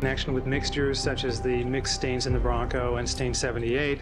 connection with mixtures such as the mixed stains in the Bronco and stain 78.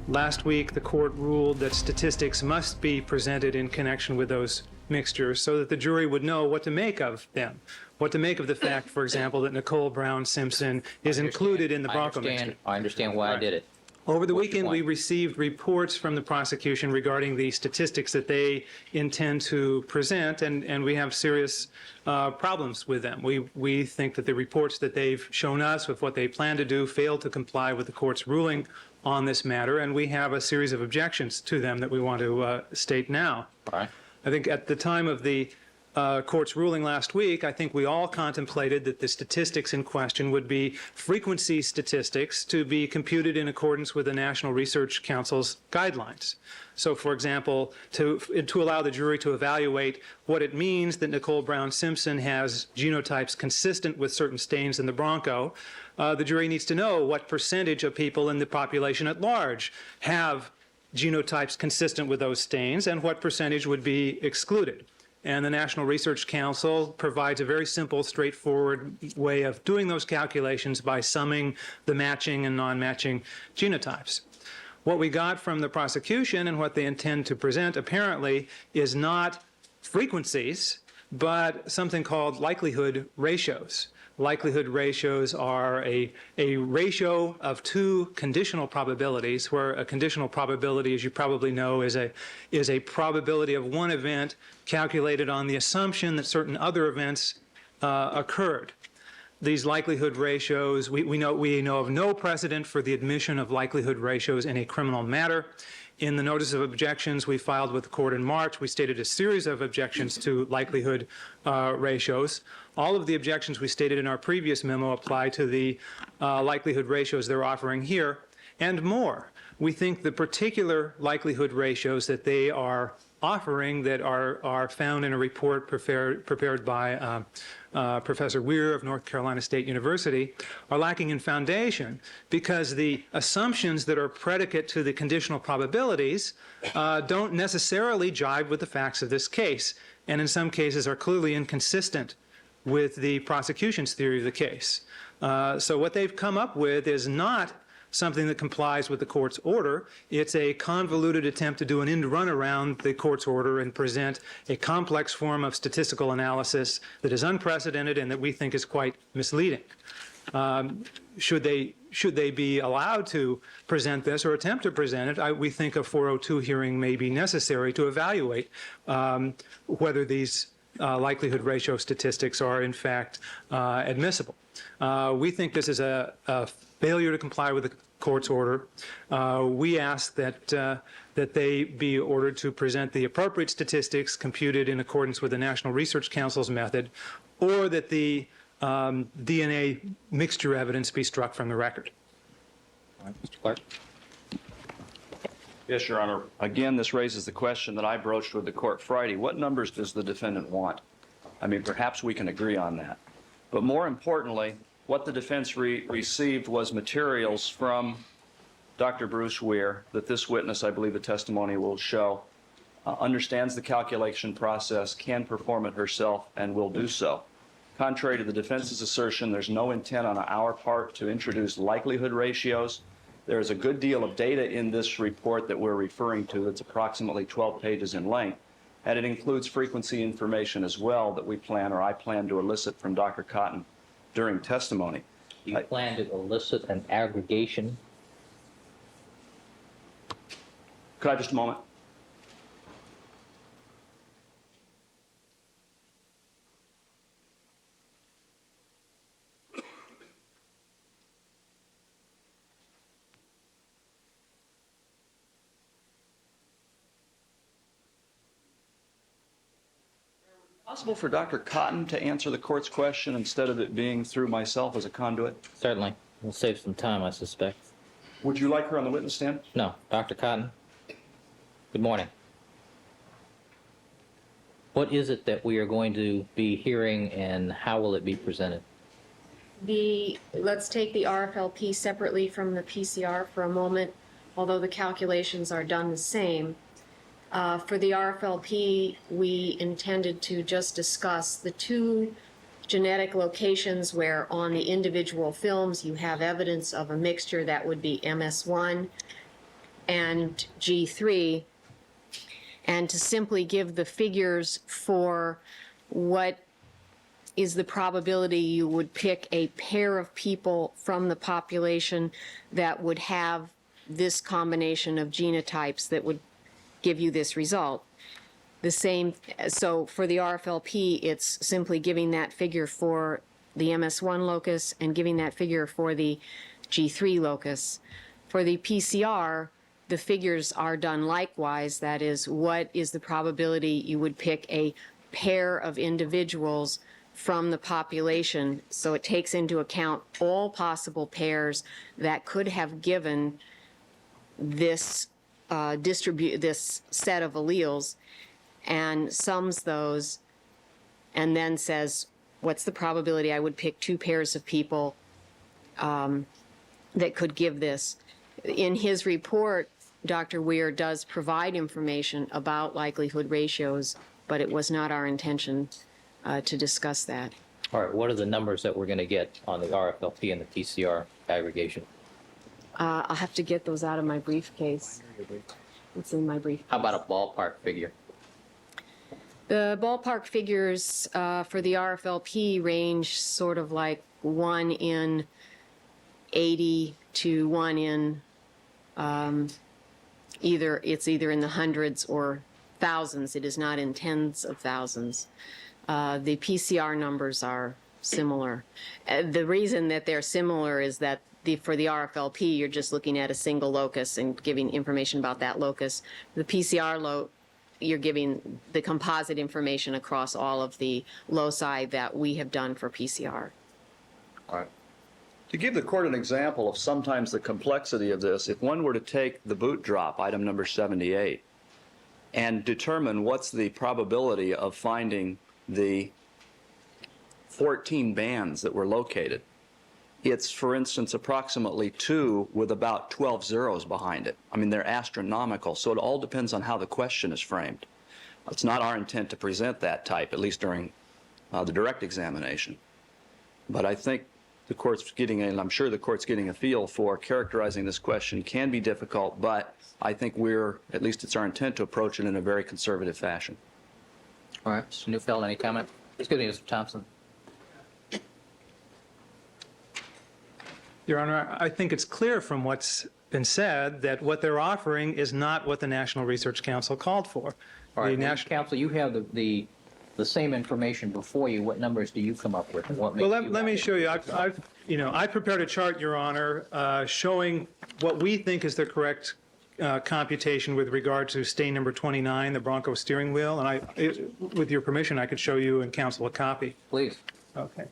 Last week, the court ruled that statistics must be presented in connection with those mixtures so that the jury would know what to make of them, what to make of the fact, for example, that Nicole Brown Simpson is included in the Bronco mixture. I understand why I did it. Over the weekend, we received reports from the prosecution regarding the statistics that they intend to present, and we have serious problems with them. We think that the reports that they've shown us with what they plan to do fail to comply with the court's ruling on this matter, and we have a series of objections to them that we want to state now. All right. I think at the time of the court's ruling last week, I think we all contemplated that the statistics in question would be frequency statistics to be computed in accordance with the National Research Council's guidelines. So, for example, to allow the jury to evaluate what it means that Nicole Brown Simpson has genotypes consistent with certain stains in the Bronco, the jury needs to know what percentage of people in the population at large have genotypes consistent with those stains and what percentage would be excluded. And the National Research Council provides a very simple, straightforward way of doing those calculations by summing the matching and non-matching genotypes. What we got from the prosecution and what they intend to present apparently is not frequencies, but something called likelihood ratios. Likelihood ratios are a ratio of two conditional probabilities, where a conditional probability, as you probably know, is a probability of one event calculated on the assumption that certain other events occurred. These likelihood ratios, we know of no precedent for the admission of likelihood ratios in a criminal matter. In the notice of objections we filed with the court in March, we stated a series of objections to likelihood ratios. All of the objections we stated in our previous memo apply to the likelihood ratios they're offering here, and more. We think the particular likelihood ratios that they are offering that are found in a report prepared by Professor Weir of North Carolina State University are lacking in foundation because the assumptions that are predicate to the conditional probabilities don't necessarily jive with the facts of this case, and in some cases are clearly inconsistent with the prosecution's theory of the case. So what they've come up with is not something that complies with the court's order. It's a convoluted attempt to do an end run around the court's order and present a complex form of statistical analysis that is unprecedented and that we think is quite misleading. Should they be allowed to present this or attempt to present it, we think a 402 hearing may be necessary to evaluate whether these likelihood ratio statistics are in fact admissible. We think this is a failure to comply with the court's order. We ask that they be ordered to present the appropriate statistics computed in accordance with the National Research Council's method, or that the DNA mixture evidence be struck from the record. All right, Mr. Clark. Yes, Your Honor. Again, this raises the question that I broached with the court Friday. What numbers does the defendant want? I mean, perhaps we can agree on that. But more importantly, what the defense received was materials from Dr. Bruce Weir that this witness, I believe the testimony will show, understands the calculation process, can perform it herself, and will do so. Contrary to the defense's assertion, there's no intent on our part to introduce likelihood ratios. There is a good deal of data in this report that we're referring to that's approximately 12 pages in length, and it includes frequency information as well that we plan, or I plan, to elicit from Dr. Cotton during testimony. Do you plan to elicit an aggregation? Could I have just a moment? Possible for Dr. Cotton to answer the court's question instead of it being through myself as a conduit? Certainly. We'll save some time, I suspect. Would you like her on the witness stand? No. Dr. Cotton, good morning. What is it that we are going to be hearing, and how will it be presented? Let's take the RFLP separately from the PCR for a moment, although the calculations are done the same. For the RFLP, we intended to just discuss the two genetic locations where on the individual films you have evidence of a mixture, that would be MS1 and G3, and to simply give the figures for what is the probability you would pick a pair of people from the population that would have this combination of genotypes that would give you this result. The same, so for the RFLP, it's simply giving that figure for the MS1 locus and giving that figure for the G3 locus. For the PCR, the figures are done likewise. That is, what is the probability you would pick a pair of individuals from the population? So it takes into account all possible pairs that could have given this this set of alleles, and sums those, and then says, what's the probability I would pick two pairs of people that could give this? In his report, Dr. Weir does provide information about likelihood ratios, but it was not our intention to discuss that. All right, what are the numbers that we're going to get on the RFLP and the PCR aggregation? I'll have to get those out of my briefcase. It's in my briefcase. How about a ballpark figure? The ballpark figures for the RFLP range sort of like 1 in 80 to 1 in either in the hundreds or thousands. It is not in tens of thousands. The PCR numbers are similar. The reason that they're similar is that for the RFLP, you're just looking at a single locus and giving information about that locus. The PCR you're giving the composite information across all of the loci that we have done for PCR. All right. To give the court an example of sometimes the complexity of this, if one were to take the boot drop, item number 78, and determine what's the probability of finding the 14 bands that were located, it's, for instance, approximately 2 with about 12 zeros behind it. I mean, they're astronomical, so it all depends on how the question is framed. It's not our intent to present that type, at least during the direct examination. But I think the court's getting, and I'm sure the court's getting a feel for characterizing this question can be difficult, but I think at least it's our intent to approach it in a very conservative fashion. All right, Mr. Neufeld, any comment? Excuse me, Mr. Thompson. Your Honor, I think it's clear from what's been said that what they're offering is not what the National Research Council called for. All right, The National Council, you have the same information before you. What numbers do you come up with? And what makes Well, you let me happy? show you. I prepared a chart, Your Honor, showing what we think is the correct computation with regard to stain number 29, the Bronco steering wheel. And with your permission, I could show you and counsel a copy. Please. Okay.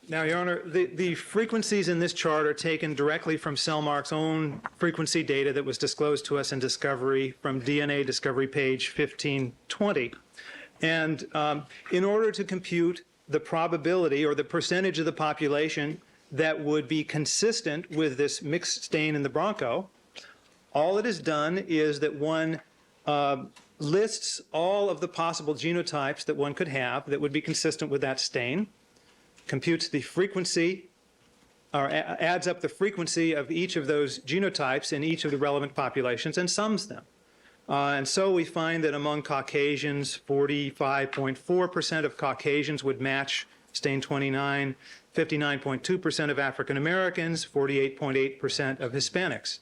Now, Your Honor, the frequencies in this chart are taken directly from Cellmark's own frequency data that was disclosed to us in Discovery from DNA Discovery page 1520. And in order to compute the probability or the percentage of the population that would be consistent with this mixed stain in the Bronco, all it is done is that one lists all of the possible genotypes that one could have that would be consistent with that stain, computes the frequency, or adds up the frequency of each of those genotypes in each of the relevant populations and sums them. And so we find that among Caucasians, 45.4% of Caucasians would match stain 29, 59.2% of African Americans, 48.8% of Hispanics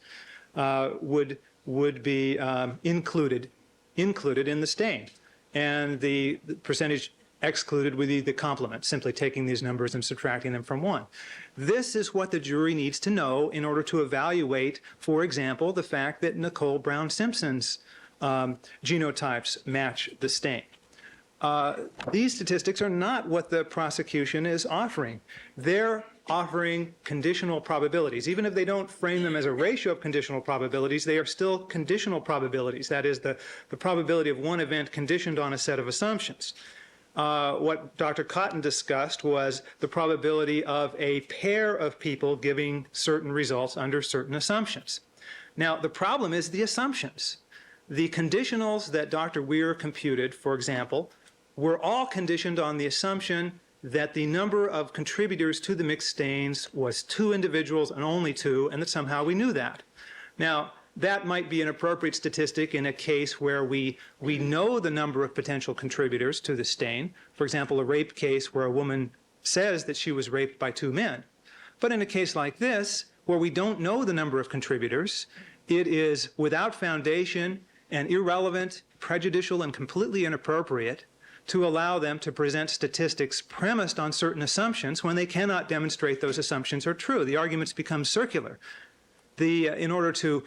would be included in the stain. And the percentage excluded would be the complement, simply taking these numbers and subtracting them from 1. This is what the jury needs to know in order to evaluate, for example, the fact that Nicole Brown Simpson's genotypes match the stain. These statistics are not what the prosecution is offering. They're offering conditional probabilities. Even if they don't frame them as a ratio of conditional probabilities, they are still conditional probabilities. That is, the probability of one event conditioned on a set of assumptions. what Dr. Cotton discussed was the probability of a pair of people giving certain results under certain assumptions. Now, the problem is the assumptions. The conditionals that Dr. Weir computed, for example, were all conditioned on the assumption that the number of contributors to the mixed stains was 2 individuals and only 2, and that somehow we knew that. Now, that might be an appropriate statistic in a case where we know the number of potential contributors to the stain. For example, a rape case where a woman says that she was raped by 2 men. But in a case like this, where we don't know the number of contributors, it is without foundation and irrelevant, prejudicial, and completely inappropriate to allow them to present statistics premised on certain assumptions when they cannot demonstrate those assumptions are true. The arguments become circular. In order to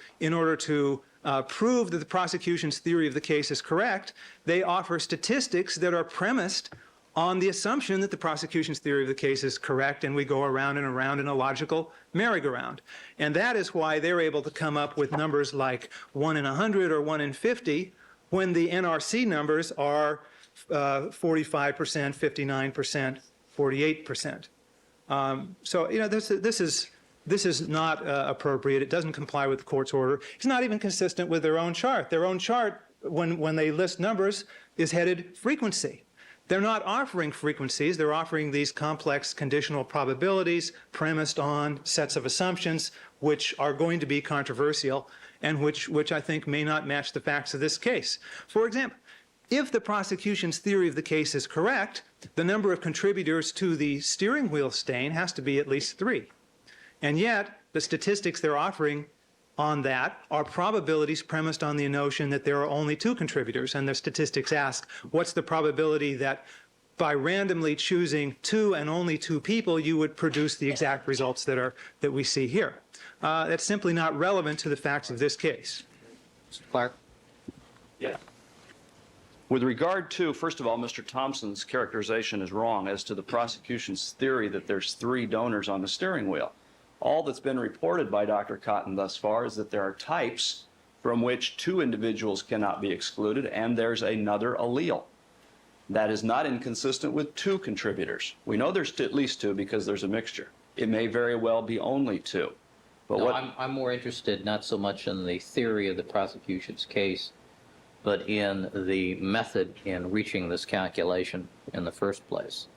prove that the prosecution's theory of the case is correct, they offer statistics that are premised on the assumption that the prosecution's theory of the case is correct, and we go around and around in a logical merry-go-round. And that is why they're able to come up with numbers like 1 in 100 or 1 in 50 when the NRC numbers are 45%, 59%, 48%. So, you know, this is not appropriate. It doesn't comply with the court's order. It's not even consistent with their own chart. Their own chart, when they list numbers, is headed frequency. They're not offering frequencies. They're offering these complex conditional probabilities premised on sets of assumptions which are going to be controversial and which I think may not match the facts of this case. For example, if the prosecution's theory of the case is correct, the number of contributors to the steering wheel stain has to be at least 3. And yet, the statistics they're offering on that are probabilities premised on the notion that there are only 2 contributors. And the statistics ask, what's the probability that by randomly choosing 2 and only 2 people, you would produce the exact results that we see here? That's simply not relevant to the facts of this case. Mr. Clark? Yeah. With regard to, first of all, Mr. Thompson's characterization is wrong as to the prosecution's theory that there's 3 donors on the steering wheel. All that's been reported by Dr. Cotton thus far is that there are types from which 2 individuals cannot be excluded, and there's another allele. That is not inconsistent with 2 contributors. We know there's at least 2 because there's a mixture. It may very well be only 2. But No, I'm more interested not so much in the theory of the prosecution's case, but in the method in reaching this calculation in the first place.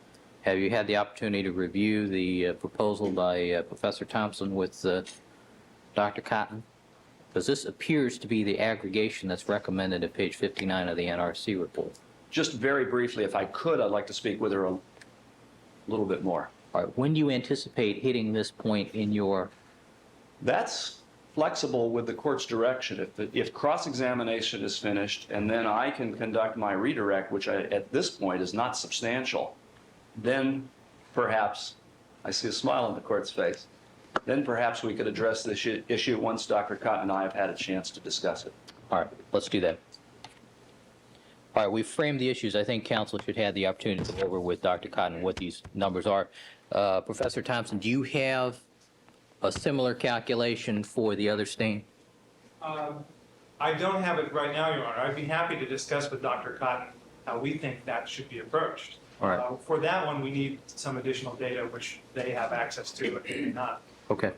Have you had the opportunity to review the proposal by Professor Thompson with Dr. Cotton? Because this appears to be the aggregation that's recommended at page 59 of the NRC report. just very briefly, if I could, I'd like to speak with her a little bit more. All right, when do you anticipate hitting this point in your... That's flexible with the court's direction. If cross-examination is finished and then I can conduct my redirect, which at this point is not substantial, then perhaps, I see a smile on the court's face, then perhaps we could address this issue once Dr. Cotton and I have had a chance to discuss it. All right, let's do that. All right, we've framed the issues. I think counsel should have the opportunity to go over with Dr. Cotton what these numbers are. Professor Thompson, do you have a similar calculation for the other stain? I don't have it right now, Your Honor. I'd be happy to discuss with Dr. Cotton how we think that should be approached. All right. For that one, we need some additional data, which they have access to, but we do not. Okay.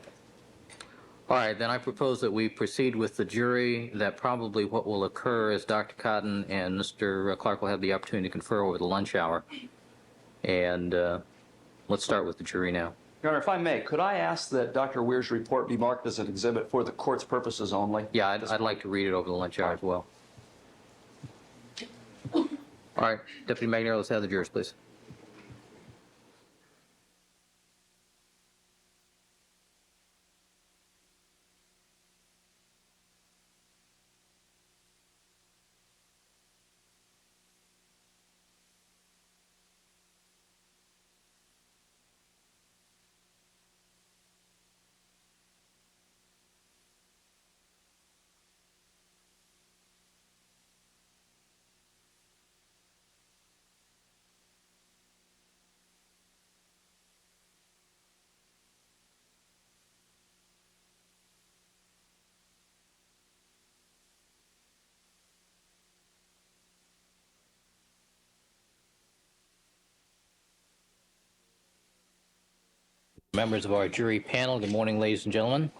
All right, then I propose that we proceed with the jury, that probably what will occur is Dr. Cotton and Mr. Clark will have the opportunity to confer over the lunch hour. And let's start with the jury now. Your Honor, if I may, could I ask that Dr. Weir's report be marked as an exhibit for the court's purposes only? Yeah, I'd like to read it over the lunch hour as well. All right, Deputy Magnero, let's have the jurors, please. Members of our jury panel, good morning, ladies and gentlemen.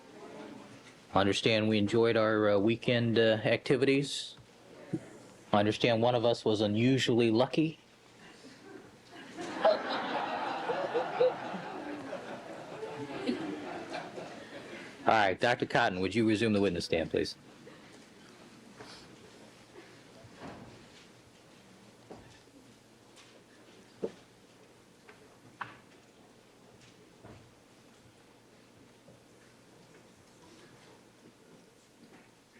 I understand we enjoyed our weekend activities. I understand one of us was unusually lucky. All right, Dr. Cotton, would you resume the witness stand, please?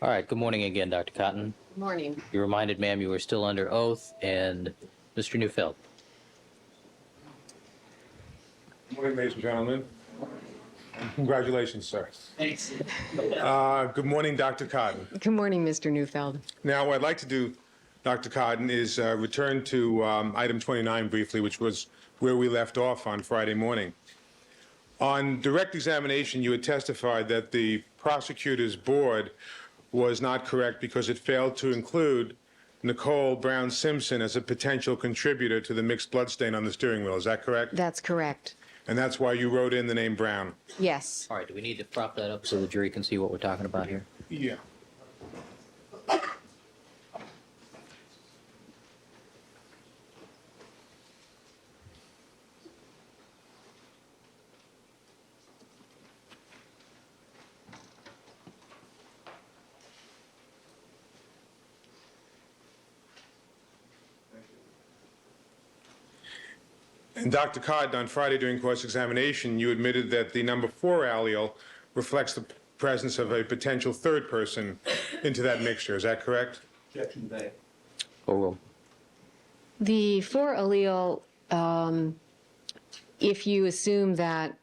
All right, good morning again, Dr. Cotton. Good morning. You're reminded, ma'am, you are still under oath, and Mr. Neufeld. Good morning, ladies and gentlemen. Congratulations, sir. Thanks. Good morning, Dr. Cotton. Good morning, Mr. Neufeld. Now, what I'd like to do, Dr. Cotton, is return to item 29 briefly, which was where we left off on Friday morning. On direct examination, you had testified that the prosecutor's board was not correct because it failed to include Nicole Brown Simpson as a potential contributor to the mixed blood stain on the steering wheel. Is that correct? That's correct. And that's why you wrote in the name Brown? Yes. All right, do we need to prop that up so the jury can see what we're talking about here? Yeah. And Dr. Cotton, on Friday during cross-examination, you admitted that the number 4 allele reflects the presence of a potential third person into that mixture. Is that correct? Or The 4 allele, if you assume that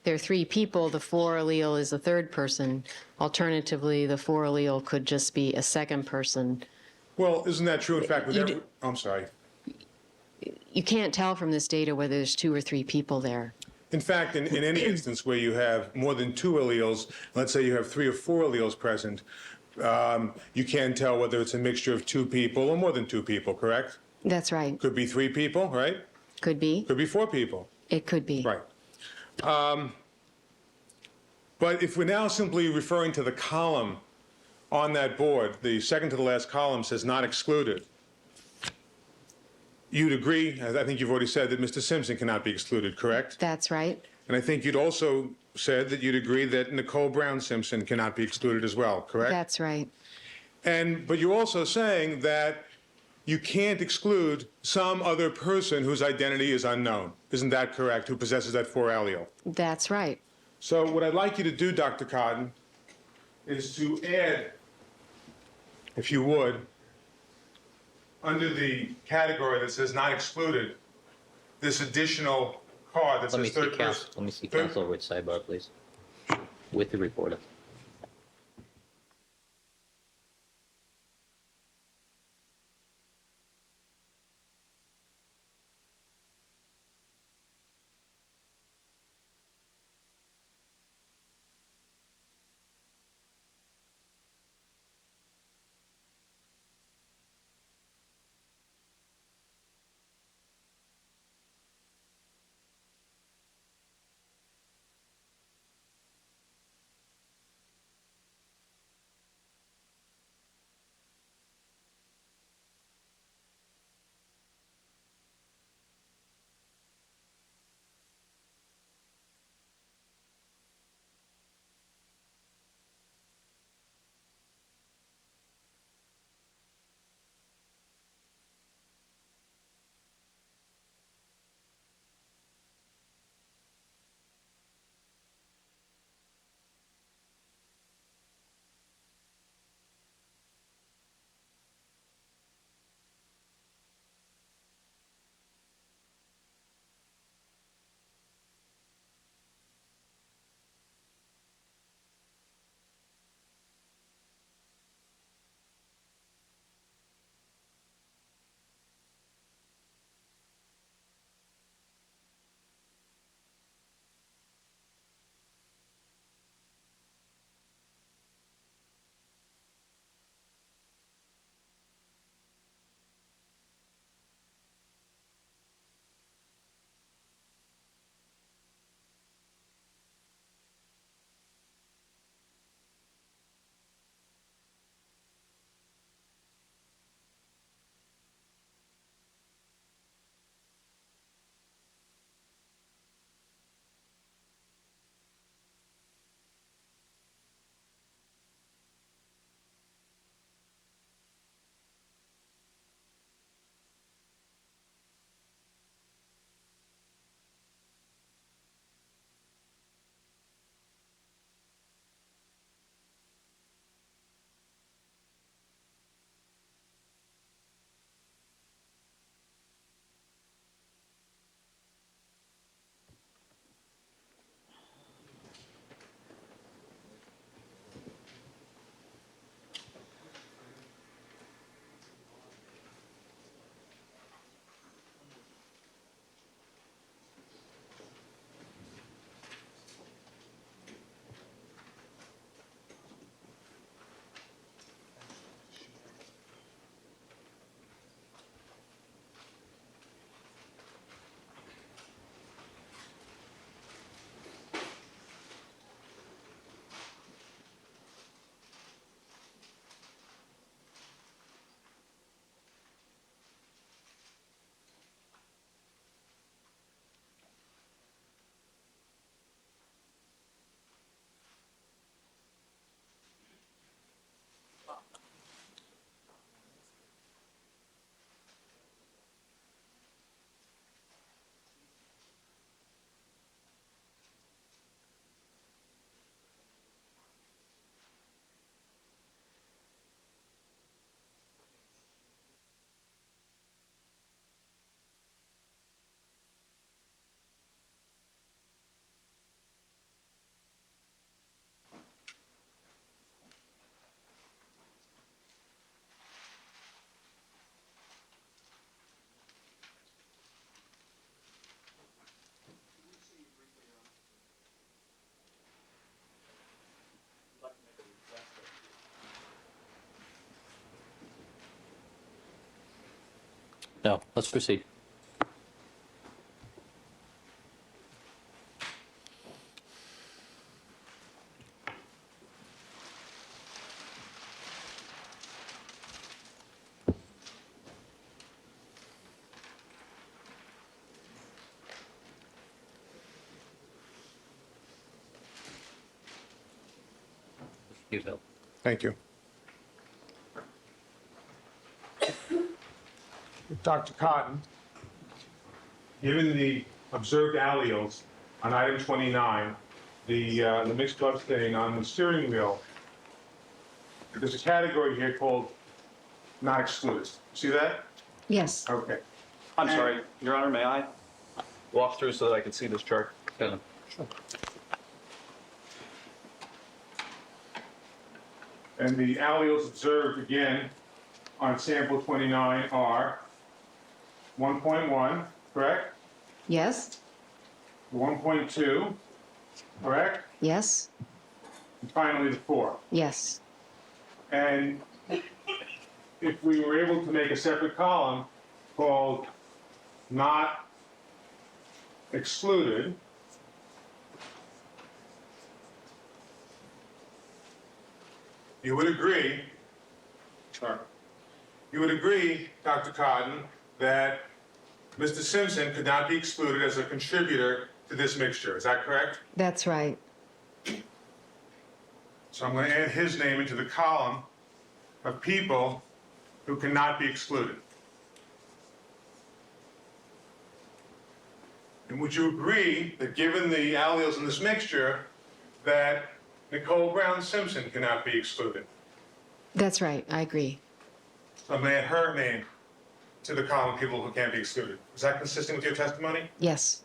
there are 3 people, the 4 allele is a third person. Alternatively, the 4 allele could just be a second person. Well, isn't that true? In fact, with You every... do- I'm sorry. You can't tell from this data whether there's 2 or 3 people there. In fact, in any instance where you have more than 2 alleles, let's say you have 3 or 4 alleles present, you can tell whether it's a mixture of 2 people or more than 2 people, correct? That's right. Could be 3 people, right? Could be. Could be 4 people. It could be. Right. But if we're now simply referring to the column on that board, the second to the last column says not excluded. You'd agree, as I think you've already said, that Mr. Simpson cannot be excluded, correct? That's right. And I think you'd also said that you'd agree that Nicole Brown Simpson cannot be excluded as well, correct? That's right. But you're also saying that you can't exclude some other person whose identity is unknown. Isn't that correct, who possesses that 4 allele? That's right. So what I'd like you to do, Dr. Cotton, is to add, if you would, under the category that says not excluded, this additional card that let me says see third counsel. person. Let me see Third- counsel over at sidebar, please, with the reporter. No, let's proceed. You, Bill. Thank you. Dr. Cotton, given the observed alleles on item 29, the mixed blood stain on the steering wheel, there's a category here called not excluded. See that? Yes. Okay. I'm sorry, Your Honor, may I walk through so that I can see this chart? Good. And the alleles observed again on sample 29 are 1.1, correct? Yes. 1.2, correct? Yes. And finally, the 4. Yes. And if we were able to make a separate column called not excluded, you would agree, Dr. Cotton, that Mr. Simpson could not be excluded as a contributor to this mixture. Is that correct? That's right. So I'm going to add his name into the column of people who cannot be excluded. And would you agree that given the alleles in this mixture, that Nicole Brown Simpson cannot be excluded? That's right. I agree. So I'm going to add her name to the column of people who can't be excluded. Is that consistent with your testimony? Yes.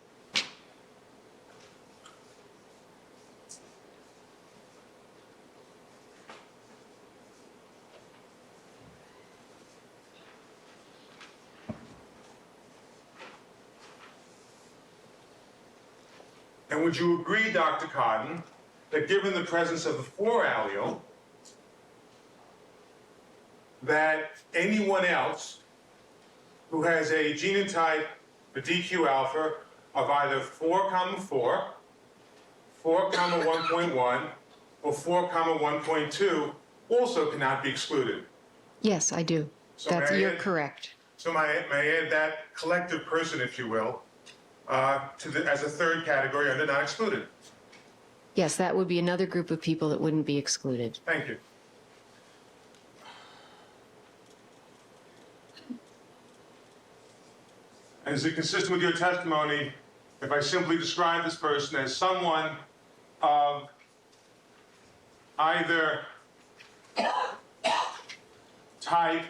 And would you agree, Dr. Cotton, that given the presence of the 4 allele, that anyone else who has a genotype, a DQ alpha, of either 4,4, 4,1.1, or 4,1.2 also cannot be excluded? Yes, I do. So That's, may I you're add- correct. So may I add that collective person, if you will, as a third category under not excluded? Yes, that would be another group of people that wouldn't be excluded. Thank you. And is it consistent with your testimony if I simply describe this person as someone of either type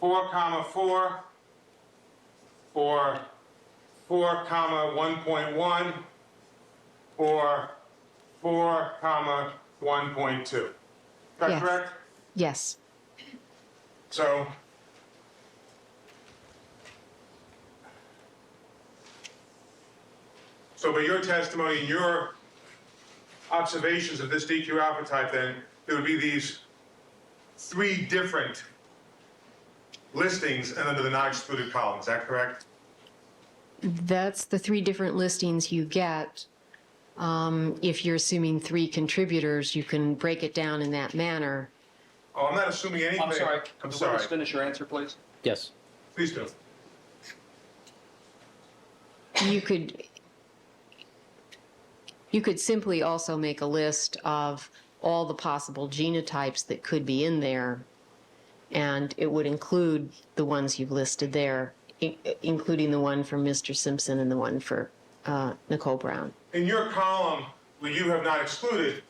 4,4 or 4,1.1 or 4,1.2? Is that Yes. correct? Yes. So by your testimony and your observations of this DQ alpha type, then there would be these 3 different listings and under the not excluded column. Is that correct? That's the 3 different listings you get. If you're assuming 3 contributors, you can break it down in that manner. Oh, I'm not assuming anything. I'm sorry, I'm could the sorry. witness finish your answer, please? Yes. Please do. You could simply also make a list of all the possible genotypes that could be in there, and it would include the ones you've listed there, including the one for Mr. Simpson and the one for Nicole Brown. In your column where you have not excluded,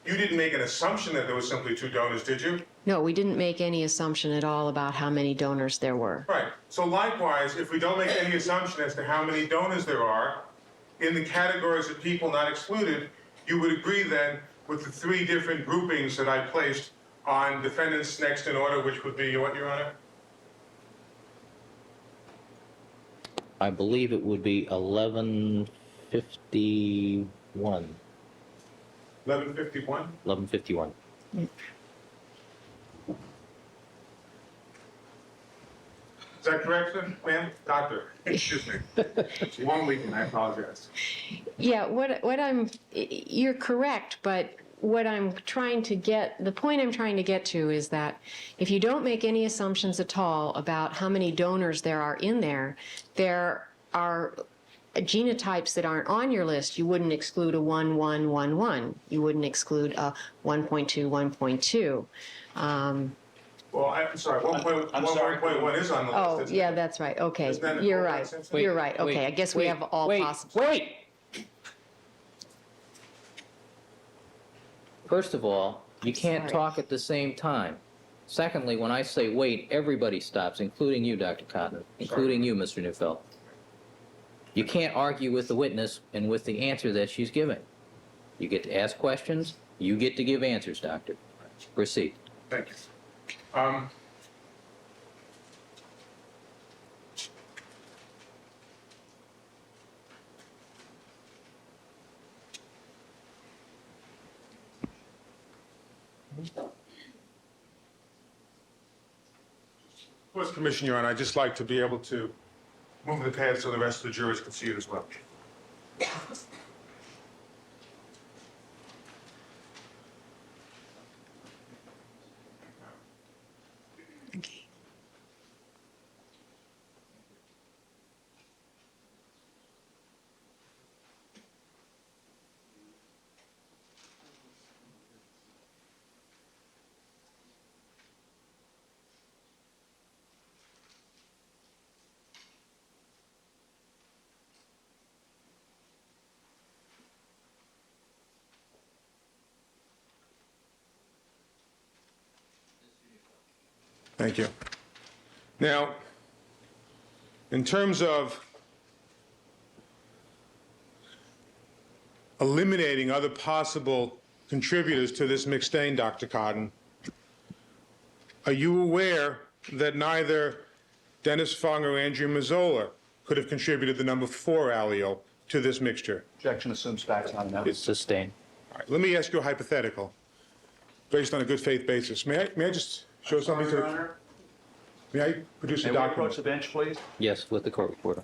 you didn't make an assumption that there was simply 2 donors, did you? No, we didn't make any assumption at all about how many donors there were. Right. So likewise, if we don't make any assumption as to how many donors there are in the categories of people not excluded, you would agree then with the 3 different groupings that I placed on defendants next in order, which would be what, Your Honor? I believe it would be 1151. 1151? 1151. Is that correct, sir? Ma'am? Doctor? Excuse me. It's one week and I apologize. Yeah, you're correct, but what I'm trying to get, the point I'm trying to get to is that if you don't make any assumptions at all about how many donors there are in there are genotypes that aren't on your list. You wouldn't exclude a 1-1-1-1. You wouldn't exclude a 1.2, 1.2. Well, I'm sorry, I'm sorry. 1.1 is on the list. Oh, isn't yeah, it? that's right. Okay, Isn't that you're OJ right. Simpson? You're right. Okay, I guess we have all possible. Wait! First of all, you can't Sorry. talk at the same time. Secondly, when I say wait, everybody stops, including you, Dr. Cotton, including you, Mr. Neufeld. You can't argue with the witness and with the answer that she's giving. You get to ask questions, you get to give answers, Doctor. Proceed. Thank you. Course, Commissioner, Your Honor, I'd just like to be able to move the pad so the rest of the jurors can see it as well. Okay. Thank you. Now, in terms of eliminating other possible contributors to this mixed stain, Dr. Cotton, are you aware that neither Dennis Fung or Andrew Mazzola could have contributed the number 4 allele to this mixture? Objection assumes facts not known. Sustain. All right, let me ask you a hypothetical based on a good faith basis. May I just show something to the... May I produce a May we approach document? the bench, please? Yes, with the court reporter.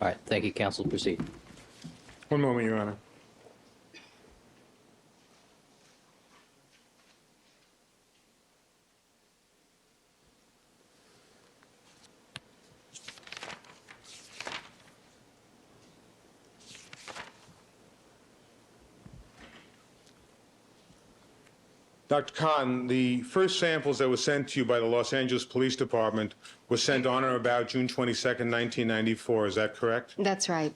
All right, thank you, counsel. Proceed. One moment, Your Honor. Dr. Khan, the first samples that were sent to you by the Los Angeles Police Department were sent on or about June 22nd, 1994. Is that correct? That's right.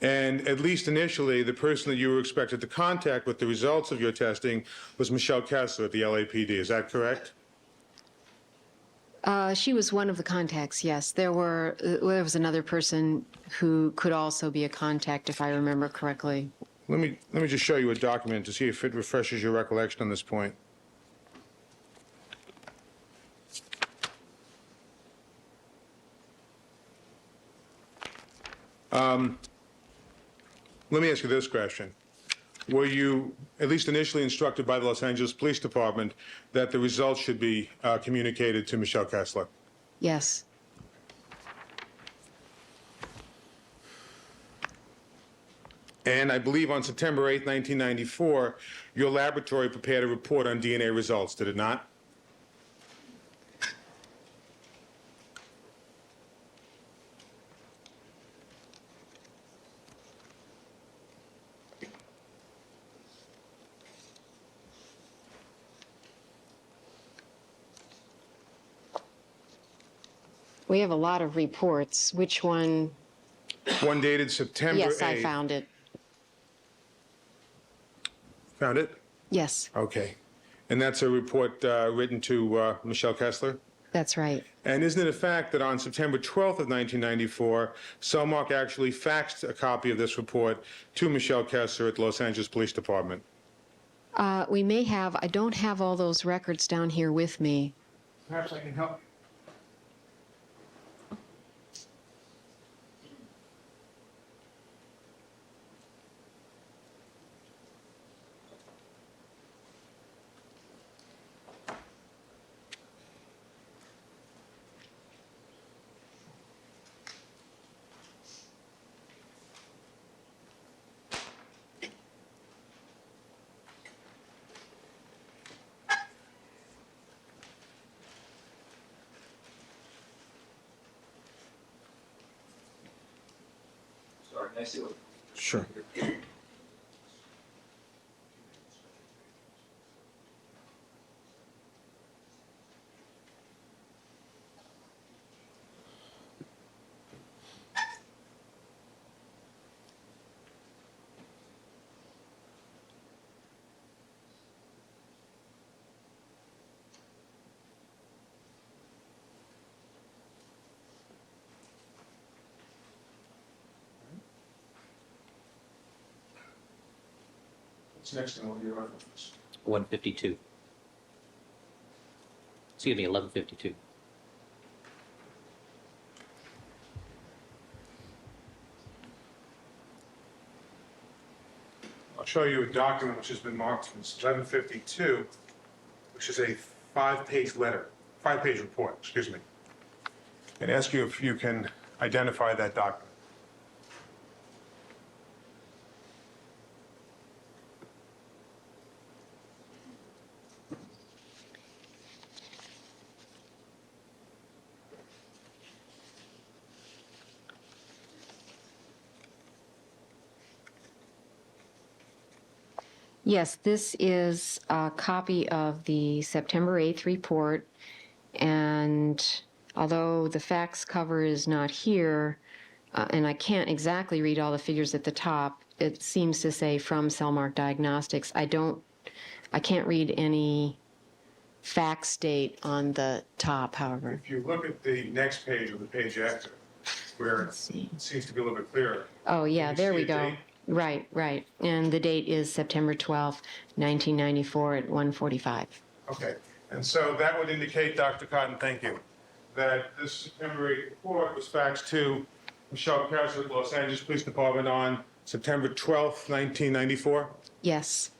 And at least initially, the person that you were expected to contact with the results of your testing was Michelle Kessler at the LAPD. Is that correct? She was one of the contacts, yes. There was another person who could also be a contact, if I remember correctly. Let me just show you a document to see if it refreshes your recollection on this point. Let me ask you this question. Were you at least initially instructed by the Los Angeles Police Department that the results should be communicated to Michelle Kessler? Yes. And I believe on September 8, 1994, your laboratory prepared a report on DNA results, did it not? We have a lot of reports. Which one? One dated September 8th. Yes, I found it. Found it? Yes, Okay. And that's a report written to Michelle Kessler? that's right. And isn't it a fact that on September 12th of 1994, Cellmark actually faxed a copy of this report to Michelle Kessler at the Los Angeles Police Department? We may have, I don't have all those records down here with me. Perhaps I can help. Sorry, can I see what? Sure. What's next on your reference? 152. Excuse me, 1152. I'll show you a document which has been marked since 1152, which is a five-page report, excuse me. And ask you if you can identify that document. Yes, this is a copy of the September 8th report, and although the fax cover is not here, and I can't exactly read all the figures at the top, it seems to say from Cellmark Diagnostics. I can't read any fax date on the top, however. If you look at the next page or the page after, where it see. seems to be a little bit clearer. Oh, yeah, Can you there see we a go. date? Right, right. And the date is September 12th, 1994 at 1:45. Okay, and so that would indicate, Dr. Cotton, thank you, that this September 8th report was faxed to Michelle Kessler at the Los Angeles Police Department on September 12th, 1994? Yes.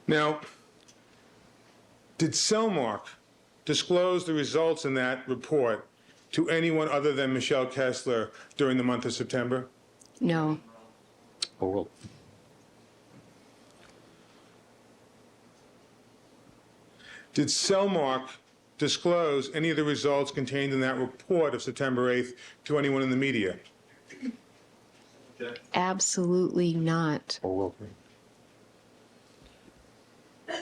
Now, did Cellmark disclose the results in that report to anyone other than Michelle Kessler during the month of September? No. Overruled. Did Cellmark disclose any of the results contained in that report of September 8th to anyone in the media? Absolutely not. Overruled.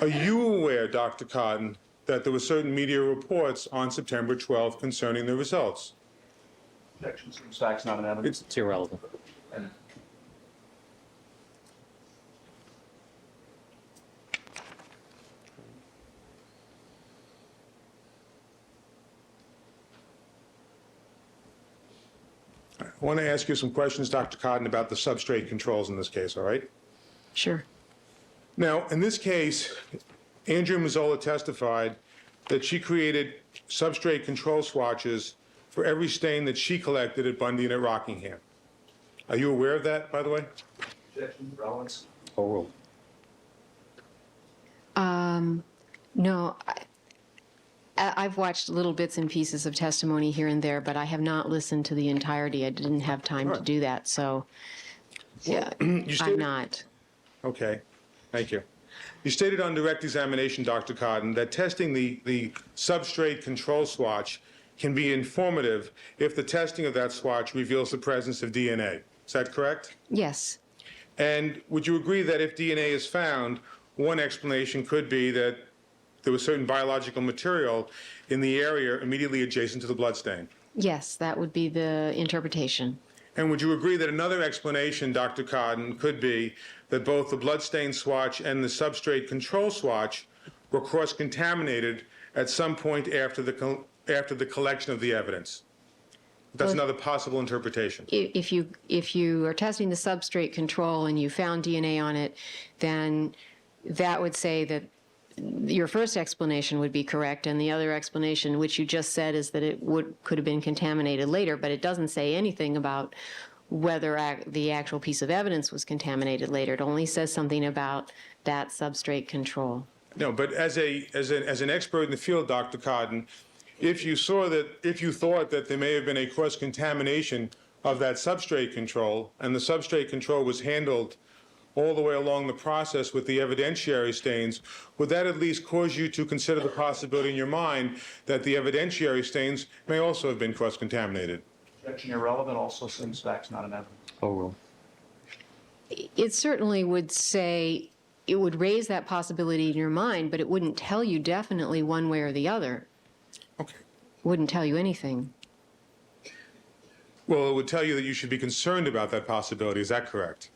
Are you aware, Dr. Cotton, that there were certain media reports on September 12th concerning the results? Objection, seems facts not in evidence. It's irrelevant. I want to ask you some questions, Dr. Cotton, about the substrate controls in this case, all right? Sure. Now, in this case, Andrea Mazzola testified that she created substrate control swatches for every stain that she collected at Bundy and at Rockingham. Are you aware of that, by the way? Objection, relevance. Overruled. No, I've watched little bits and pieces of testimony here and there, but I have not listened to the entirety. I didn't have time to do that, so yeah, I'm stated- not. Okay, thank you. You stated on direct examination, Dr. Cotton, that testing the substrate control swatch can be informative if the testing of that swatch reveals the presence of DNA. Is that correct? Yes, And would you agree that if DNA is found, one explanation could be that there was certain biological material in the area immediately adjacent to the bloodstain? yes, that would be the interpretation. And would you agree that another explanation, Dr. Cotton, could be that both the bloodstain swatch and the substrate control swatch were cross-contaminated at some point after the collection of the evidence? That's Well, another possible interpretation. If you are testing the substrate control and you found DNA on it, then that would say that your first explanation would be correct, and the other explanation, which you just said, is that it could have been contaminated later, but it doesn't say anything about whether the actual piece of evidence was contaminated later. It only says something about that substrate control. No, but as an expert in the field, Dr. Cotton, if you thought that there may have been a cross-contamination of that substrate control, and the substrate control was handled all the way along the process with the evidentiary stains, would that at least cause you to consider the possibility in your mind that the evidentiary stains may also have been cross-contaminated? Objection, irrelevant, also seems facts not in evidence. Overruled. It certainly would say, it would raise that possibility in your mind, but it wouldn't tell you definitely one way or the other. Okay. Wouldn't tell you anything. Well, it would tell you that you should be concerned about that possibility. Is that correct?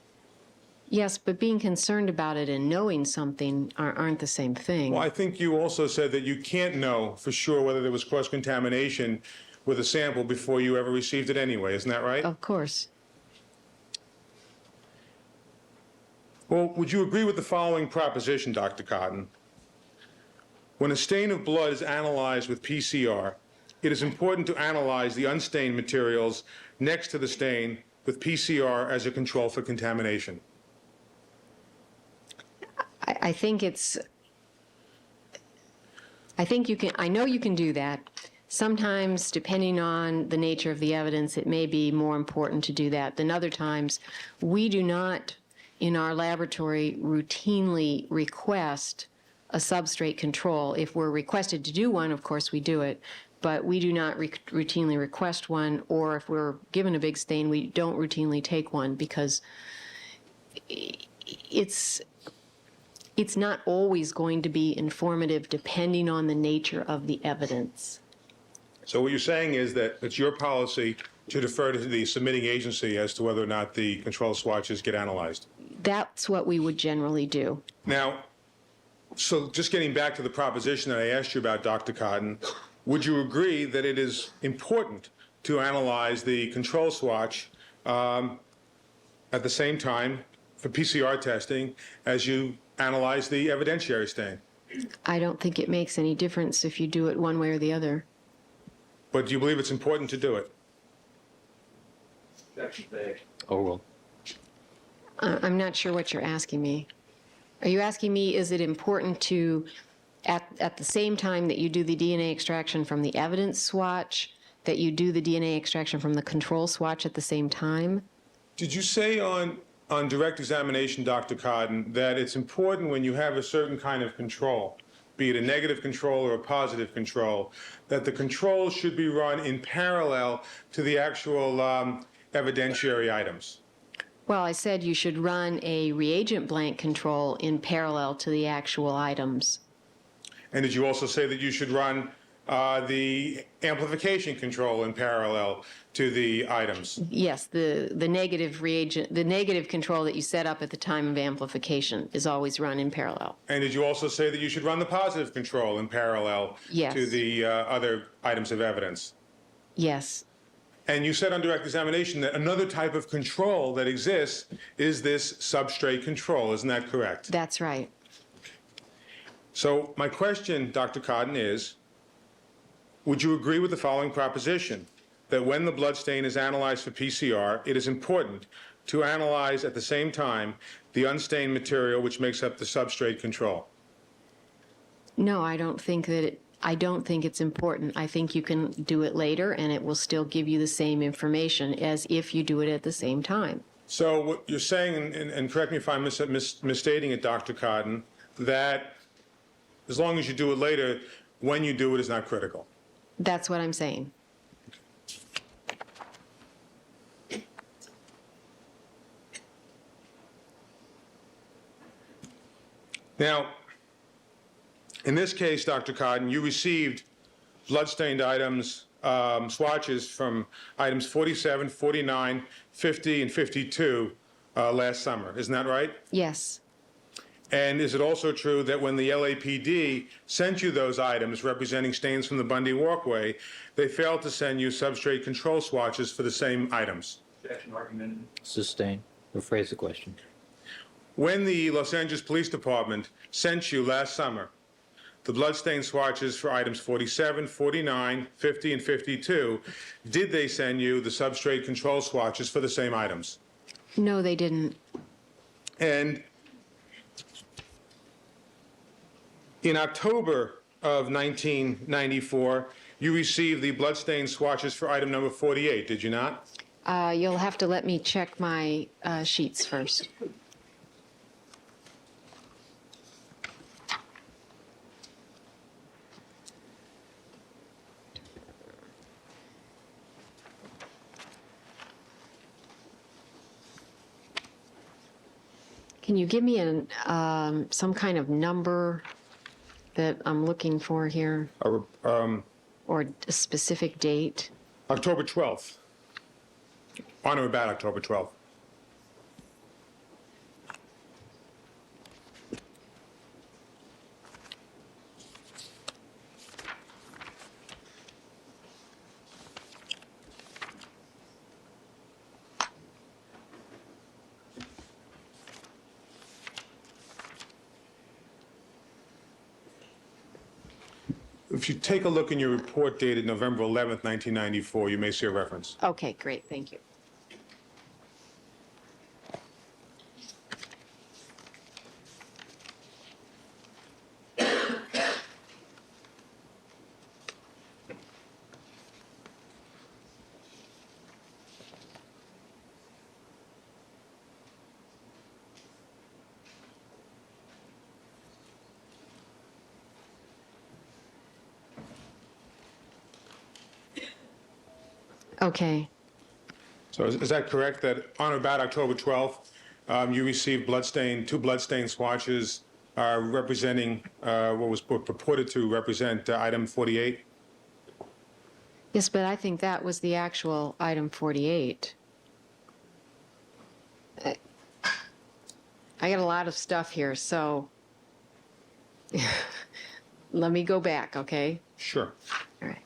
Yes, but being concerned about it and knowing something aren't the same thing. Well, I think you also said that you can't know for sure whether there was cross-contamination with a sample before you ever received it anyway. Isn't that right? Of course. Well, would you agree with the following proposition, Dr. Cotton? When a stain of blood is analyzed with PCR, it is important to analyze the unstained materials next to the stain with PCR as a control for contamination. I think you can, I know you can do that. Sometimes, depending on the nature of the evidence, it may be more important to do that than other times. We do not, in our laboratory, routinely request a substrate control. If we're requested to do one, of course we do it, but we do not routinely request one, or if we're given a big stain, we don't routinely take one, because it's not always going to be informative depending on the nature of the evidence. So what you're saying is that it's your policy to defer to the submitting agency as to whether or not the control swatches get analyzed. That's what we would generally do. Now, so just getting back to the proposition that I asked you about, Dr. Cotton, would you agree that it is important to analyze the control swatch at the same time for PCR testing as you analyze the evidentiary stain? I don't think it makes any difference if you do it one way or the other. But do you believe it's important to do it? Objection, vague. Overruled. I'm not sure what you're asking me. Are you asking me, is it important to at the same time that you do the DNA extraction from the evidence swatch, that you do the DNA extraction from the control swatch at the same time? Did you say on direct examination, Dr. Codden, that it's important when you have a certain kind of control, be it a negative control or a positive control, that the control should be run in parallel to the actual evidentiary items? Well, I said you should run a reagent blank control in parallel to the actual items. And did you also say that you should run the amplification control in parallel to the items? Yes, the negative reagent, the negative control that you set up at the time of amplification is always run in parallel. And did you also say that you should run the positive control in parallel Yes. to the other items of evidence? Yes. And you said on direct examination that another type of control that exists is this substrate control. Isn't that correct? That's right. So my question, Dr. Codden, is, would you agree with the following proposition, that when the blood stain is analyzed for PCR, it is important to analyze at the same time the unstained material which makes up the substrate control? No, I don't think it's important. I think you can do it later and it will still give you the same information as if you do it at the same time. So what you're saying, and correct me if I'm misstating it, Dr. Codden, that as long as you do it later, when you do it is not critical. That's what I'm saying. Now, in this case, Dr. Codden, you received blood-stained items, swatches from items 47, 49, 50, and 52 last summer. Isn't that right? Yes. And is it also true that when the LAPD sent you those items representing stains from the Bundy Walkway, they failed to send you substrate control swatches for the same items? Objection argumented. Sustain. Rephrase the question. When the Los Angeles Police Department sent you last summer the bloodstain swatches for items 47, 49, 50, and 52, did they send you the substrate control swatches for the same items? No, they didn't. And in October of 1994, you received the bloodstain swatches for item number 48, did you not? You'll have to let me check my sheets first. Can you give me some kind of number that I'm looking for here, or a specific date? October 12th. On or about October 12th. If you take a look in your report dated November 11th, 1994, you may see a reference. Okay, great, thank you. Okay. So is that correct, that on or about October 12th, you received two bloodstain swatches representing what was purported to represent item 48? Yes, but I think that was the actual item 48. I got a lot of stuff here, so let me go back, okay? Sure. All right.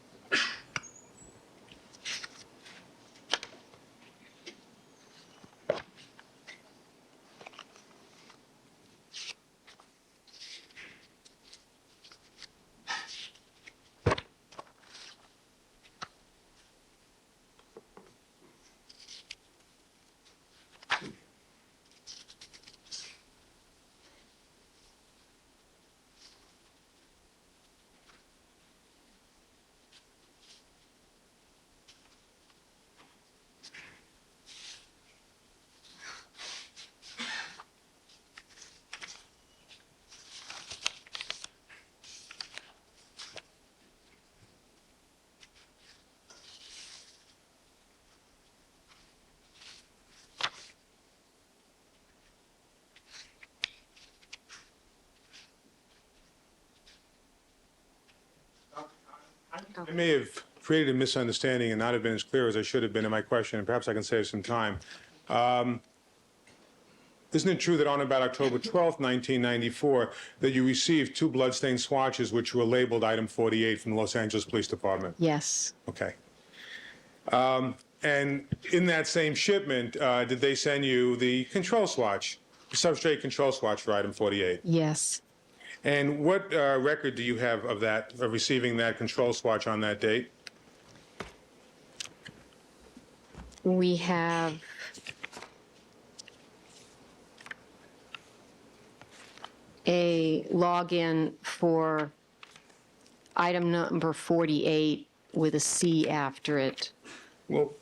I may have created a misunderstanding and not have been as clear as I should have been in my question, and perhaps I can save some time. Isn't it true that on about October 12th, 1994, that you received 2 bloodstained swatches which were labeled item 48 from the Los Angeles Police Department? Yes. Okay. And in that same shipment, did they send you the control swatch, the substrate control swatch for item 48? Yes. And what record do you have of that, of receiving that control swatch on that date? We have a login for item number 48 with a C after it. Well,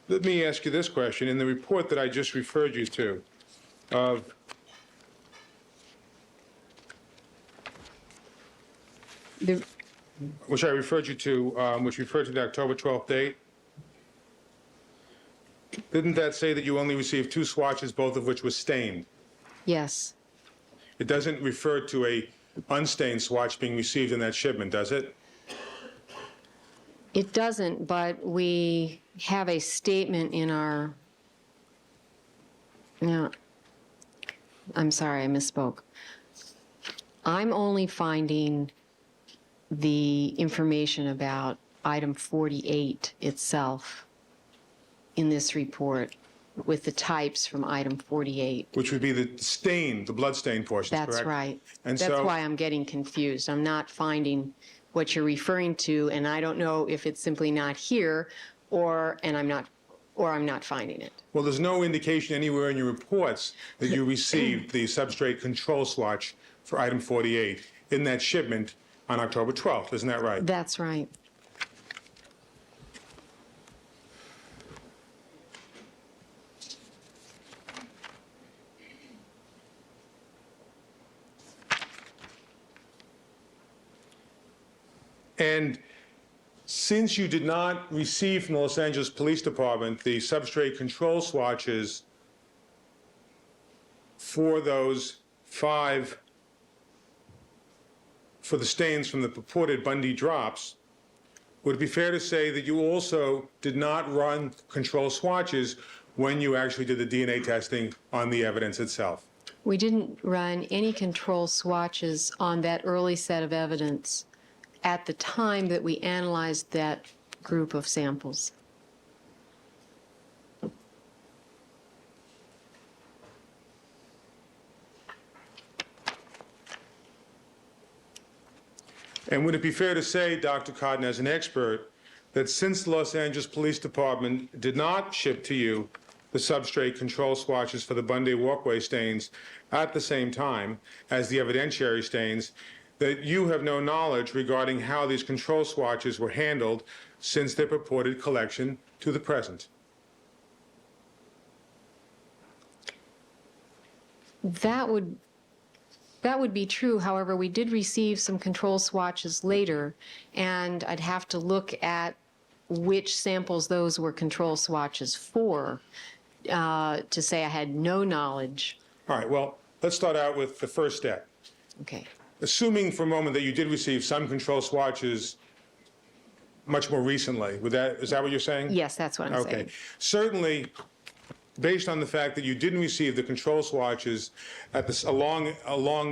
let me ask you this question. In the report that I just referred you to, of The, which I referred you to, which referred to the October 12th date, didn't that say that you only received 2 swatches, both of which were stained? yes. It doesn't refer to a unstained swatch being received in that shipment, does it? It doesn't, but we have a statement in our, no, I'm sorry, I misspoke. I'm only finding the information about item 48 itself in this report with the types from item 48. Which would be the stain, the blood-stained portions, correct? That's right. And That's so, why I'm getting confused. I'm not finding what you're referring to, and I don't know if it's simply not here, or I'm not finding it. well, there's no indication anywhere in your reports that you received the substrate control swatch for item 48 in that shipment on October 12th, isn't that right? That's right. And since you did not receive from the Los Angeles Police Department the substrate control swatches for those 5, for the stains from the purported Bundy drops, would it be fair to say that you also did not run control swatches when you actually did the DNA testing on the evidence itself? We didn't run any control swatches on that early set of evidence at the time that we analyzed that group of samples. And would it be fair to say, Dr. Cotton, as an expert, that since the Los Angeles Police Department did not ship to you the substrate control swatches for the Bundy walkway stains at the same time as the evidentiary stains, that you have no knowledge regarding how these control swatches were handled since their purported collection to the present? That would be true. However, we did receive some control swatches later, and I'd have to look at which samples those were control swatches for to say I had no knowledge. All right, well, let's start out with the first step. Okay. Assuming for a moment that you did receive some control swatches much more recently, is that what you're saying? Yes, that's what I'm saying. Okay. Certainly, based on the fact that you didn't receive the control swatches along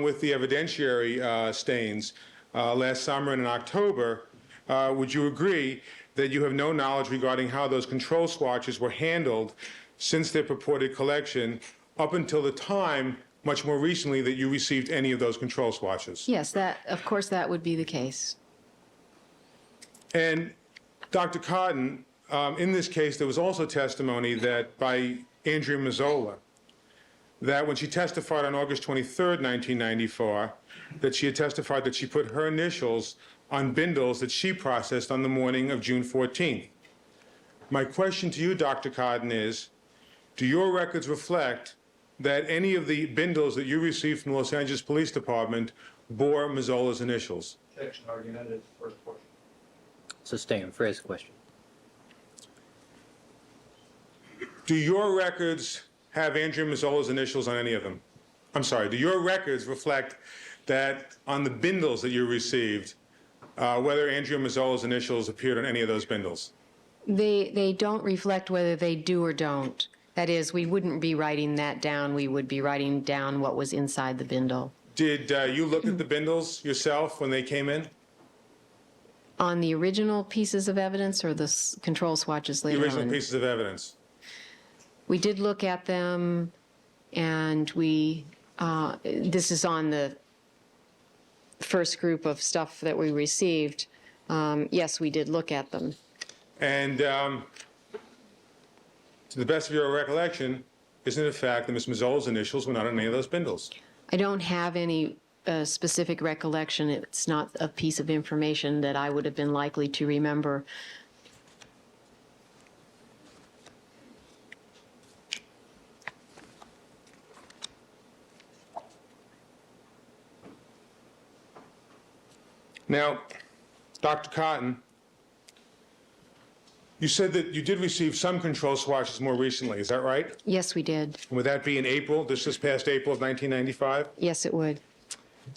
with the evidentiary stains last summer and in October, would you agree that you have no knowledge regarding how those control swatches were handled since their purported collection up until the time, much more recently, that you received any of those control swatches? Yes, of course that would be the case. And Dr. Cotton, in this case, there was also testimony that by Andrea Mazzola, that when she testified on August 23rd, 1994, that she had testified that she put her initials on bindles that she processed on the morning of June 14th. My question to you, Dr. Cotton, is, do your records reflect that any of the bindles that you received from the Los Angeles Police Department bore Mazzola's initials? Objection, argumentative, first portion. Sustain. Phrase question. Do your records have Andrea Mazzola's initials on any of them? I'm sorry, do your records reflect that on the bindles that you received, whether Andrea Mazzola's initials appeared on any of those bindles? They don't reflect whether they do or don't. That is, we wouldn't be writing that down. We would be writing down what was inside the bindle. Did you look at the bindles yourself when they came in? On the original pieces of evidence or the control swatches The later original on? pieces of evidence? We did look at them, and this is on the first group of stuff that we received. Yes, we did look at them. And to the best of your recollection, isn't it a fact that Ms. Mazzola's initials were not on any of those bindles? I don't have any specific recollection. It's not a piece of information that I would have been likely to remember. Now, Dr. Cotton, you said that you did receive some control swatches more recently, is that right? Yes, we did. And would that be in April, this past April of 1995? Yes, it would.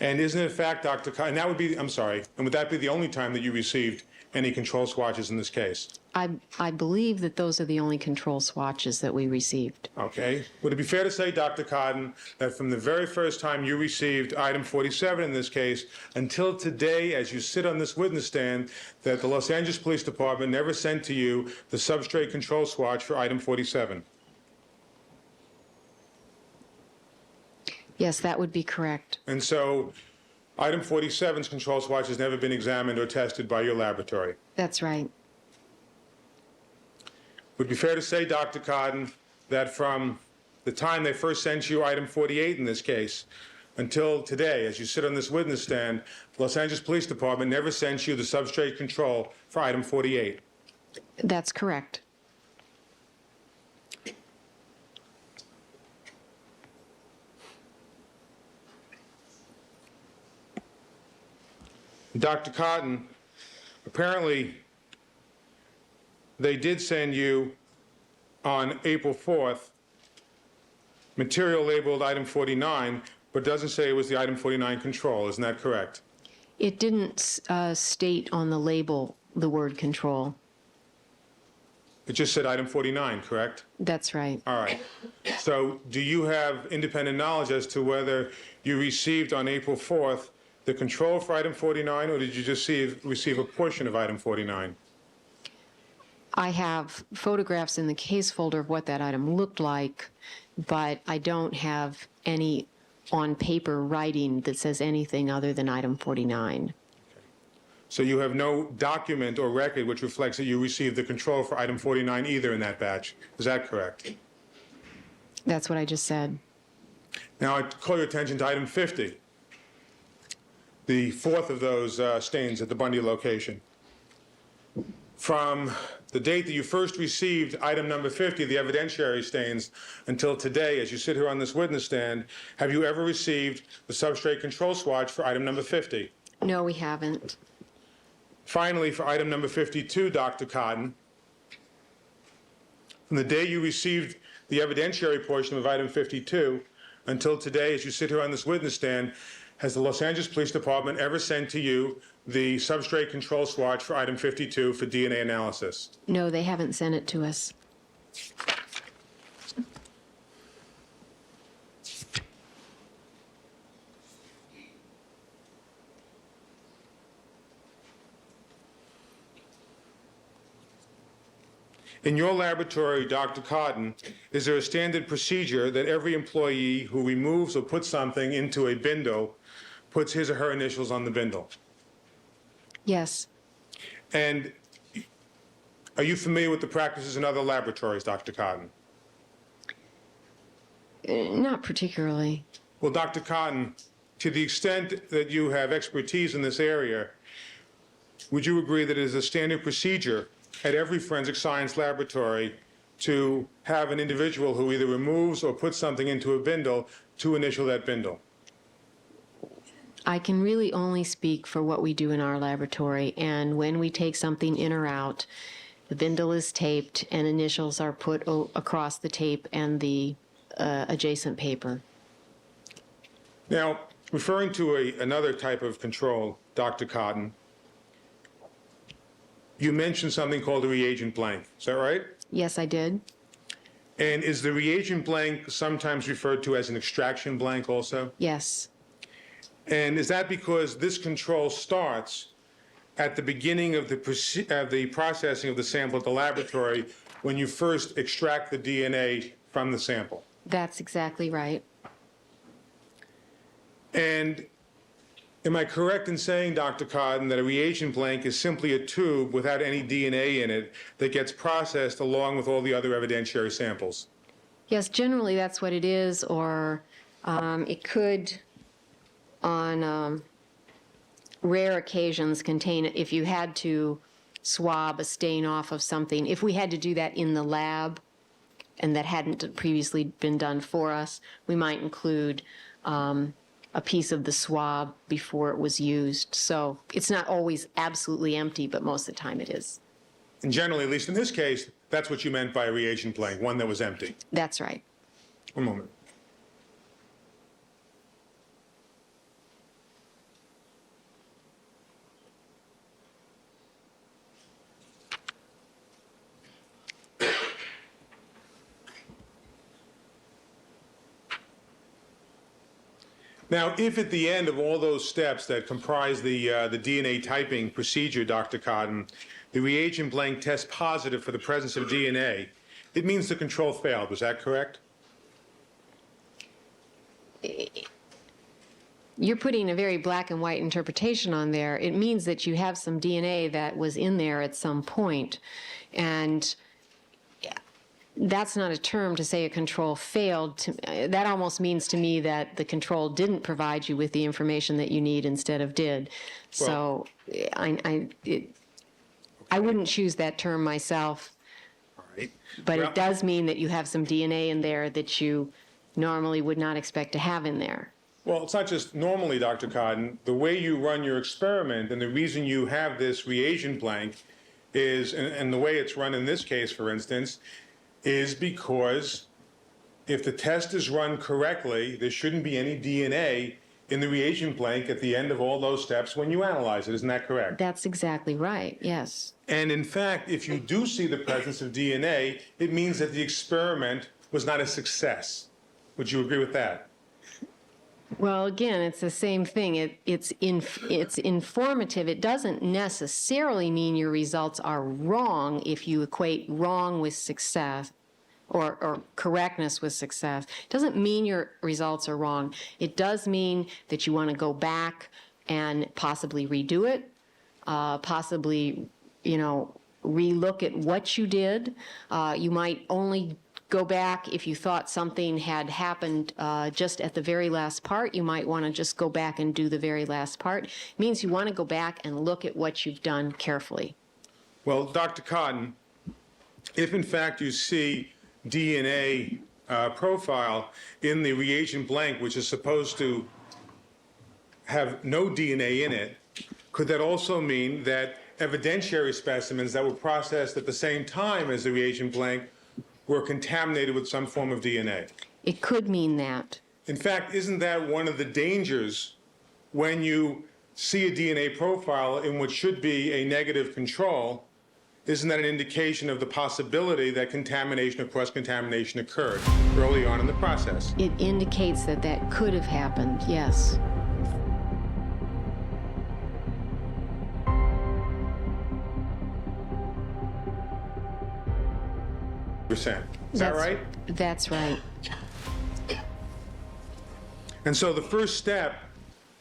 And isn't it a fact, Dr. Cotton, and that would be, I'm sorry, and would that be the only time that you received any control swatches in this case? I believe that those are the only control swatches that we received. Okay. Would it be fair to say, Dr. Cotton, that from the very first time you received item 47 in this case until today, as you sit on this witness stand, that the Los Angeles Police Department never sent to you the substrate control swatch for item 47? Yes, that would be correct. And so item 47's control swatch has never been examined or tested by your laboratory? That's right. Would it be fair to say, Dr. Cotton, that from the time they first sent you item 48 in this case until today, as you sit on this witness stand, the Los Angeles Police Department never sent you the substrate control for item 48? That's correct. Dr. Cotton, apparently they did send you on April 4th material labeled item 49, but doesn't say it was the item 49 control. Isn't that correct? It didn't state on the label the word control. It just said item 49, correct? That's right. All right. So do you have independent knowledge as to whether you received on April 4th the control for item 49, or did you just receive a portion of item 49? I have photographs in the case folder of what that item looked like, but I don't have any on paper writing that says anything other than item 49. So you have no document or record which reflects that you received the control for item 49 either in that batch. Is that correct? That's what I just said. Now I call your attention to item 50, the fourth of those stains at the Bundy location. From the date that you first received item number 50, the evidentiary stains, until today, as you sit here on this witness stand, have you ever received the substrate control swatch for item number 50? No, we haven't. Finally, for item number 52, Dr. Cotton, from the day you received the evidentiary portion of item 52 until today, as you sit here on this witness stand, has the Los Angeles Police Department ever sent to you the substrate control swatch for item 52 for DNA analysis? No, they haven't sent it to us. In your laboratory, Dr. Cotton, is there a standard procedure that every employee who removes or puts something into a bindle puts his or her initials on the bindle? Yes. And are you familiar with the practices in other laboratories, Dr. Cotton? Not particularly. Well, Dr. Cotton, to the extent that you have expertise in this area, would you agree that it is a standard procedure at every forensic science laboratory to have an individual who either removes or puts something into a bindle to initial that bindle? I can really only speak for what we do in our laboratory, and when we take something in or out, the bindle is taped and initials are put across the tape and the adjacent paper. Now, referring to another type of control, Dr. Cotton, you mentioned something called a reagent blank. Is that right? Yes, I did. And is the reagent blank sometimes referred to as an extraction blank also? Yes. And is that because this control starts at the beginning of the processing of the sample at the laboratory when you first extract the DNA from the sample? That's exactly right. And am I correct in saying, Dr. Cotton, that a reagent blank is simply a tube without any DNA in it that gets processed along with all the other evidentiary samples? Yes, generally that's what it is, or it could, on rare occasions, contain, if you had to swab a stain off of something, if we had to do that in the lab and that hadn't previously been done for us, we might include a piece of the swab before it was used. So it's not always absolutely empty, but most of the time it is. And generally, at least in this case, that's what you meant by a reagent blank, one that was empty. That's right. One moment. Now, if at the end of all those steps that comprise the DNA typing procedure, Dr. Cotton, the reagent blank tests positive for the presence of DNA, it means the control failed. Was that correct? You're putting a very black and white interpretation on there. It means that you have some DNA that was in there at some point, and that's not a term to say a control failed. That almost means to me that the control didn't provide you with the information that you need instead of did. So I wouldn't choose that term myself, All right. but Well, it does mean that you have some DNA in there that you normally would not expect to have in there. Well, it's not just normally, Dr. Cotton. The way you run your experiment and the reason you have this reagent blank is, and the way it's run in this case, for instance, is because if the test is run correctly, there shouldn't be any DNA in the reagent blank at the end of all those steps when you analyze it. Isn't that correct? That's exactly right, yes. And in fact, if you do see the presence of DNA, it means that the experiment was not a success. Would you agree with that? Well, again, it's the same thing. It's informative. It doesn't necessarily mean your results are wrong if you equate wrong with success or correctness with success. It doesn't mean your results are wrong. It does mean that you want to go back and possibly redo it, possibly, relook at what you did. You might only go back if you thought something had happened just at the very last part. You might want to just go back and do the very last part. It means you want to go back and look at what you've done carefully. Well, Dr. Cotton, if in fact you see DNA profile in the reagent blank, which is supposed to have no DNA in it, could that also mean that evidentiary specimens that were processed at the same time as the reagent blank were contaminated with some form of DNA? It could mean that. In fact, isn't that one of the dangers when you see a DNA profile in what should be a negative control? Isn't that an indication of the possibility that contamination or cross-contamination occurred early on in the process? It indicates that that could have happened, yes. Is that right? That's right. And so the first step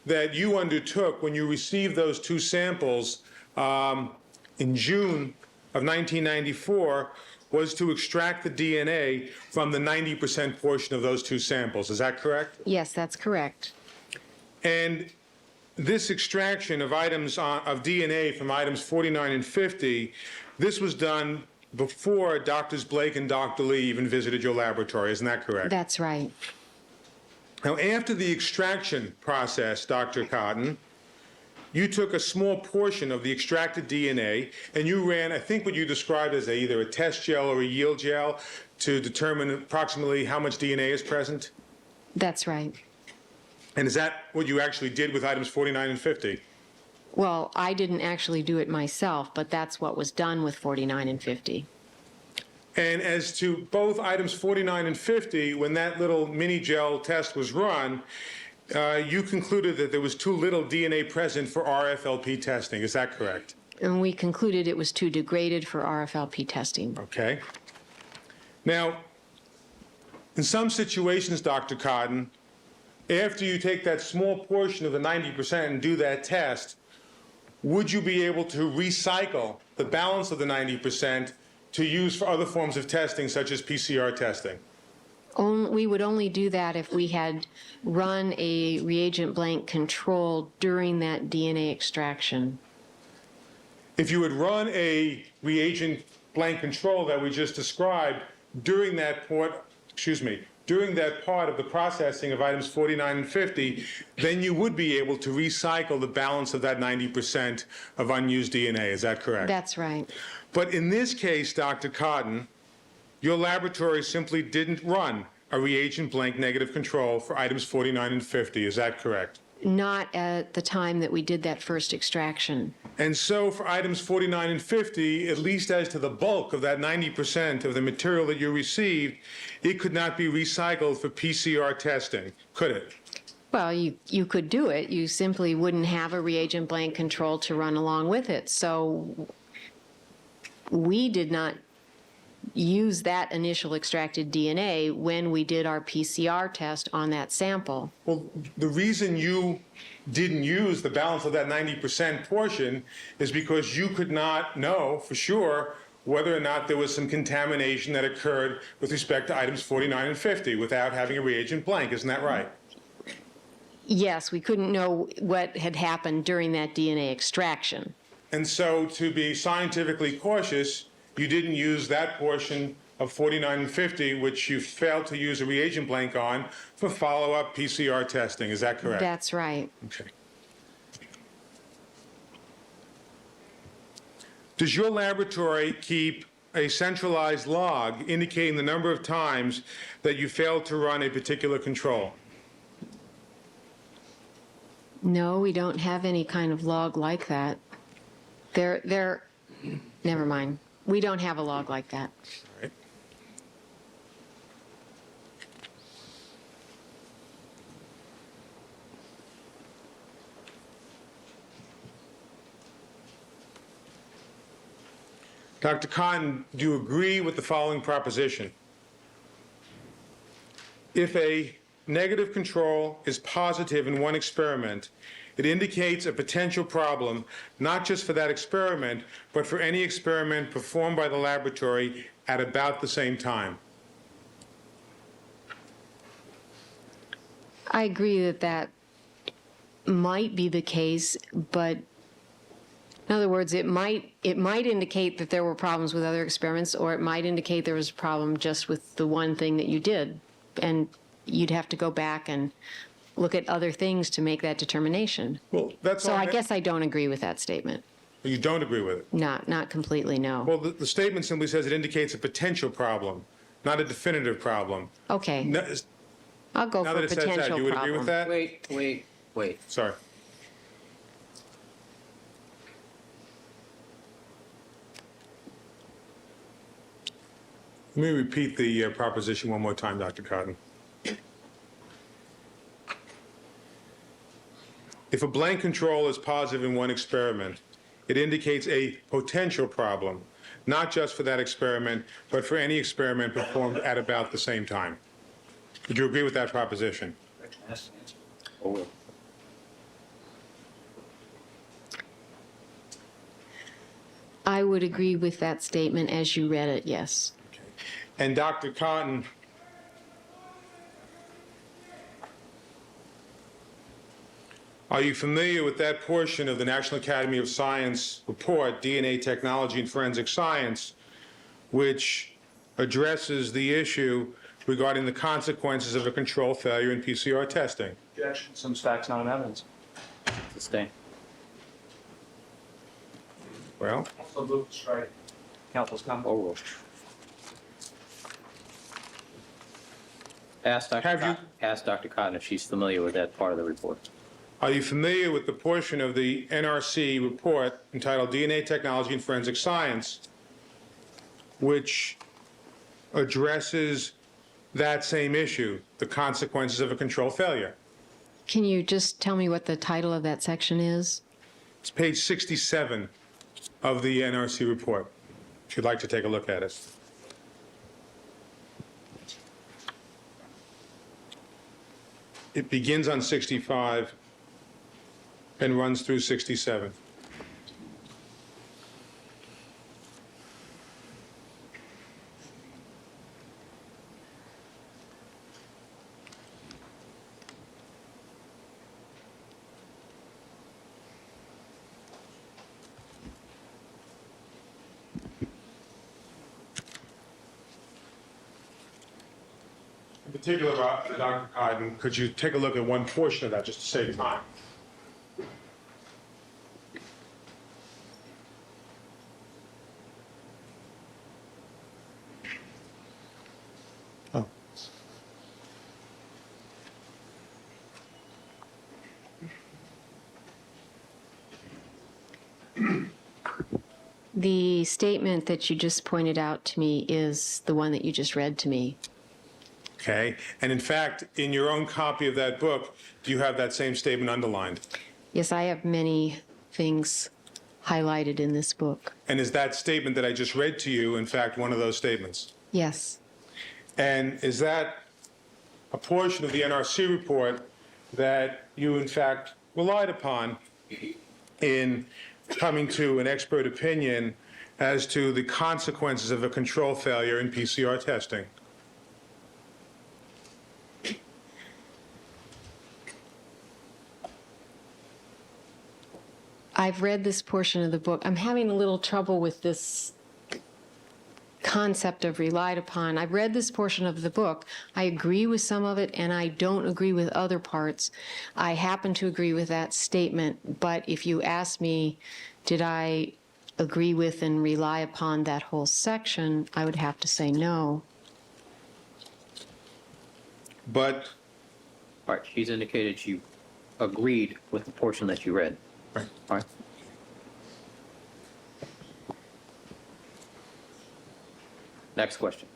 that you undertook when you received those two samples in June of 1994 was to extract the DNA from the 90% portion of those two samples. Is that correct? Yes, that's correct. And this extraction of items of DNA from items 49 and 50, this was done before Drs. Blake and Dr. Lee even visited your laboratory. Isn't that correct? That's right. Now, after the extraction process, Dr. Cotton, you took a small portion of the extracted DNA and you ran, I think, what you described as either a test gel or a yield gel to determine approximately how much DNA is present? That's right. And is that what you actually did with items 49 and 50? Well, I didn't actually do it myself, but that's what was done with 49 and 50. And as to both items 49 and 50, when that little mini gel test was run, you concluded that there was too little DNA present for RFLP testing. Is that correct? And we concluded it was too degraded for RFLP testing. Okay. Now, in some situations, Dr. Cotton, after you take that small portion of the 90% and do that test, would you be able to recycle the balance of the 90% to use for other forms of testing, such as PCR testing? We would only do that if we had run a reagent blank control during that DNA extraction. If you would run a reagent blank control that we just described during that during that part of the processing of items 49 and 50, then you would be able to recycle the balance of that 90% of unused DNA. Is that correct? That's right. But in this case, Dr. Cotton, your laboratory simply didn't run a reagent blank negative control for items 49 and 50. Is that correct? Not at the time that we did that first extraction. And so for items 49 and 50, at least as to the bulk of that 90% of the material that you received, it could not be recycled for PCR testing, could it? Well, you could do it. You simply wouldn't have a reagent blank control to run along with it. So we did not use that initial extracted DNA when we did our PCR test on that sample. Well, the reason you didn't use the balance of that 90% portion is because you could not know for sure whether or not there was some contamination that occurred with respect to items 49 and 50 without having a reagent blank. Isn't that right? Yes, we couldn't know what had happened during that DNA extraction. And so to be scientifically cautious, you didn't use that portion of 49 and 50, which you failed to use a reagent blank on, for follow-up PCR testing. Is that correct? That's right. Okay. Does your laboratory keep a centralized log indicating the number of times that you failed to run a particular control? No, we don't have any kind of log like that. Never mind. We don't have a log like that. All right. Dr. Cotton, do you agree with the following proposition? If a negative control is positive in one experiment, it indicates a potential problem, not just for that experiment, but for any experiment performed by the laboratory at about the same time. I agree that that might be the case, but in other words, it might indicate that there were problems with other experiments, or it might indicate there was a problem just with the one thing that you did. And you'd have to go back and look at other things to make that determination. Well, that's So all. I guess I don't agree with that statement. You don't agree with it? Not completely, no. Well, the statement simply says it indicates a potential problem, not a definitive problem. Okay, No, I'll go now for that it says that, potential you would agree with problem. that? Wait. Sorry. Let me repeat the proposition one more time, Dr. Cotton. If a blank control is positive in one experiment, it indicates a potential problem, not just for that experiment, but for any experiment performed at about the same time. Would you agree with that proposition? I would agree with that statement as you read it, yes. And Dr. Cotton, are you familiar with that portion of the National Academy of Science report, DNA Technology and Forensic Science, which addresses the issue regarding the consequences of a control failure in PCR testing? Objection. Some facts, not evidence. Sustain. Well, Also move to strike. Council's comment. Overruled. Ask Dr. Have you- Cotton if she's familiar with that part of the report. Are you familiar with the portion of the NRC report entitled DNA Technology and Forensic Science, which addresses that same issue, the consequences of a control failure? Can you just tell me what the title of that section is? It's page 67 of the NRC report, if you'd like to take a look at it. It begins on 65 and runs through 67. In particular, Dr. Cotton, could you take a look at one portion of that just to save time? Oh. The statement that you just pointed out to me is the one that you just read to me. Okay, and in fact, in your own copy of that book, do you have that same statement underlined? Yes, I have many things highlighted in this book. And is that statement that I just read to you, in fact, one of those statements? Yes. And is that a portion of the NRC report that you, in fact, relied upon in coming to an expert opinion as to the consequences of a control failure in PCR testing? I've read this portion of the book. I'm having a little trouble with this concept of relied upon. I've read this portion of the book. I agree with some of it, and I don't agree with other parts. I happen to agree with that statement, but if you ask me, did I agree with and rely upon that whole section, I would have to say no. But, All right, she's indicated she agreed with the portion that you read. right. All right. Next question.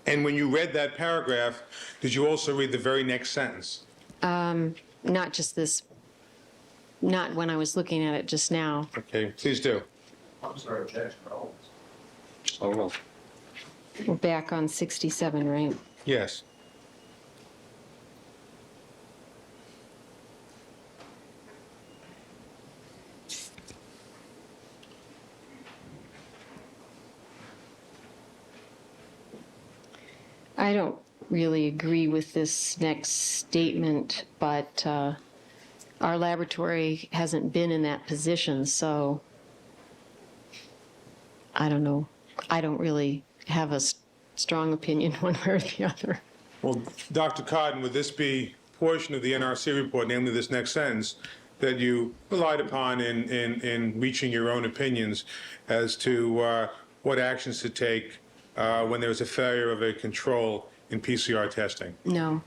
And when you read that paragraph, did you also read the very next sentence? Not just this, not when I was looking at it just now. Okay, please do. Oh, roll. We're back on 67, right? Yes. I don't really agree with this next statement, but our laboratory hasn't been in that position, so I don't know. I don't really have a strong opinion one way or the other. Well, Dr. Cotton, would this be a portion of the NRC report, namely this next sentence, that you relied upon in reaching your own opinions as to what actions to take when there was a failure of a control in PCR testing? No.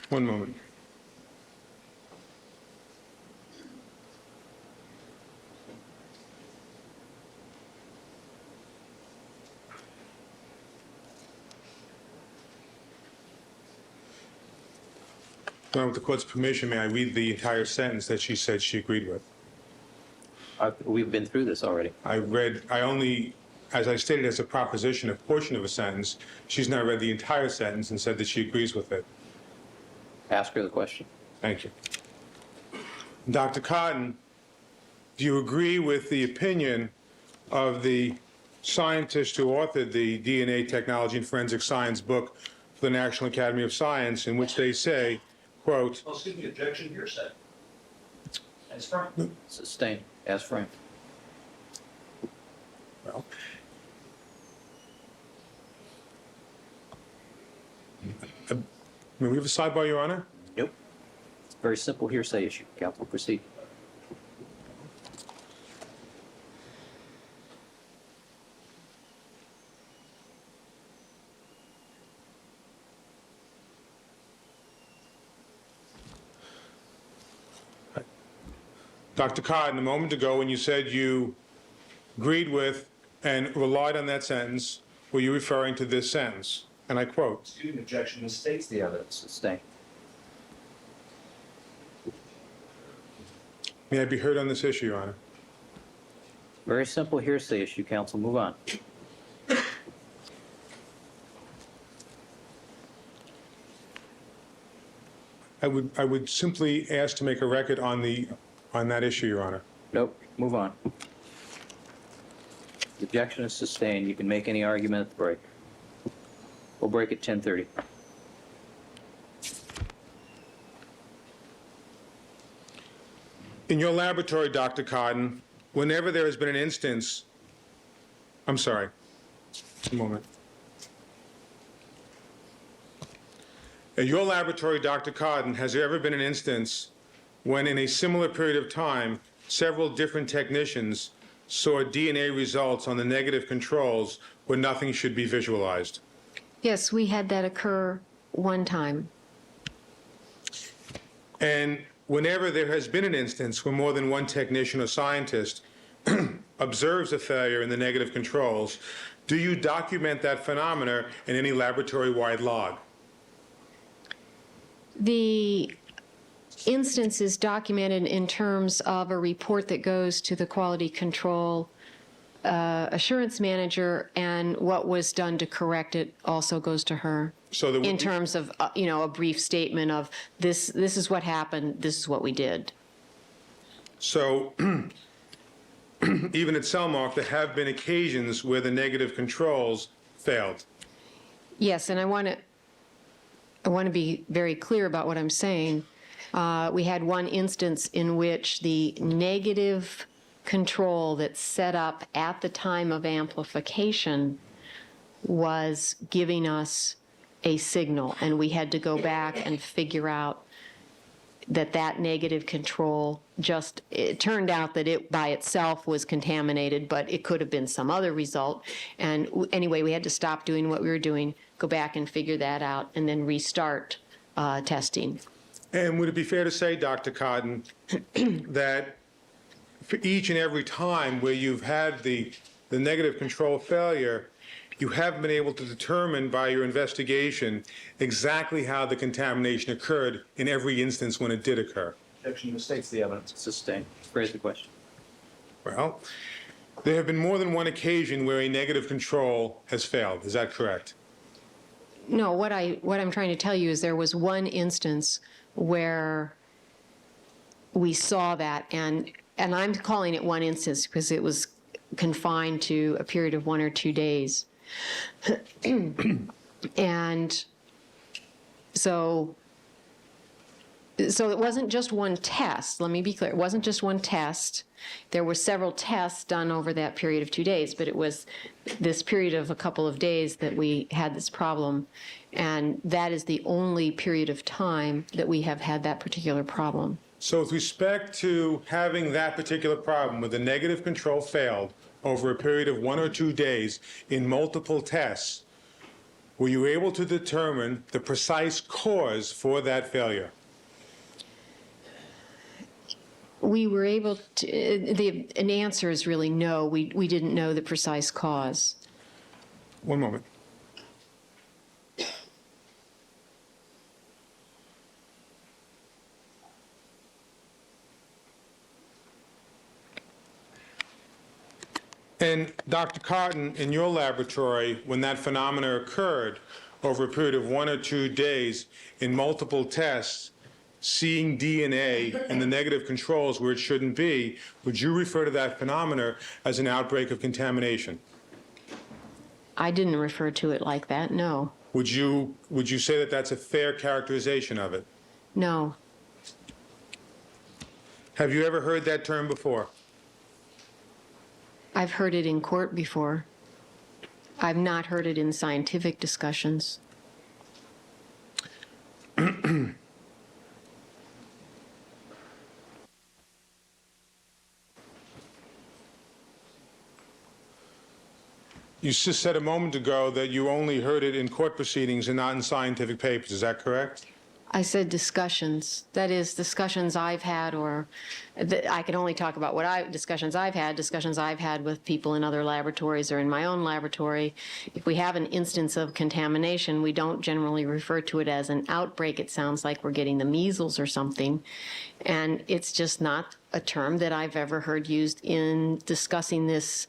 One moment. With the court's permission, may I read the entire sentence that she said she agreed with? We've been through this already. I only, as I stated as a proposition, a portion of a sentence. She's now read the entire sentence and said that she agrees with it. Ask her the question. Thank you. Dr. Cotton, do you agree with the opinion of the scientists who authored the DNA Technology and Forensic Science book for the National Academy of Science, in which they say, quote, Well, excuse me, objection hearsay. As Frank. Sustained, as framed. well, may we have a sidebar, Your Honor? Nope. It's a very simple hearsay issue. Counsel, proceed. Dr. Cotton, a moment ago when you said you agreed with and relied on that sentence, were you referring to this sentence? And I quote, Excuse me, objection misstates the evidence. Sustained. may I be heard on this issue, Your Honor? Very simple hearsay issue. Counsel, move on. I would simply ask to make a record on that issue, Your Honor. Nope. Move on. The objection is sustained. You can make any argument at the break. We'll break at 10:30. In your laboratory, Dr. Cotton, whenever there has been an instance, I'm sorry, a moment. In your laboratory, Dr. Cotton, has there ever been an instance when in a similar period of time, several different technicians saw DNA results on the negative controls where nothing should be visualized? Yes, we had that occur one time. And whenever there has been an instance where more than one technician or scientist observes a failure in the negative controls, do you document that phenomena in any laboratory-wide log? The instance is documented in terms of a report that goes to the quality control assurance manager, and what was done to correct it also goes to her. So there would In be- terms of, a brief statement of this is what happened, this is what we did. So even at Cellmark, there have been occasions where the negative controls failed. Yes, and I want to be very clear about what I'm saying. We had one instance in which the negative control that's set up at the time of amplification was giving us a signal, and we had to go back and figure out that negative control it turned out that it by itself was contaminated, but it could have been some other result. And anyway, we had to stop doing what we were doing, go back and figure that out, and then restart testing. And would it be fair to say, Dr. Cotton, that for each and every time where you've had the negative control failure, you have been able to determine by your investigation exactly how the contamination occurred in every instance when it did occur? Objection misstates the evidence. Sustained. Raise the question. Well, there have been more than one occasion where a negative control has failed. Is that correct? No, what I'm trying to tell you is there was one instance where we saw that, and I'm calling it one instance because it was confined to a period of 1 or 2 days. And so it wasn't just one test. Let me be clear. It wasn't just one test. There were several tests done over that period of 2 days, but it was this period of a couple of days that we had this problem. And that is the only period of time that we have had that particular problem. So with respect to having that particular problem where the negative control failed over a period of 1 or 2 days in multiple tests, were you able to determine the precise cause for that failure? We were able to, an answer is really no. We didn't know the precise cause. One moment. And Dr. Cotton, in your laboratory, when that phenomena occurred over a period of 1 or 2 days in multiple tests, seeing DNA in the negative controls where it shouldn't be, would you refer to that phenomena as an outbreak of contamination? I didn't refer to it like that, no. Would you say that that's a fair characterization of it? No. Have you ever heard that term before? I've heard it in court before. I've not heard it in scientific discussions. You just said a moment ago that you only heard it in court proceedings and not in scientific papers. Is that correct? I said discussions. That is, discussions I've had, or I can only talk about discussions I've had with people in other laboratories or in my own laboratory. If we have an instance of contamination, we don't generally refer to it as an outbreak. It sounds like we're getting the measles or something. And it's just not a term that I've ever heard used in discussing this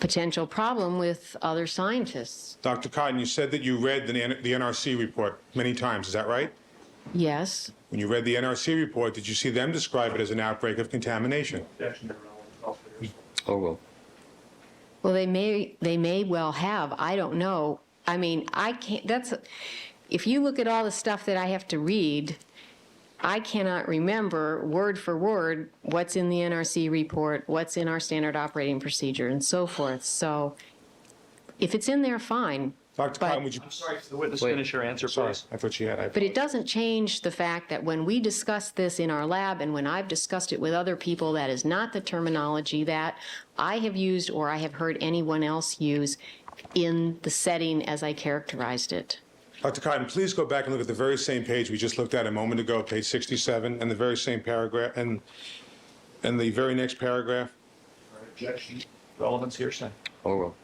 potential problem with other scientists. Dr. Cotton, you said that you read the NRC report many times. Is that right? Yes. When you read the NRC report, did you see them describe it as an outbreak of contamination? Oh, well. Well, they may well have. I don't know. I mean, I can't, if you look at all the stuff that I have to read, I cannot remember word for word what's in the NRC report, what's in our standard operating procedure, and so forth. So if it's in there, fine. Dr. Cotton, would you... I'm sorry, can the witness finish her answer, please? I thought you had. But it doesn't change the fact that when we discuss this in our lab and when I've discussed it with other people, that is not the terminology that I have used or I have heard anyone else use in the setting as I characterized it. Dr. Cotton, please go back and look at the very same page we just looked at a moment ago, page 67, and the very same paragraph, and the very next paragraph. Objection. Relevance hearsay. Oh, well.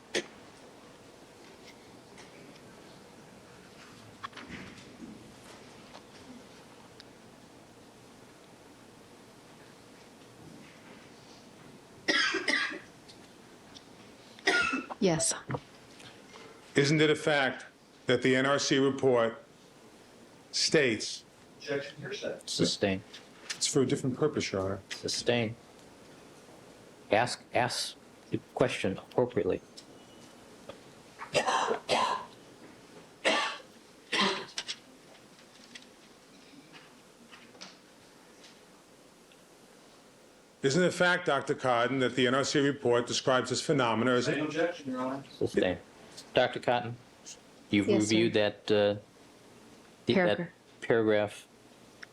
Yes. Isn't it a fact that the NRC report states... Objection hearsay. Sustain. It's for a different purpose, Your Honor. Sustain. Ask the question appropriately. Isn't it a fact, Dr. Cotton, that the NRC report describes this phenomena as... Same objection, Your Honor. Sustain. Dr. Cotton, you've Yes, sir. reviewed that paragraph.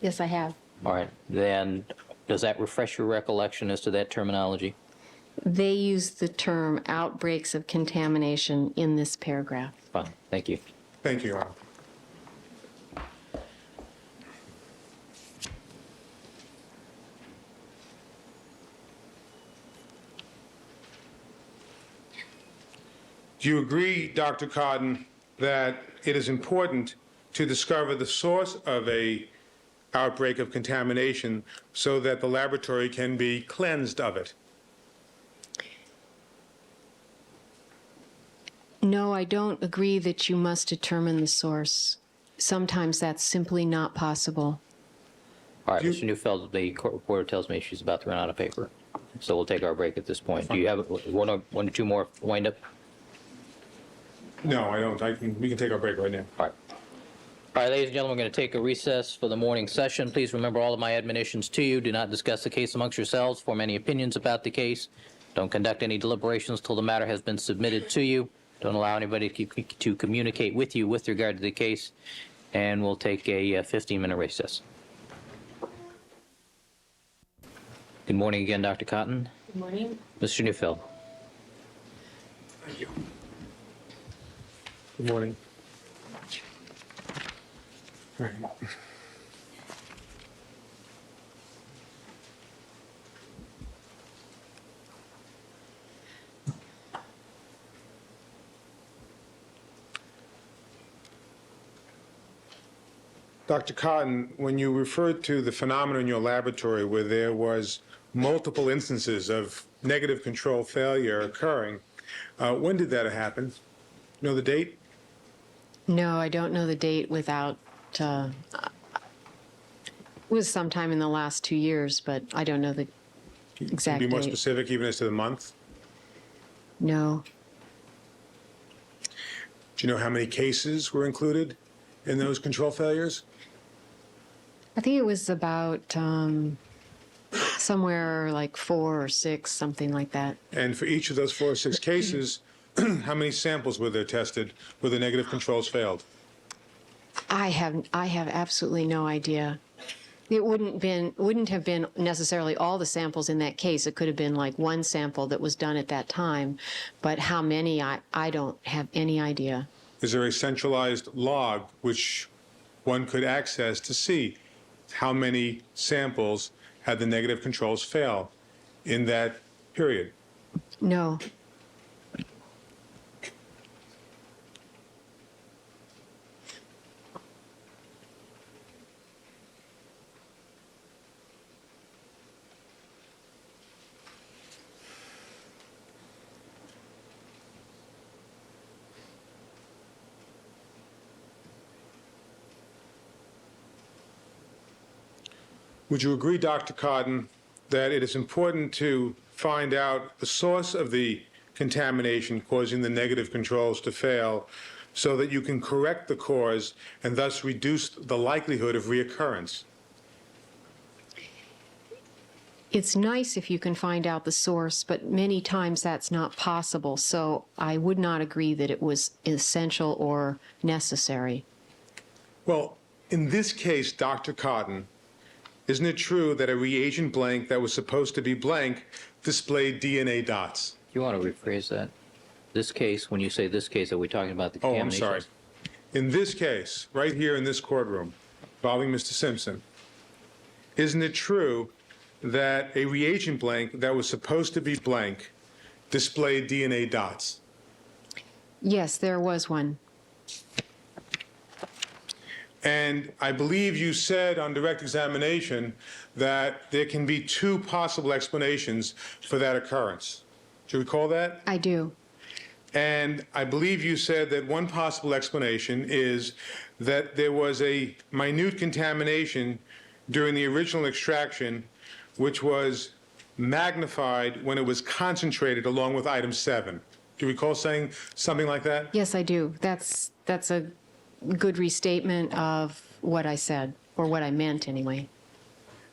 Yes, I have. All right. Then does that refresh your recollection as to that terminology? They use the term outbreaks of contamination in this paragraph. Fine. Thank you. Thank you, Your Honor. Do you agree, Dr. Cotton, that it is important to discover the source of a outbreak of contamination so that the laboratory can be cleansed of it? No, I don't agree that you must determine the source. Sometimes that's simply not possible. All right, Mr. Neufeld, the court reporter tells me she's about to run out of paper. So we'll take our break at this point. Do you have one or two more wind-up? No, I don't. We can take our break right now. All right. All right, ladies and gentlemen, we're going to take a recess for the morning session. Please remember all of my admonitions to you. Do not discuss the case amongst yourselves, form any opinions about the case. Don't conduct any deliberations till the matter has been submitted to you. Don't allow anybody to communicate with you with regard to the case. And we'll take a 15-minute recess. Good morning again, Dr. Cotton. Good morning. Mr. Neufeld. Thank you. Good morning. All right. Dr. Cotton, when you referred to the phenomenon in your laboratory where there was multiple instances of negative control failure occurring, when did that happen? You know the date? No, I don't know the date without, it was sometime in the last 2 years, but I don't know the exact Be more date. specific even as to the month? No. Do you know how many cases were included in those control failures? I think it was about somewhere like 4 or 6, something like that. And for each of those 4 or 6 cases, how many samples were there tested where the negative controls failed? I have absolutely no idea. It wouldn't have been necessarily all the samples in that case. It could have been like one sample that was done at that time, but how many, I don't have any idea. Is there a centralized log which one could access to see how many samples had the negative controls fail in that period? No. Would you agree, Dr. Cotton, that it is important to find out the source of the contamination causing the negative controls to fail so that you can correct the cause and thus reduce the likelihood of reoccurrence? It's nice if you can find out the source, but many times that's not possible. So I would not agree that it was essential or necessary. Well, in this case, Dr. Cotton, isn't it true that a reagent blank that was supposed to be blank displayed DNA dots? Do you want to rephrase that? This case, when you say this case, are we talking about the Oh, I'm contamination? sorry. In this case, right here in this courtroom, involving Mr. Simpson, isn't it true that a reagent blank that was supposed to be blank displayed DNA dots? Yes, there was one. And I believe you said on direct examination that there can be 2 possible explanations for that occurrence. Do you recall that? I do. And I believe you said that one possible explanation is that there was a minute contamination during the original extraction, which was magnified when it was concentrated along with item 7. Do you recall saying something like that? Yes, I do. That's a good restatement of what I said, or what I meant anyway.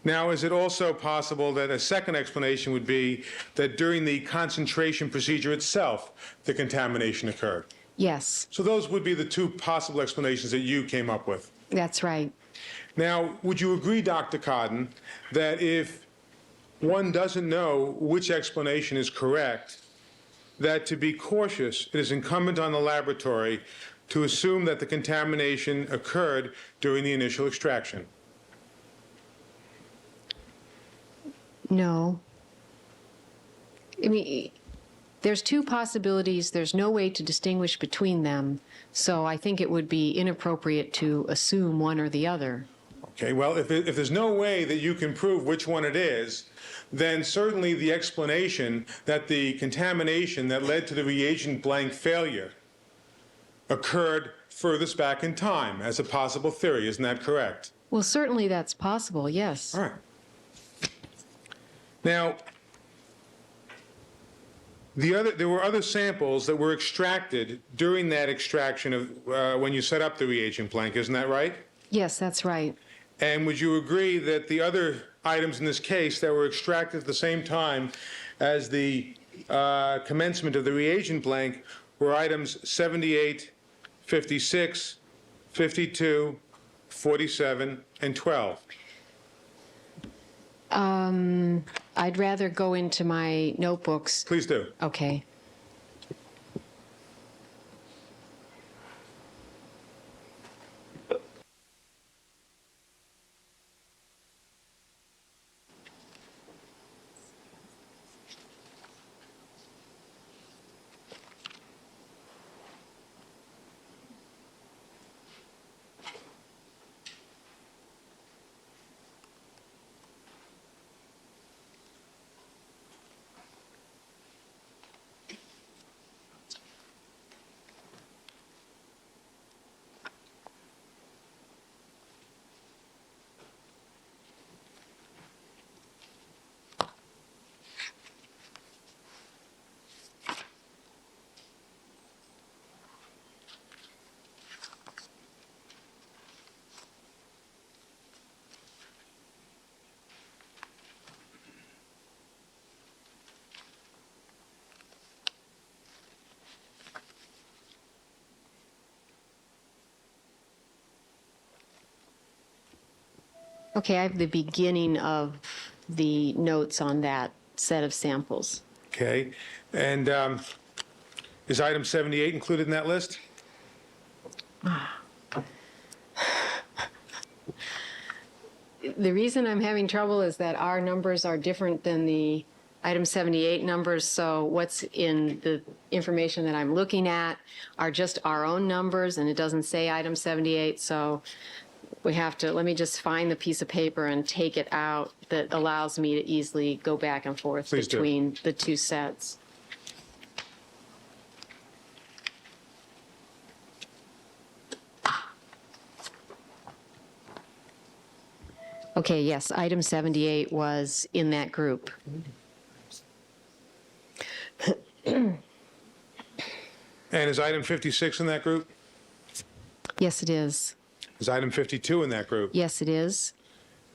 Now, is it also possible that a second explanation would be that during the concentration procedure itself, the contamination occurred? Yes, So those would be the 2 possible explanations that you came up with. that's right. Now, would you agree, Dr. Cotton, that if one doesn't know which explanation is correct, that to be cautious, it is incumbent on the laboratory to assume that the contamination occurred during the initial extraction? No. I mean, there's 2 possibilities. There's no way to distinguish between them. So I think it would be inappropriate to assume one or the other. Okay, well, if there's no way that you can prove which one it is, then certainly the explanation that the contamination that led to the reagent blank failure occurred furthest back in time as a possible theory. Isn't that correct? Well, certainly that's possible, yes. All right. Now, there were other samples that were extracted during that extraction of when you set up the reagent blank. Isn't that right? Yes, that's right. And would you agree that the other items in this case that were extracted at the same time as the commencement of the reagent blank were items 78, 56, 52, 47, and 12? I'd rather go into my notebooks. Please do. Okay. Okay, I have the beginning of the notes on that set of samples. Okay. And is item 78 included in that list? The reason I'm having trouble is that our numbers are different than the item 78 numbers, so what's in the information that I'm looking at are just our own numbers, and it doesn't say item 78, so we have to, let me just find the piece of paper and take it out that allows me to easily go back and forth Please do. between the two sets. Okay, yes, item 78 was in that group. And is item 56 in that group? Yes, it is. Is item 52 in that group? Yes, it is.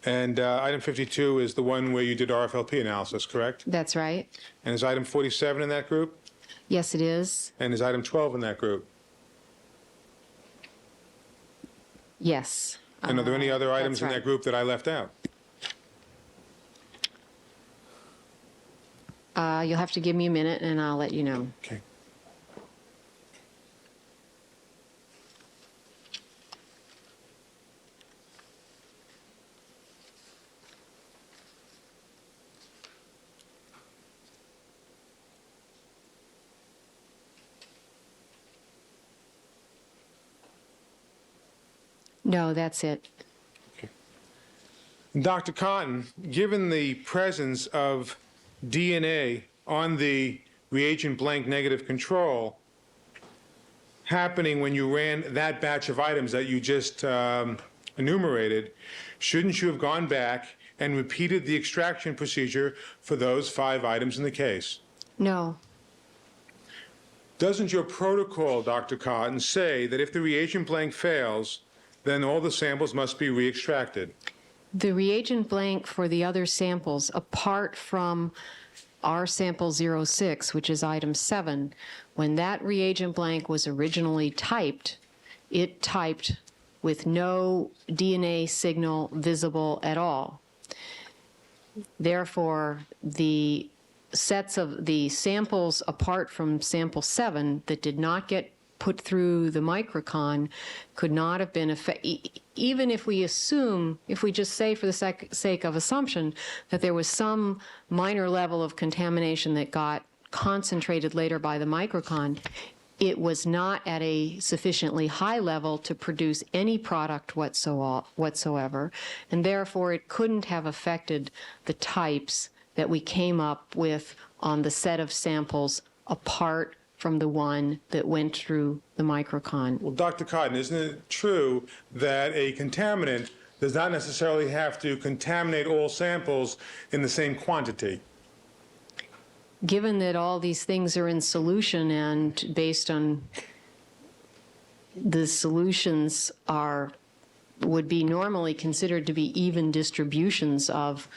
And item 52 is the one where you did RFLP analysis, correct? That's right. And is item 47 in that group? Yes, it is. And is item 12 in that group? Yes. And are there any other that's items in right. that group that I left out? You'll have to give me a minute and I'll let you know. Okay. No, that's it. Dr. Cotton, given the presence of DNA on the reagent blank negative control happening when you ran that batch of items that you just enumerated, shouldn't you have gone back and repeated the extraction procedure for those 5 items in the case? No. Doesn't your protocol, Dr. Cotton, say that if the reagent blank fails, then all the samples must be re-extracted? The reagent blank for the other samples, apart from our sample 06, which is item 7, when that reagent blank was originally typed, it typed with no DNA signal visible at all. Therefore, the sets of the samples apart from sample 7 that did not get put through the microcon could not have been even if we assume, if we just say for the sake of assumption that there was some minor level of contamination that got concentrated later by the microcon, it was not at a sufficiently high level to produce any product whatsoever, and therefore it couldn't have affected the types that we came up with on the set of samples apart from the one that went through the microcon. Well, Dr. Cotton, isn't it true that a contaminant does not necessarily have to contaminate all samples in the same quantity? Given that all these things are in solution and based on the solutions would be normally considered to be even distributions of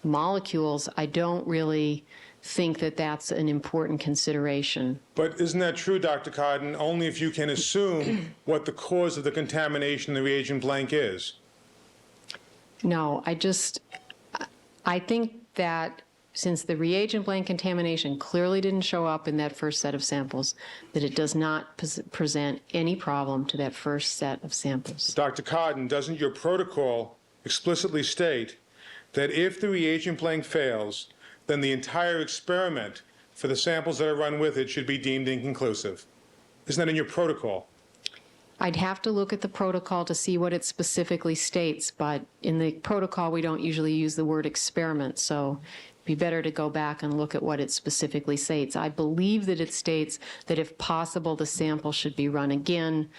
molecules, I don't really think that that's an important consideration. But isn't that true, Dr. Cotton, only if you can assume what the cause of the contamination in the reagent blank is? No, I think that since the reagent blank contamination clearly didn't show up in that first set of samples, that it does not present any problem to that first set of samples. Dr. Cotton, doesn't your protocol explicitly state that if the reagent blank fails, then the entire experiment for the samples that are run with it should be deemed inconclusive? Isn't that in your protocol? I'd have to look at the protocol to see what it specifically states, but in the protocol we don't usually use the word experiment, so it'd be better to go back and look at what it specifically states. I believe that it states that if possible the sample should be run again.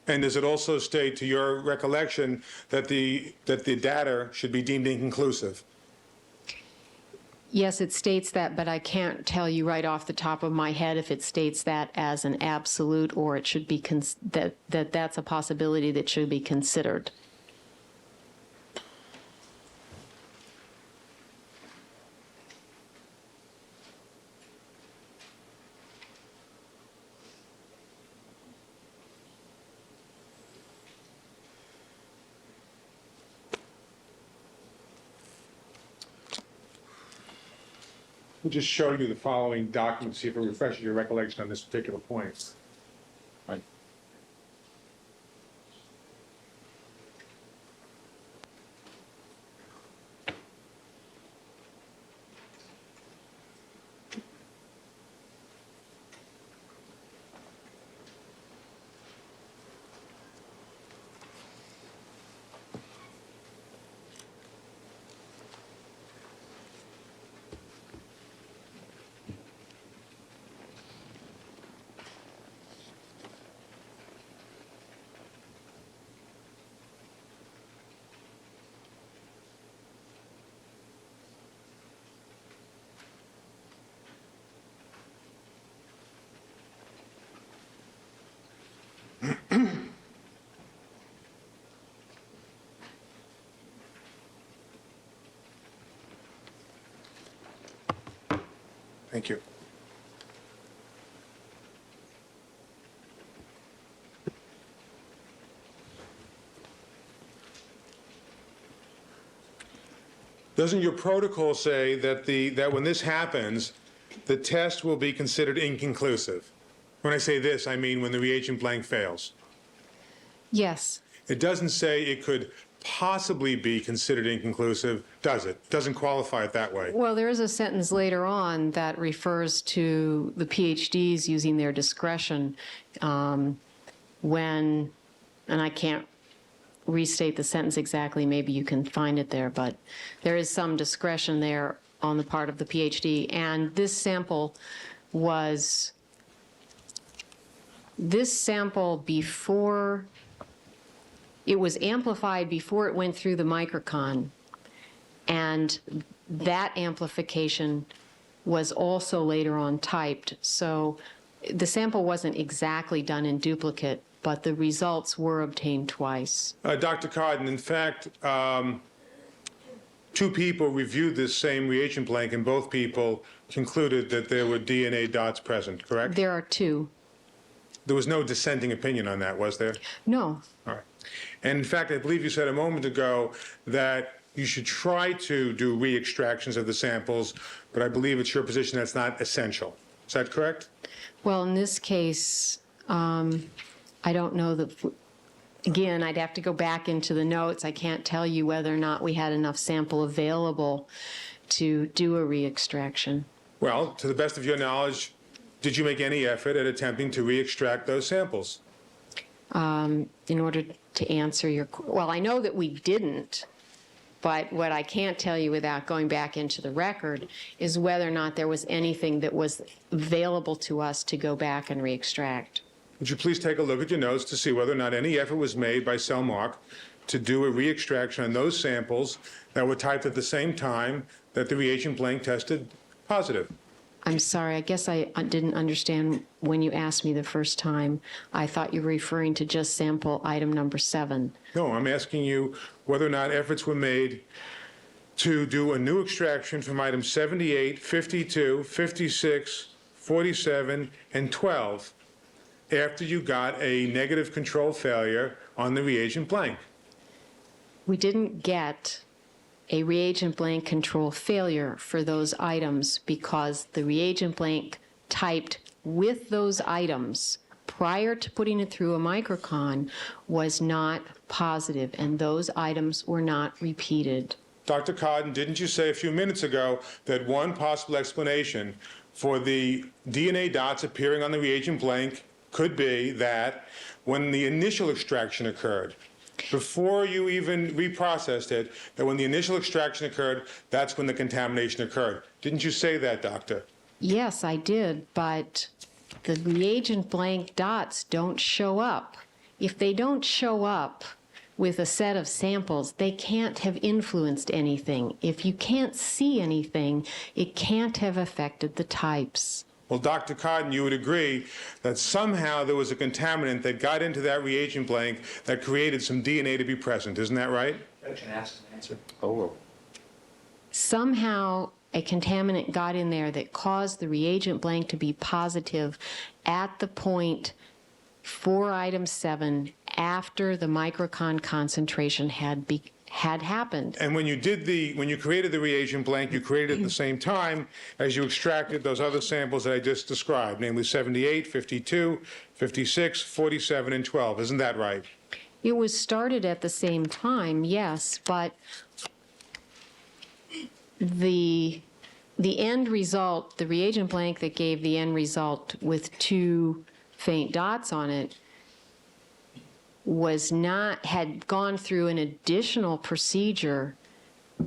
And does it also state, to your recollection, that the data should be deemed inconclusive? Yes, it states that, but I can't tell you right off the top of my head if it states that as an absolute or it should be that's a possibility that should be considered. We'll just show you the following document, see if it refreshes your recollection on this particular point. Right. Thank you. Doesn't your protocol say that that when this happens, the test will be considered inconclusive? When I say this, I mean when the reagent blank fails. Yes. It doesn't say it could possibly be considered inconclusive, does it? Doesn't qualify it that way. Well, there is a sentence later on that refers to the PhDs using their discretion when, and I can't restate the sentence exactly, maybe you can find it there, but there is some discretion there on the part of the PhD. And this sample before, it was amplified before it went through the microcon, and that amplification was also later on typed. So the sample wasn't exactly done in duplicate, but the results were obtained twice. Dr. Cardin, in fact, two people reviewed this same reagent blank, and both people concluded that there were DNA dots present, correct? There are two. There was no dissenting opinion on that, was there? No. All right. And in fact, I believe you said a moment ago that you should try to do re-extractions of the samples, but I believe it's your position that's not essential. Is that correct? Well, in this case, I don't know that, again, I'd have to go back into the notes. I can't tell you whether or not we had enough sample available to do a re-extraction. Well, to the best of your knowledge, did you make any effort at attempting to re-extract those samples? In order to answer your, well, I know that we didn't, but what I can't tell you without going back into the record is whether or not there was anything that was available to us to go back and re-extract. Would you please take a look at your notes to see whether or not any effort was made by Cellmark to do a re-extraction on those samples that were typed at the same time that the reagent blank tested positive? I'm sorry, I guess I didn't understand when you asked me the first time. I thought you were referring to just sample item number 7. No, I'm asking you whether or not efforts were made to do a new extraction from items 78, 52, 56, 47, and 12 after you got a negative control failure on the reagent blank. We didn't get a reagent blank control failure for those items because the reagent blank typed with those items prior to putting it through a microcon was not positive, and those items were not repeated. Dr. Codden, didn't you say a few minutes ago that one possible explanation for the DNA dots appearing on the reagent blank could be that when the initial extraction occurred, before you even reprocessed it, that when the initial extraction occurred, that's when the contamination occurred? Didn't you say that, doctor? Yes, I did, but the reagent blank dots don't show up. If they don't show up with a set of samples, they can't have influenced anything. If you can't see anything, it can't have affected the types. Well, Dr. Codden, you would agree that somehow there was a contaminant that got into that reagent blank that created some DNA to be present. Isn't that right? Somehow a contaminant got in there that caused the reagent blank to be positive at the point for item 7 after the microcon concentration had had happened. And when you created the reagent blank, you created it at the same time as you extracted those other samples that I just described, namely 78, 52, 56, 47, and 12. Isn't that right? It was started at the same time, yes, but the end result, the reagent blank that gave the end result with 2 faint dots on it had gone through an additional procedure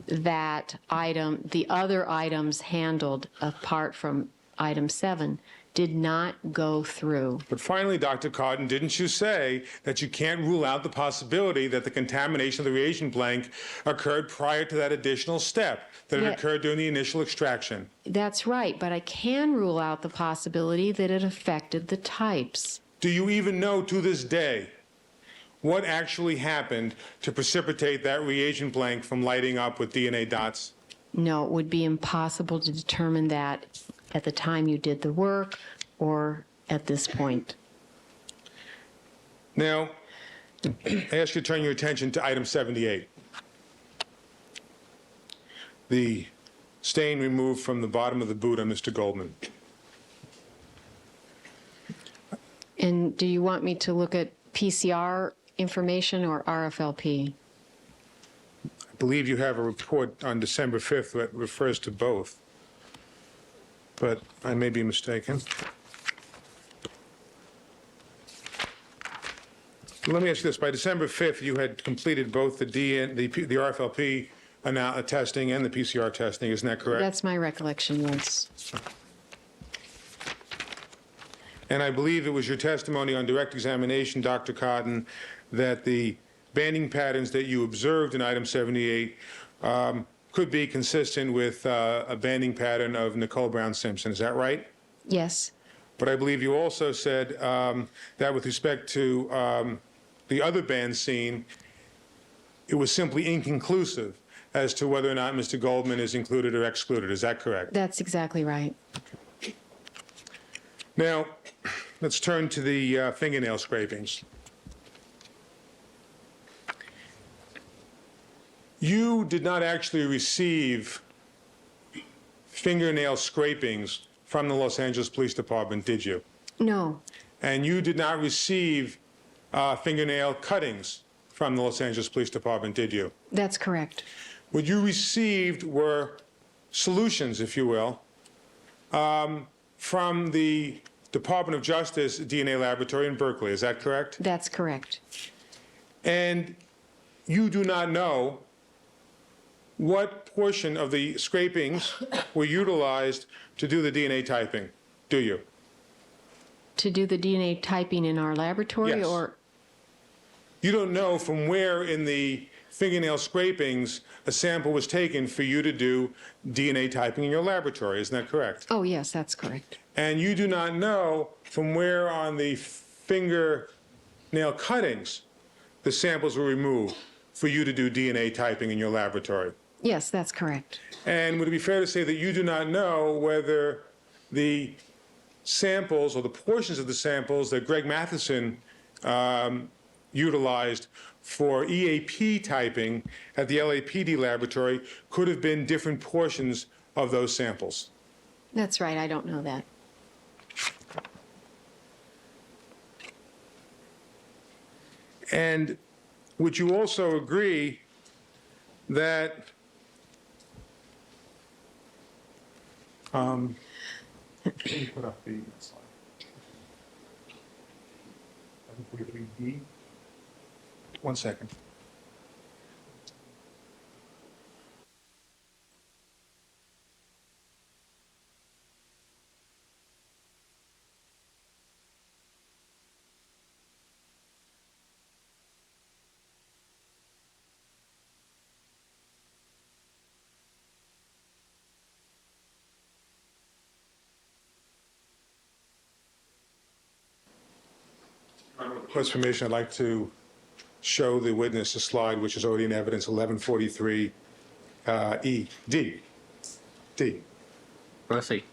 that the other items handled apart from item 7 did not go through. But finally, Dr. Cotton, didn't you say that you can't rule out the possibility that the contamination of the reagent blank occurred prior to that additional step, that it Yeah. occurred during the initial extraction? That's right, but I can rule out the possibility that it affected the types. Do you even know to this day what actually happened to precipitate that reagent blank from lighting up with DNA dots? No, it would be impossible to determine that at the time you did the work or at this point. Now, I ask you to turn your attention to item 78. The stain removed from the bottom of the boot on Mr. Goldman. And do you want me to look at PCR information or RFLP? I believe you have a report on December 5th that refers to both, but I may be mistaken. Let me ask you this. By December 5th, you had completed both the RFLP testing and the PCR testing. Isn't that correct? That's my recollection, yes. And I believe it was your testimony on direct examination, Dr. Cotton, that the banding patterns that you observed in item 78 could be consistent with a banding pattern of Nicole Brown Simpson. Is that right? Yes, But I believe you also said that with respect to the other band seen, it was simply inconclusive as to whether or not Mr. Goldman is included or excluded. Is that correct? that's exactly right. Now, let's turn to the fingernail scrapings. You did not actually receive fingernail scrapings from the Los Angeles Police Department, did you? No, And you did not receive fingernail cuttings from the Los Angeles Police Department, did you? that's correct. What you received were solutions, if you will, from the Department of Justice DNA laboratory in Berkeley. Is that correct? That's correct. And you do not know what portion of the scrapings were utilized to do the DNA typing, do you? To do the DNA typing in our laboratory Yes. or, You don't know from where in the fingernail scrapings a sample was taken for you to do DNA typing in your laboratory. Isn't that correct? oh, yes, that's correct. And you do not know from where on the fingernail cuttings the samples were removed for you to do DNA typing in your laboratory. Yes, that's correct. And would it be fair to say that you do not know whether the samples or the portions of the samples that Greg Matheson utilized for EAP typing at the LAPD laboratory could have been different portions of those samples? That's right, I don't know that. And would you also agree that put up the slide. 743D. 1 second. Request permission, I'd like to show the witness a slide which is already in evidence, 1143 D. Proceed.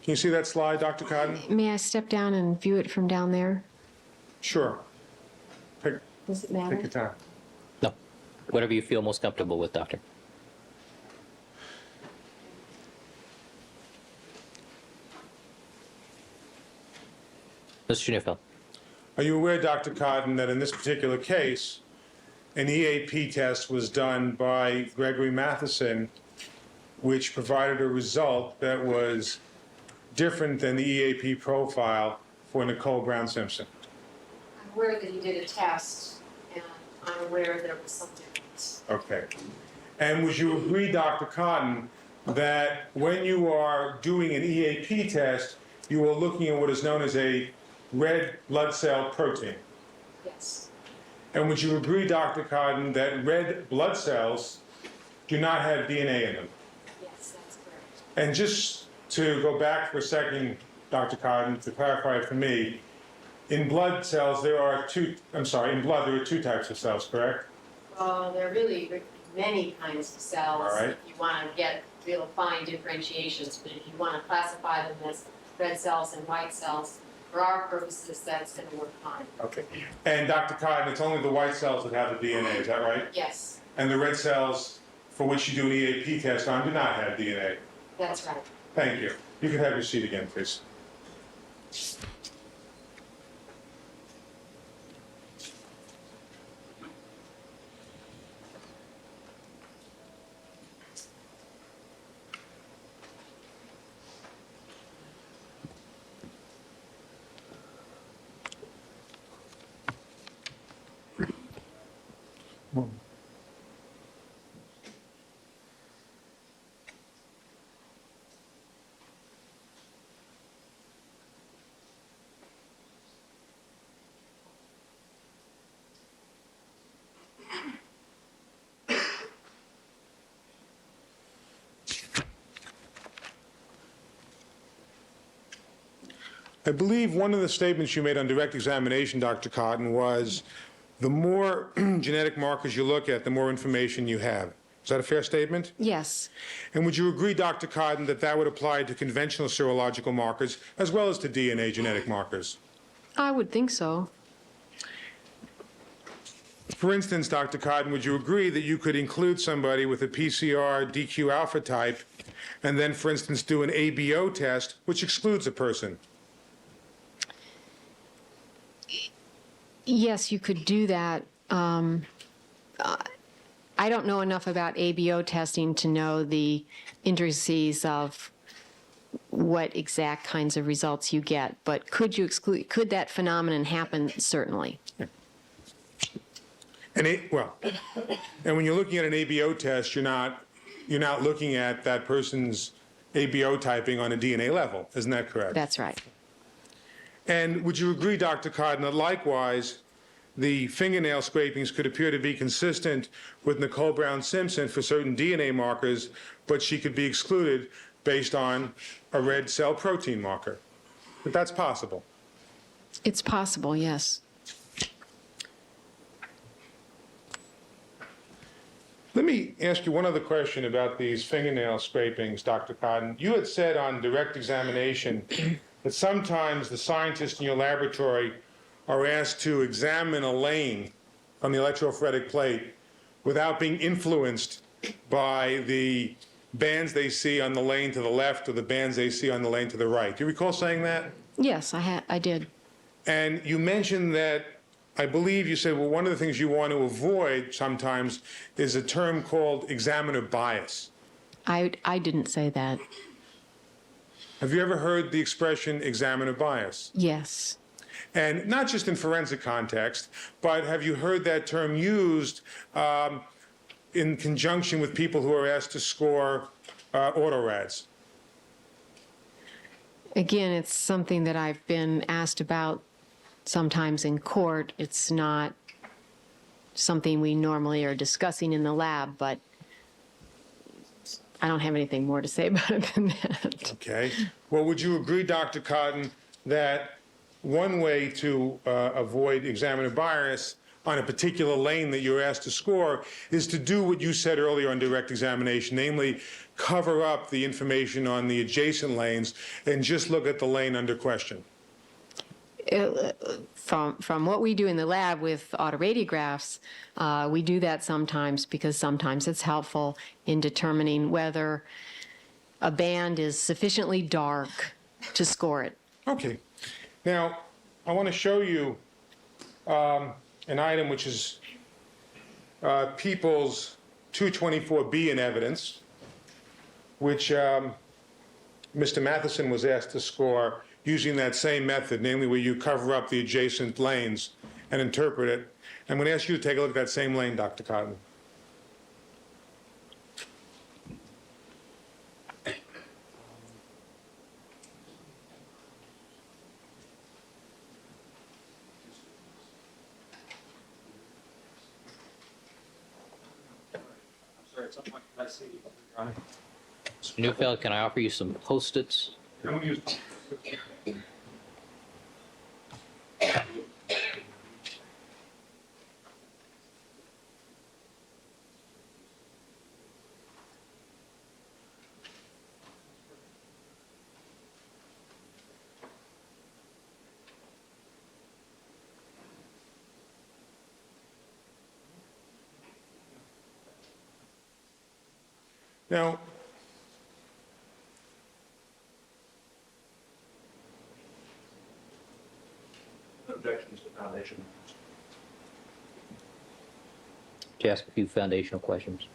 Can you see that slide, Dr. Cotton? May I step down and view it from down there? Sure. Pick Does it your matter? time. No. Whatever you feel most comfortable with, Doctor. Mr. Neufeld. Are you aware, Dr. Cotton, that in this particular case, an EAP test was done by Gregory Matheson, which provided a result that was different than the EAP profile for Nicole Brown Simpson? I'm aware that he did a test, and I'm aware there was some difference. Okay. And would you agree, Dr. Cotton, that when you are doing an EAP test, you are looking at what is known as a red blood cell protein? Yes. And would you agree, Dr. Cotton, that red blood cells do not have DNA in them? Yes, that's correct. And just to go back for a second, Dr. Cotton, to clarify it for me, in blood cells there are two types of cells, correct? Well, there are really many kinds of cells. All right. If you want to get real fine differentiations, but if you want to classify them as red cells and white cells, for our purposes, that's going to work fine. Okay. And Dr. Cotton, it's only the white cells that have the DNA, is that right? Yes, And the red cells for which you do an EAP test on do not have DNA? that's right. Thank you. You can have your seat again, please. I believe one of the statements you made on direct examination, Dr. Cotton, was the more genetic markers you look at, the more information you have. Is that a fair statement? Yes, And would you agree, Dr. Cotton, that that would apply to conventional serological markers as well as to DNA genetic markers? I would think so. For instance, Dr. Cotton, would you agree that you could include somebody with a PCR DQ alpha type and then, for instance, do an ABO test, which excludes a person? Yes, you could do that. I don't know enough about ABO testing to know the intricacies of what exact kinds of results you get, but could you exclude, could that phenomenon happen? Certainly. And when you're looking at an ABO test, you're not looking at that person's ABO typing on a DNA level. Isn't that correct? That's right. And would you agree, Dr. Cotton, that likewise the fingernail scrapings could appear to be consistent with Nicole Brown Simpson for certain DNA markers, but she could be excluded based on a red cell protein marker? But that's possible. It's possible, yes. Let me ask you one other question about these fingernail scrapings, Dr. Cotton. You had said on direct examination that sometimes the scientists in your laboratory are asked to examine a lane on the electrophoretic plate without being influenced by the bands they see on the lane to the left or the bands they see on the lane to the right. Do you recall saying that? Yes, I did. And you mentioned that, I believe you said, well, one of the things you want to avoid sometimes is a term called examiner bias. I didn't say that. Have you ever heard the expression examiner bias? Yes. And not just in forensic context, but have you heard that term used in conjunction with people who are asked to score autorads? Again, it's something that I've been asked about sometimes in court. It's not something we normally are discussing in the lab, but I don't have anything more to say about it than that. Okay. Well, would you agree, Dr. Cotton, that one way to avoid examiner bias on a particular lane that you're asked to score is to do what you said earlier on direct examination, namely cover up the information on the adjacent lanes and just look at the lane under question. From what we do in the lab with autoradiographs, we do that sometimes because sometimes it's helpful in determining whether a band is sufficiently dark to score it. Okay. Now, I want to show you an item which is People's 224B in evidence, which Mr. Matheson was asked to score using that same method, namely where you cover up the adjacent lanes and interpret it. I'm going to ask you to take a look at that same lane, Dr. Cotton. Mr. Neufeld, can I offer you some Post-its? Now, Objections to foundation. To ask a few foundational questions.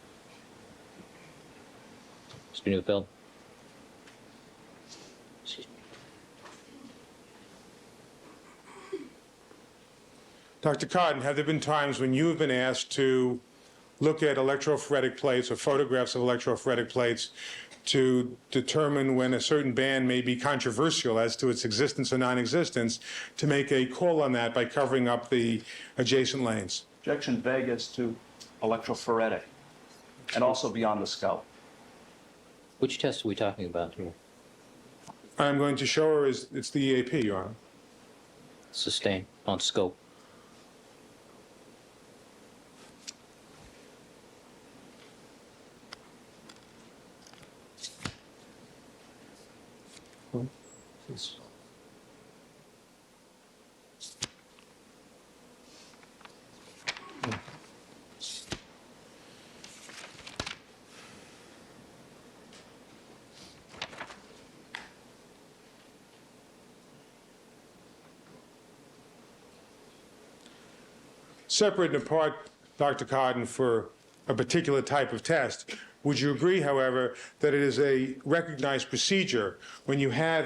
Mr. Neufeld? Excuse me. Dr. Cotton, have there been times when you have been asked to look at electrophoretic plates or photographs of electrophoretic plates to determine when a certain band may be controversial as to its existence or non-existence, to make a call on that by covering up the adjacent lanes? Objection vague as to electrophoretic and also beyond the scope. Which test are we talking about here? I'm going to show her it's the EAP, Your Honor. Sustain on scope. Separate and apart, Dr. Cotton, for a particular type of test, would you agree, however, that it is a recognized procedure when you have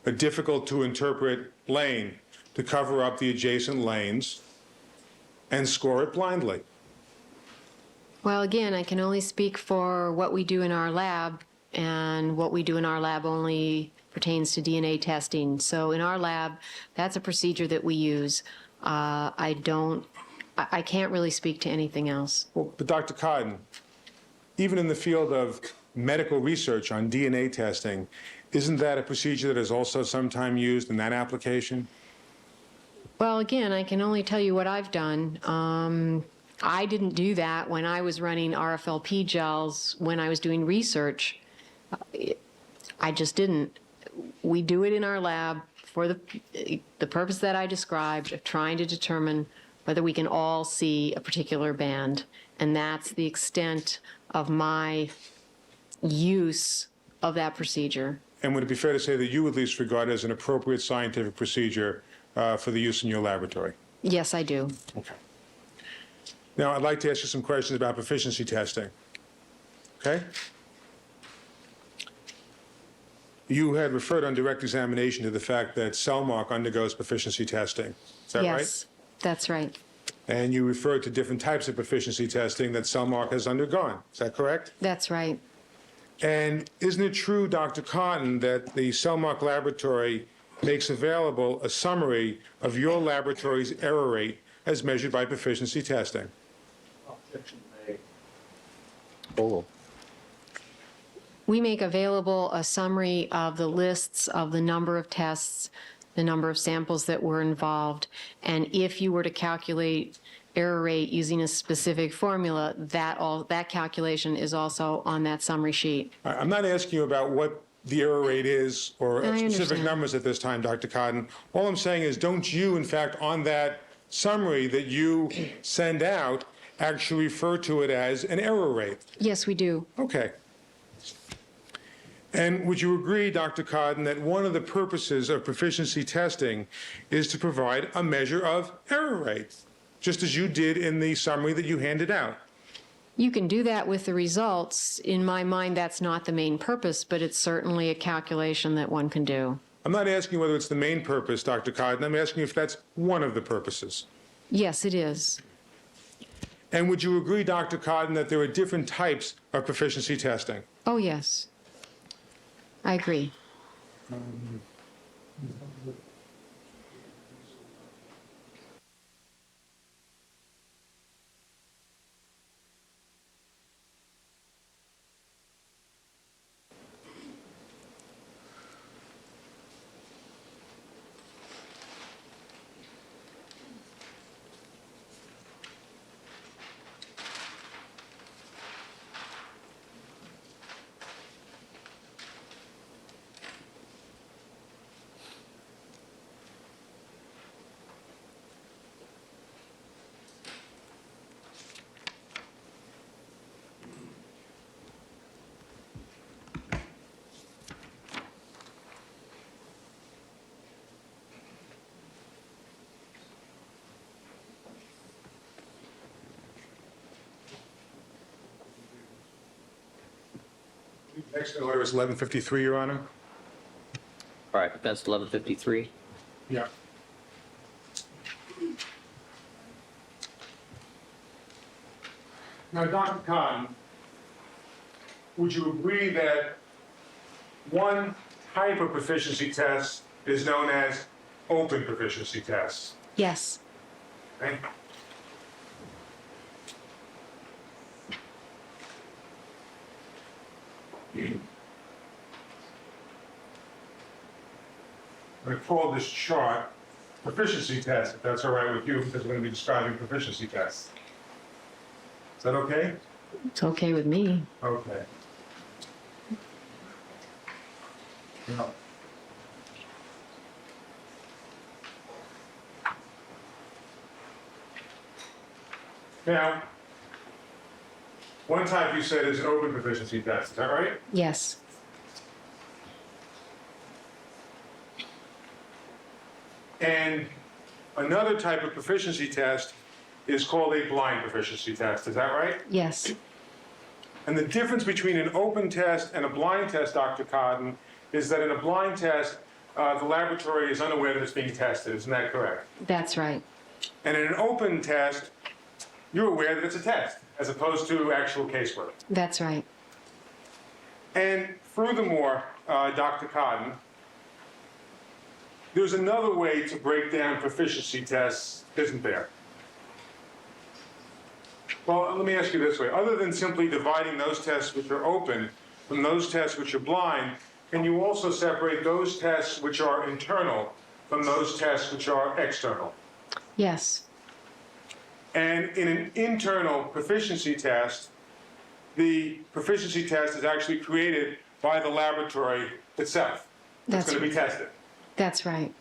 a difficult-to-interpret lane to cover up the adjacent lanes and score it blindly? Well, again, I can only speak for what we do in our lab, and what we do in our lab only pertains to DNA testing. So in our lab, that's a procedure that we use. I can't really speak to anything else. Well, but Dr. Cotton, even in the field of medical research on DNA testing, isn't that a procedure that is also sometimes used in that application? Well, again, I can only tell you what I've done. I didn't do that when I was running RFLP gels when I was doing research. I just didn't. We do it in our lab for the purpose that I described of trying to determine whether we can all see a particular band. And that's the extent of my use of that procedure. And would it be fair to say that you at least regard it as an appropriate scientific procedure for the use in your laboratory? Yes, I do. Okay. Now, I'd like to ask you some questions about proficiency testing. Okay? You had referred on direct examination to the fact that Cellmark undergoes proficiency testing. Is that right? Yes, that's right. And you referred to different types of proficiency testing that Cellmark has undergone. Is that correct? That's right. And isn't it true, Dr. Cotton, that the Cellmark laboratory makes available a summary of your laboratory's error rate as measured by proficiency testing? Objection vague. Oh, We make available a summary of the lists of the number of tests the number of samples that were involved, and if you were to calculate error rate using a specific formula, that calculation is also on that summary sheet. I'm not asking you about what the error rate is or I specific understand. numbers at this time, Dr. Cotton. All I'm saying is, don't you, in fact, on that summary that you send out, actually refer to it as an error rate? Yes, we do. Okay. And would you agree, Dr. Cotton, that one of the purposes of proficiency testing is to provide a measure of error rate, just as you did in the summary that you handed out? You can do that with the results. In my mind, that's not the main purpose, but it's certainly a calculation that one can do. I'm not asking whether it's the main purpose, Dr. Cotton. I'm asking if that's one of the purposes. Yes, it is. And would you agree, Dr. Cotton, that there are different types of proficiency testing? Oh, yes. I agree. Next in order is 1153, Your Honor. All right, that's 1153. Yeah. Now, Dr. Cotton, would you agree that one type of proficiency test is known as open proficiency tests? Yes. Okay? I'm going to call this chart proficiency test, if that's all right with you, because we're going to be describing proficiency tests. Is that okay? It's okay with me. Okay. Now, one type you said is an open proficiency test, is that right? Yes. And another type of proficiency test is called a blind proficiency test, is that right? Yes. And the difference between an open test and a blind test, Dr. Cotton, is that in a blind test, the laboratory is unaware that it's being tested, isn't that correct? That's right. And in an open test, you're aware that it's a test, as opposed to actual casework. That's right. And furthermore, Dr. Cotton, there's another way to break down proficiency tests, isn't there? Well, let me ask you this way. Other than simply dividing those tests which are open from those tests which are blind, can you also separate those tests which are internal from those tests which are external? Yes. And in an internal proficiency test, the proficiency test is actually created by the laboratory itself. It's going to be tested. That's right.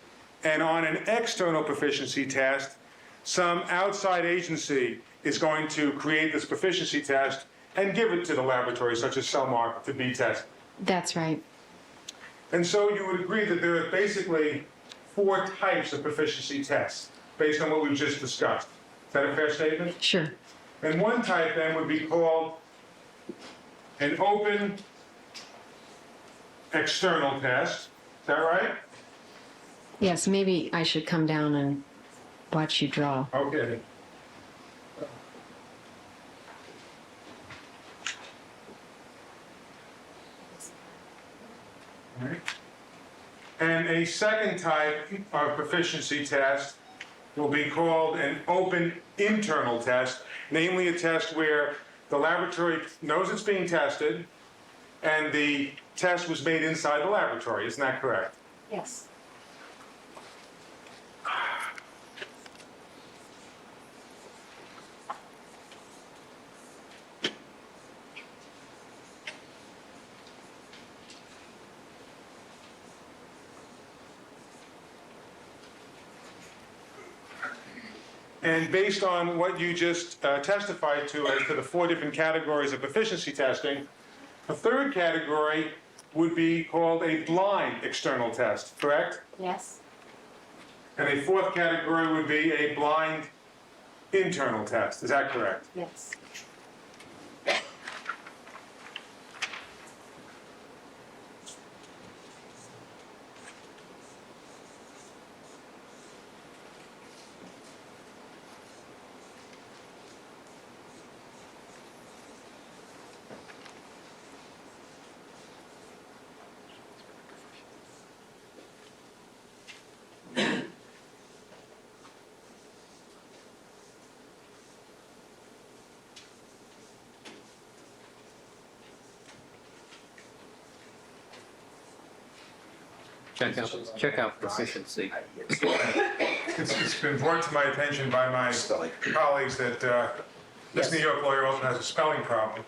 And on an external proficiency test, some outside agency is going to create this proficiency test and give it to the laboratory, such as Cellmark, to be tested. That's right. And so you would agree that there are basically 4 types of proficiency tests, based on what we've just discussed. Is that a fair statement? Sure. And one type then would be called an open external test. Is that right? Yes, maybe I should come down and watch you draw. Okay. All right. And a second type of proficiency test will be called an open internal test, namely a test where the laboratory knows it's being tested and the test was made inside the laboratory. Isn't that correct? Yes. And based on what you just testified to as to the 4 different categories of proficiency testing, a third category would be called a blind external test, correct? Yes. And a fourth category would be a blind internal test. Is that correct? Yes. Check out proficiency. It's been brought to my attention by my colleagues that this New York lawyer also has a spelling problem.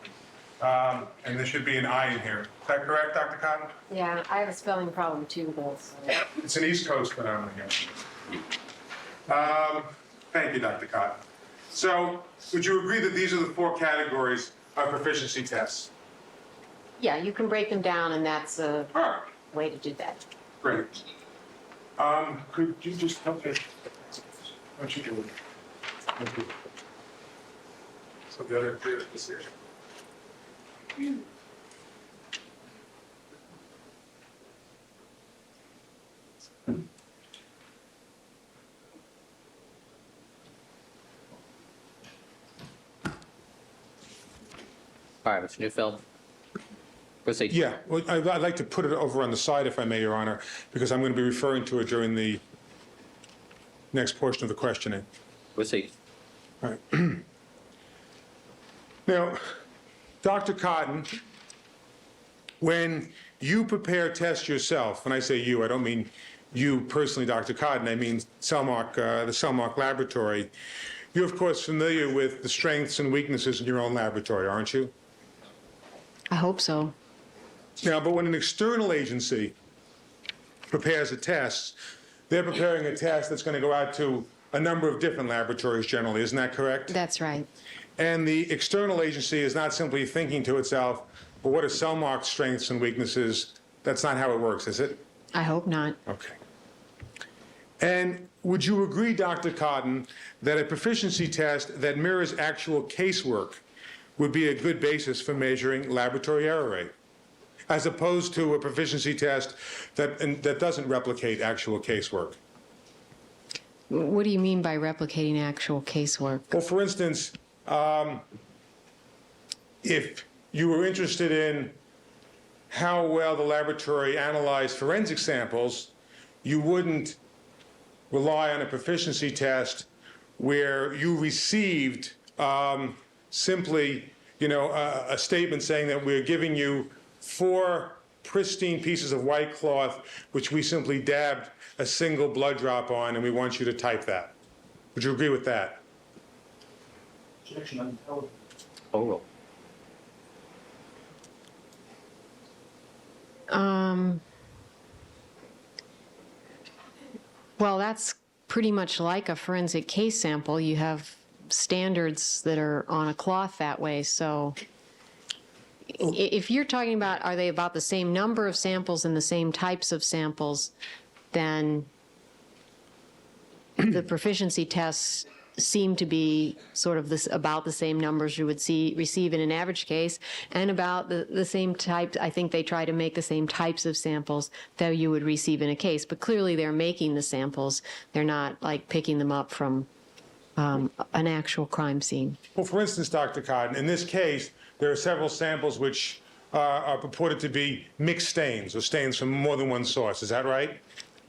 And there should be an I in here. Is that correct, Dr. Cotton? Yeah, I have a spelling problem too, though. It's an East Coast phenomenon here. Thank you, Dr. Cotton. So, would you agree that these are the 4 categories of proficiency tests? Yeah, you can break them down, and that's a All right, way to do that. great. Could you just help me? Why don't you do it? Thank you. So the other 3 is here. All right, Mr. Neufeld. Proceed. Yeah, well, I'd like to put it over on the side, if I may, Your Honor, because I'm going to be referring to it during the next portion of the questioning. Proceed. All right. Now, Dr. Cotton, when you prepare tests yourself, when I say you, I don't mean you personally, Dr. Cotton, I mean Cellmark, the Cellmark Laboratory, you're of course familiar with the strengths and weaknesses in your own laboratory, aren't you? I hope so. Now, but when an external agency prepares a test, they're preparing a test that's going to go out to a number of different laboratories generally, isn't that correct? That's right. And the external agency is not simply thinking to itself, well, what are Cellmark's strengths and weaknesses? That's not how it works, is it? I hope not. Okay. And would you agree, Dr. Cotton, that a proficiency test that mirrors actual casework would be a good basis for measuring laboratory error rate, as opposed to a proficiency test that doesn't replicate actual casework? What do you mean by replicating actual casework? Well, for instance, if you were interested in how well the laboratory analyzed forensic samples, you wouldn't rely on a proficiency test where you received simply, a statement saying that we're giving you 4 pristine pieces of white cloth, which we simply dabbed a single blood drop on, and we want you to type that. Would you agree with that? Oral. Well, that's pretty much like a forensic case sample. You have standards that are on a cloth that way. So if you're talking about, are they about the same number of samples and the same types of samples, then the proficiency tests seem to be sort of about the same numbers you would receive in an average case, and about the same type. I think they try to make the same types of samples that you would receive in a case, but clearly they're making the samples. They're not like picking them up from an actual crime scene. Well, for instance, Dr. Cotton, in this case, there are several samples which are purported to be mixed stains, or stains from more than one source. Is that right?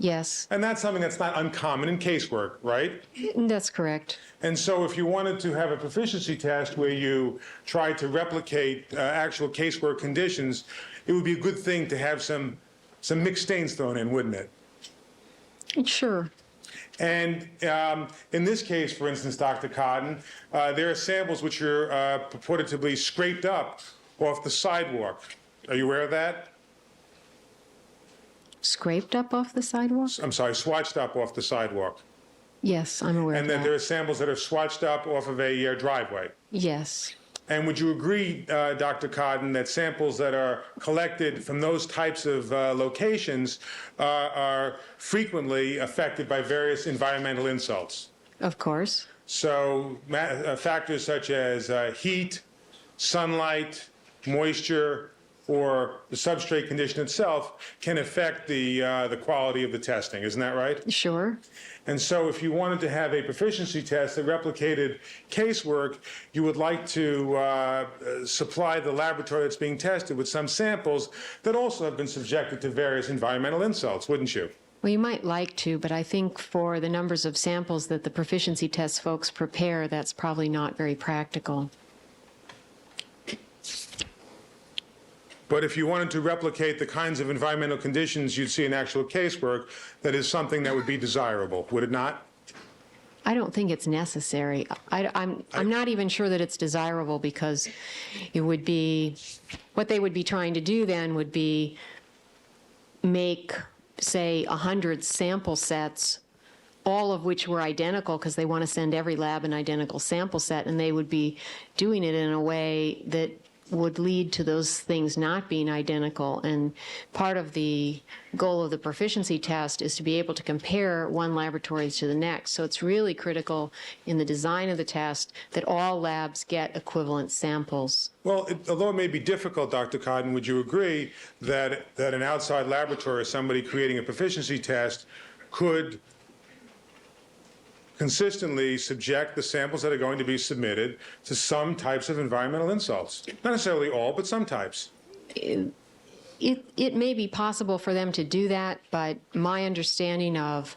Yes, And that's something that's not uncommon in casework, right? that's correct. And so if you wanted to have a proficiency test where you tried to replicate actual casework conditions, it would be a good thing to have some mixed stains thrown in, wouldn't it? Sure. And in this case, for instance, Dr. Cotton, there are samples which are purported to be scraped up off the sidewalk. Are you aware of that? Scraped up off the sidewalk? I'm sorry, swatched up off the sidewalk. Yes, I'm aware of And that there that. are samples that are swatched up off of a driveway. Yes. And would you agree, Dr. Codden, that samples that are collected from those types of locations are frequently affected by various environmental insults? Of course. So factors such as heat, sunlight, moisture, or the substrate condition itself can affect the quality of the testing. Isn't that right? Sure. And so if you wanted to have a proficiency test that replicated casework, you would like to supply the laboratory that's being tested with some samples that also have been subjected to various environmental insults, wouldn't you? Well, you might like to, but I think for the numbers of samples that the proficiency test folks prepare, that's probably not very practical. But if you wanted to replicate the kinds of environmental conditions you'd see in actual casework, that is something that would be desirable, would it not? I don't think it's necessary. I'm not even sure that it's desirable, because it would be, what they would be trying to do then would be make, say, 100 sample sets, all of which were identical, because they want to send every lab an identical sample set, and they would be doing it in a way that would lead to those things not being identical. And part of the goal of the proficiency test is to be able to compare one laboratory to the next. So it's really critical in the design of the test that all labs get equivalent samples. Well, although it may be difficult, Dr. Codden, would you agree that an outside laboratory, somebody creating a proficiency test, could consistently subject the samples that are going to be submitted to some types of environmental insults? Not necessarily all, but some types. It may be possible for them to do that, but my understanding of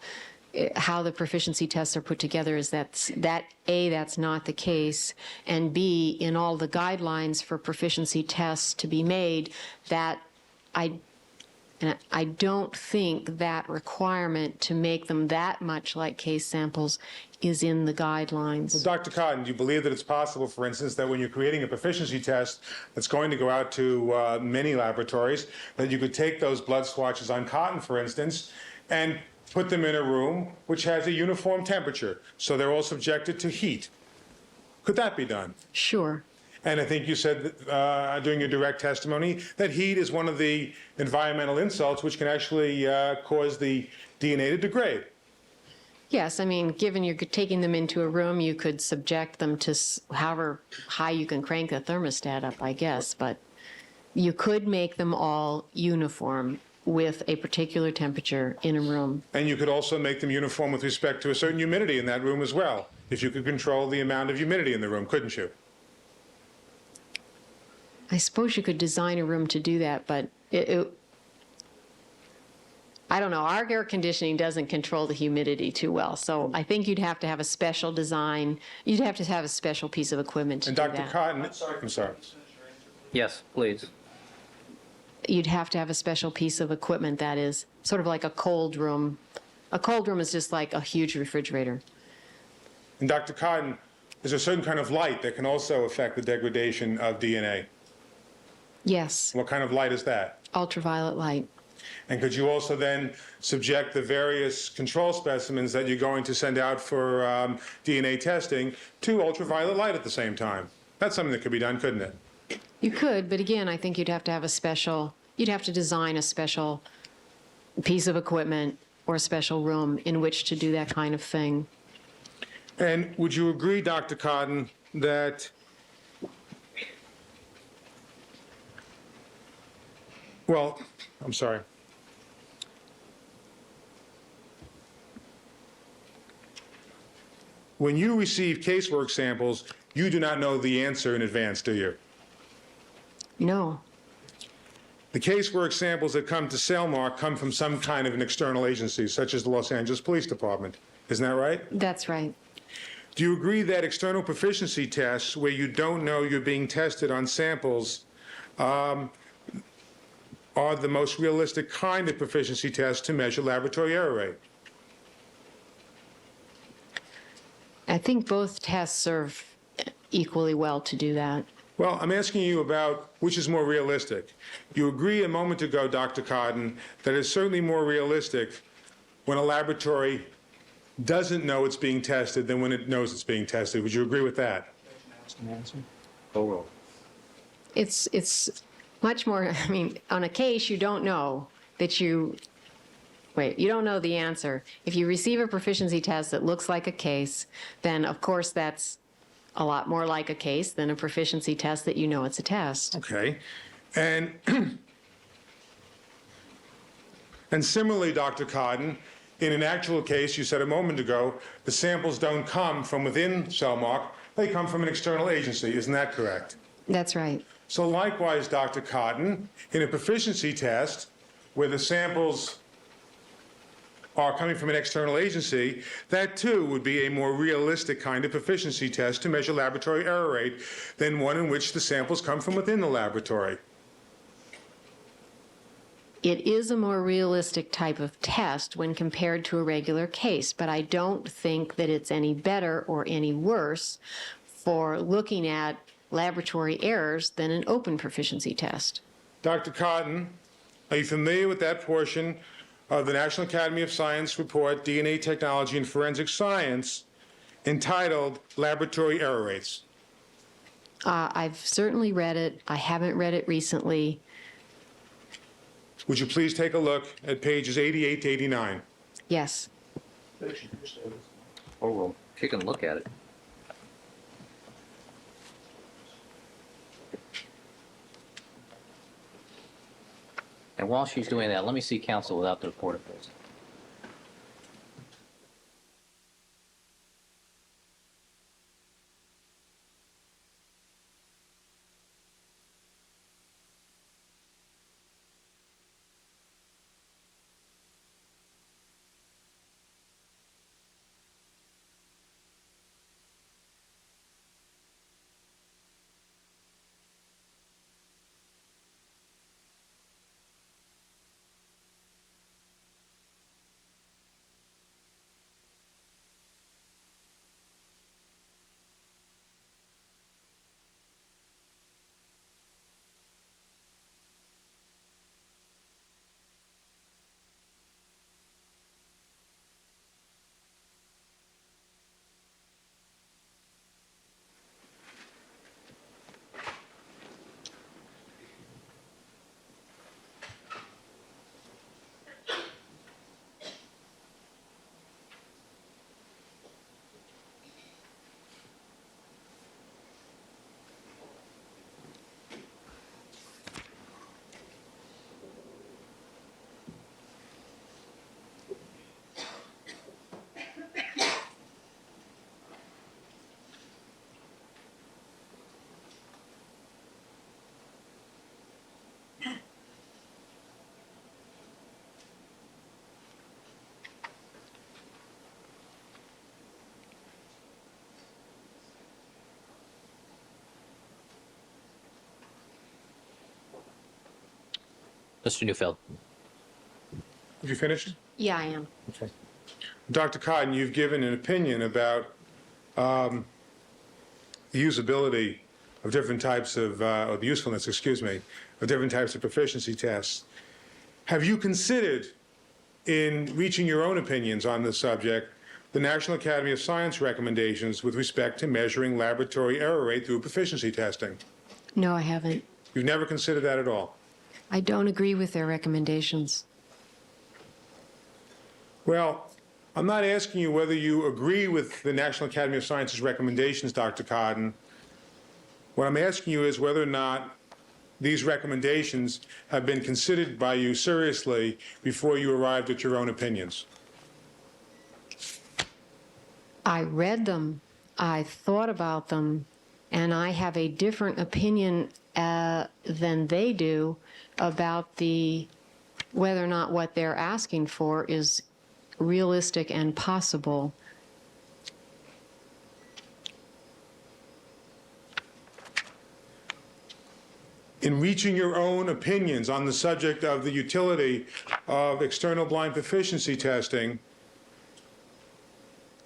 how the proficiency tests are put together is that A, that's not the case, and B, in all the guidelines for proficiency tests to be made, that I don't think that requirement to make them that much like case samples is in the guidelines. Dr. Codden, do you believe that it's possible, for instance, that when you're creating a proficiency test that's going to go out to many laboratories, that you could take those blood swatches on cotton, for instance, and put them in a room which has a uniform temperature, so they're all subjected to heat? Could that be done? Sure. And I think you said during your direct testimony that heat is one of the environmental insults which can actually cause the DNA to degrade. Yes, I mean, given you're taking them into a room, you could subject them to however high you can crank the thermostat up, I guess, but you could make them all uniform with a particular temperature in a room. And you could also make them uniform with respect to a certain humidity in that room as well, if you could control the amount of humidity in the room, couldn't you? I suppose you could design a room to do that, but I don't know. Our air conditioning doesn't control the humidity too well, so I think you'd have to have a special design. You'd have to have a special piece of equipment to And do Dr. that. Cotton, I'm sorry. Yes, please. You'd have to have a special piece of equipment that is sort of like a cold room. A cold room is just like a huge refrigerator. And Dr. Cotton, there's a certain kind of light that can also affect the degradation of DNA. Yes, What kind of light is that? ultraviolet light. And could you also then subject the various control specimens that you're going to send out for DNA testing to ultraviolet light at the same time? That's something that could be done, couldn't it? You could, but again, I think you'd have to have you'd have to design a special piece of equipment or a special room in which to do that kind of thing. And would you agree, Dr. Cotton, that well, I'm sorry. When you receive casework samples, you do not know the answer in advance, do you? No. The casework samples that come to Cellmark come from some kind of an external agency, such as the Los Angeles Police Department. Isn't that right? That's right. Do you agree that external proficiency tests, where you don't know you're being tested on samples, are the most realistic kind of proficiency test to measure laboratory error rate? I think both tests serve equally well to do that. Well, I'm asking you about which is more realistic. You agree a moment ago, Dr. Cotton, that it's certainly more realistic when a laboratory doesn't know it's being tested than when it knows it's being tested. Would you agree with that? Call roll. It's much more, I mean, on a case, you don't know that you don't know the answer. If you receive a proficiency test that looks like a case, then of course that's a lot more like a case than a proficiency test that you know it's a test. Okay. And and similarly, Dr. Cotton, in an actual case, you said a moment ago, the samples don't come from within Cellmark, they come from an external agency. Isn't that correct? That's right. So likewise, Dr. Cotton, in a proficiency test where the samples are coming from an external agency, that too would be a more realistic kind of proficiency test to measure laboratory error rate than one in which the samples come from within the laboratory. It is a more realistic type of test when compared to a regular case, but I don't think that it's any better or any worse for looking at laboratory errors than an open proficiency test. Dr. Cotton, are you familiar with that portion of the National Academy of Science report, DNA Technology and Forensic Science, entitled Laboratory Error Rates? I've certainly read it. I haven't read it recently. Would you please take a look at pages 88 to 89? Yes. Call roll. She can look at it. And while she's doing that, let me see counsel without the report of this. Mr. Neufeld. Have you finished? Yeah, I am. Dr. Cotton, you've given an opinion about the usability of different types of, or the usefulness, excuse me, of different types of proficiency tests. Have you considered, in reaching your own opinions on this subject, the National Academy of Science recommendations with respect to measuring laboratory error rate through proficiency testing? No, I haven't. You've never considered that at all? I don't agree with their recommendations. Well, I'm not asking you whether you agree with the National Academy of Sciences recommendations, Dr. Cotton. What I'm asking you is whether or not these recommendations have been considered by you seriously before you arrived at your own opinions. I read them, I thought about them, and I have a different opinion than they do about whether or not what they're asking for is realistic and possible. In reaching your own opinions on the subject of the utility of external blind proficiency testing,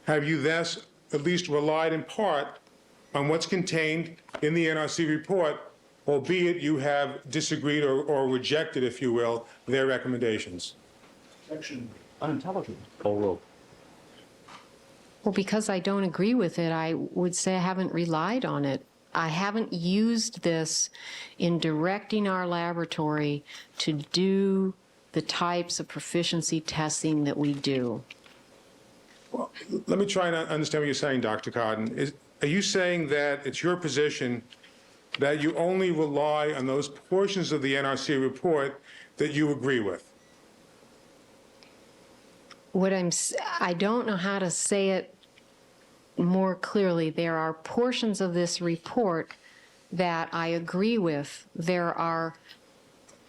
have you thus at least relied in part on what's contained in the NRC report, albeit you have disagreed or rejected, if you will, their recommendations? Section unintelligible. Call roll. Well, because I don't agree with it, I would say I haven't relied on it. I haven't used this in directing our laboratory to do the types of proficiency testing that we do. Let me try and understand what you're saying, Dr. Cotton. Are you saying that it's your position that you only rely on those portions of the NRC report that you agree with? I don't know how to say it more clearly. There are portions of this report that I agree with. There are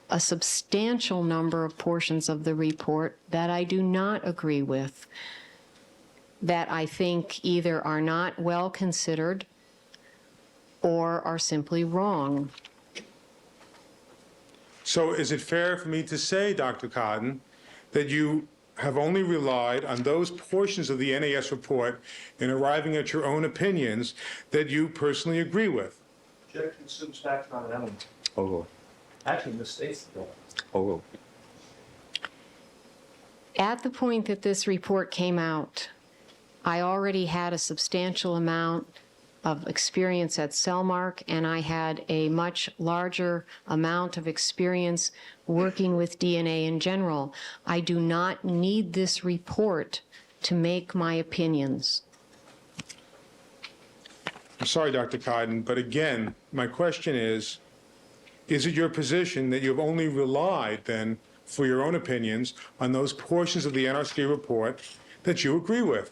a substantial number of portions of the report that I do not agree with, that I think either are not well considered or are simply wrong. So is it fair for me to say, Dr. Cotton, that you have only relied on those portions of the NAS report in arriving at your own opinions that you personally agree with? Objection assumes facts, not an element. Oh, Actually misstates the bill. oh. At the point that this report came out, I already had a substantial amount of experience at Cellmark, and I had a much larger amount of experience working with DNA in general. I do not need this report to make my opinions. I'm sorry, Dr. Cotton, but again, my question is it your position that you've only relied then for your own opinions on those portions of the NRC report that you agree with?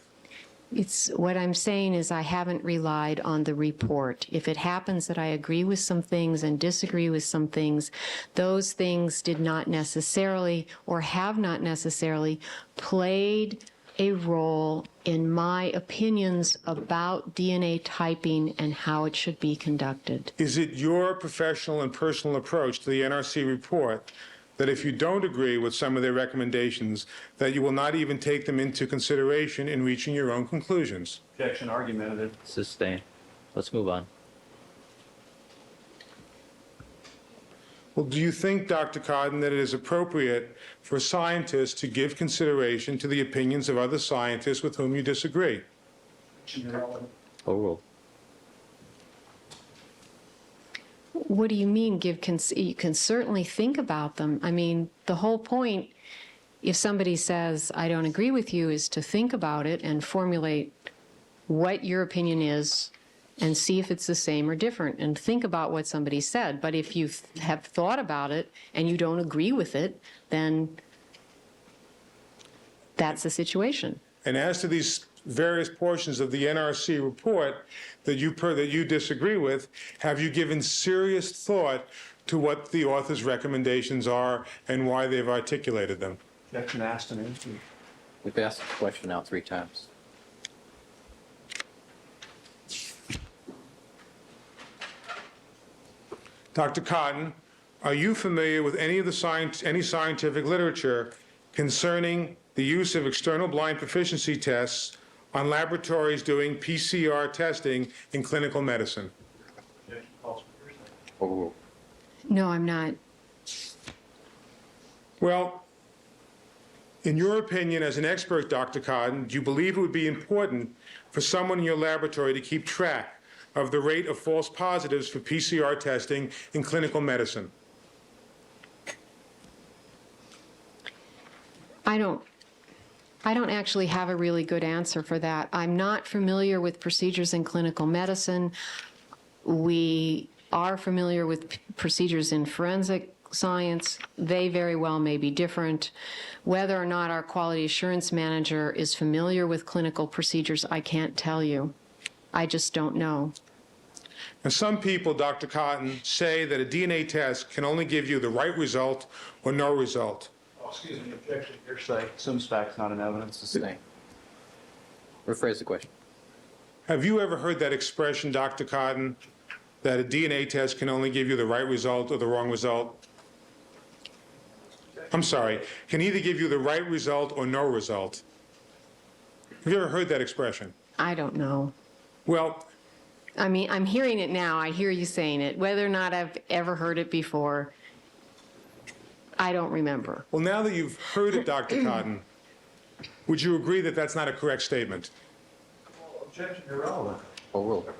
What I'm saying is I haven't relied on the report. If it happens that I agree with some things and disagree with some things, those things did not necessarily or have not necessarily played a role in my opinions about DNA typing and how it should be conducted. Is it your professional and personal approach to the NRC report that if you don't agree with some of their recommendations, that you will not even take them into consideration in reaching your own conclusions? Objection argumentative. Sustained. Let's move on. Well, do you think, Dr. Cotton, that it is appropriate for scientists to give consideration to the opinions of other scientists with whom you disagree? Oh. What do you mean you can certainly think about them. I mean, the whole point, if somebody says, I don't agree with you, is to think about it and formulate what your opinion is and see if it's the same or different and think about what somebody said. But if you have thought about it and you don't agree with it, then that's the situation. And as to these various portions of the NRC report that you disagree with, have you given serious thought to what the author's recommendations are and why they've articulated them? Objection asked and answered. We've asked the question now 3 times. Dr. Cotton, are you familiar with any of the any scientific literature concerning the use of external blind proficiency tests on laboratories doing PCR testing in clinical medicine? Objection calls for hearsay. Oh. No, I'm not. Well, in your opinion as an expert, Dr. Cotton, do you believe it would be important for someone in your laboratory to keep track of the rate of false positives for PCR testing in clinical medicine? I don't actually have a really good answer for that. I'm not familiar with procedures in clinical medicine. We are familiar with procedures in forensic science. They very well may be different. Whether or not our quality assurance manager is familiar with clinical procedures, I can't tell you. I just don't know. And some people, Dr. Cotton, say that a DNA test can only give you the right result or no result. Oh, excuse me, objection hearsay. Assumes facts, not an evidence. Sustained. Rephrase the question. Have you ever heard that expression, Dr. Cotton, that a DNA test can only give you the right result or the wrong result? I'm sorry, can either give you the right result or no result. Have you ever heard that expression? I don't know. Well, I mean, I'm hearing it now. I hear you saying it. Whether or not I've ever heard it before, I don't remember. well, now that you've heard it, Dr. Cotton, would you agree that that's not a correct statement? Overruled.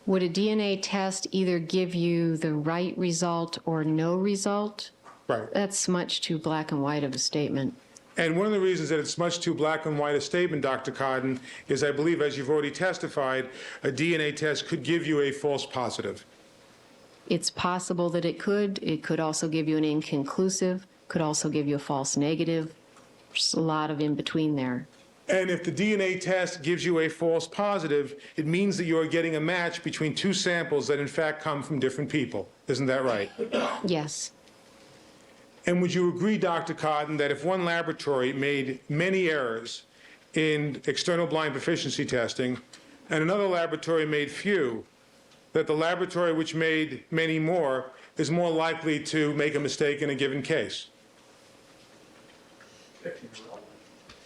Would a DNA test either give you the right result or no result? Right. That's much too black and white of a statement. And one of the reasons that it's much too black and white a statement, Dr. Cotton, is I believe, as you've already testified, a DNA test could give you a false positive. It's possible that it could. It could also give you an inconclusive, could also give you a false negative. There's a lot of in between there. And if the DNA test gives you a false positive, it means that you are getting a match between two samples that in fact come from different people. Isn't that right? Yes. And would you agree, Dr. Cotton, that if one laboratory made many errors in external blind proficiency testing and another laboratory made few, that the laboratory which made many more is more likely to make a mistake in a given case?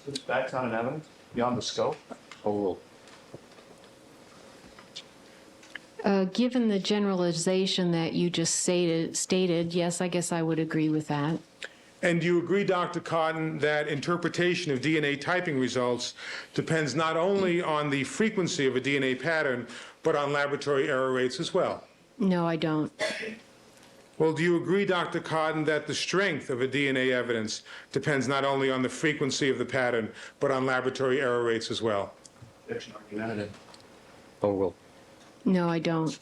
Since facts not in evidence, beyond the scope. Overruled. Given the generalization that you just stated, yes, I guess I would agree with that. And do you agree, Dr. Cotton, that interpretation of DNA typing results depends not only on the frequency of a DNA pattern, but on laboratory error rates as well? No, I don't. Well, do you agree, Dr. Cotton, that the strength of a DNA evidence depends not only on the frequency of the pattern, but on laboratory error rates as well? Objection argumentative. Overruled. No, I don't.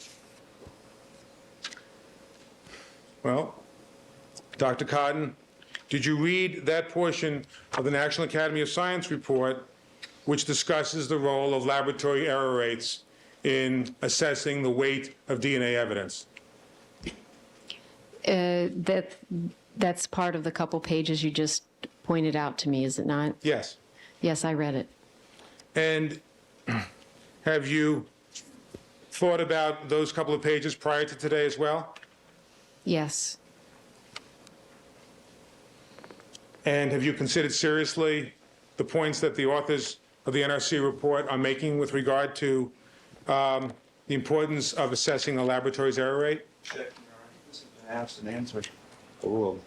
Well, Dr. Cotton, did you read that portion of the National Academy of Science report which discusses the role of laboratory error rates in assessing the weight of DNA evidence? That's part of the couple pages you just pointed out to me, is it not? Yes. Yes, I read it. And have you thought about those couple of pages prior to today as well? Yes. And have you considered seriously the points that the authors of the NRC report are making with regard to the importance of assessing a laboratory's error rate? Objection, Your Honor. This has been asked and answered. Overruled.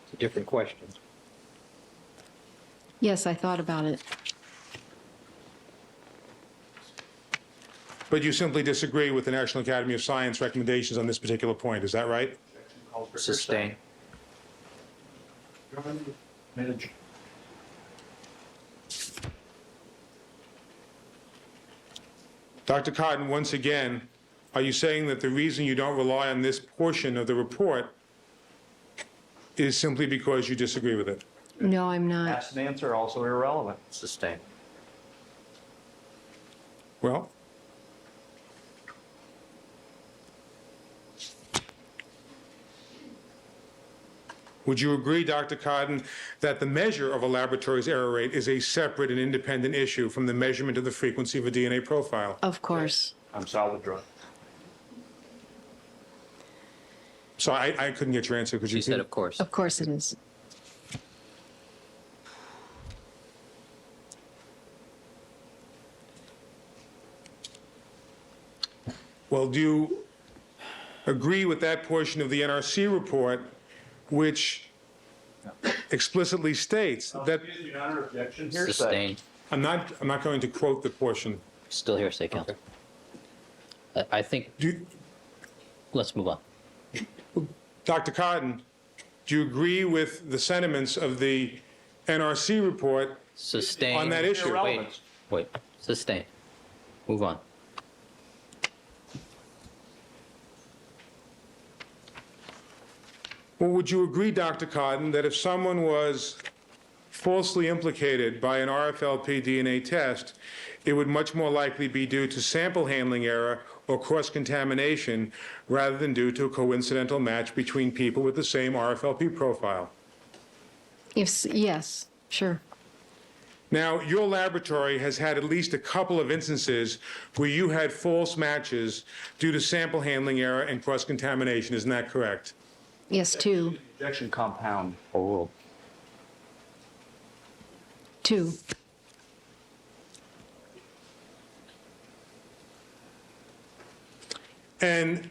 It's a different question. Yes, I thought about it. But you simply disagree with the National Academy of Science recommendations on this particular point, is that right? Objection calls for Sustain. Your Honor, made a- Dr. Cotton, once again, are you saying that the reason you don't rely on this portion of the report is simply because you disagree with it? No, I'm not. Asked and answered, also irrelevant. Sustain. Well, would you agree, Dr. Cotton, that the measure of a laboratory's error rate is a separate and independent issue from the measurement of the frequency of a DNA profile? Of course. I'm solid drug. So I couldn't get your answer. Could you She said, repeat? of course. Of course it is. Well, do you agree with that portion of the NRC report which explicitly states that, Excuse me, Your Honor, objection. Sustain. I'm not going to quote the portion. Still hearsay, counsel. I think, let's move on. Dr. Cotton, do you agree with the sentiments of the NRC report Sustain. on that issue? Wait. Sustain. Move on. Well, would you agree, Dr. Cotton, that if someone was falsely implicated by an RFLP DNA test, it would much more likely be due to sample handling error or cross-contamination rather than due to a coincidental match between people with the same RFLP profile? Yes, sure. Now, your laboratory has had at least a couple of instances where you had false matches due to sample handling error and cross-contamination. Isn't that correct? Yes, two. Objection compound. Overruled. Two. And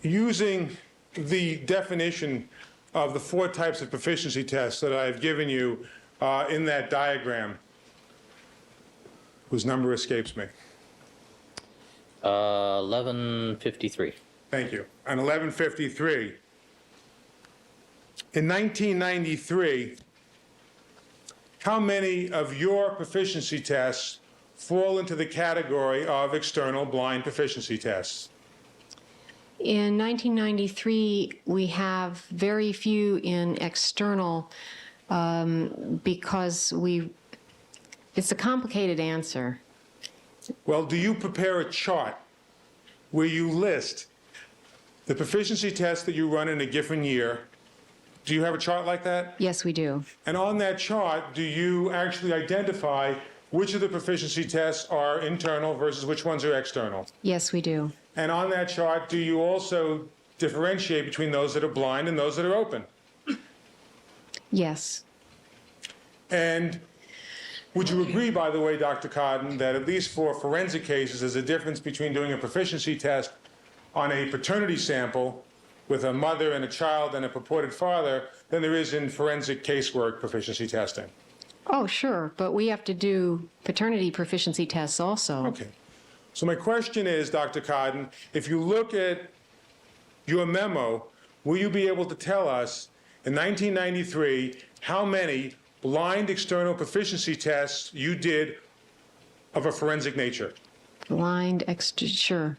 using the definition of the 4 types of proficiency tests that I've given you in that diagram, whose number escapes me. 1153. Thank you. On 1153, in 1993, how many of your proficiency tests fall into the category of external blind proficiency tests? In 1993, we have very few in external because it's a complicated answer. Well, do you prepare a chart where you list the proficiency tests that you run in a given year? Do you have a chart like that? Yes, we do. And on that chart, do you actually identify which of the proficiency tests are internal versus which ones are external? Yes, we do. And on that chart, do you also differentiate between those that are blind and those that are open? Yes. And would you agree, by the way, Dr. Cotton, that at least for forensic cases, there's a difference between doing a proficiency test on a paternity sample with a mother and a child and a purported father than there is in forensic casework proficiency testing? Oh, sure, but we have to do paternity proficiency tests also. Okay. So my question is, Dr. Cotton, if you look at your memo, will you be able to tell us in 1993 how many blind external proficiency tests you did of a forensic nature? Blind, sure.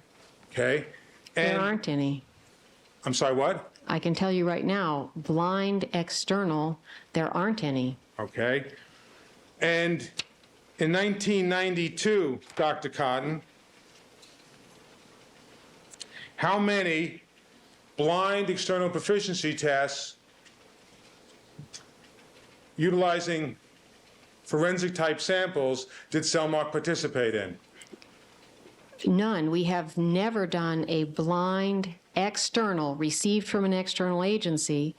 Okay? There And aren't any. I'm sorry, what? I can tell you right now, blind external, there aren't any. Okay. And in 1992, Dr. Cotton, how many blind external proficiency tests utilizing forensic type samples did Cellmark participate in? None. We have never done a blind external, received from an external agency,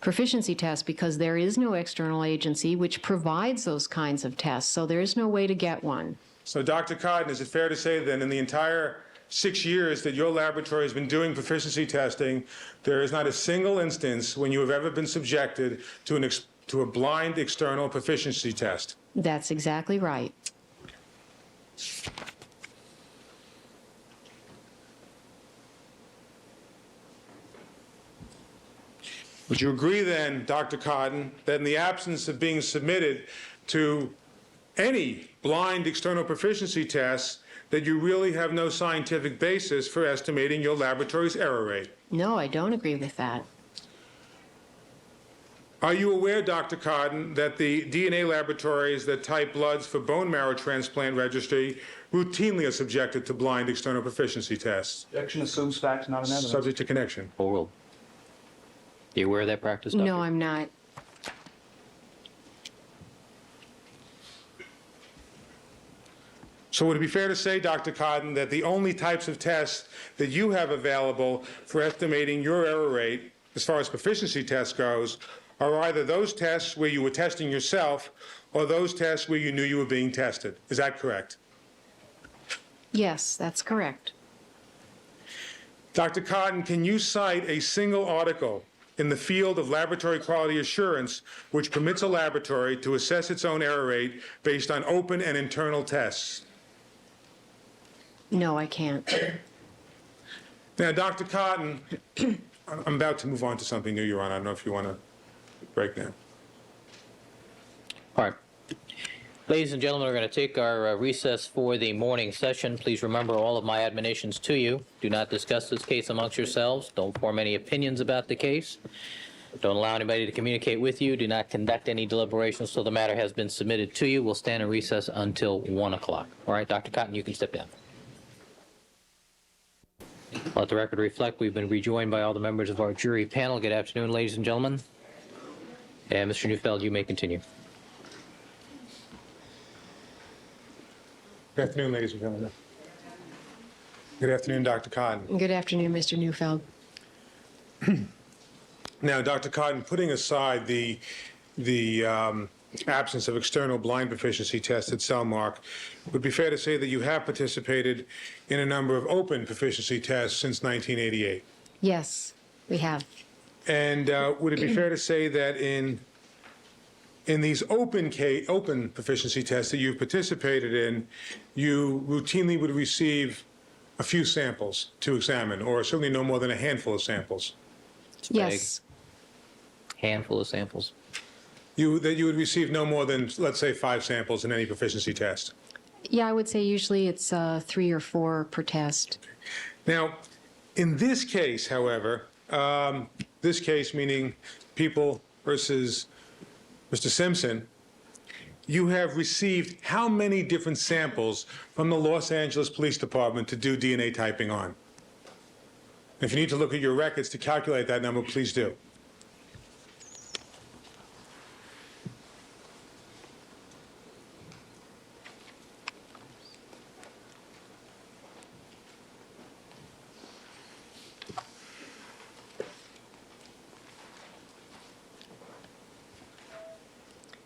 proficiency test because there is no external agency which provides those kinds of tests, so there is no way to get one. So, Dr. Cotton, is it fair to say then in the entire 6 years that your laboratory has been doing proficiency testing, there is not a single instance when you have ever been subjected to a blind external proficiency test? That's exactly right. Would you agree then, Dr. Cotton, that in the absence of being submitted to any blind external proficiency tests, that you really have no scientific basis for estimating your laboratory's error rate? No, I don't agree with that. Are you aware, Dr. Cotton, that the DNA laboratories that type bloods for bone marrow transplant registry routinely are subjected to blind external proficiency tests, Objection assumes facts, not an evidence. subject to connection? Overruled. Are you aware of that practice, Doctor? No, I'm not. So would it be fair to say, Dr. Cotton, that the only types of tests that you have available for estimating your error rate, as far as proficiency tests goes, are either those tests where you were testing yourself or those tests where you knew you were being tested? Is that correct? Yes, that's correct. Dr. Cotton, can you cite a single article in the field of laboratory quality assurance which permits a laboratory to assess its own error rate based on open and internal tests? No, I can't. Now, Dr. Cotton, I'm about to move on to something new, Your Honor. I don't know if you want to break now. All right. Ladies and gentlemen, we're going to take our recess for the morning session. Please remember all of my admonitions to you. Do not discuss this case amongst yourselves. Don't form any opinions about the case. Don't allow anybody to communicate with you. Do not conduct any deliberations till the matter has been submitted to you. We'll stand in recess until 1 o'clock. All right, Dr. Cotton, you can step down. Let the record reflect we've been rejoined by all the members of our jury panel. Good afternoon, ladies and gentlemen. And Mr. Neufeld, you may continue. Good afternoon, ladies and gentlemen. Good afternoon, Dr. Cotton. Good afternoon, Mr. Neufeld. Now, Dr. Cotton, putting aside the absence of external blind proficiency tests at Cellmark, it would be fair to say that you have participated in a number of open proficiency tests since 1988. Yes, we have. And would it be fair to say that in in these open proficiency tests that you've participated in, you routinely would receive a few samples to examine, or certainly no more than a handful of samples. Yes, Handful of samples. That you would receive no more than, let's say, 5 samples in any proficiency test. yeah, I would say usually it's 3 or 4 per test. Now, in this case, however, this case meaning People versus Mr. Simpson, you have received how many different samples from the Los Angeles Police Department to do DNA typing on? If you need to look at your records to calculate that number, please do.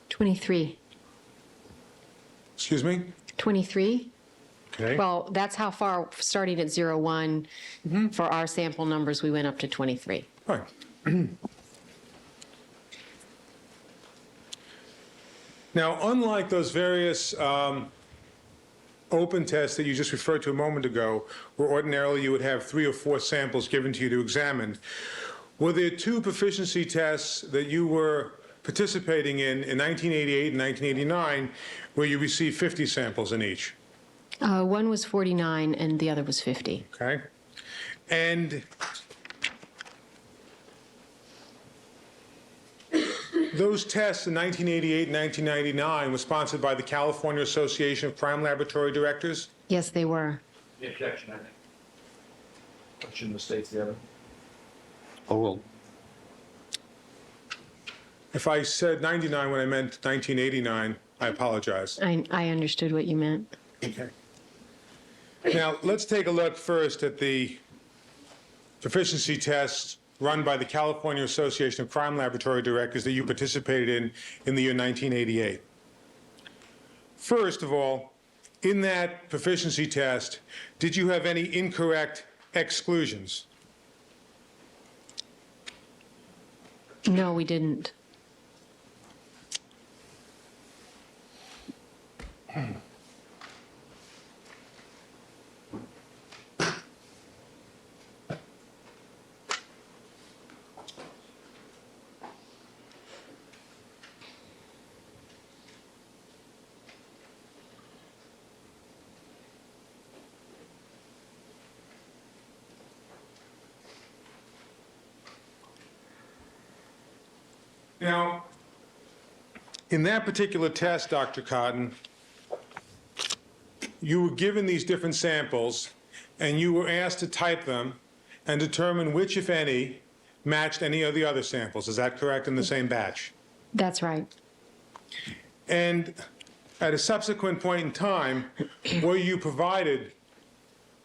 Twenty-three. Excuse me? 23? Okay. Well, that's how far, starting at 01, for our sample numbers, we went up to 23. All right. Now, unlike those various open tests that you just referred to a moment ago, where ordinarily you would have 3 or 4 samples given to you to examine, were there 2 proficiency tests that you were participating in 1988 and 1989 where you received 50 samples in each? One was 49 and the other was 50. Okay? And those tests in 1988 and 1999 were sponsored by the California Association of Crime Laboratory Directors? Yes, they were. The objection, I think. Question the state's the other. Oral. If I said 99 when I meant 1989, I apologize. I understood what you meant. Okay. Now, let's take a look first at the proficiency tests run by the California Association of Crime Laboratory Directors that you participated in the year 1988. First of all, in that proficiency test, did you have any incorrect exclusions? No, we didn't. Now, in that particular test, Dr. Cotton, you were given these different samples, and you were asked to type them and determine which, if any, matched any of the other samples. Is that correct, in the same batch? That's right. And at a subsequent point in time, were you provided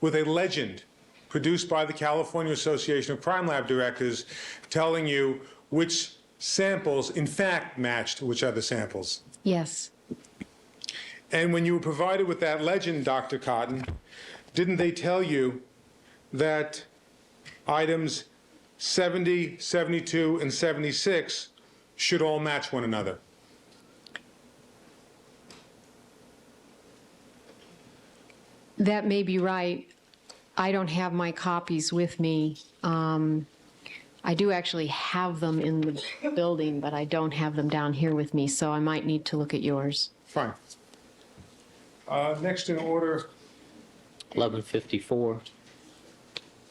with a legend produced by the California Association of Crime Lab Directors telling you which samples, in fact, matched which other samples? Yes. And when you were provided with that legend, Dr. Cotton, didn't they tell you that items 70, 72, and 76 should all match one another? That may be right. I don't have my copies with me. I do actually have them in the building, but I don't have them down here with me, so I might need to look at yours. Fine. Next in order, 1154.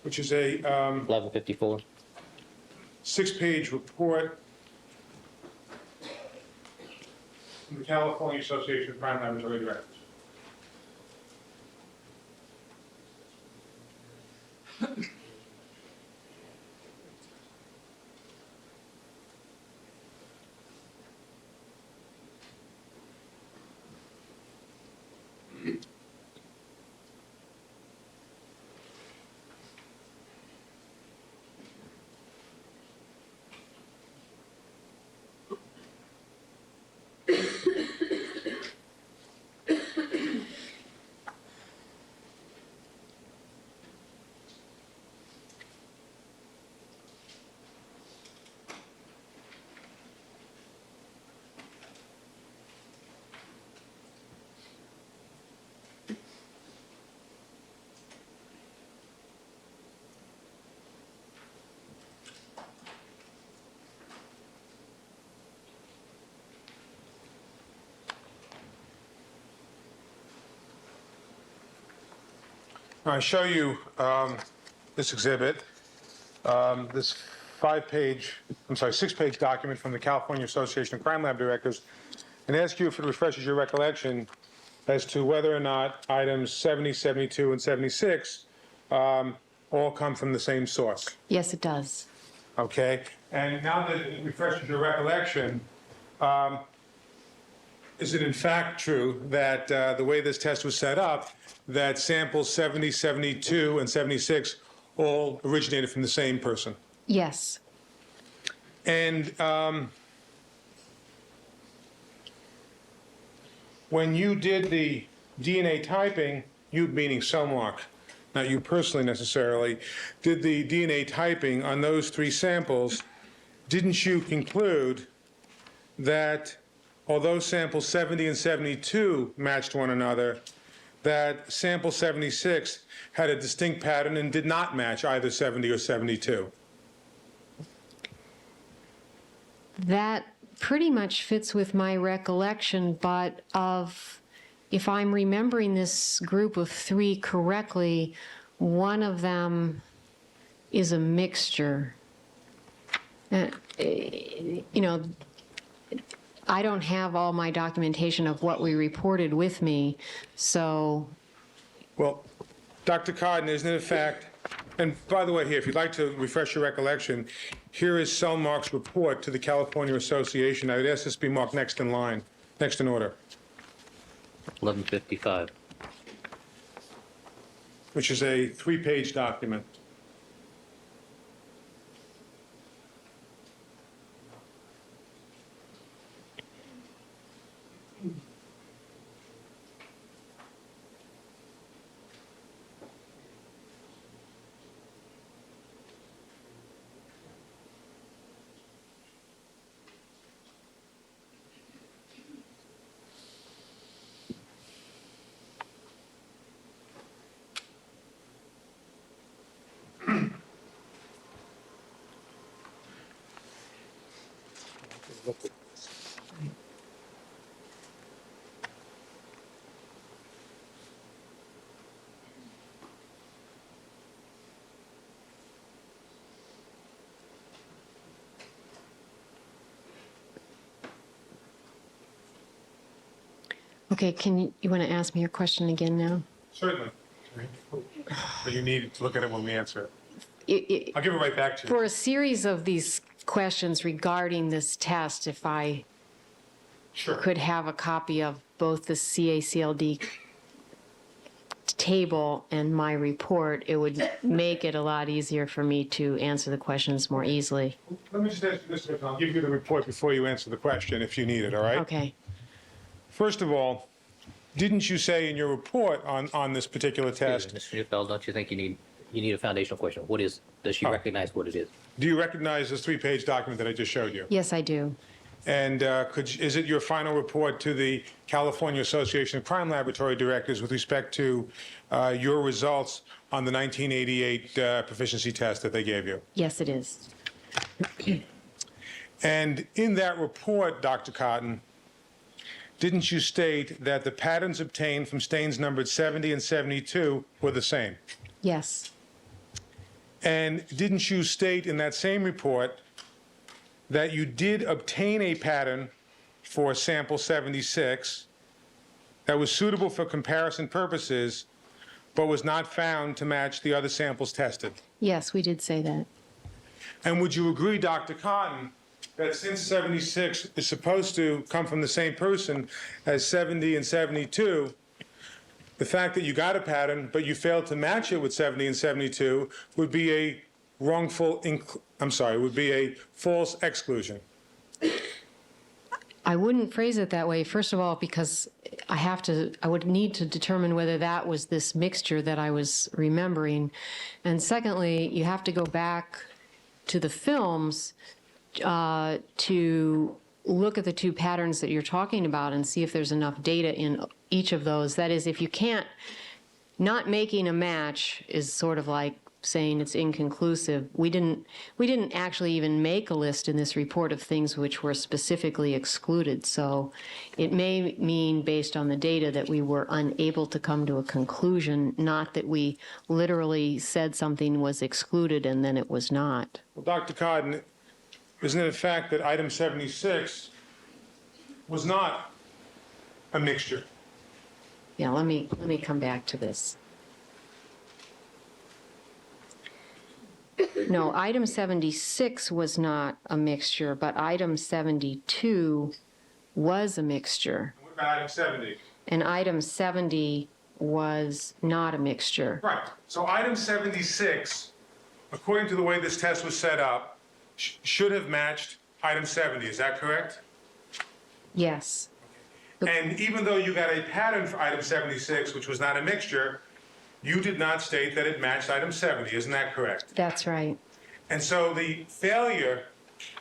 which is a 1154. 6-page report from the California Association of Crime Laboratory Directors. I show you this exhibit, this 6-page document from the California Association of Crime Lab Directors, and ask you if it refreshes your recollection as to whether or not items 70, 72, and 76 all come from the same source. Yes, it does. Okay? And now that it refreshes your recollection, is it in fact true that the way this test was set up, that samples 70, 72, and 76 all originated from the same person? Yes. And when you did the DNA typing, you meaning Cellmark, not you personally necessarily, did the DNA typing on those 3 samples, didn't you conclude that although samples 70 and 72 matched one another, that sample 76 had a distinct pattern and did not match either 70 or 72? That pretty much fits with my recollection, but if I'm remembering this group of 3 correctly, one of them is a mixture. I don't have all my documentation of what we reported with me, so. Well, Dr. Codden, isn't it a fact, and by the way, here, if you'd like to refresh your recollection, here is Cellmark's report to the California Association. I would ask this be marked next in line, next in order, 1155. which is a 3-page document. Okay, you want to ask me your question again now? Certainly. But you need to look at it when we answer it. I'll give it right back to you. For a series of these questions regarding this test, if I Sure. could have a copy of both the CACLD table and my report, it would make it a lot easier for me to answer the questions more easily. Let me just ask you this, I'll give you the report before you answer the question, if you need it, all right? Okay. First of all, didn't you say in your report on this particular test, Mr. Neufeld, don't you think you need a foundational question? What is, does she recognize what it is? do you recognize this 3-page document that I just showed you? Yes, I do. And is it your final report to the California Association of Crime Laboratory Directors with respect to your results on the 1988 proficiency test that they gave you? Yes, it is. And in that report, Dr. Cotton, didn't you state that the patterns obtained from stains numbered 70 and 72 were the same? Yes. And didn't you state in that same report that you did obtain a pattern for sample 76 that was suitable for comparison purposes, but was not found to match the other samples tested? Yes, we did say that. And would you agree, Dr. Cotton, that since 76 is supposed to come from the same person as 70 and 72, the fact that you got a pattern but you failed to match it with 70 and 72 would be a would be a false exclusion? I wouldn't phrase it that way, first of all, because I would need to determine whether that was this mixture that I was remembering. And secondly, you have to go back to the films to look at the 2 patterns that you're talking about and see if there's enough data in each of those. That is, if you can't, not making a match is sort of like saying it's inconclusive. We didn't actually even make a list in this report of things which were specifically excluded. So it may mean, based on the data, that we were unable to come to a conclusion, not that we literally said something was excluded and then it was not. Well, Dr. Codden, isn't it a fact that item 76 was not a mixture? Yeah, let me come back to this. No, item 76 was not a mixture, but item 72 was a mixture. What about item 70? And item 70 was not a mixture. Right. So item 76, according to the way this test was set up, should have matched item 70. Is that correct? Yes. And even though you got a pattern for item 76, which was not a mixture, you did not state that it matched item 70. Isn't that correct? That's right. And so the failure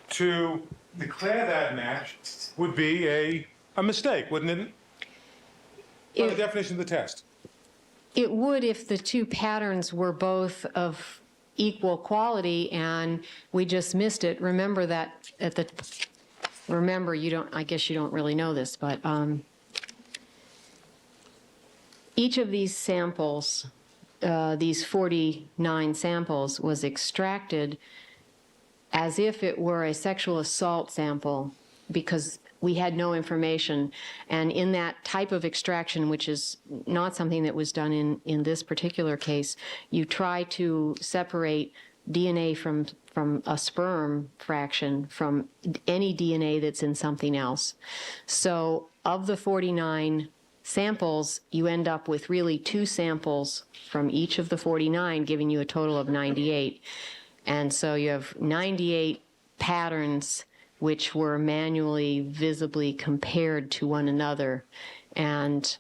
to declare that match would be a mistake, wouldn't it? By the definition of the test. It would if the two patterns were both of equal quality and we just missed it. Remember that remember, I guess you don't really know this, but each of these samples, these 49 samples, was extracted as if it were a sexual assault sample because we had no information. And in that type of extraction, which is not something that was done in this particular case, you try to separate DNA from a sperm fraction from any DNA that's in something else. So of the 49 samples, you end up with really 2 samples from each of the 49, giving you a total of 98. And so you have 98 patterns which were manually, visibly compared to one another. And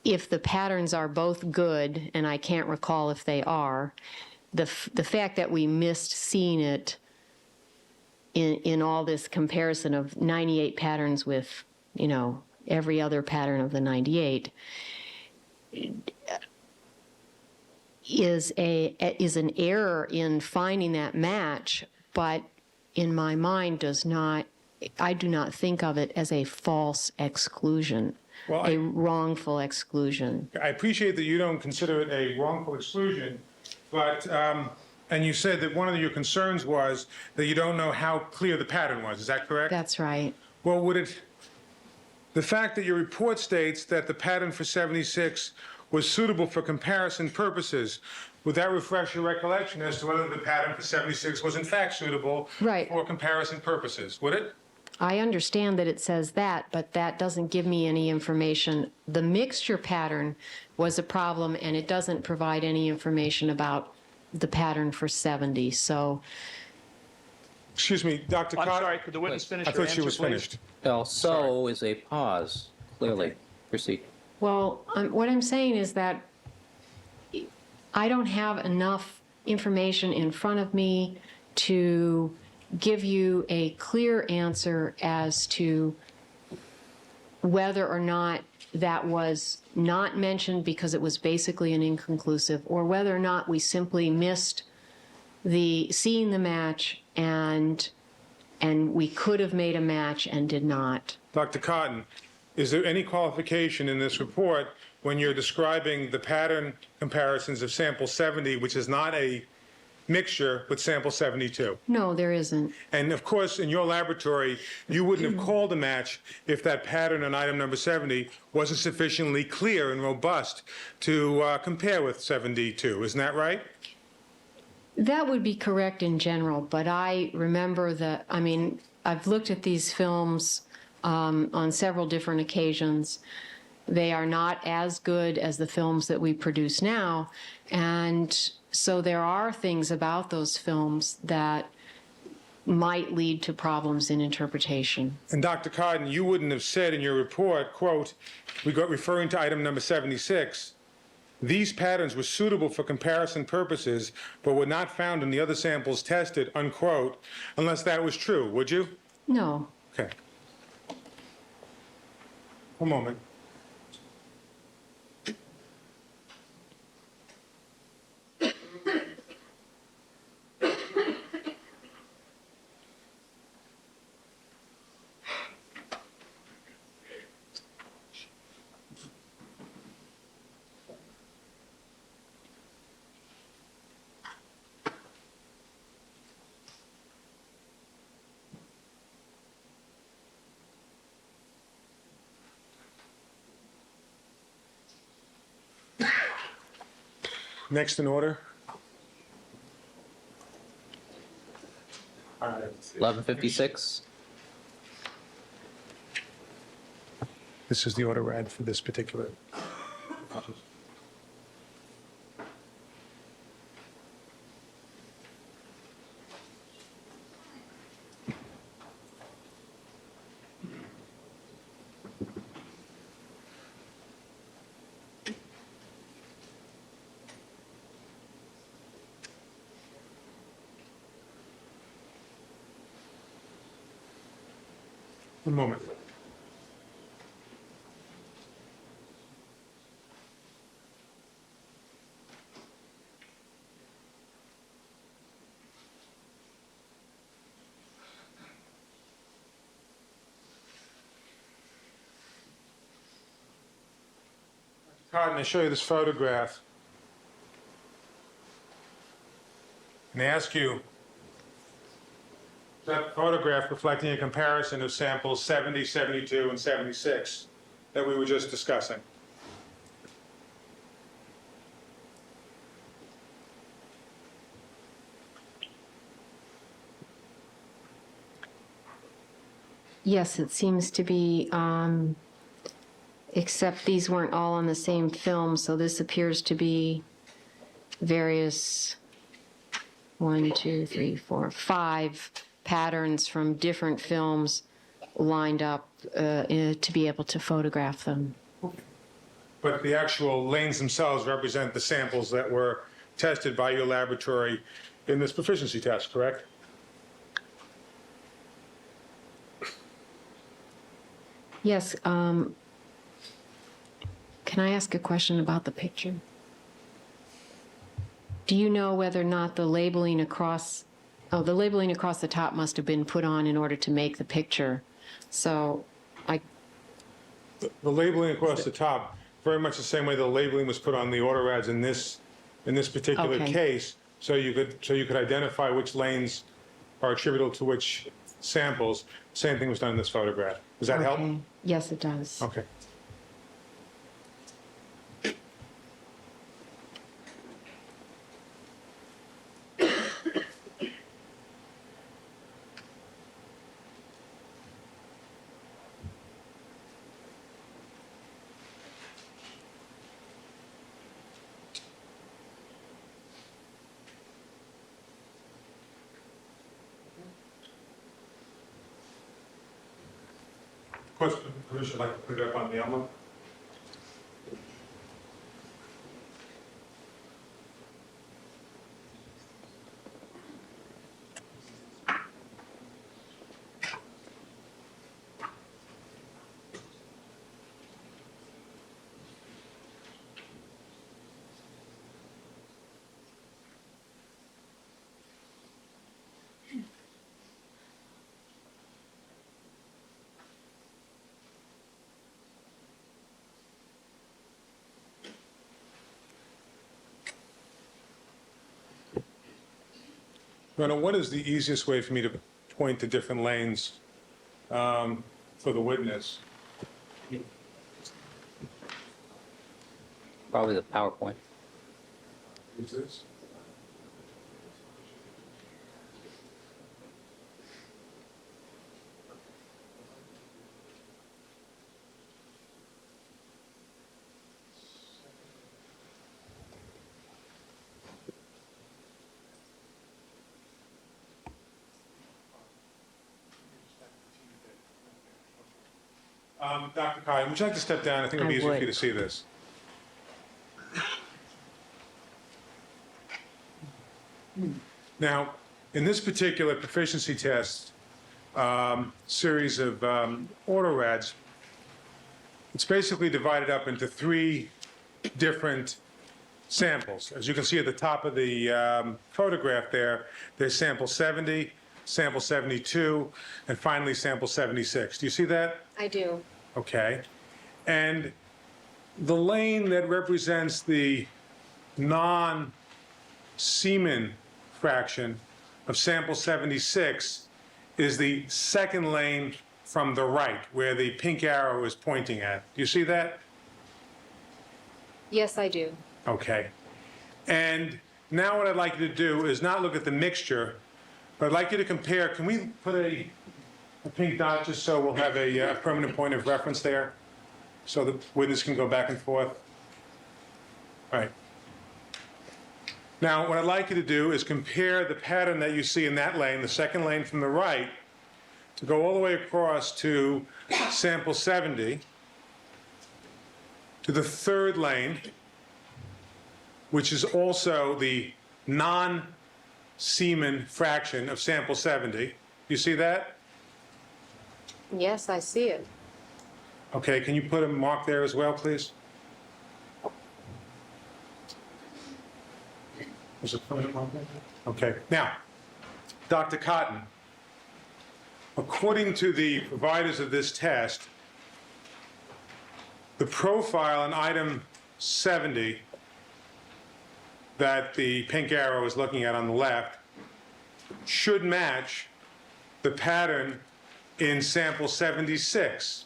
if the patterns are both good, and I can't recall if they are, the fact that we missed seeing it in all this comparison of 98 patterns with, every other pattern of the 98 is an error in finding that match, but in my mind I do not think of it as a false exclusion, a wrongful exclusion. I appreciate that you don't consider it a wrongful exclusion, but, and you said that one of your concerns was that you don't know how clear the pattern was. Is that correct? That's right. Well, the fact that your report states that the pattern for 76 was suitable for comparison purposes, would that refresh your recollection as to whether the pattern for 76 was in fact suitable for comparison purposes? Would it? I understand that it says that, but that doesn't give me any information. The mixture pattern was a problem, and it doesn't provide any information about the pattern for 70. So, excuse me, Dr. I'm Cott? sorry, could the witness finish I her thought answer, she was please? finished. Well, so is a pause, clearly. Proceed. well, what I'm saying is that I don't have enough information in front of me to give you a clear answer as to whether or not that was not mentioned because it was basically an inconclusive, or whether or not we simply missed seeing the match and we could have made a match and did not. Dr. Cotton, is there any qualification in this report when you're describing the pattern comparisons of sample 70, which is not a mixture, with sample 72? No, there isn't. And of course, in your laboratory, you wouldn't have called a match if that pattern on item number 70 wasn't sufficiently clear and robust to compare with 72. Isn't that right? That would be correct in general, but I remember I've looked at these films on several different occasions. They are not as good as the films that we produce now, and so there are things about those films that might lead to problems in interpretation. And Dr. Cotton, you wouldn't have said in your report, quote, referring to item number 76, these patterns were suitable for comparison purposes, but were not found in the other samples tested, unquote, unless that was true, would you? No. Okay. One moment. Next in order. 1156. This is the order read for this particular. One moment. Cotton, I show you this photograph. And they ask you, is that photograph reflecting a comparison of samples 70, 72, and 76 that we were just discussing? Yes, it seems to be, except these weren't all on the same film, so this appears to be various, 1, 2, 3, 4, 5 patterns from different films lined up to be able to photograph them. But the actual lanes themselves represent the samples that were tested by your laboratory in this proficiency test, correct? Yes, can I ask a question about the picture? Do you know whether or not the labeling across, the labeling across the top must have been put on in order to make the picture. So The labeling across the top, very much the same way the labeling was put on the order ads in this particular Okay. case, so you could identify which lanes are attributable to which samples. Same thing was done in this photograph. Does that help? Okay. Yes, it does. Okay. Of course, the commission would like to put it up on the envelope. Ronna, what is the easiest way for me to point to different lanes for the witness? Probably the PowerPoint. Is this? Dr. Kyle, would you like to step down? I think it would be I easier for you would. to see this. Now, in this particular proficiency test series of order ads, it's basically divided up into 3 different samples. As you can see at the top of the photograph there, there's sample 70, sample 72, and finally sample 76. Do you see that? I do. Okay. And the lane that represents the non-Seaman fraction of sample 76 is the second lane from the right, where the pink arrow is pointing at. Do you see that? Yes, I do. Okay. And now what I'd like you to do is not look at the mixture, but I'd like you to compare. Can we put a pink dot just so we'll have a permanent point of reference there? So the witness can go back and forth. All right. Now, what I'd like you to do is compare the pattern that you see in that lane, the second lane from the right, to go all the way across to sample 70, to the third lane, which is also the non-Seaman fraction of sample 70. You see that? Yes, I see it. Okay, can you put a mark there as well, please? Was it permanent mark there? Okay, now, Dr. Cotton, according to the providers of this test, the profile on item 70 that the pink arrow is looking at on the left should match the pattern in sample 76,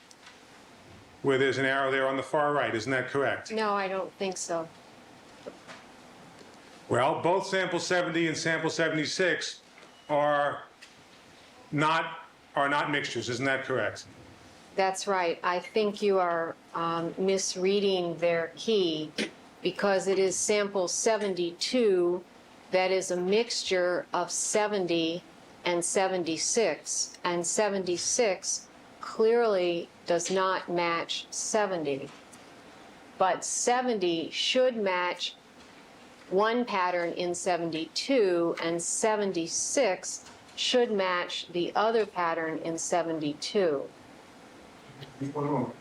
where there's an arrow there on the far right. Isn't that correct? No, I don't think so. Well, both sample 70 and sample 76 are not mixtures. Isn't that correct? That's right. I think you are misreading their key, because it is sample 72 that is a mixture of 70 and 76, and 76 clearly does not match 70. But 70 should match one pattern in 72, and 76 should match the other pattern in 72. One moment.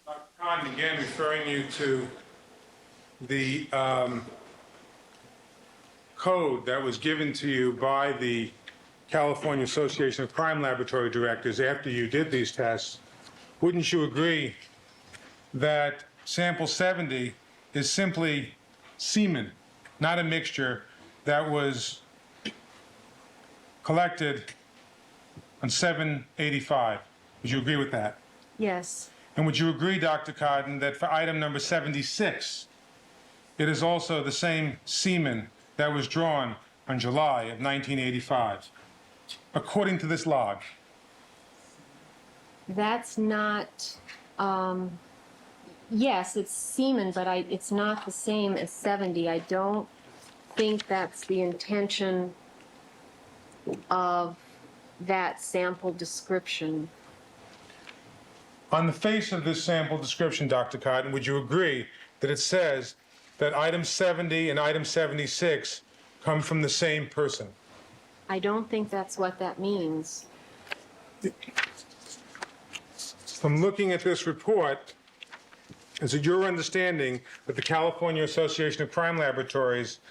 Dr. Cotton, again, referring you to the code that was given to you by the California Association of Crime Laboratory Directors after you did these tests, wouldn't you agree that sample 70 is simply semen, not a mixture that was collected on 7/85? Would you agree with that? Yes. And would you agree, Dr. Cotton, that for item number 76, it is also the same semen that was drawn on July of 1985, according to this log? That's not, yes, it's semen, but it's not the same as 70. I don't think that's the intention of that sample description. On the face of this sample description, Dr. Cotton, would you agree that it says that item 70 and item 76 come from the same person? I don't think that's what that means. From looking at this report, is it your understanding that the California Association of Crime Laboratories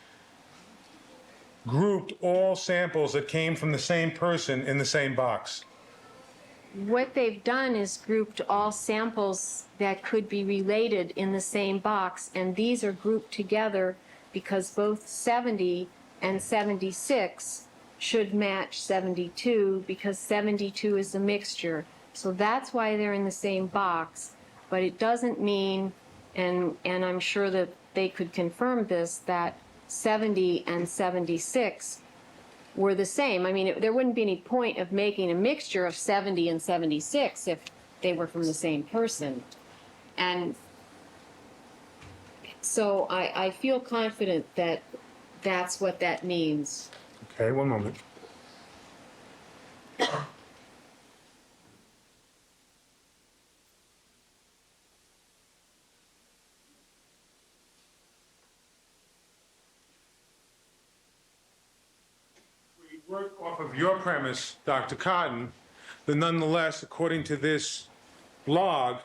grouped all samples that came from the same person in the same box? What they've done is grouped all samples that could be related in the same box, and these are grouped together because both 70 and 76 should match 72, because 72 is a mixture. So that's why they're in the same box, but it doesn't mean, and I'm sure that they could confirm this, that 70 and 76 were the same. I mean, there wouldn't be any point of making a mixture of 70 and 76 if they were from the same person. And so I feel confident that that's what that means. Okay, one moment. We work off of your premise, Dr. Cotton, that nonetheless, according to this log,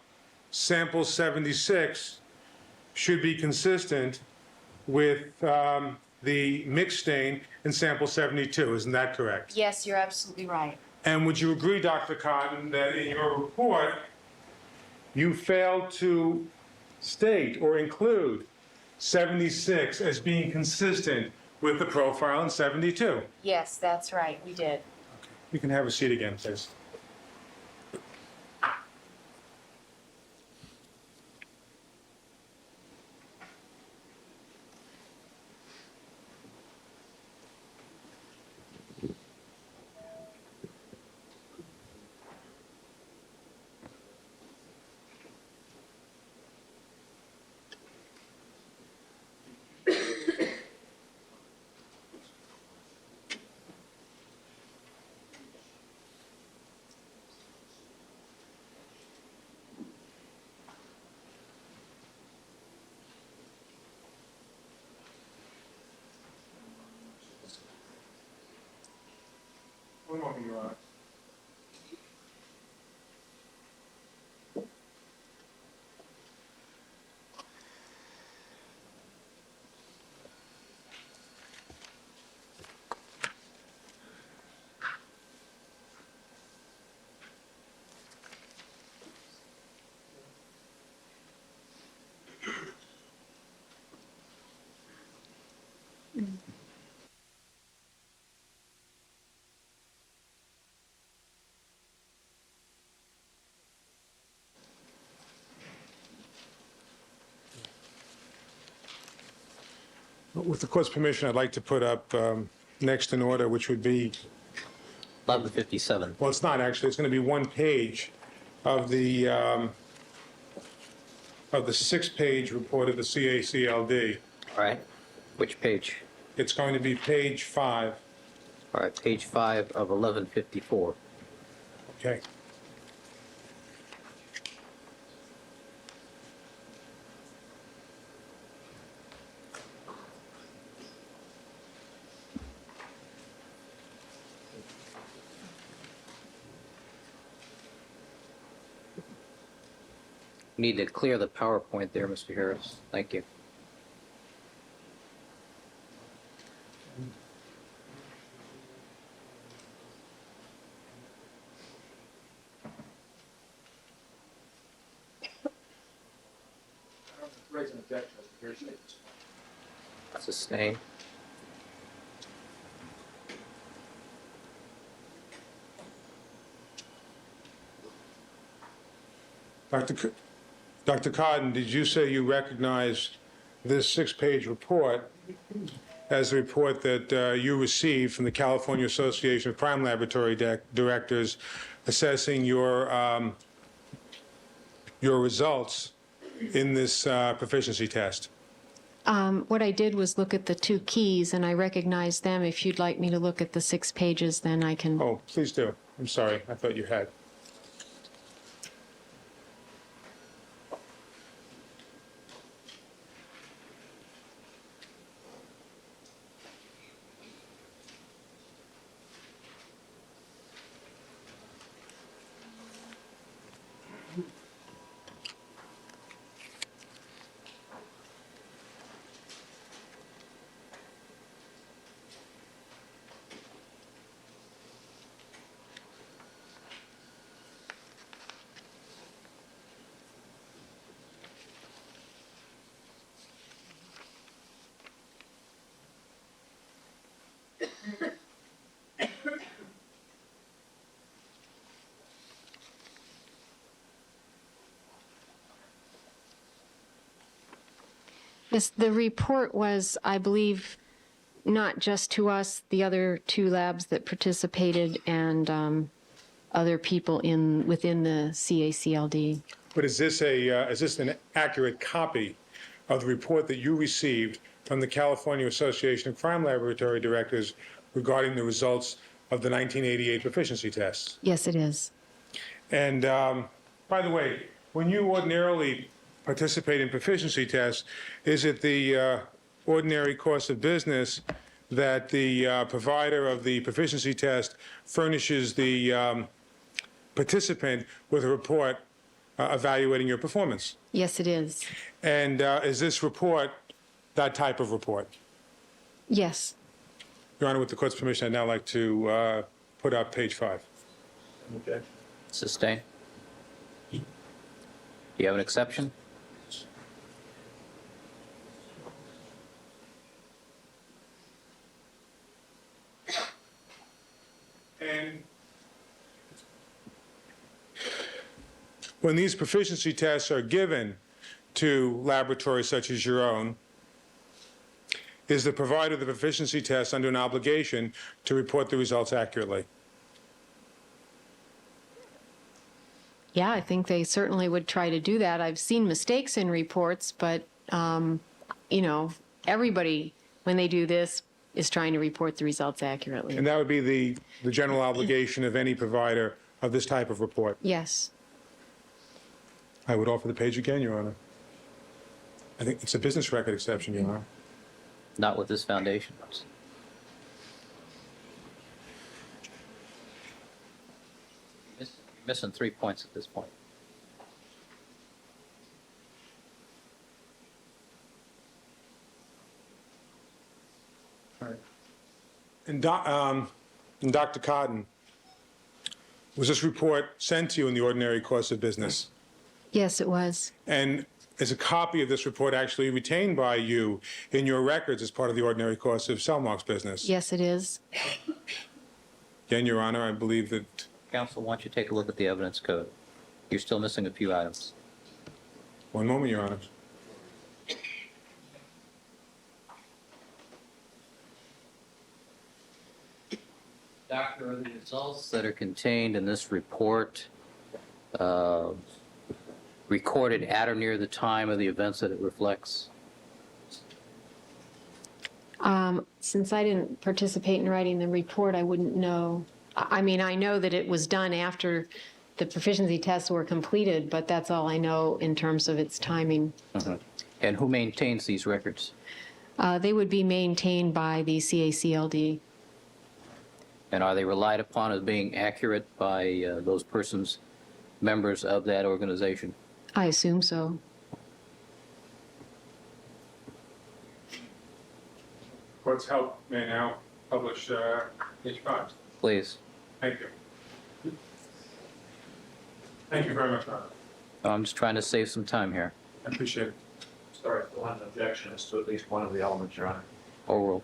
sample 76 should be consistent with the mix stain in sample 72. Isn't that correct? Yes, you're absolutely right. And would you agree, Dr. Cotton, that in your report, you failed to state or include 76 as being consistent with the profile in 72? Yes, that's right, we did. You can have a seat again, please. One moment, Your Honor. With the court's permission, I'd like to put up next in order, which would be, 1157. well, it's not actually, it's going to be one page of the 6-page report of the CACLD. All right. Which page? It's going to be page 5. All right, page 5 of 1154. Okay. Need to clear the PowerPoint there, Mr. Harris. Thank you. Raise an objection as a hearsay. Sustain. Dr. Cotton, did you say you recognized this 6-page report as a report that you received from the California Association of Crime Laboratory Directors assessing your results in this proficiency test? What I did was look at the 2 keys, and I recognized them. If you'd like me to look at the 6 pages, then I can. Oh, please do. I'm sorry. I thought you had. Yes, the report was, I believe, not just to us, the other two labs that participated and other people within the CACLD. But is this an accurate copy of the report that you received from the California Association of Crime Laboratory Directors regarding the results of the 1988 proficiency tests? Yes, it is. And by the way, when you ordinarily participate in proficiency tests, is it the ordinary course of business that the provider of the proficiency test furnishes the participant with a report evaluating your performance? Yes, it is. And is this report that type of report? Yes. Your Honor, with the court's permission, I'd now like to put up page 5. Sustain. Do you have an exception? And when these proficiency tests are given to laboratories such as your own, is the provider of the proficiency test under an obligation to report the results accurately? Yeah, I think they certainly would try to do that. I've seen mistakes in reports, but, everybody, when they do this, is trying to report the results accurately. And that would be the general obligation of any provider of this type of report. Yes. I would offer the page again, Your Honor. I think it's a business record exception, Your Honor. Not with this foundation. You're missing 3 points at this point. And Dr. Cotton, was this report sent to you in the ordinary course of business? Yes, it was. And is a copy of this report actually retained by you in your records as part of the ordinary course of Cellmark's business? Yes, it is. Again, Your Honor, I believe that... Counsel, why don't you take a look at the evidence code? You're still missing a few items. One moment, Your Honor. Doctor, are the results that are contained in this report recorded at or near the time of the events that it reflects? Since I didn't participate in writing the report, I wouldn't know. I mean, I know that it was done after the proficiency tests were completed, but that's all I know in terms of its timing. And who maintains these records? They would be maintained by the CACLD. And are they relied upon as being accurate by those persons, members of that organization? I assume so. Court's help may now publish page 5. Please. Thank you. Thank you very much, Your Honor. I'm just trying to save some time here. I appreciate it. Sorry, we'll have an objection as to at least one of the elements, Your Honor. Oral.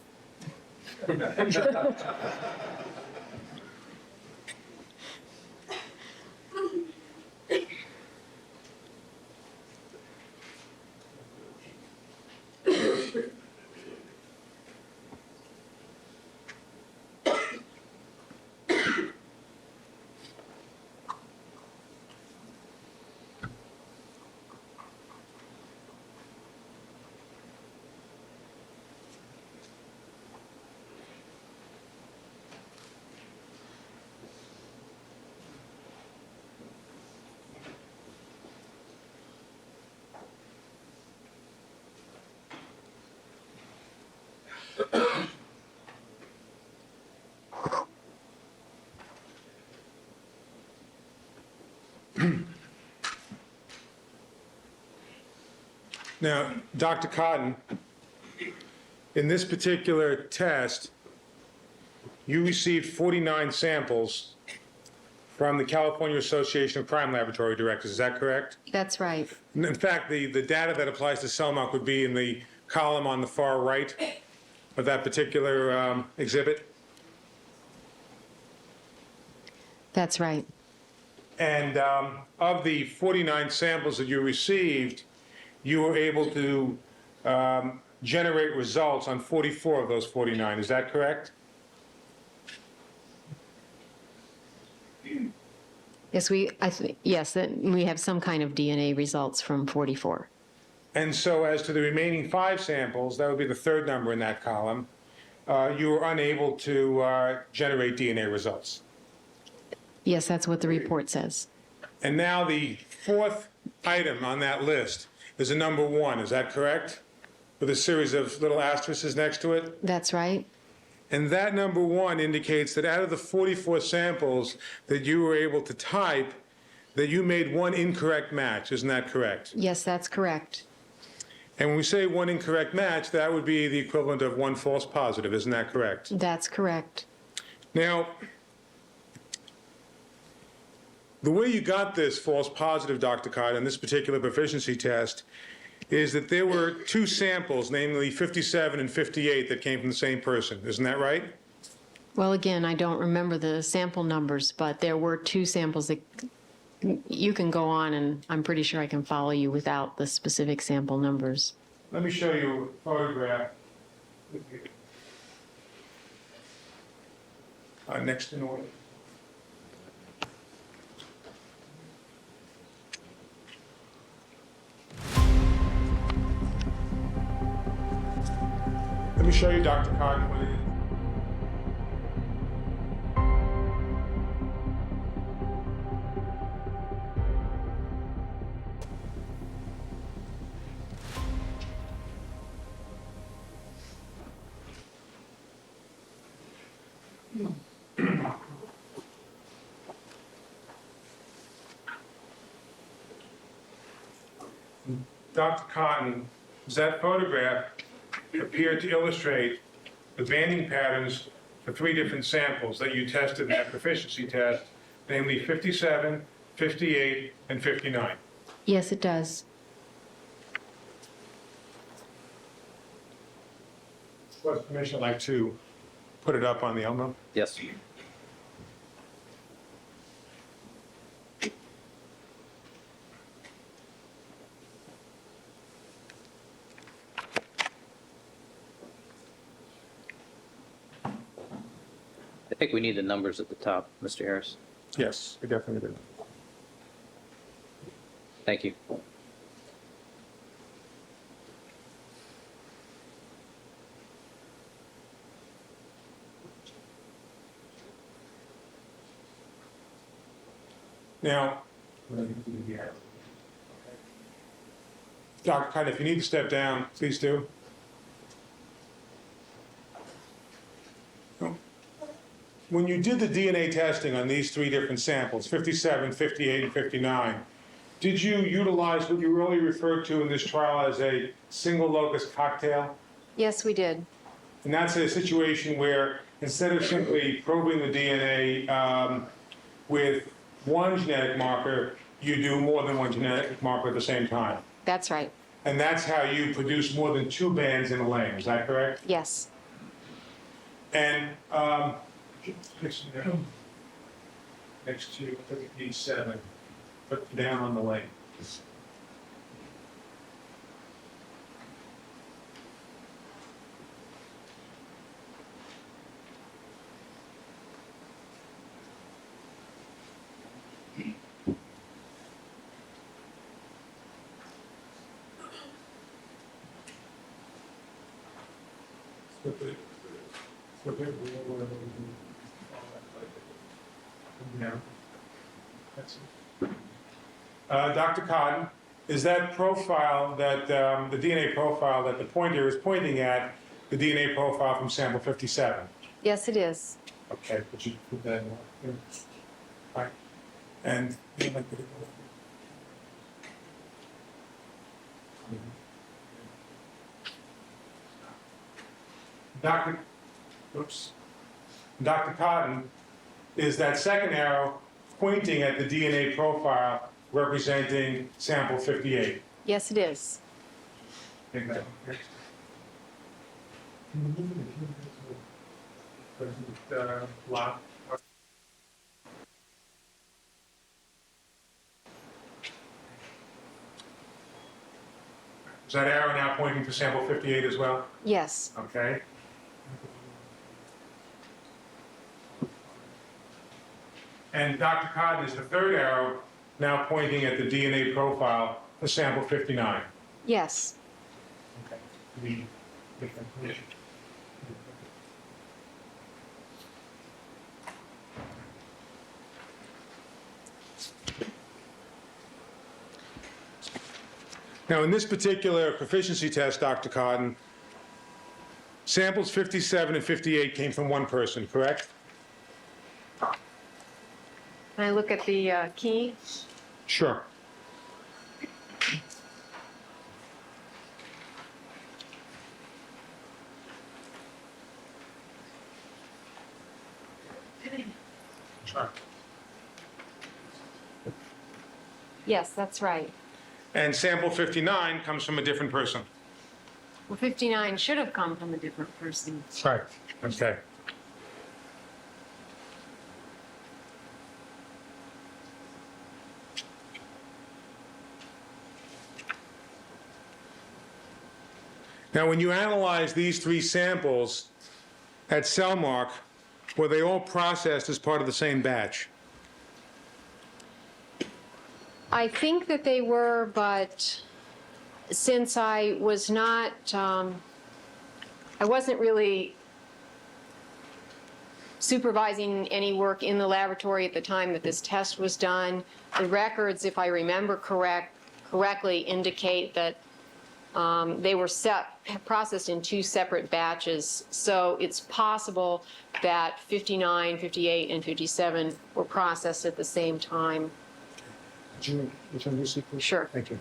Now, Dr. Cotton, in this particular test, you received 49 samples from the California Association of Crime Laboratory Directors. Is that correct? That's right. In fact, the data that applies to Cellmark would be in the column on the far right of that particular exhibit. That's right. And of the 49 samples that you received, you were able to generate results on 44 of those 49. Is that correct? Yes, yes, that we have some kind of DNA results from 44. And so as to the remaining 5 samples, that would be the third number in that column, you were unable to generate DNA results. Yes, that's what the report says. And now the 4th item on that list is a number 1, is that correct? With a series of little asterisks next to it? That's right. And that number 1 indicates that out of the 44 samples that you were able to type, that you made 1 incorrect match, isn't that correct? Yes, that's correct. And when we say 1 incorrect match, that would be the equivalent of 1 false positive, isn't that correct? That's correct. Now, the way you got this false positive, Dr. Cott, on this particular proficiency test is that there were 2 samples, namely 57 and 58, that came from the same person. Isn't that right? Well, again, I don't remember the sample numbers, but there were 2 samples that you can go on, and I'm pretty sure I can follow you without the specific sample numbers. Let me show you a photograph. Next in order. Let me show you, Dr. Cotton, what it is. Dr. Cotton, does that photograph appear to illustrate the banding patterns for 3 different samples that you tested in that proficiency test, namely 57, 58, and 59? Yes, it does. Would the Commissioner like to put it up on the Elmo? Yes. I think we need the numbers at the top, Mr. Harris. Yes, we definitely do. Thank you. Now, Dr. Cotton, if you need to step down, please do. When you did the DNA testing on these 3 different samples, 57, 58, and 59, did you utilize what you earlier referred to in this trial as a single locus cocktail? Yes, we did. And that's a situation where instead of simply probing the DNA with 1 genetic marker, you do more than 1 genetic marker at the same time. That's right. And that's how you produce more than 2 bands in a lane, is that correct? Yes. And next to page 7, put down on the lane. Dr. Cotton, is that profile that the DNA profile that the pointer is pointing at the DNA profile from sample 57? Yes, it is. Okay, but you put that in there. All right. And Dr. Cotton, is that second arrow pointing at the DNA profile representing sample 58? Yes, it is. Take that. Lock. Is that arrow now pointing to sample 58 as well? Yes. Okay. And Dr. Cotton, is the third arrow now pointing at the DNA profile for sample 59? Yes. Okay. Now, in this particular proficiency test, Dr. Cotton, samples 57 and 58 came from one person, correct? Can I look at the key? Sure. Sure. Yes, that's right. And sample 59 comes from a different person. Well, 59 should have come from a different person. Right. Okay. Now, when you analyze these three samples at Cellmark, were they all processed as part of the same batch? I think that they were, but since I was not, I wasn't really supervising any work in the laboratory at the time that this test was done, the records, if I remember correctly, indicate that they were processed in two separate batches. So it's possible that 59, 58, and 57 were processed at the same time. Could you return your seat, please? Sure. Thank you.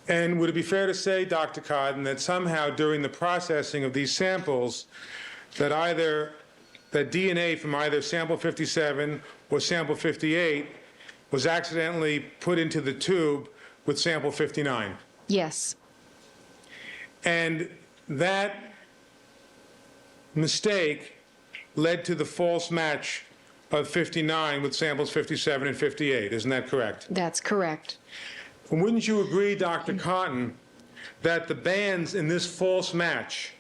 And would it be fair to say, Dr. Cotton, that somehow during the processing of these samples, that DNA from either sample 57 or sample 58 was accidentally put into the tube with sample 59? Yes. And that mistake led to the false match of 59 with samples 57 and 58. Isn't that correct? That's correct. Wouldn't you agree, Dr. Cotton, that the bands in this false match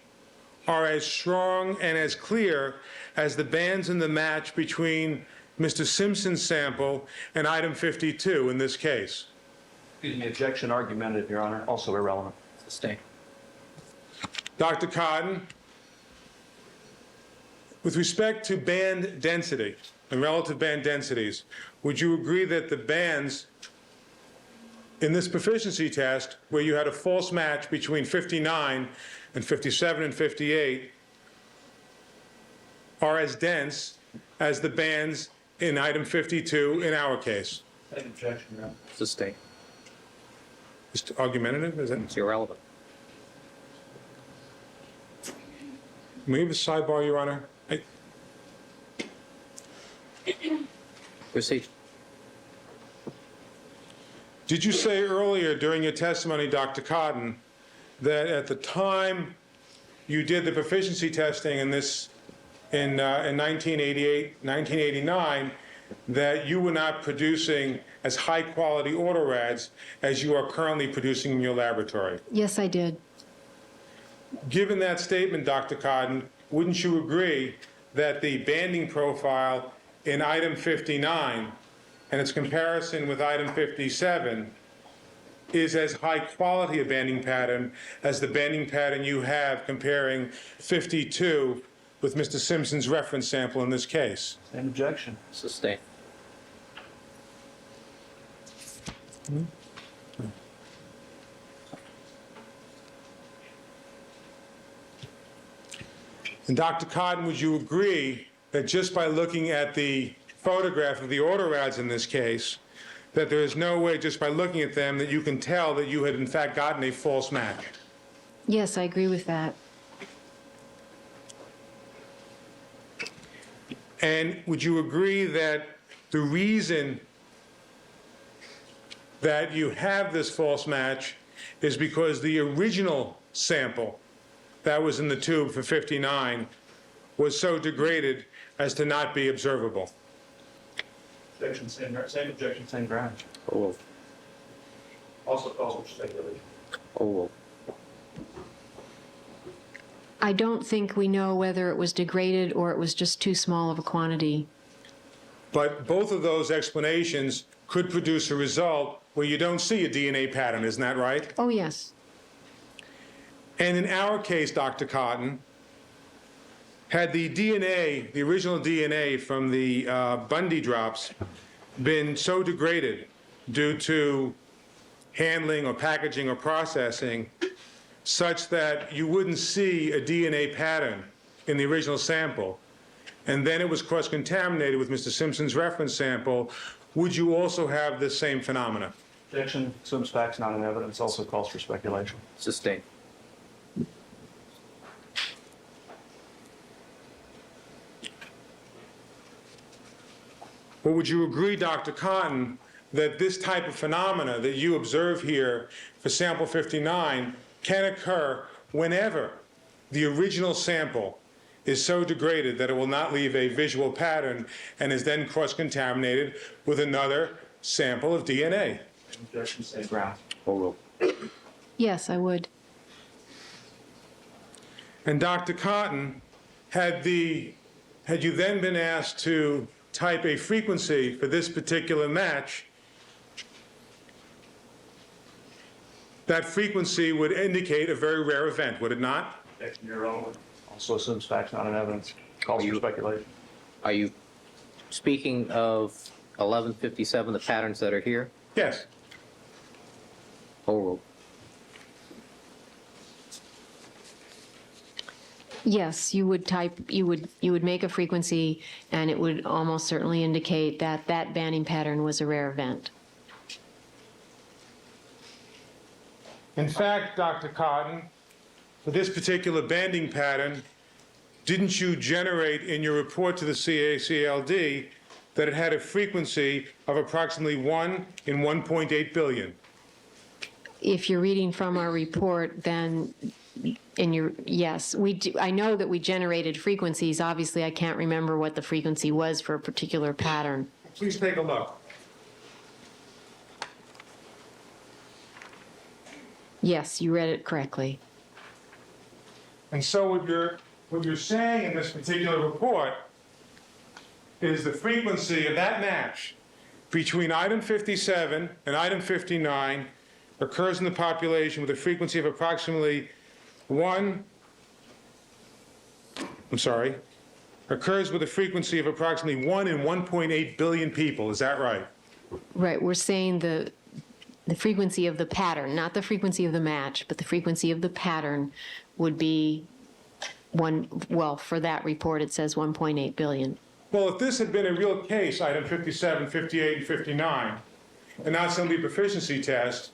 are as strong and as clear as the bands in the match between Mr. Simpson's sample and item 52 in this case? Excuse me, objection argumentative, Your Honor, also irrelevant. Sustained. Dr. Cotton, with respect to band density and relative band densities, would you agree that the bands in this proficiency test, where you had a false match between 59 and 57 and 58, are as dense as the bands in item 52 in our case? Objection, Your Honor. Sustained. It's argumentative, is it? It's irrelevant. May we have a sidebar, Your Honor? Proceed. Did you say earlier during your testimony, Dr. Cotton, that at the time you did the proficiency testing in 1988, 1989, that you were not producing as high-quality autorads as you are currently producing in your laboratory? Yes, I did. Given that statement, Dr. Cotton, wouldn't you agree that the banding profile in item 59 and its comparison with item 57 is as high quality a banding pattern as the banding pattern you have comparing 52 with Mr. Simpson's reference sample in this case? Same objection. Sustained. And Dr. Cotton, would you agree that just by looking at the photograph of the autorads in this case, that there is no way, just by looking at them, that you can tell that you had in fact gotten a false match? Yes, I agree with that. And would you agree that the reason that you have this false match is because the original sample that was in the tube for 59 was so degraded as to not be observable? Objection, same objection, same ground. Oh, Also calls for speculation. oh, I don't think we know whether it was degraded or it was just too small of a quantity. But both of those explanations could produce a result where you don't see a DNA pattern, isn't that right? Oh, yes. And in our case, Dr. Cotton, had the DNA, the original DNA from the Bundy drops, been so degraded due to handling or packaging or processing such that you wouldn't see a DNA pattern in the original sample, and then it was cross-contaminated with Mr. Simpson's reference sample, would you also have the same phenomena? Objection, assumes facts not in evidence, also calls for speculation. sustained. Or would you agree, Dr. Cotton, that this type of phenomena that you observe here for sample 59 can occur whenever the original sample is so degraded that it will not leave a visual pattern and is then cross-contaminated with another sample of DNA? Objection, same ground. Oh, Yes, I would. And Dr. Cotton, had you then been asked to type a frequency for this particular match, that frequency would indicate a very rare event, would it not? Objection, your own. Also assumes facts not in evidence, calls for speculation. are you speaking of 1157, the patterns that are here? Yes. Oh, Yes, you would make a frequency, and it would almost certainly indicate that that banding pattern was a rare event. In fact, Dr. Cotton, for this particular banding pattern, didn't you generate in your report to the CACLD that it had a frequency of approximately 1 in 1.8 billion? If you're reading from our report, then yes, we do. I know that we generated frequencies. Obviously, I can't remember what the frequency was for a particular pattern. Please take a look. Yes, you read it correctly. And so what you're saying in this particular report is the frequency of that match between item 57 and item 59 occurs in the population with a frequency of approximately occurs with a frequency of approximately 1 in 1.8 billion people. Is that right? Right, we're saying the frequency of the pattern, not the frequency of the match, but the frequency of the pattern would be for that report, it says 1.8 billion. Well, if this had been a real case, item 57, 58, and 59, and not simply a proficiency test,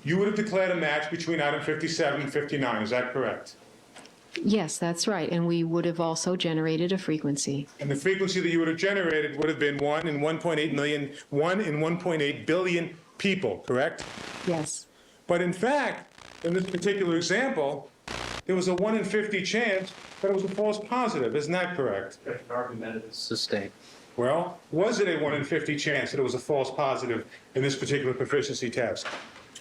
you would have declared a match between item 57 and 59. Is that correct? Yes, that's right, and we would have also generated a frequency. And the frequency that you would have generated would have been 1 in 1.8 billion people, correct? Yes. But in fact, in this particular example, there was a 1 in 50 chance that it was a false positive. Isn't that correct? Objection, argumentative. sustained. Well, was it a 1 in 50 chance that it was a false positive in this particular proficiency test?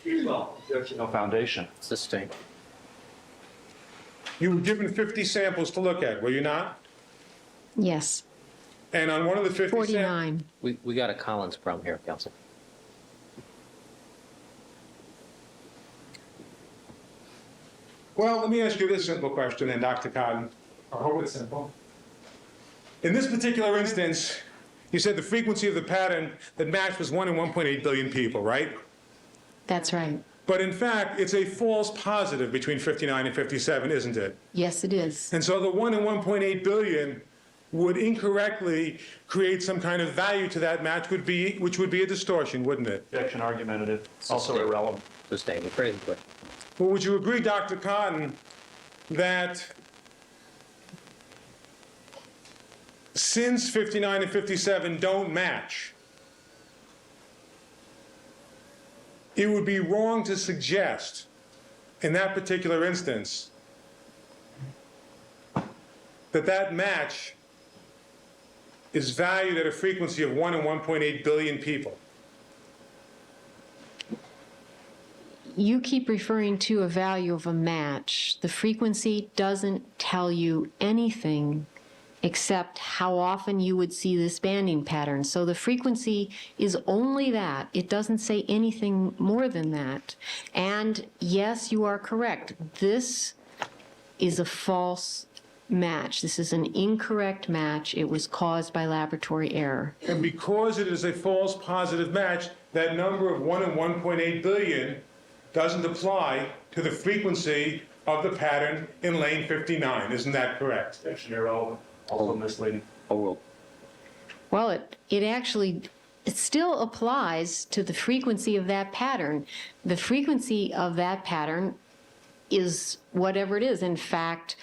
Well, objection, no foundation. Sustained. You were given 50 samples to look at, were you not? Yes. And on one of the 50 samples... 49. We got a Collins problem here, Counsel. Well, let me ask you this simple question then, Dr. Cotton. I hope it's simple. In this particular instance, you said the frequency of the pattern that matched was 1 in 1.8 billion people, right? That's right. But in fact, it's a false positive between 59 and 57, isn't it? Yes, it is. And so the 1 in 1.8 billion would incorrectly create some kind of value to that match, which would be a distortion, wouldn't it? Objection, argumentative. Also irrelevant. Sustained. Rephrase the question. Well, would you agree, Dr. Cotton, that since 59 and 57 don't match, it would be wrong to suggest, in that particular instance, that that match is valued at a frequency of 1 in 1.8 billion people. You keep referring to a value of a match. The frequency doesn't tell you anything except how often you would see this banding pattern. So the frequency is only that. It doesn't say anything more than that. And yes, you are correct. This is a false match. This is an incorrect match. It was caused by laboratory error. And because it is a false positive match, that number of 1 in 1.8 billion doesn't apply to the frequency of the pattern in lane 59. Isn't that correct? Engineer O, also misleading. Oh, Well, it still applies to the frequency of that pattern. The frequency of that pattern is whatever it is. In fact,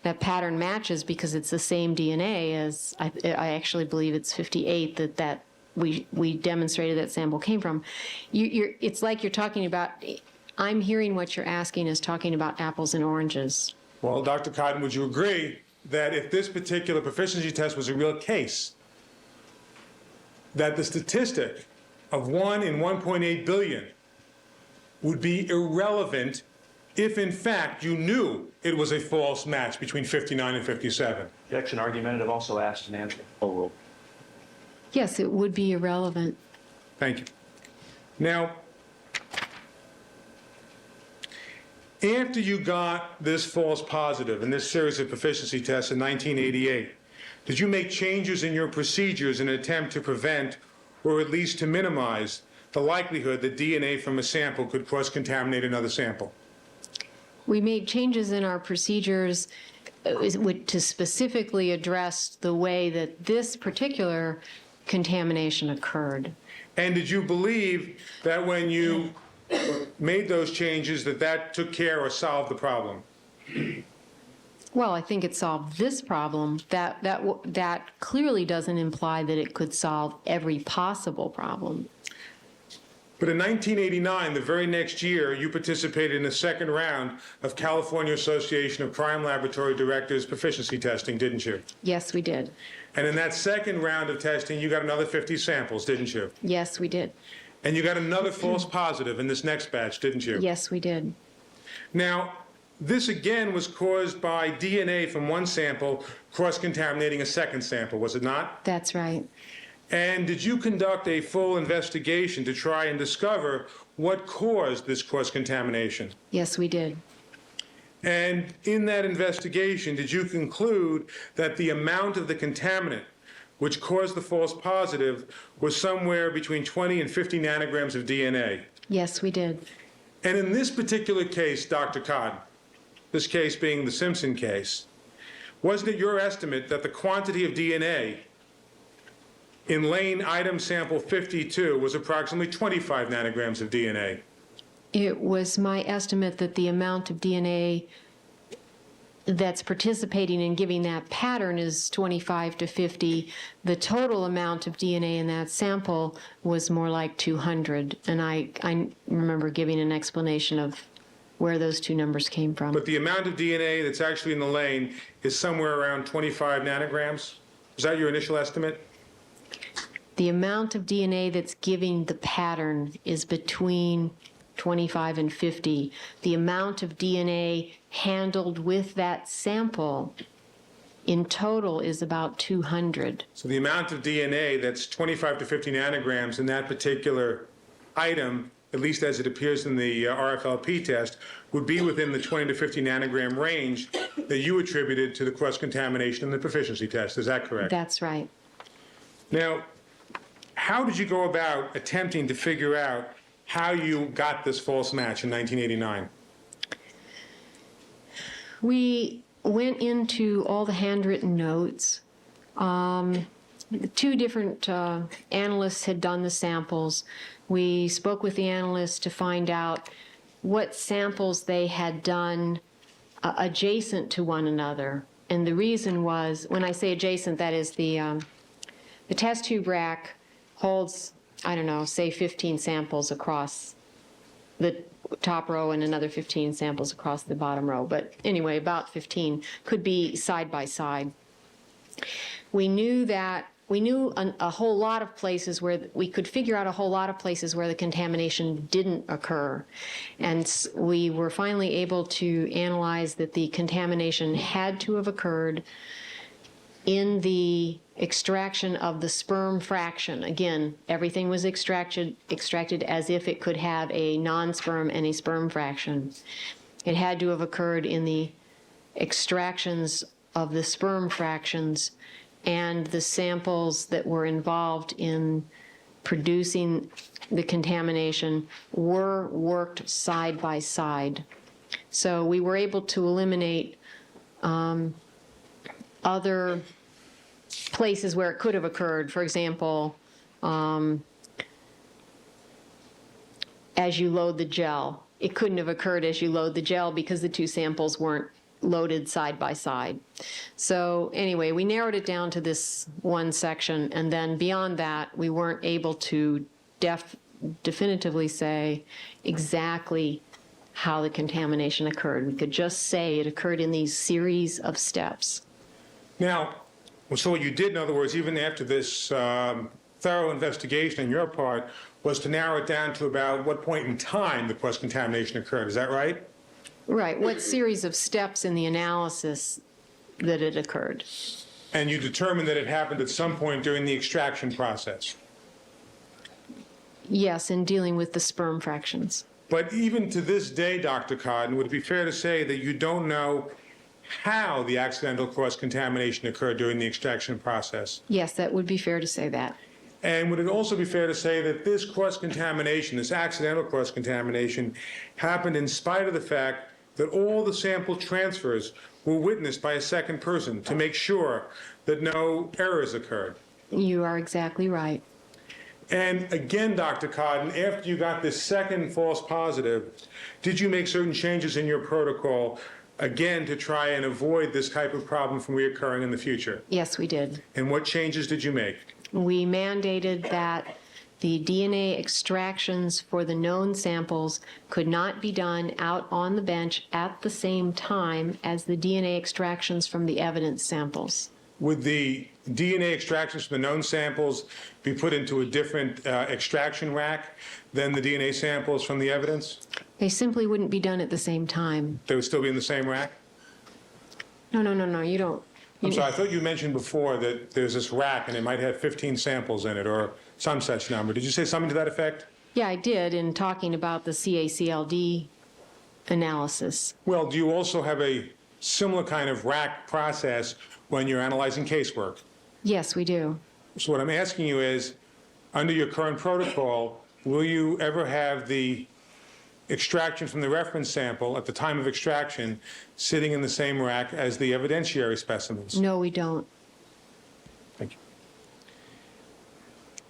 that pattern matches because it's the same DNA as, I actually believe it's 58 that we demonstrated that sample came from. It's like you're talking about, I'm hearing what you're asking is talking about apples and oranges. Well, Dr. Cotton, would you agree that if this particular proficiency test was a real case, that the statistic of 1 in 1.8 billion would be irrelevant if, in fact, you knew it was a false match between 59 and 57? Objection argumentative, also asked and answered. oh, Yes, it would be irrelevant. Thank you. Now, after you got this false positive in this series of proficiency tests in 1988, did you make changes in your procedures in an attempt to prevent, or at least to minimize, the likelihood that DNA from a sample could cross-contaminate another sample? We made changes in our procedures to specifically address the way that this particular contamination occurred. And did you believe that when you made those changes that took care or solved the problem? Well, I think it solved this problem. That clearly doesn't imply that it could solve every possible problem. But in 1989, the very next year, you participated in the second round of California Association of Crime Laboratory Directors proficiency testing, didn't you? Yes, we did. And in that second round of testing, you got another 50 samples, didn't you? Yes, we did. And you got another false positive in this next batch, didn't you? Yes, we did. Now, this again was caused by DNA from one sample cross-contaminating a second sample, was it not? That's right. And did you conduct a full investigation to try and discover what caused this cross-contamination? Yes, we did. And in that investigation, did you conclude that the amount of the contaminant which caused the false positive was somewhere between 20 and 50 nanograms of DNA? Yes, we did. And in this particular case, Dr. Cotton, this case being the Simpson case, wasn't it your estimate that the quantity of DNA in lane item sample 52 was approximately 25 nanograms of DNA? It was my estimate that the amount of DNA that's participating in giving that pattern is 25 to 50. The total amount of DNA in that sample was more like 200. And I remember giving an explanation of where those two numbers came from. But the amount of DNA that's actually in the lane is somewhere around 25 nanograms? Is that your initial estimate? The amount of DNA that's giving the pattern is between 25 and 50. The amount of DNA handled with that sample in total is about 200. So the amount of DNA that's 25 to 50 nanograms in that particular item, at least as it appears in the RFLP test, would be within the 20 to 50 nanogram range that you attributed to the cross-contamination in the proficiency test. Is that correct? That's right. Now, how did you go about attempting to figure out how you got this false match in 1989? We went into all the handwritten notes. Two different analysts had done the samples. We spoke with the analysts to find out what samples they had done adjacent to one another. And the reason was, when I say adjacent, that is the test tube rack holds, I don't know, say 15 samples across the top row and another 15 samples across the bottom row. But anyway, about 15 could be side by side. We knew that a whole lot of places where we could figure out a whole lot of places where the contamination didn't occur. And we were finally able to analyze that the contamination had to have occurred in the extraction of the sperm fraction. Again, everything was extracted as if it could have a non-sperm and a sperm fraction. It had to have occurred in the extractions of the sperm fractions, and the samples that were involved in producing the contamination were worked side by side. So we were able to eliminate other places where it could have occurred. For example, as you load the gel. It couldn't have occurred as you load the gel because the two samples weren't loaded side by side. So anyway, we narrowed it down to this one section, and then beyond that, we weren't able to definitively say exactly how the contamination occurred. We could just say it occurred in these series of steps. Now, so what you did, in other words, even after this thorough investigation on your part, was to narrow it down to about what point in time the cross-contamination occurred. Is that right? Right. What series of steps in the analysis that it occurred? And you determined that it happened at some point during the extraction process. Yes, in dealing with the sperm fractions. But even to this day, Dr. Codden, would it be fair to say that you don't know how the accidental cross-contamination occurred during the extraction process? Yes, that would be fair to say that. And would it also be fair to say that this cross-contamination, this accidental cross-contamination, happened in spite of the fact that all the sample transfers were witnessed by a second person to make sure that no errors occurred? You are exactly right. And again, Dr. Codden, after you got this second false positive, did you make certain changes in your protocol, again, to try and avoid this type of problem from reoccurring in the future? Yes, we did. And what changes did you make? We mandated that the DNA extractions for the known samples could not be done out on the bench at the same time as the DNA extractions from the evidence samples. Would the DNA extractions from the known samples be put into a different extraction rack than the DNA samples from the evidence? They simply wouldn't be done at the same time. They would still be in the same rack? No, you don't. I'm sorry, I thought you mentioned before that there's this rack and it might have 15 samples in it or some such number. Did you say something to that effect? Yeah, I did in talking about the CACLD analysis. Well, do you also have a similar kind of rack process when you're analyzing casework? Yes, we do. So what I'm asking you is, under your current protocol, will you ever have the extraction from the reference sample at the time of extraction sitting in the same rack as the evidentiary specimens? No, we don't. Thank you.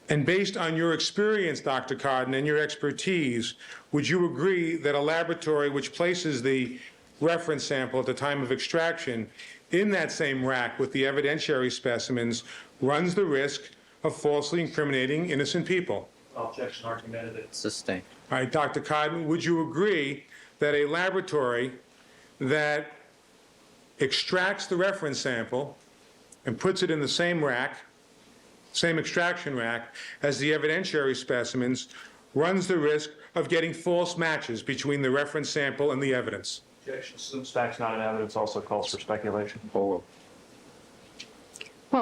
And based on your experience, Dr. Codden, and your expertise, would you agree that a laboratory which places the reference sample at the time of extraction in that same rack with the evidentiary specimens runs the risk of falsely incriminating innocent people? Objection argumentative. Sustained. All right, Dr. Codden, would you agree that a laboratory that extracts the reference sample and puts it in the same rack, same extraction rack, as the evidentiary specimens runs the risk of getting false matches between the reference sample and the evidence? Objection assumes facts not in evidence, also calls for speculation. Well,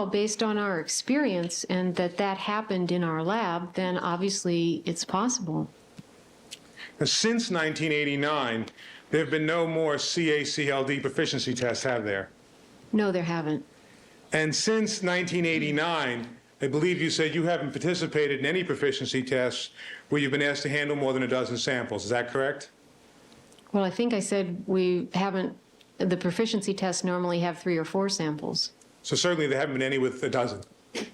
based on our experience and that happened in our lab, then obviously it's possible. Now, since 1989, there have been no more CACLD proficiency tests, have there? No, there haven't. And since 1989, I believe you said you haven't participated in any proficiency tests where you've been asked to handle more than a dozen samples. Is that correct? Well, I think I said we haven't, the proficiency tests normally have 3 or 4 samples. So certainly there haven't been any with a dozen.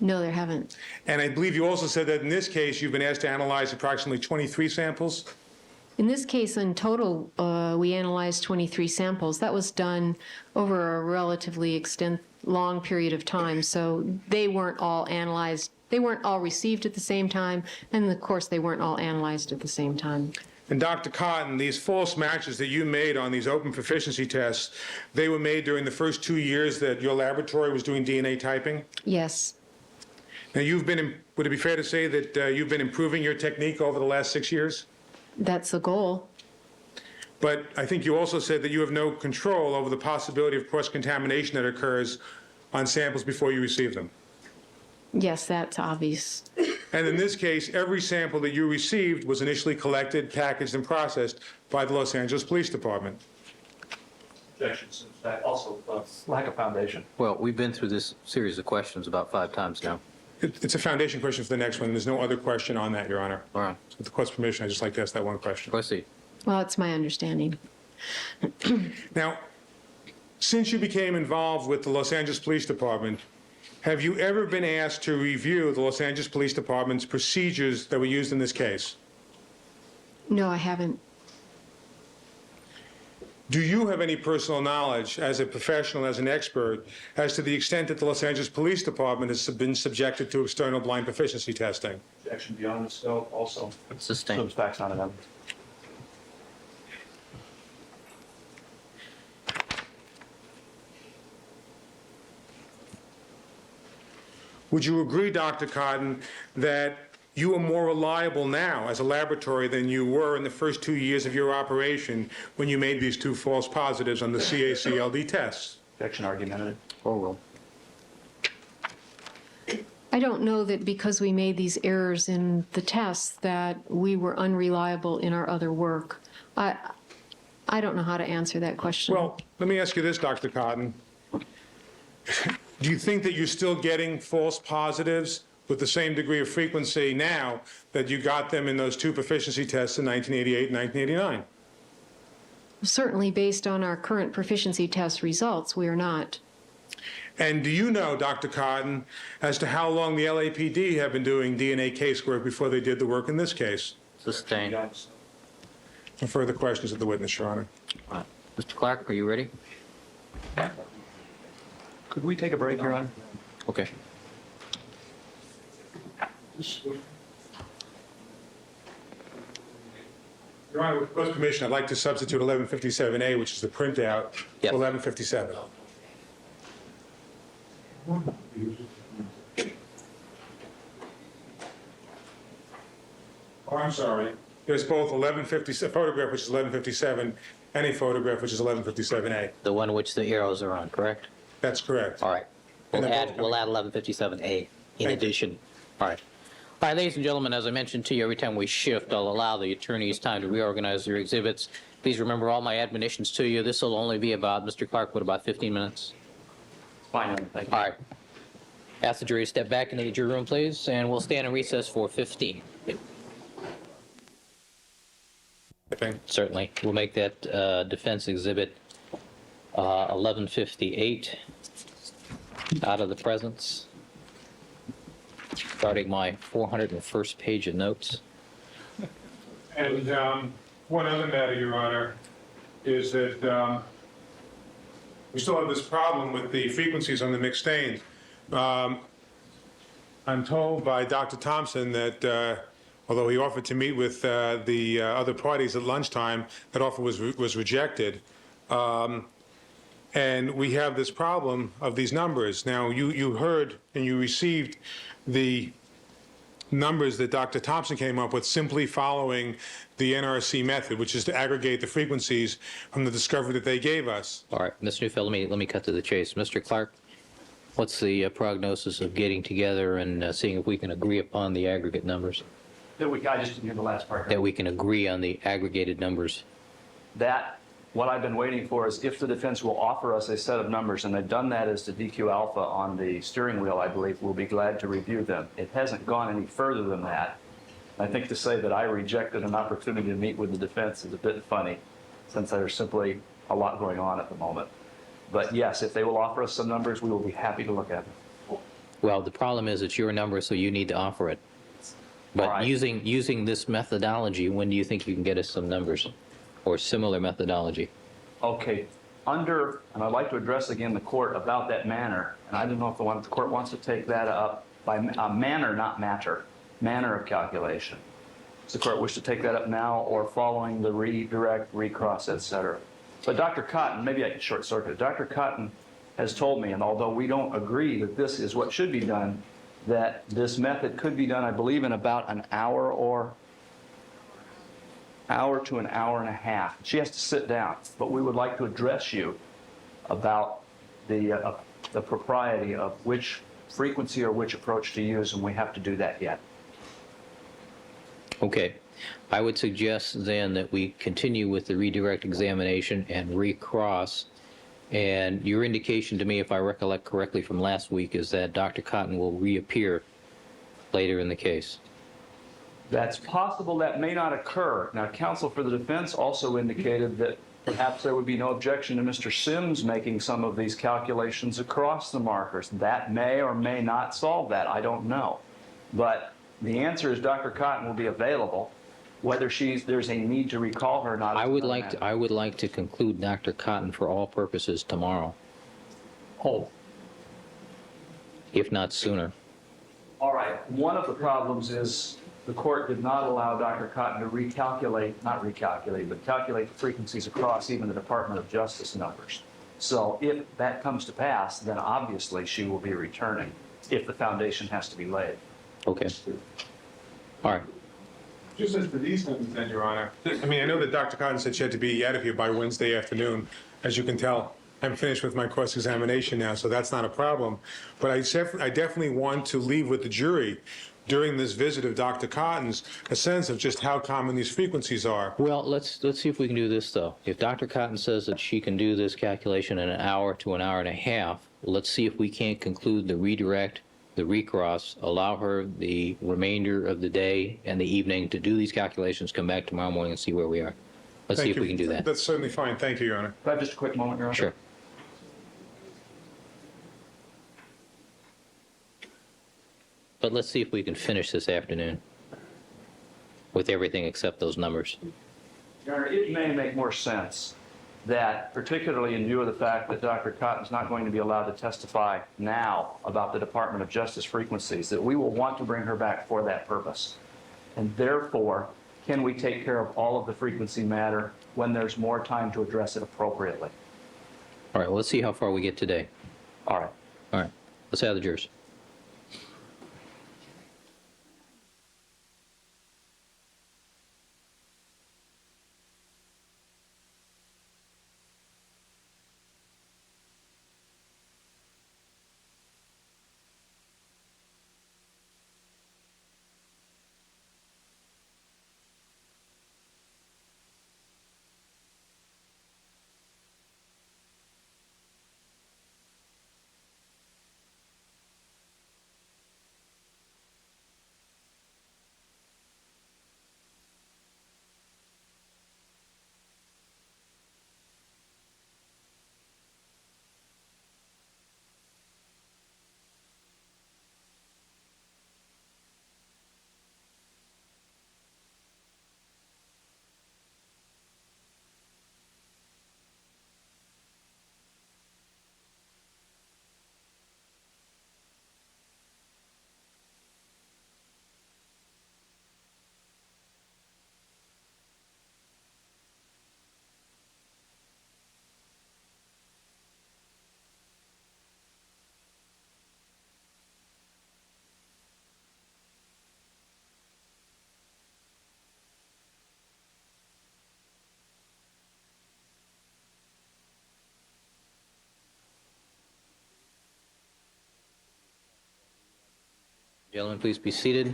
No, there haven't. And I believe you also said that in this case, you've been asked to analyze approximately 23 samples? In this case, in total, we analyzed 23 samples. That was done over a relatively long period of time, so they weren't all analyzed. They weren't all received at the same time, and of course, they weren't all analyzed at the same time. And Dr. Cotton, these false matches that you made on these open proficiency tests, they were made during the first 2 years that your laboratory was doing DNA typing? Yes. Now, would it be fair to say that you've been improving your technique over the last 6 years? That's the goal. But I think you also said that you have no control over the possibility of cross-contamination that occurs on samples before you receive them. Yes, that's obvious. And in this case, every sample that you received was initially collected, packaged, and processed by the Los Angeles Police Department. Objections, in fact, also lack of foundation. Well, we've been through this series of questions about 5 times now. It's a foundation question for the next one. There's no other question on that, Your Honor. All right, With the court's permission, I'd just like to ask that one question. proceed. Well, it's my understanding. Now, since you became involved with the Los Angeles Police Department, have you ever been asked to review the Los Angeles Police Department's procedures that were used in this case? No, I haven't. Do you have any personal knowledge, as a professional, as an expert, as to the extent that the Los Angeles Police Department has been subjected to external blind proficiency testing? Objection beyond the scope, also. Sustained. Some facts on it. Would you agree, Dr. Cotton, that you are more reliable now as a laboratory than you were in the first 2 years of your operation when you made these 2 false positives on the CACLD tests? Objection argumentative. Or will. I don't know that because we made these errors in the tests that we were unreliable in our other work. I don't know how to answer that question. Well, let me ask you this, Dr. Cotton. Do you think that you're still getting false positives with the same degree of frequency now that you got them in those 2 proficiency tests in 1988 and 1989? Certainly, based on our current proficiency test results, we are not. And do you know, Dr. Cotton, as to how long the LAPD have been doing DNA casework before they did the work in this case? Sustained. No further questions of the witness, Your Honor. All right. Mr. Clark, are you ready? Could we take a break, Your Honor? Okay. Your Honor, with court's permission, I'd like to substitute 1157A, which is the printout, Yes. for 1157. Oh, I'm sorry. There's both 1157, photograph, which is 1157, and a photograph, which is 1157A. The one which the arrows are on, correct? That's correct. All right. And We'll they're add, both we'll add 1157A in you. addition. All right. All right, ladies and gentlemen, as I mentioned to you, every time we shift, I'll allow the attorneys time to reorganize their exhibits. Please remember all my admonitions to you. This will only be about, Mr. Clark, what, about 15 minutes? Fine, Your Honor, thank you. All right. Ask the jury to step back into the jury room, please, and we'll stand in recess for 15. Okay. Certainly. We'll make that defense exhibit 1158 out of the presence. Starting my 401st page of notes. And one other matter, Your Honor, is that we still have this problem with the frequencies on the mixed stains. I'm told by Dr. Thompson that although he offered to meet with the other parties at lunchtime, that offer was rejected. And we have this problem of these numbers. Now, you heard and you received the numbers that Dr. Thompson came up with simply following the NRC method, which is to aggregate the frequencies from the discovery that they gave us. All right, Mr. Neufeld, let me cut to the chase. Mr. Clark, what's the prognosis of getting together and seeing if we can agree upon the aggregate numbers? I just didn't hear the last part. That we can agree on the aggregated numbers? That, what I've been waiting for is if the defense will offer us a set of numbers, and they've done that as to DQ alpha on the steering wheel, I believe, we'll be glad to review them. It hasn't gone any further than that. I think to say that I rejected an opportunity to meet with the defense is a bit funny, since there's simply a lot going on at the moment. But yes, if they will offer us some numbers, we will be happy to look at them. Well, the problem is it's your number, so you need to offer it. But All right. using this methodology, when do you think you can get us some numbers or similar methodology? Okay, and I'd like to address again the court about that manner, and I don't know if the court wants to take that up by manner, not matter, manner of calculation. Does the court wish to take that up now or following the redirect, recross, et cetera? But Dr. Cotton, maybe I can short circuit. Dr. Cotton has told me, and although we don't agree that this is what should be done, that this method could be done, I believe, in about an hour to an hour and a half. She has to sit down, but we would like to address you about the propriety of which frequency or which approach to use, and we have to do that yet. Okay. I would suggest then that we continue with the redirect examination and recross. And your indication to me, if I recollect correctly from last week, is that Dr. Cotton will reappear later in the case. That's possible. That may not occur. Now, counsel for the defense also indicated that perhaps there would be no objection to Mr. Sims making some of these calculations across the markers. That may or may not solve that. I don't know. But the answer is Dr. Cotton will be available. Whether there's a need to recall her or not. I would like to conclude Dr. Cotton for all purposes tomorrow, Oh, if not sooner. all right. One of the problems is the court did not allow Dr. Cotton to calculate the frequencies across even the Department of Justice numbers. So if that comes to pass, then obviously she will be returning if the foundation has to be laid. Okay. All right. Just as to these numbers, then, Your Honor, I mean, I know that Dr. Cotton said she had to be out of here by Wednesday afternoon. As you can tell, I'm finished with my cross-examination now, so that's not a problem. But I definitely want to leave with the jury during this visit of Dr. Cotton's a sense of just how common these frequencies are. Well, let's see if we can do this, though. If Dr. Cotton says that she can do this calculation in an hour to an hour and a half, let's see if we can't conclude the redirect, the recross, allow her the remainder of the day and the evening to do these calculations, come back tomorrow morning and see where we are. Let's see if we can do that. That's certainly fine. Thank you, Your Honor. Can I have just a quick moment, Your Honor? Sure. But let's see if we can finish this afternoon with everything except those numbers. Your Honor, it may make more sense that, particularly in view of the fact that Dr. Cotton's not going to be allowed to testify now about the Department of Justice frequencies, that we will want to bring her back for that purpose. And therefore, can we take care of all of the frequency matter when there's more time to address it appropriately? All right, well, let's see how far we get today. All right. All right, let's have the jurors. Gentlemen, please be seated.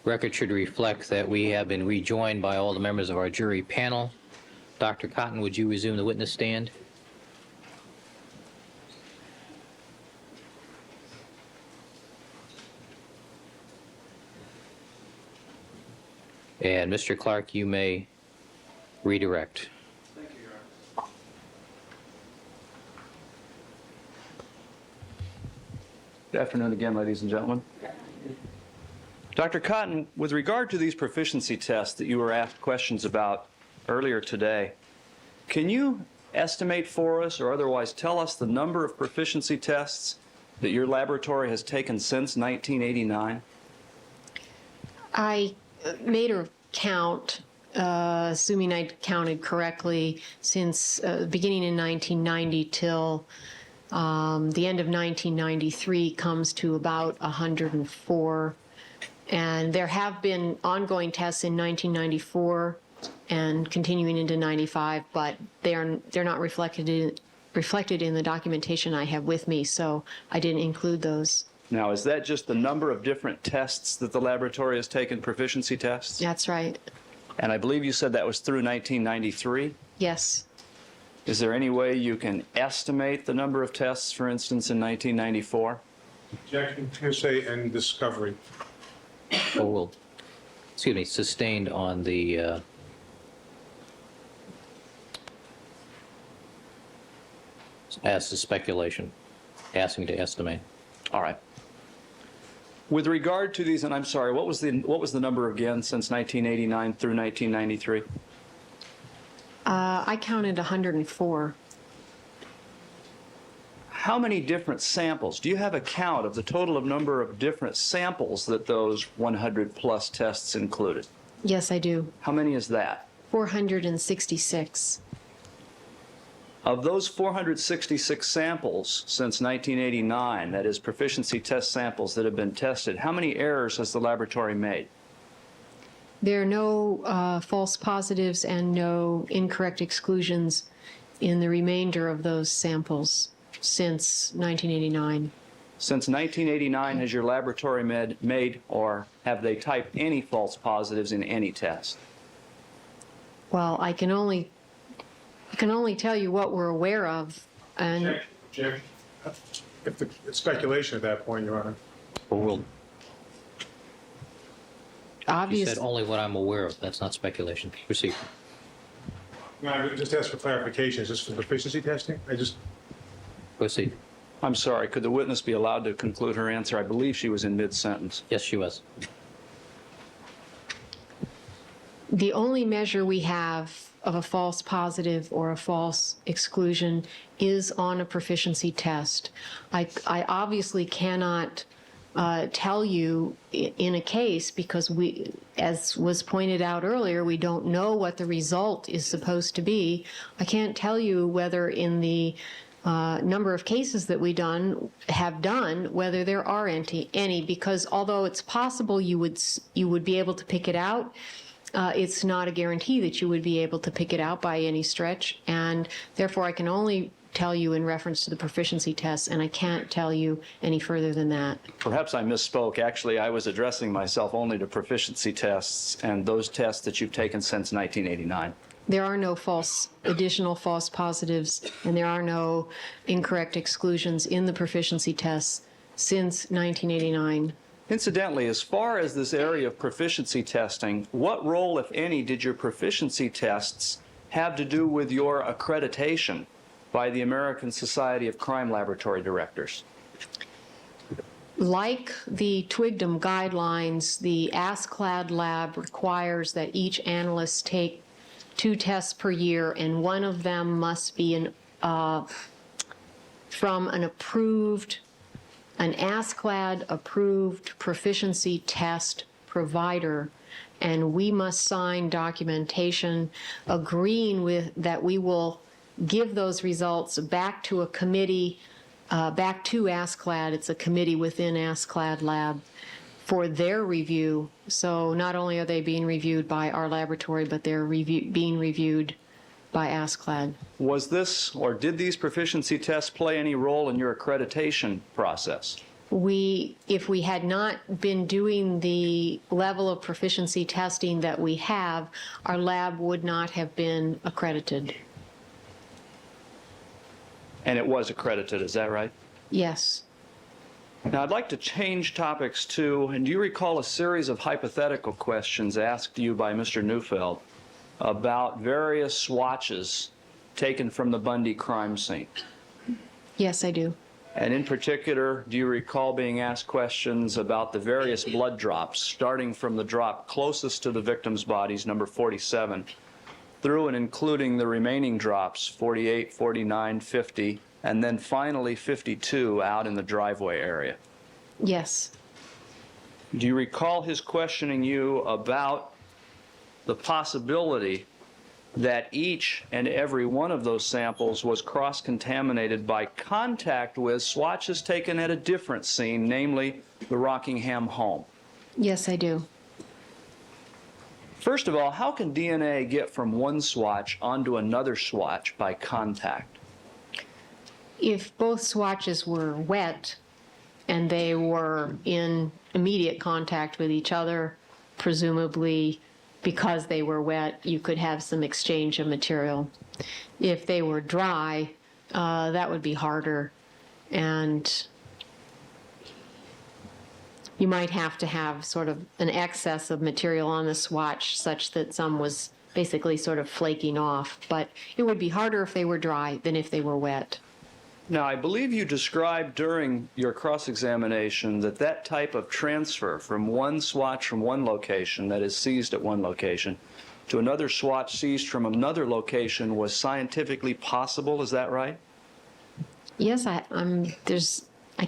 Record should reflect that we have been rejoined by all the members of our jury panel. Dr. Cotton, would you resume the witness stand? And Mr. Clark, you may redirect. Good afternoon again, ladies and gentlemen. Dr. Cotton, with regard to these proficiency tests that you were asked questions about earlier today, can you estimate for us or otherwise tell us the number of proficiency tests that your laboratory has taken since 1989? I made a count, assuming I counted correctly, since beginning in 1990 till The end of 1993 comes to about 104. And there have been ongoing tests in 1994 and continuing into 95, but they're not reflected in the documentation I have with me, so I didn't include those. Now, is that just the number of different tests that the laboratory has taken, proficiency tests? That's right. And I believe you said that was through 1993? Yes. Is there any way you can estimate the number of tests, for instance, in 1994? Objection, hearsay, and discovery. Or will, excuse me, sustained on the, as to speculation, asking to estimate. All right. With regard to these, and I'm sorry, what was the number again since 1989 through 1993? I counted 104. How many different samples? Do you have a count of the total of number of different samples that those 100 plus tests included? Yes, I do. How many is that? 466. Of those 466 samples since 1989, that is proficiency test samples that have been tested, how many errors has the laboratory made? There are no false positives and no incorrect exclusions in the remainder of those samples since 1989. Since 1989, has your laboratory made or have they typed any false positives in any test? Well, I can only tell you what we're aware of, and Objection. It's speculation at that point, Your Honor. Or will, you obviously, said only what I'm aware of. That's not speculation. Proceed. No, I would just ask for clarification. Is this for proficiency testing? Proceed. I'm sorry, could the witness be allowed to conclude her answer? I believe she was in mid-sentence. Yes, she was. the only measure we have of a false positive or a false exclusion is on a proficiency test. I obviously cannot tell you in a case because we, as was pointed out earlier, we don't know what the result is supposed to be. I can't tell you whether in the number of cases that we have done, whether there are any, because although it's possible you would be able to pick it out, it's not a guarantee that you would be able to pick it out by any stretch, and therefore I can only tell you in reference to the proficiency tests, and I can't tell you any further than that. Perhaps I misspoke. Actually, I was addressing myself only to proficiency tests and those tests that you've taken since 1989. There are no additional false positives, and there are no incorrect exclusions in the proficiency tests since 1989. Incidentally, as far as this area of proficiency testing, what role, if any, did your proficiency tests have to do with your accreditation by the American Society of Crime Laboratory Directors? Like the Twigdom guidelines, the ASCLD lab requires that each analyst take 2 tests per year, and one of them must be from an ASCLD approved proficiency test provider, and we must sign documentation agreeing with that we will give those results back to a committee, back to ASCLD. It's a committee within ASCLD lab for their review. So not only are they being reviewed by our laboratory, but they're being reviewed by ASCLD. Was this, or did these proficiency tests play any role in your accreditation process? If we had not been doing the level of proficiency testing that we have, our lab would not have been accredited. And it was accredited, is that right? Yes. Now, I'd like to change topics too, and do you recall a series of hypothetical questions asked you by Mr. Neufeld about various swatches taken from the Bundy crime scene? Yes, I do. And in particular, do you recall being asked questions about the various blood drops, starting from the drop closest to the victim's bodies, number 47, through and including the remaining drops, 48, 49, 50, and then finally 52 out in the driveway area? Yes. Do you recall his questioning you about the possibility that each and every one of those samples was cross-contaminated by contact with swatches taken at a different scene, namely the Rockingham home. Yes, I do. First of all, how can DNA get from one swatch onto another swatch by contact? If both swatches were wet and they were in immediate contact with each other, presumably because they were wet, you could have some exchange of material. If they were dry, that would be harder. And you might have to have sort of an excess of material on the swatch such that some was basically sort of flaking off. But it would be harder if they were dry than if they were wet. Now, I believe you described during your cross-examination that that type of transfer from one swatch from one location that is seized at one location to another swatch seized from another location was scientifically possible. Is that right? Yes, I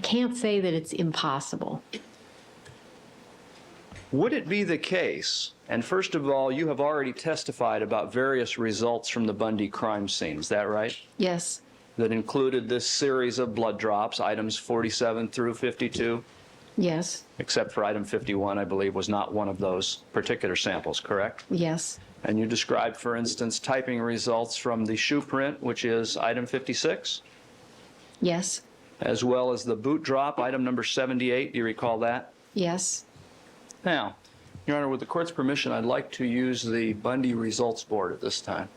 can't say that it's impossible. Would it be the case, and first of all, you have already testified about various results from the Bundy crime scene, is that right? Yes. That included this series of blood drops, items 47 through 52, Yes. except for item 51, I believe, was not one of those particular samples, correct? Yes. And you described, for instance, typing results from the shoe print, which is item 56, Yes. as well as the boot drop, item number 78. Do you recall that? Yes. Now, Your Honor, with the court's permission, I'd like to use the Bundy results board at this time.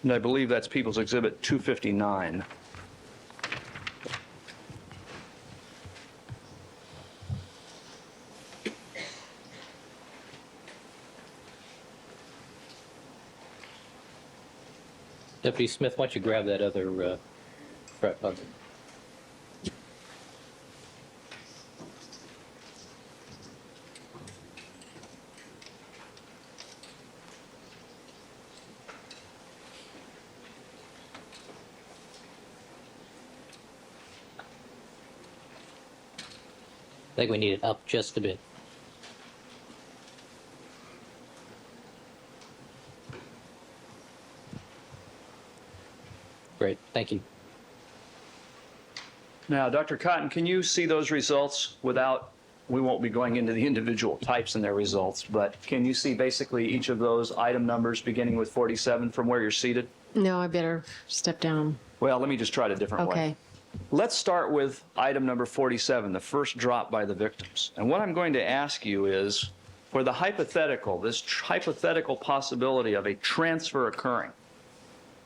And I believe that's People's Exhibit 259. Deputy Smith, why don't you grab that other threat button? I think we need it up just a bit. Great, thank you. Now, Dr. Cotton, can you see those results without, we won't be going into the individual types and their results, but can you see basically each of those item numbers beginning with 47 from where you're seated? No, I better step down. Well, let me just try it a different way. Okay. Let's start with item number 47, the first drop by the victims. And what I'm going to ask you is, for the hypothetical, this hypothetical possibility of a transfer occurring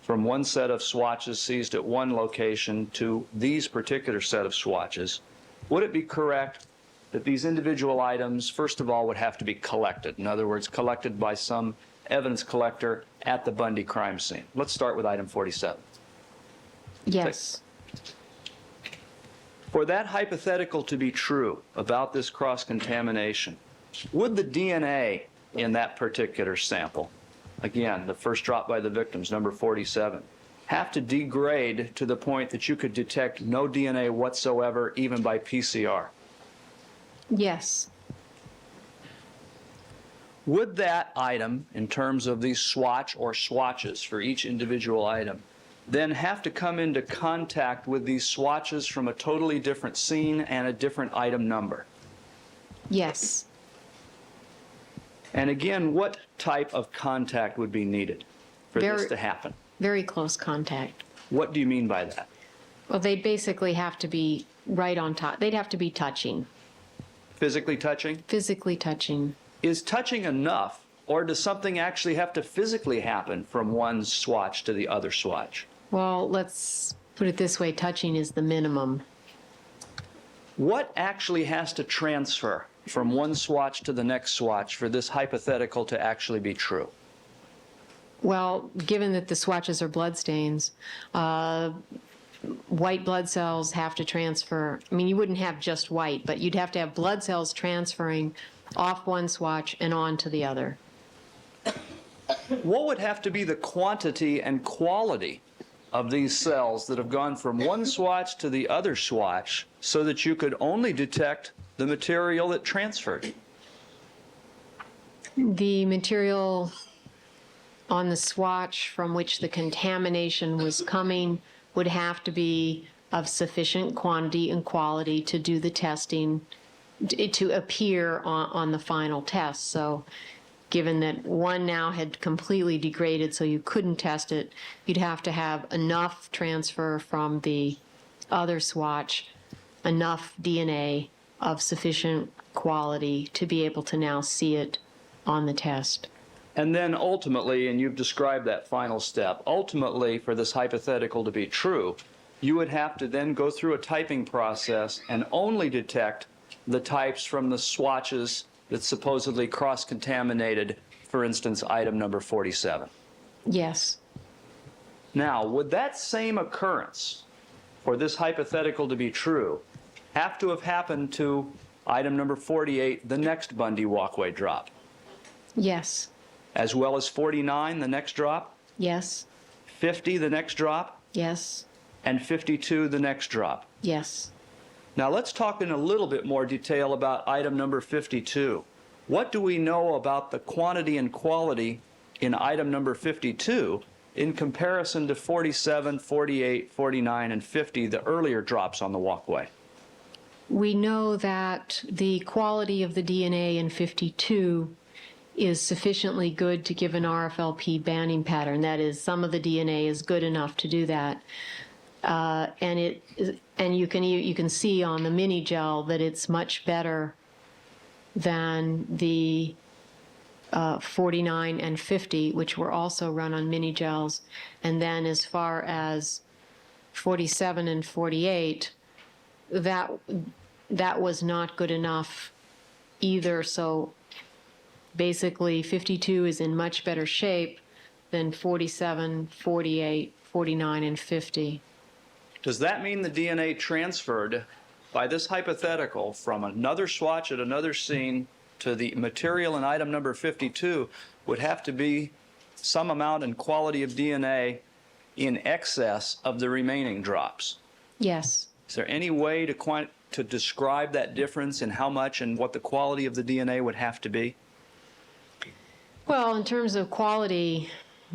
from one set of swatches seized at one location to these particular set of swatches, would it be correct that these individual items, first of all, would have to be collected? In other words, collected by some evidence collector at the Bundy crime scene. Let's start with item 47. Yes. For that hypothetical to be true about this cross-contamination, would the DNA in that particular sample, again, the first drop by the victims, number 47, have to degrade to the point that you could detect no DNA whatsoever, even by PCR? Yes. Would that item, in terms of these swatch or swatches for each individual item, then have to come into contact with these swatches from a totally different scene and a different item number? Yes. And again, what type of contact would be needed for this to happen? Very close contact. What do you mean by that? Well, they'd basically have to be right on top. They'd have to be touching, Physically touching? physically touching. Is touching enough, or does something actually have to physically happen from one swatch to the other swatch? Well, let's put it this way, touching is the minimum. What actually has to transfer from one swatch to the next swatch for this hypothetical to actually be true? Well, given that the swatches are bloodstains, white blood cells have to transfer. I mean, you wouldn't have just white, but you'd have to have blood cells transferring off one swatch and on to the other. what would have to be the quantity and quality of these cells that have gone from one swatch to the other swatch so that you could only detect the material that transferred? The material on the swatch from which the contamination was coming would have to be of sufficient quantity and quality to do the testing, to appear on the final test. So given that one now had completely degraded so you couldn't test it, you'd have to have enough transfer from the other swatch, enough DNA of sufficient quality to be able to now see it on the test. And then ultimately, and you've described that final step, ultimately for this hypothetical to be true, you would have to then go through a typing process and only detect the types from the swatches that supposedly cross-contaminated, for instance, item number 47. Yes. Now, would that same occurrence, for this hypothetical to be true, have to have happened to item number 48, the next Bundy walkway drop, Yes. as well as 49, the next drop, Yes. 50, the next drop, Yes. and 52, the next drop? Yes. Now let's talk in a little bit more detail about item number 52. What do we know about the quantity and quality in item number 52 in comparison to 47, 48, 49, and 50, the earlier drops on the walkway? We know that the quality of the DNA in 52 is sufficiently good to give an RFLP banding pattern. That is, some of the DNA is good enough to do that. And you can see on the mini gel that it's much better than the 49 and 50, which were also run on mini gels. And then as far as 47 and 48, that was not good enough either. So basically 52 is in much better shape than 47, 48, 49, and 50. Does that mean the DNA transferred by this hypothetical from another swatch at another scene to the material in item number 52 would have to be some amount and quality of DNA in excess of the remaining drops? Yes. Is there any way to describe that difference in how much and what the quality of the DNA would have to be? Well, in terms of quality,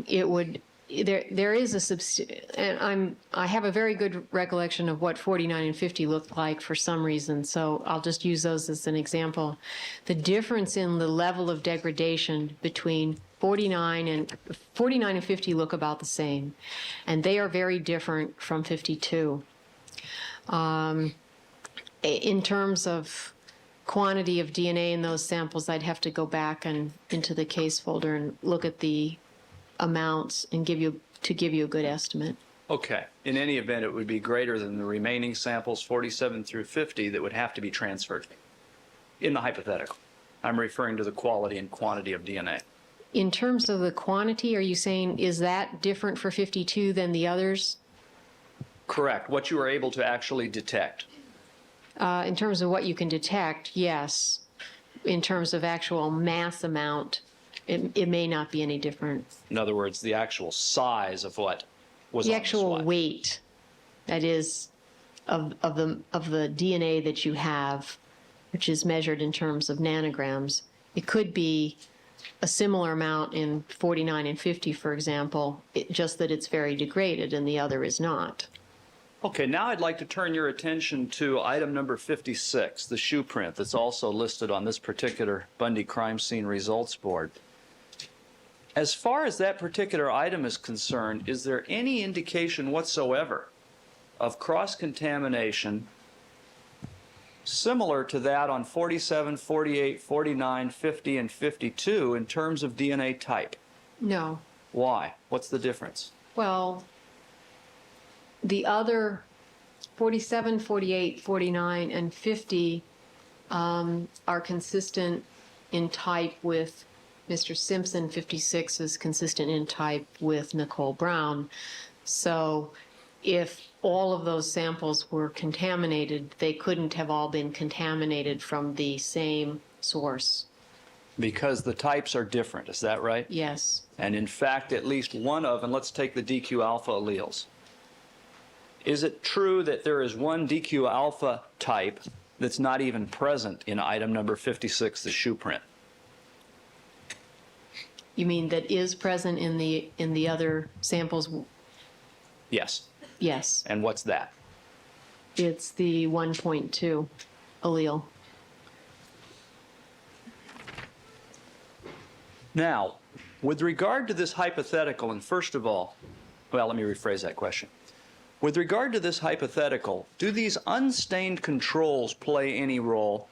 it would, there is a and I have a very good recollection of what 49 and 50 looked like for some reason, so I'll just use those as an example. The difference in the level of degradation between 49 and 50 look about the same, and they are very different from 52. In terms of quantity of DNA in those samples, I'd have to go back and into the case folder and look at the amounts and give you a good estimate. Okay. In any event, it would be greater than the remaining samples, 47 through 50, that would have to be transferred in the hypothetical. I'm referring to the quality and quantity of DNA. In terms of the quantity, are you saying, is that different for 52 than the others? Correct. What you were able to actually detect. In terms of what you can detect, yes. In terms of actual mass amount, it may not be any different. In other words, the actual size of what was The on actual the swatch. weight, that is, of the DNA that you have, which is measured in terms of nanograms, it could be a similar amount in 49 and 50, for example, just that it's very degraded and the other is not. Okay, now I'd like to turn your attention to item number 56, the shoe print that's also listed on this particular Bundy crime scene results board. As far as that particular item is concerned, is there any indication whatsoever of cross-contamination similar to that on 47, 48, 49, 50, and 52 in terms of DNA type? No. Why? What's the difference? Well, the other 47, 48, 49, and 50 are consistent in type with Mr. Simpson. 56 is consistent in type with Nicole Brown. So if all of those samples were contaminated, they couldn't have all been contaminated from the same source. Because the types are different, is that right? Yes. And in fact, at least one of, and let's take the DQ alpha alleles. Is it true that there is one DQ alpha type that's not even present in item number 56, the shoe print? You mean that is present in the other samples? Yes. Yes. And what's that? It's the 1.2 allele. Now, with regard to this hypothetical, and first of all, well, let me rephrase that question. With regard to this hypothetical, do these unstained controls play any role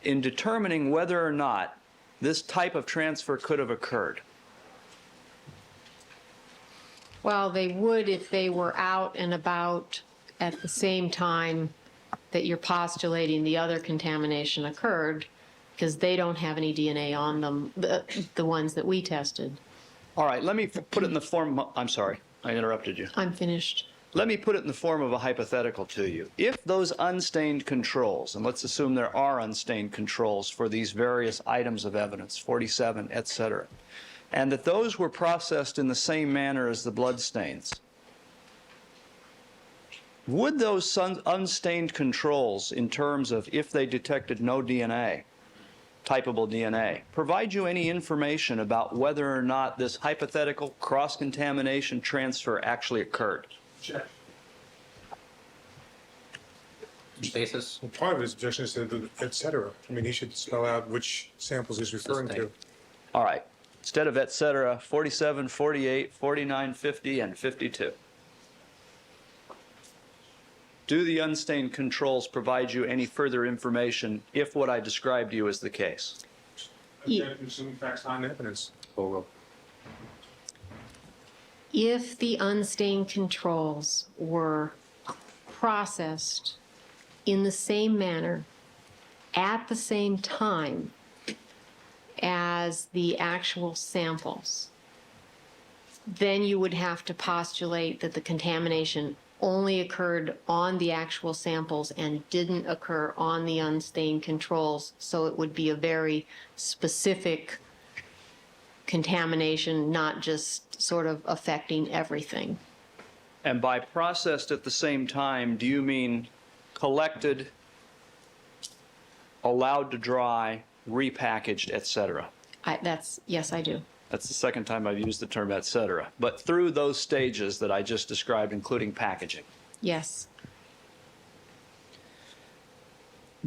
in determining whether or not this type of transfer could have occurred? Well, they would if they were out and about at the same time that you're postulating the other contamination occurred, because they don't have any DNA on them, the ones that we tested. All right, let me put it in the form, I'm sorry, I interrupted you. I'm finished. Let me put it in the form of a hypothetical to you. If those unstained controls, and let's assume there are unstained controls for these various items of evidence, 47, et cetera, and that those were processed in the same manner as the blood stains, would those unstained controls, in terms of if they detected no DNA, typable DNA, provide you any information about whether or not this hypothetical cross-contamination transfer actually occurred? Check. Basis? Well, part of his objection is to et cetera. I mean, he should spell out which samples he's referring to. Sustained. All right. Instead of et cetera, 47, 48, 49, 50, and 52. Do the unstained controls provide you any further information if what I described to you is the case? Objection, assuming facts, not evidence. If the unstained controls were processed in the same manner at the same time as the actual samples, then you would have to postulate that the contamination only occurred on the actual samples and didn't occur on the unstained controls, so it would be a very specific contamination, not just sort of affecting everything. And by processed at the same time, do you mean collected, allowed to dry, repackaged, et cetera? Yes, I do. That's the second time I've used the term et cetera. But through those stages that I just described, including packaging. Yes.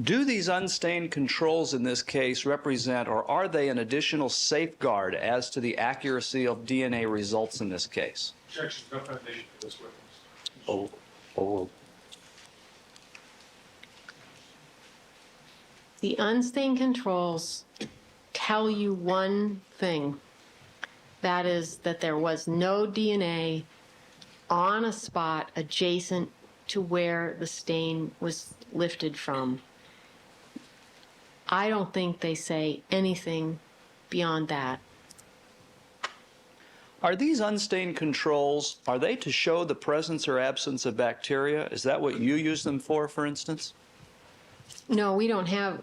Do these unstained controls in this case represent, or are they an additional safeguard as to the accuracy of DNA results in this case? Objection, no foundation for this witness. The unstained controls tell you one thing. That is that there was no DNA on a spot adjacent to where the stain was lifted from. I don't think they say anything beyond that. Are these unstained controls, are they to show the presence or absence of bacteria? Is that what you use them for instance? No, we don't have,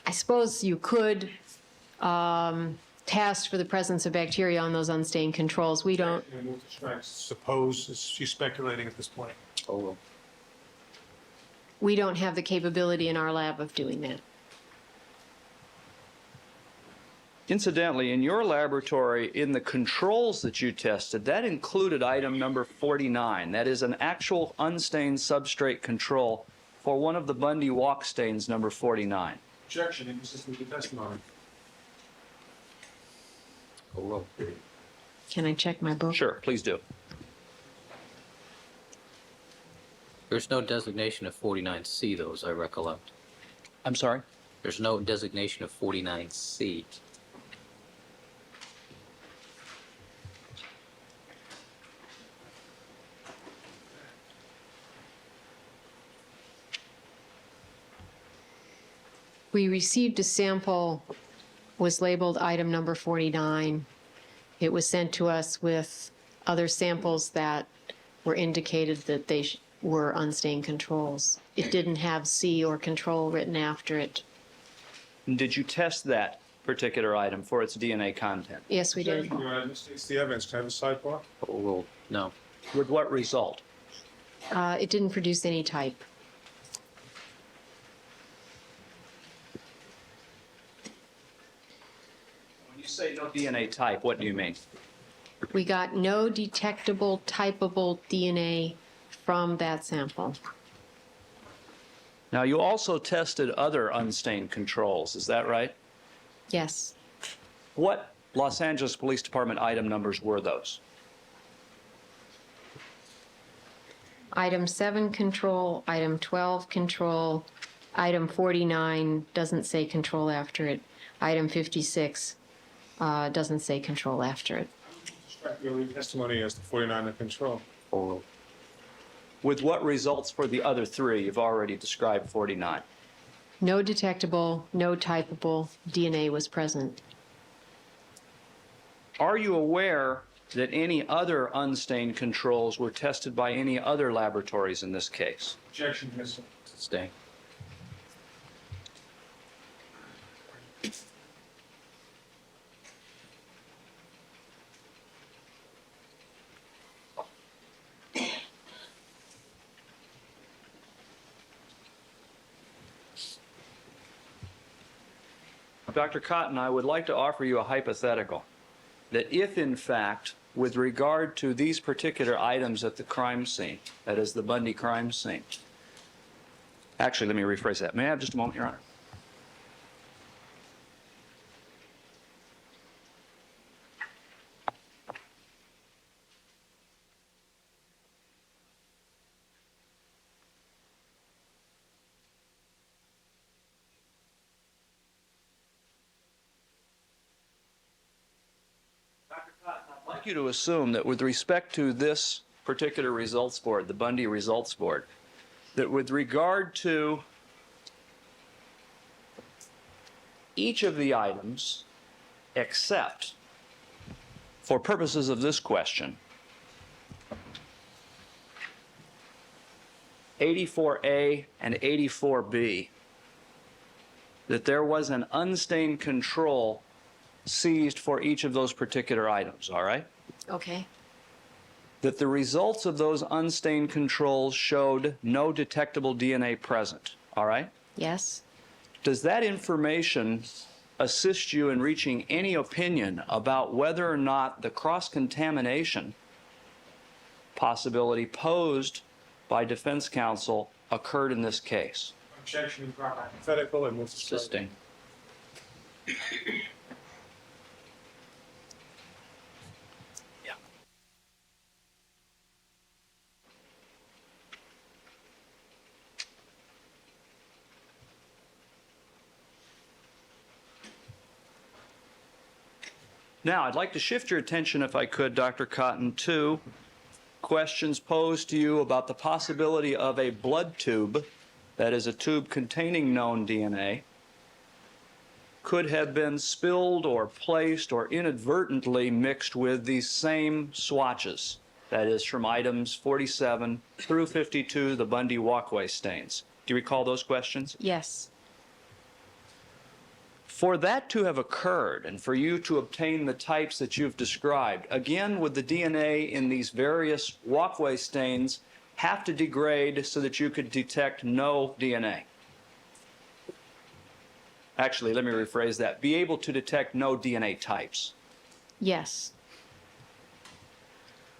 I suppose you could test for the presence of bacteria on those unstained controls. We don't. And move to strike. Suppose she's speculating at this point. We don't have the capability in our lab of doing that. Incidentally, in your laboratory, in the controls that you tested, that included item number 49. That is an actual unstained substrate control for one of the Bundy walk stains, number 49. Objection, inconsistent with the testimony. Can I check my book? Sure, please do. There's no designation of 49C, though, as I recollect. I'm sorry? There's no designation of 49C. We received a sample, was labeled item number 49. It was sent to us with other samples that were indicated that they were unstained controls. It didn't have C or control written after it. And did you test that particular item for its DNA content? Yes, we did. Your Honor, this takes the evidence. Can I have a sidebar? Well, no. With what result? It didn't produce any type. When you say no DNA type, what do you mean? We got no detectable, typable DNA from that sample. Now, you also tested other unstained controls, is that right? Yes. What Los Angeles Police Department item numbers were those? Item 7 control, item 12 control, item 49 doesn't say control after it. Item 56 doesn't say control after it. Your testimony as to 49 in control. With what results for the other three? You've already described 49. No detectable, no typable DNA was present. Are you aware that any other unstained controls were tested by any other laboratories in this case? Objection, yes, sir. Stay. Dr. Cotton, I would like to offer you a hypothetical, that if in fact, with regard to these particular items at the crime scene, that is the Bundy crime scene, actually, let me rephrase that. May I have just a moment, Your Honor? Dr. Cotton, I'd like you to assume that with respect to this particular results board, the Bundy results board, that with regard to each of the items, except for purposes of this question, 84A and 84B, that there was an unstained control seized for each of those particular items, all right? Okay. That the results of those unstained controls showed no detectable DNA present, all right? Yes. Does that information assist you in reaching any opinion about whether or not the cross-contamination possibility posed by defense counsel occurred in this case? Objection, improper hypothetical, and move to strike. Sustain. Yeah. Now, I'd like to shift your attention, if I could, Dr. Cotton, to questions posed to you about the possibility of a blood tube, that is a tube containing known DNA, could have been spilled or placed or inadvertently mixed with these same swatches, that is from items 47 through 52, the Bundy walkway stains. Do you recall those questions? Yes. For that to have occurred and for you to obtain the types that you've described, again, would the DNA in these various walkway stains have to degrade so that you could detect no DNA? Actually, let me rephrase that. Be able to detect no DNA types. Yes.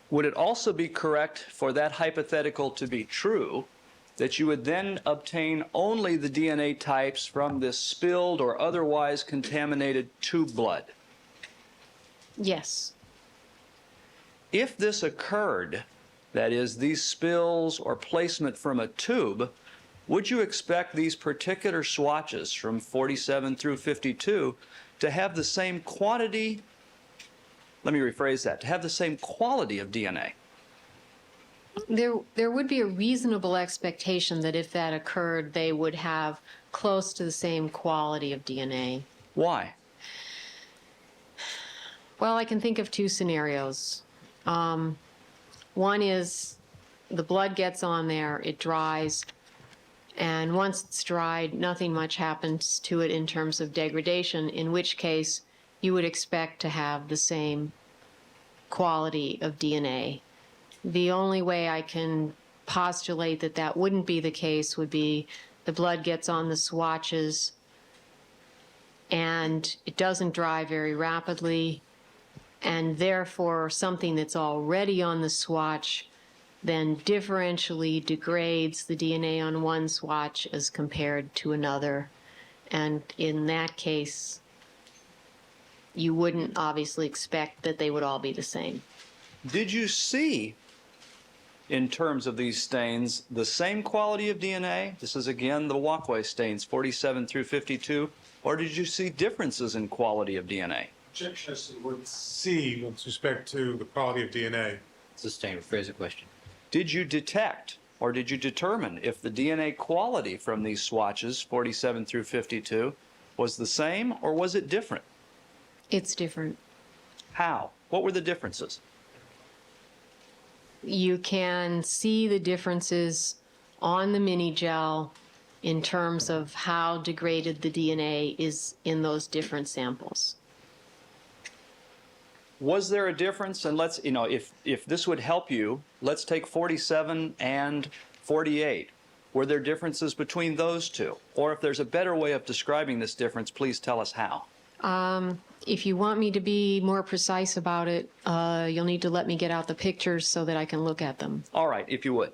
Would it also be correct for that hypothetical to be true that you would then obtain only the DNA types from this spilled or otherwise contaminated tube blood? Yes. If this occurred, that is, these spills or placement from a tube, would you expect these particular swatches from 47 through 52 to have the same quantity, let me rephrase that, to have the same quality of DNA? There would be a reasonable expectation that if that occurred, they would have close to the same quality of DNA. Why? Well, I can think of two scenarios. One is the blood gets on there, it dries, And once it's dried, nothing much happens to it in terms of degradation, in which case you would expect to have the same quality of DNA. The only way I can postulate that that wouldn't be the case would be the blood gets on the swatches and it doesn't dry very rapidly, and therefore something that's already on the swatch then differentially degrades the DNA on one swatch as compared to another. And in that case, you wouldn't obviously expect that they would all be the same. Did you see, in terms of these stains, the same quality of DNA? This is again the walkway stains, 47 through 52. Or did you see differences in quality of DNA? Objections would see with respect to the quality of DNA. Sustain, rephrase the question. Did you detect or did you determine if the DNA quality from these swatches, 47 through 52, was the same or was it different? It's different. How? What were the differences? You can see the differences on the mini gel in terms of how degraded the DNA is in those different samples. Was there a difference? And let's, if this would help you, let's take 47 and 48. Were there differences between those two? Or if there's a better way of describing this difference, please tell us how. If you want me to be more precise about it, you'll need to let me get out the pictures so that I can look at them. All right, if you would.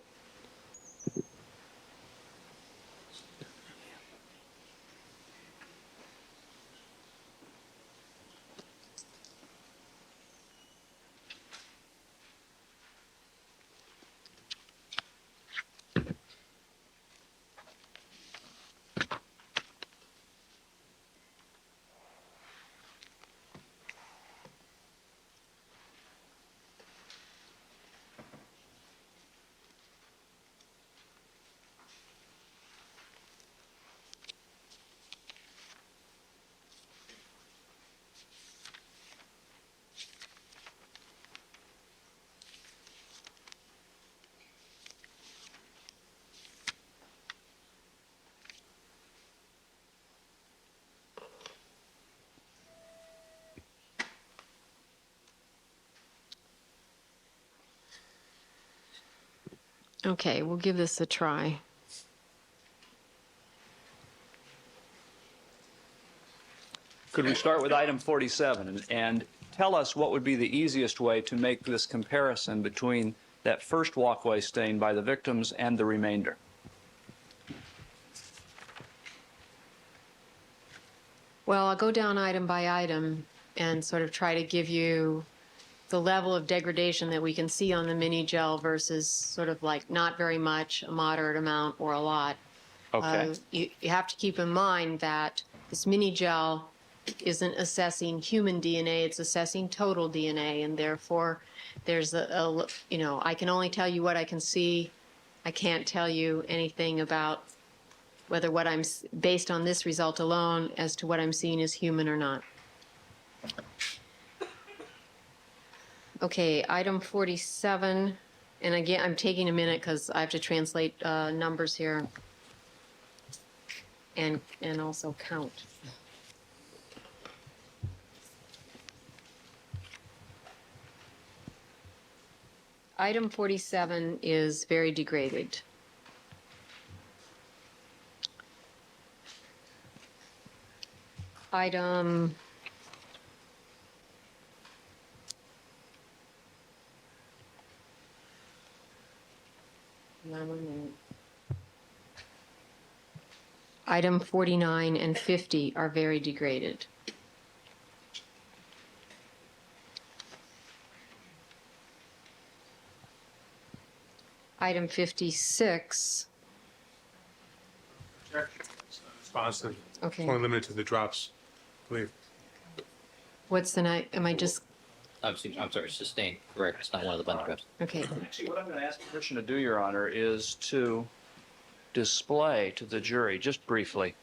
Okay, we'll give this a try. Could we start with item 47 and tell us what would be the easiest way to make this comparison between that first walkway stain by the victims and the remainder? Well, I'll go down item by item and sort of try to give you the level of degradation that we can see on the mini gel versus sort of like not very much, a moderate amount, or a lot. Okay. You have to keep in mind that this mini gel isn't assessing human DNA, it's assessing total DNA, and therefore there's I can only tell you what I can see. I can't tell you anything about whether what I'm, based on this result alone, as to what I'm seeing is human or not. Okay, item 47, and again, I'm taking a minute because I have to translate numbers here and also count. Item 47 is very degraded. Item Item 49 and 50 are very degraded. Item 56. Responsive. Okay. It's only limited to the drops, I believe. What's the night? Am I just I'm sorry, sustained, correct, it's not one of the bunch drops. okay? Actually, what I'm going to ask the commission to do, Your Honor, is to display to the jury, just briefly,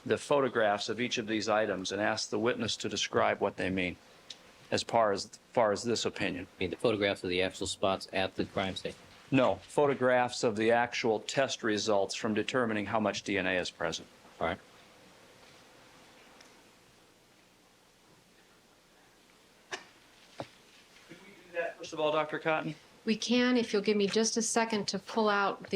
the photographs of each of these items and ask the witness to describe what they mean as far as this opinion. I mean, the photographs of the actual spots at the crime scene. No, photographs of the actual test results from determining how much DNA is present. All right. First of all, Dr. Cotton? We can, if you'll give me just a second to pull out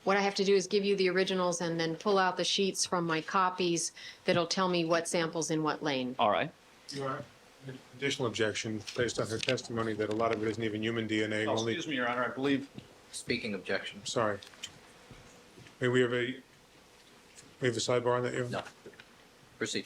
what I have to do is give you the originals and then pull out the sheets from my copies that'll tell me what samples in what lane. All right. Your Honor, an additional objection based on her testimony that a lot of it isn't even human DNA. Oh, Only, excuse me, Your Honor, I believe. Speaking objection. sorry. May we have a sidebar on that? No. Proceed.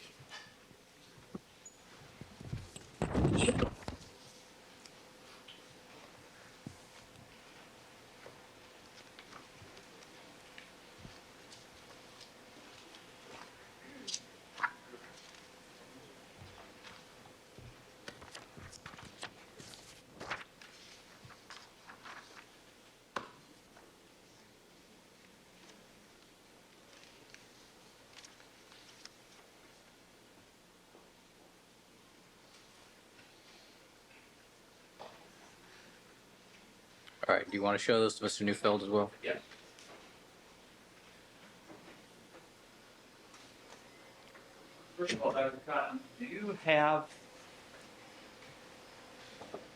All right, do you want to show those to Mr. Neufeld as well? Yes. First of all, Dr. Cotton, do you have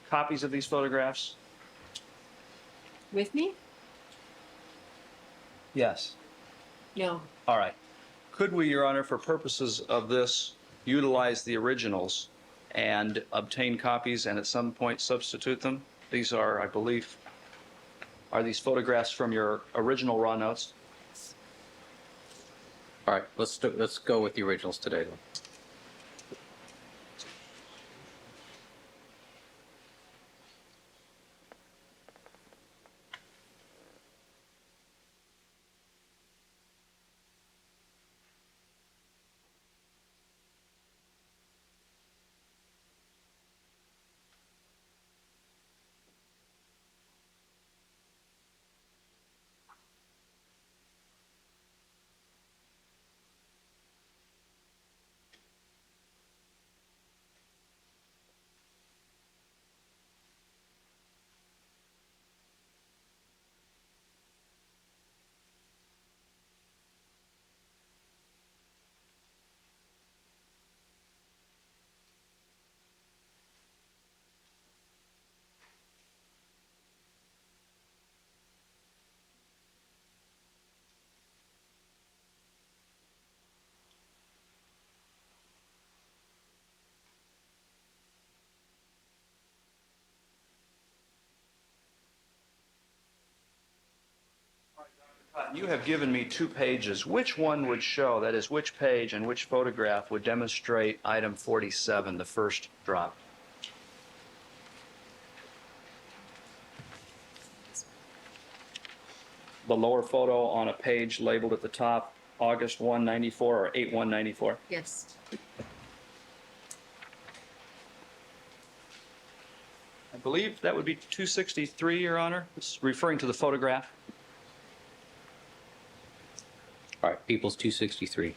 copies of these photographs? With me? Yes. No. All right. Could we, Your Honor, for purposes of this, utilize the originals and obtain copies and at some point substitute them? These are, I believe, are these photographs from your original raw notes? All right, let's go with the originals today then. You have given me 2 pages. Which one would show, that is, which page and which photograph would demonstrate item 47, the first drop? The lower photo on a page labeled at the top, August 194 or 8/194. Yes. I believe that would be 263, Your Honor. It's referring to the photograph. All right, People's 263.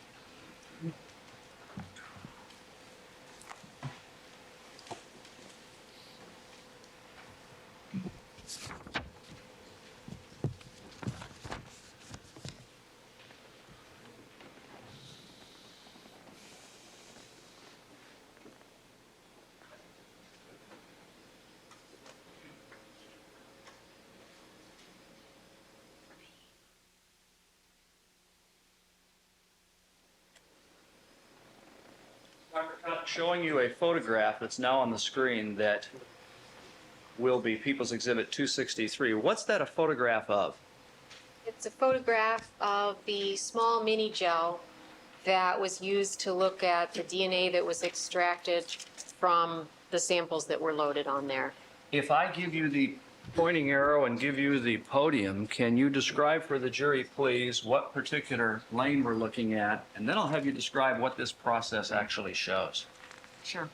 Dr. Cotton, showing you a photograph that's now on the screen that will be People's Exhibit 263. What's that a photograph of? It's a photograph of the small mini gel that was used to look at the DNA that was extracted from the samples that were loaded on there. If I give you the pointing arrow and give you the podium, can you describe for the jury, please, what particular lane we're looking at? And then I'll have you describe what this process actually shows. Sure.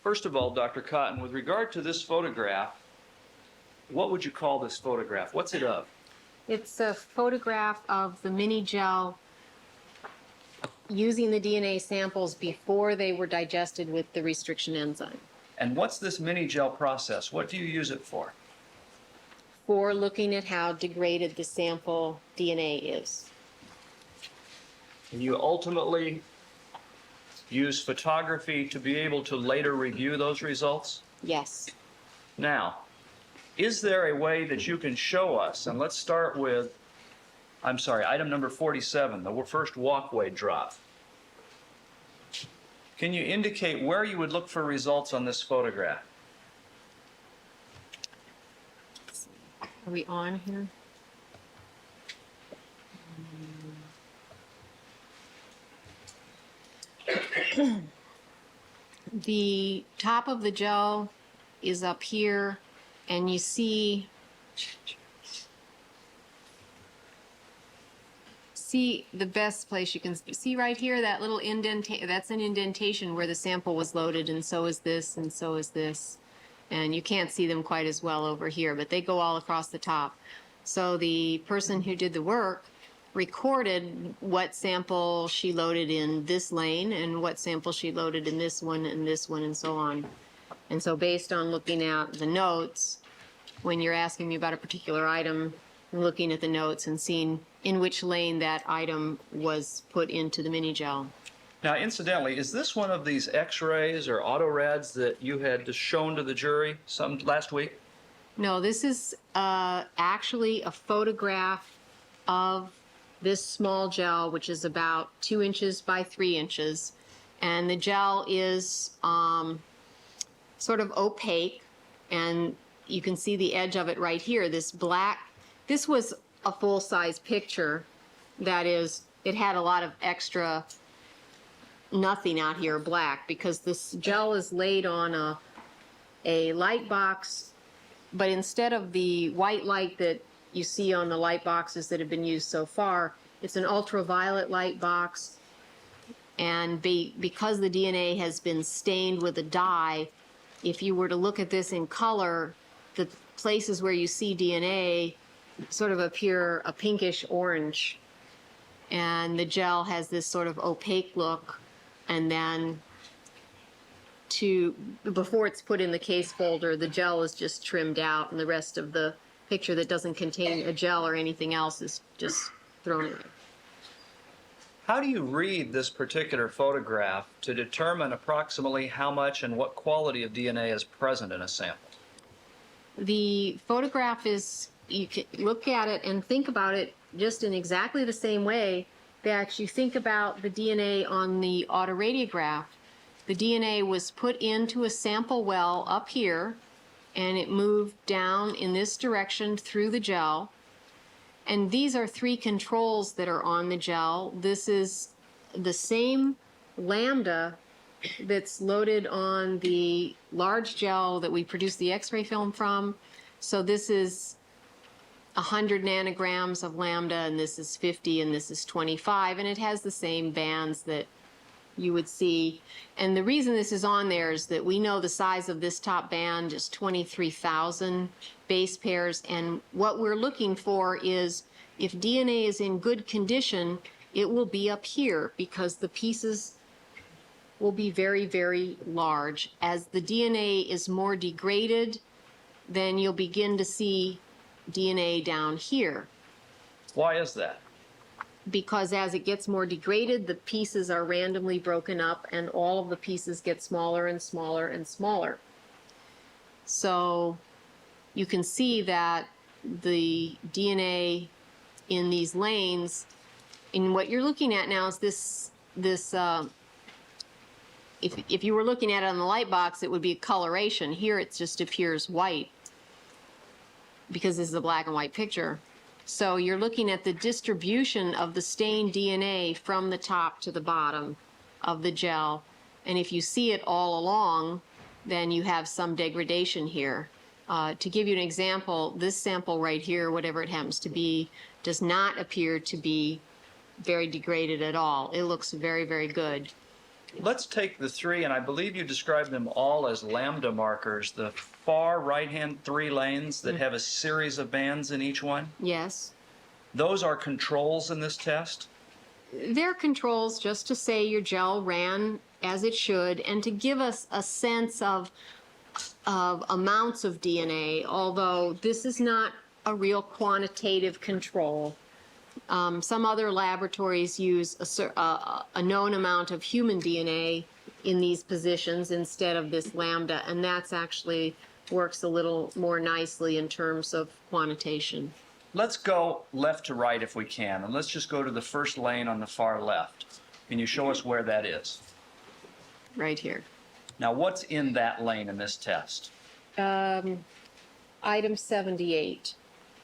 First of all, Dr. Cotton, with regard to this photograph, what would you call this photograph? What's it of? It's a photograph of the mini gel using the DNA samples before they were digested with the restriction enzyme. And what's this mini gel process? What do you use it for? For looking at how degraded the sample DNA is. And you ultimately use photography to be able to later review those results? Yes. Now, is there a way that you can show us, and let's start with, I'm sorry, item number 47, the first walkway drop. Can you indicate where you would look for results on this photograph? Are we on here? The top of the gel is up here, and you see the best place you can see right here, that little indentation, that's an indentation where the sample was loaded, and so is this, and so is this. And you can't see them quite as well over here, but they go all across the top. So the person who did the work recorded what sample she loaded in this lane and what sample she loaded in this one and so on. And so based on looking at the notes, when you're asking me about a particular item, looking at the notes and seeing in which lane that item was put into the mini gel. Now, incidentally, is this one of these X-rays or autorads that you had shown to the jury last week? No, this is actually a photograph of this small gel, which is about 2 inches by 3 inches. And the gel is sort of opaque, and you can see the edge of it right here. This was a full-size picture. That is, it had a lot of extra nothing out here black, because this gel is laid on a light box, but instead of the white light that you see on the light boxes that have been used so far, it's an ultraviolet light box. And because the DNA has been stained with a dye, if you were to look at this in color, the places where you see DNA sort of appear a pinkish orange. And the gel has this sort of opaque look. And then before it's put in the case folder, the gel is just trimmed out, and the rest of the picture that doesn't contain a gel or anything else is just thrown in. How do you read this particular photograph to determine approximately how much and what quality of DNA is present in a sample? The photograph is, you can look at it and think about it just in exactly the same way that you think about the DNA on the autoradiograph. The DNA was put into a sample well up here, and it moved down in this direction through the gel. And these are 3 controls that are on the gel. This is the same lambda that's loaded on the large gel that we produce the X-ray film from. So this is 100 nanograms of lambda, and this is 50, and this is 25, and it has the same bands that you would see. And the reason this is on there is that we know the size of this top band is 23,000 base pairs, and what we're looking for is, if DNA is in good condition, it will be up here because the pieces will be very, very large. As the DNA is more degraded, then you'll begin to see DNA down here. Why is that? Because as it gets more degraded, the pieces are randomly broken up, and all of the pieces get smaller and smaller and smaller. So you can see that the DNA in these lanes, and what you're looking at now is if you were looking at it on the light box, it would be a coloration. Here it just appears white because this is a black and white picture. So you're looking at the distribution of the stained DNA from the top to the bottom of the gel. And if you see it all along, then you have some degradation here. To give you an example, this sample right here, whatever it happens to be, does not appear to be very degraded at all. It looks very, very good. Let's take the 3, and I believe you described them all as lambda markers, the far right-hand 3 lanes that have a series of bands in each one. Yes. Those are controls in this test? They're controls just to say your gel ran as it should and to give us a sense of amounts of DNA, although this is not a real quantitative control. Some other laboratories use a known amount of human DNA in these positions instead of this lambda, and that's actually works a little more nicely in terms of quantitation. Let's go left to right if we can, and let's just go to the first lane on the far left. Can you show us where that is? Right here. Now, what's in that lane in this test? Item 78.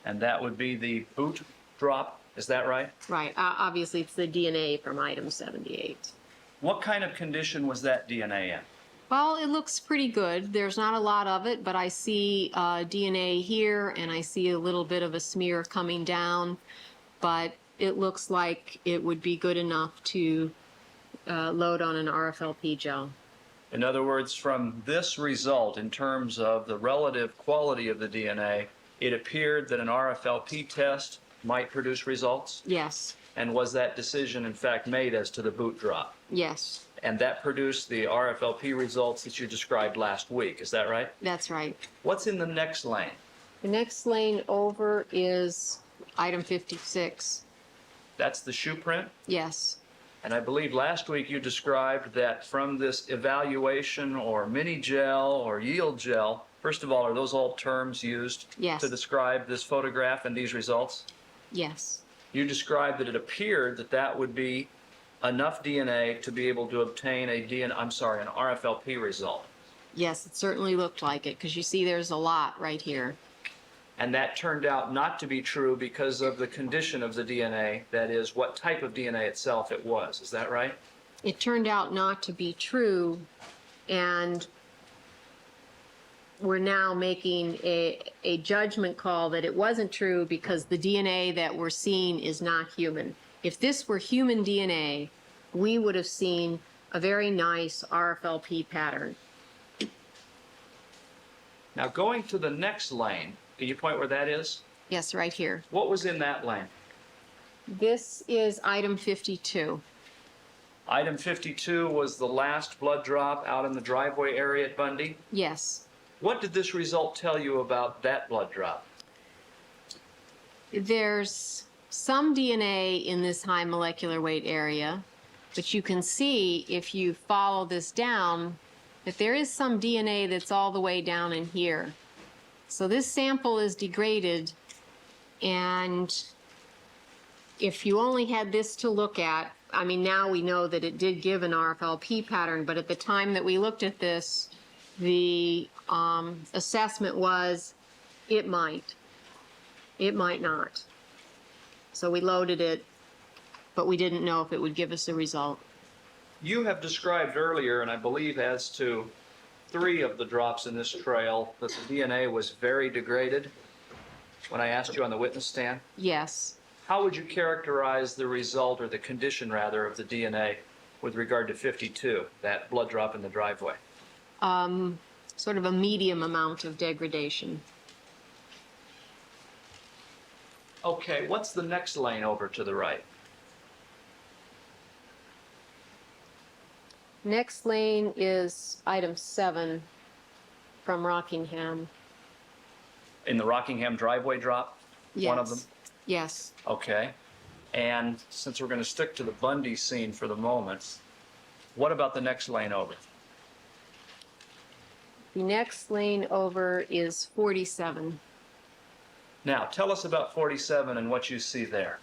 And that would be the boot drop, is that right? Right. Obviously, it's the DNA from item 78. What kind of condition was that DNA in? Well, it looks pretty good. There's not a lot of it, but I see DNA here, and I see a little bit of a smear coming down. But it looks like it would be good enough to load on an RFLP gel. In other words, from this result, in terms of the relative quality of the DNA, it appeared that an RFLP test might produce results? Yes. And was that decision, in fact, made as to the boot drop? Yes. And that produced the RFLP results that you described last week, is that right? That's right. What's in the next lane? The next lane over is item 56. That's the shoe print? Yes. And I believe last week you described that from this evaluation or mini gel or yield gel, first of all, are those all terms used Yes. to describe this photograph and these results? Yes. You described that it appeared that that would be enough DNA to be able to obtain an RFLP result. Yes, it certainly looked like it, because you see there's a lot right here. And that turned out not to be true because of the condition of the DNA, that is, what type of DNA itself it was. Is that right? It turned out not to be true, and we're now making a judgment call that it wasn't true because the DNA that we're seeing is not human. If this were human DNA, we would have seen a very nice RFLP pattern. Now, going to the next lane, can you point where that is? Yes, right here. What was in that lane? This is item 52. Item 52 was the last blood drop out in the driveway area at Bundy. Yes. What did this result tell you about that blood drop? There's some DNA in this high molecular weight area, but you can see if you follow this down that there is some DNA that's all the way down in here. So this sample is degraded, and if you only had this to look at, I mean, now we know that it did give an RFLP pattern, but at the time that we looked at this, the assessment was it might not. So we loaded it, but we didn't know if it would give us a result. You have described earlier, and I believe as to 3 of the drops in this trail, that the DNA was very degraded when I asked you on the witness stand. Yes. How would you characterize the result, or the condition rather, of the DNA with regard to 52, that blood drop in the driveway? Sort of a medium amount of degradation. Okay, what's the next lane over to the right? Next lane is item 7 from Rockingham. In the Rockingham driveway drop? One of them? Yes. Okay. And since we're going to stick to the Bundy scene for the moment, what about the next lane over? The next lane over is 47. Now, tell us about 47 and what you see there.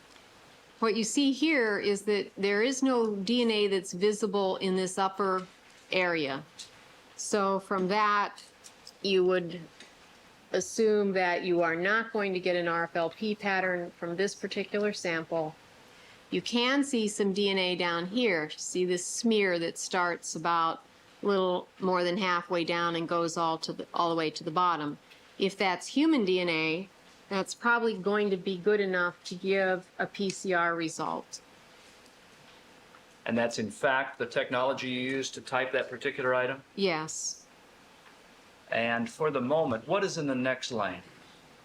What you see here is that there is no DNA that's visible in this upper area. So from that, you would assume that you are not going to get an RFLP pattern from this particular sample. You can see some DNA down here. See this smear that starts about a little more than halfway down and goes all the way to the bottom. If that's human DNA, that's probably going to be good enough to give a PCR result. And that's in fact the technology you used to type that particular item? Yes. And for the moment, what is in the next lane?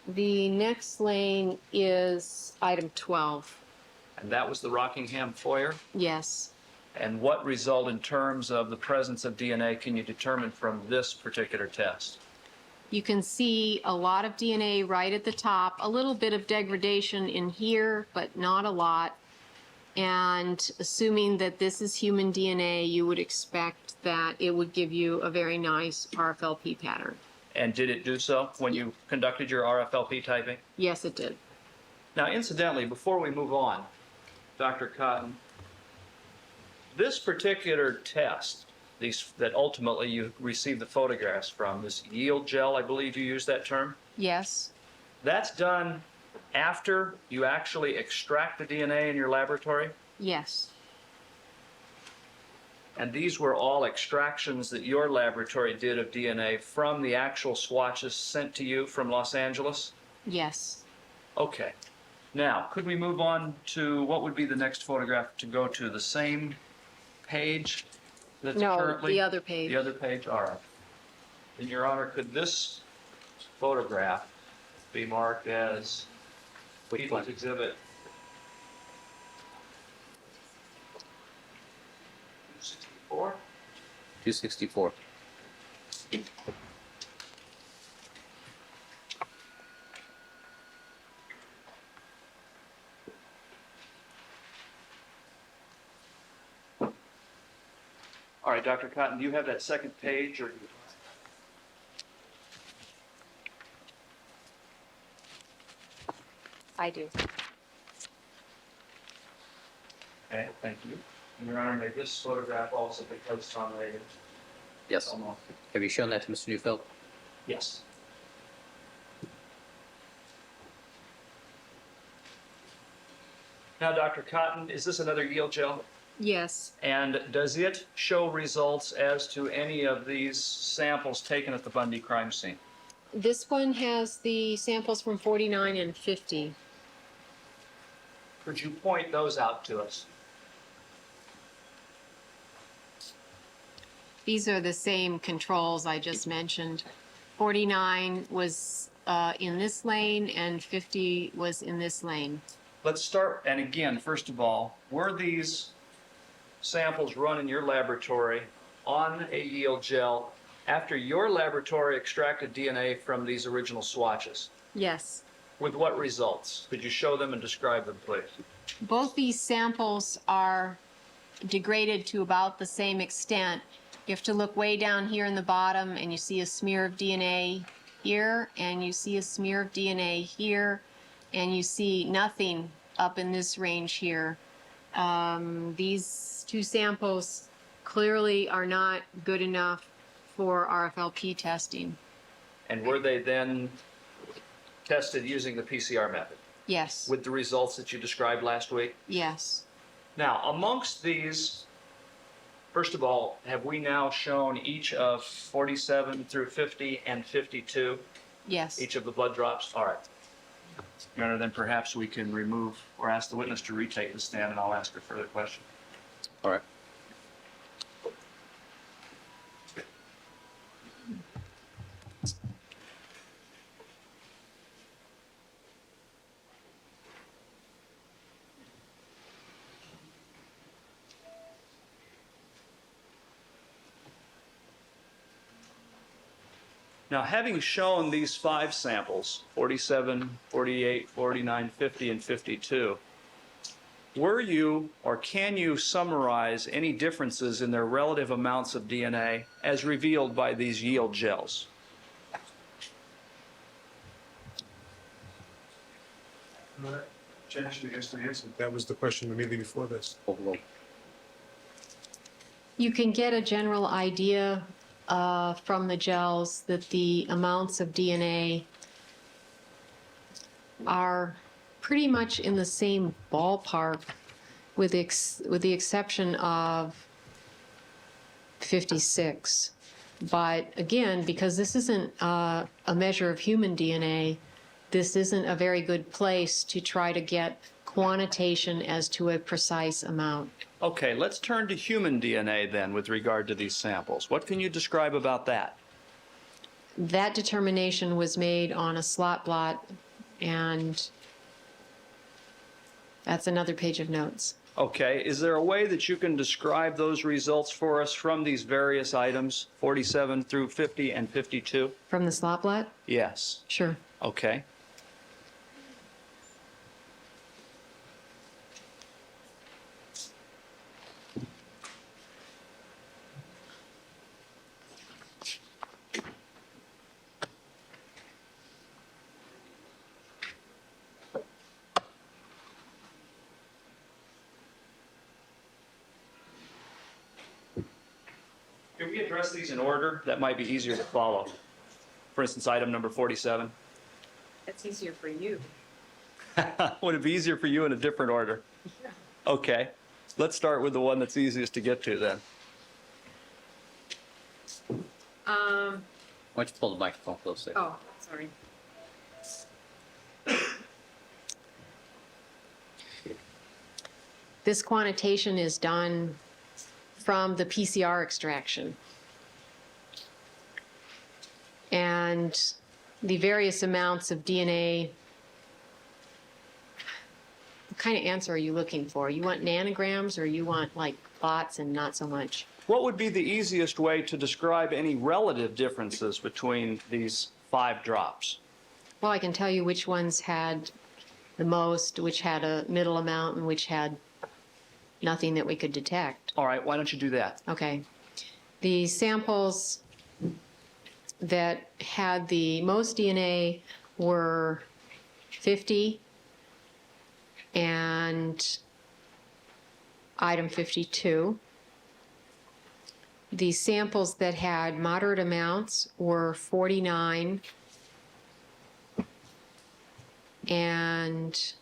The next lane is item 12. And that was the Rockingham foyer? Yes. And what result in terms of the presence of DNA can you determine from this particular test? You can see a lot of DNA right at the top, a little bit of degradation in here, but not a lot. And assuming that this is human DNA, you would expect that it would give you a very nice RFLP pattern. And did it do so when you conducted your RFLP typing? Yes, it did. Now, incidentally, before we move on, Dr. Cotton, this particular test, that ultimately you received the photographs from, this yield gel, I believe you used that term, Yes. that's done after you actually extract the DNA in your laboratory? Yes. And these were all extractions that your laboratory did of DNA from the actual swatches sent to you from Los Angeles? Yes. Okay. Now, could we move on to what would be the next photograph to go to? The same page that's No, currently? the other page. The other page? All right. And Your Honor, could this photograph be marked as People's Exhibit 264? 264. All right, Dr. Cotton, do you have that second page or? I do. Okay, thank you. And Your Honor, may this photograph also be placed on the? Yes. Have you shown that to Mr. Neufeld? Yes. Now, Dr. Cotton, is this another yield gel? Yes. And does it show results as to any of these samples taken at the Bundy crime scene? This one has the samples from 49 and 50. Could you point those out to us? These are the same controls I just mentioned. 49 was in this lane and 50 was in this lane. Let's start, and again, first of all, were these samples run in your laboratory on a yield gel after your laboratory extracted DNA from these original swatches? Yes. With what results? Could you show them and describe them, please? Both these samples are degraded to about the same extent. You have to look way down here in the bottom and you see a smear of DNA here, and you see a smear of DNA here, and you see nothing up in this range here. These two samples clearly are not good enough for RFLP testing. And were they then tested using the PCR method Yes. with the results that you described last week? Yes. Now, amongst these, first of all, have we now shown each of 47 through 50 and 52, Yes. each of the blood drops? All right. Your Honor, then perhaps we can remove or ask the witness to retake the stand, and I'll ask her further question. All right. Now, having shown these 5 samples, 47, 48, 49, 50, and 52, were you or can you summarize any differences in their relative amounts of DNA as revealed by these yield gels? Actually, yes, I answered. That was the question immediately before this. Overall. You can get a general idea from the gels that the amounts of DNA are pretty much in the same ballpark, with the exception of 56. But again, because this isn't a measure of human DNA, this isn't a very good place to try to get quantitation as to a precise amount. Okay, let's turn to human DNA then with regard to these samples. What can you describe about that? that determination was made on a slot blot, and that's another page of notes. Okay, is there a way that you can describe those results for us from these various items, 47 through 50 and 52? From the slot blot? Yes. Sure. Okay. Can we address these in order? That might be easier to follow. For instance, item number 47. That's easier for you. Would it be easier for you in a different order? Okay. Let's start with the one that's easiest to get to then. Why don't you pull the microphone closer? Oh, sorry. This quantitation is done from the PCR extraction. And the various amounts of DNA, what kind of answer are you looking for? You want nanograms, or you want like lots and not so much? What would be the easiest way to describe any relative differences between these 5 drops? Well, I can tell you which ones had the most, which had a middle amount, and which had nothing that we could detect. All right, why don't you do that? Okay. The samples that had the most DNA were 50 and item 52. The samples that had moderate amounts were 49 and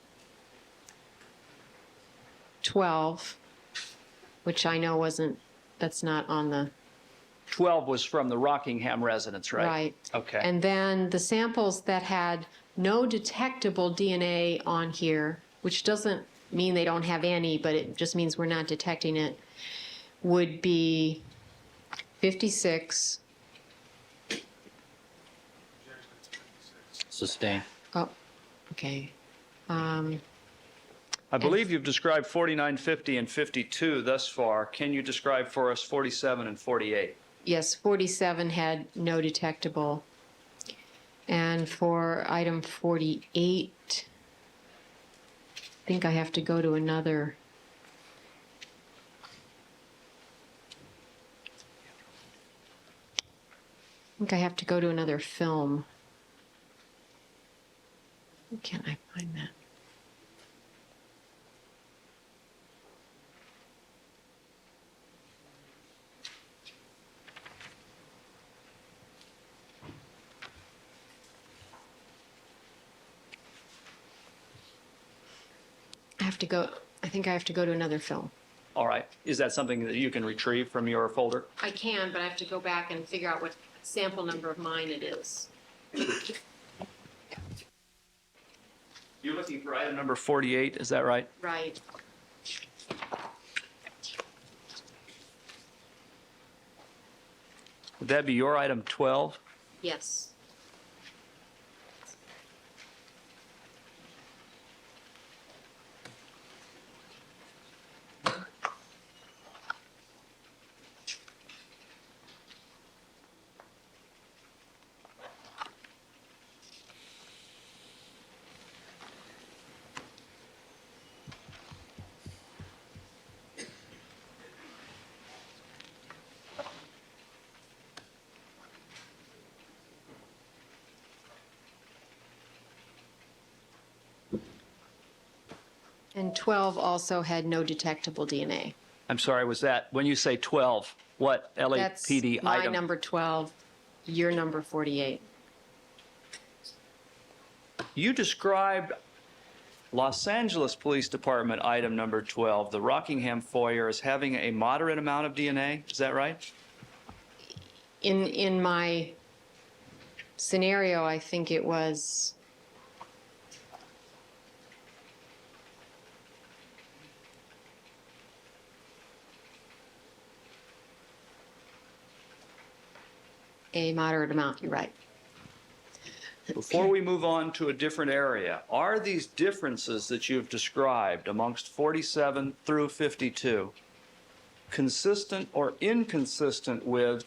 12, which I know that's not on the 12 was from the Rockingham residence, right? right. Okay. And then the samples that had no detectable DNA on here, which doesn't mean they don't have any, but it just means we're not detecting it, would be 56. Sustain. Oh, okay. I believe you've described 49, 50, and 52 thus far. Can you describe for us 47 and 48? Yes, 47 had no detectable. And for item 48, I think I have to go to another. I think I have to go to another film. Where can I find that? I think I have to go to another film. All right. Is that something that you can retrieve from your folder? I can, but I have to go back and figure out what sample number of mine it is. You're looking for item number 48, is that right? Right. Would that be your item 12? Yes. And 12 also had no detectable DNA. I'm sorry, was that, when you say 12, what That's LAPD my item? number 12, your number 48. You described Los Angeles Police Department item number 12, the Rockingham foyer, as having a moderate amount of DNA, is that right? In my scenario, I think it was A moderate amount, you're right. Before we move on to a different area, are these differences that you've described amongst 47 through 52 consistent or inconsistent with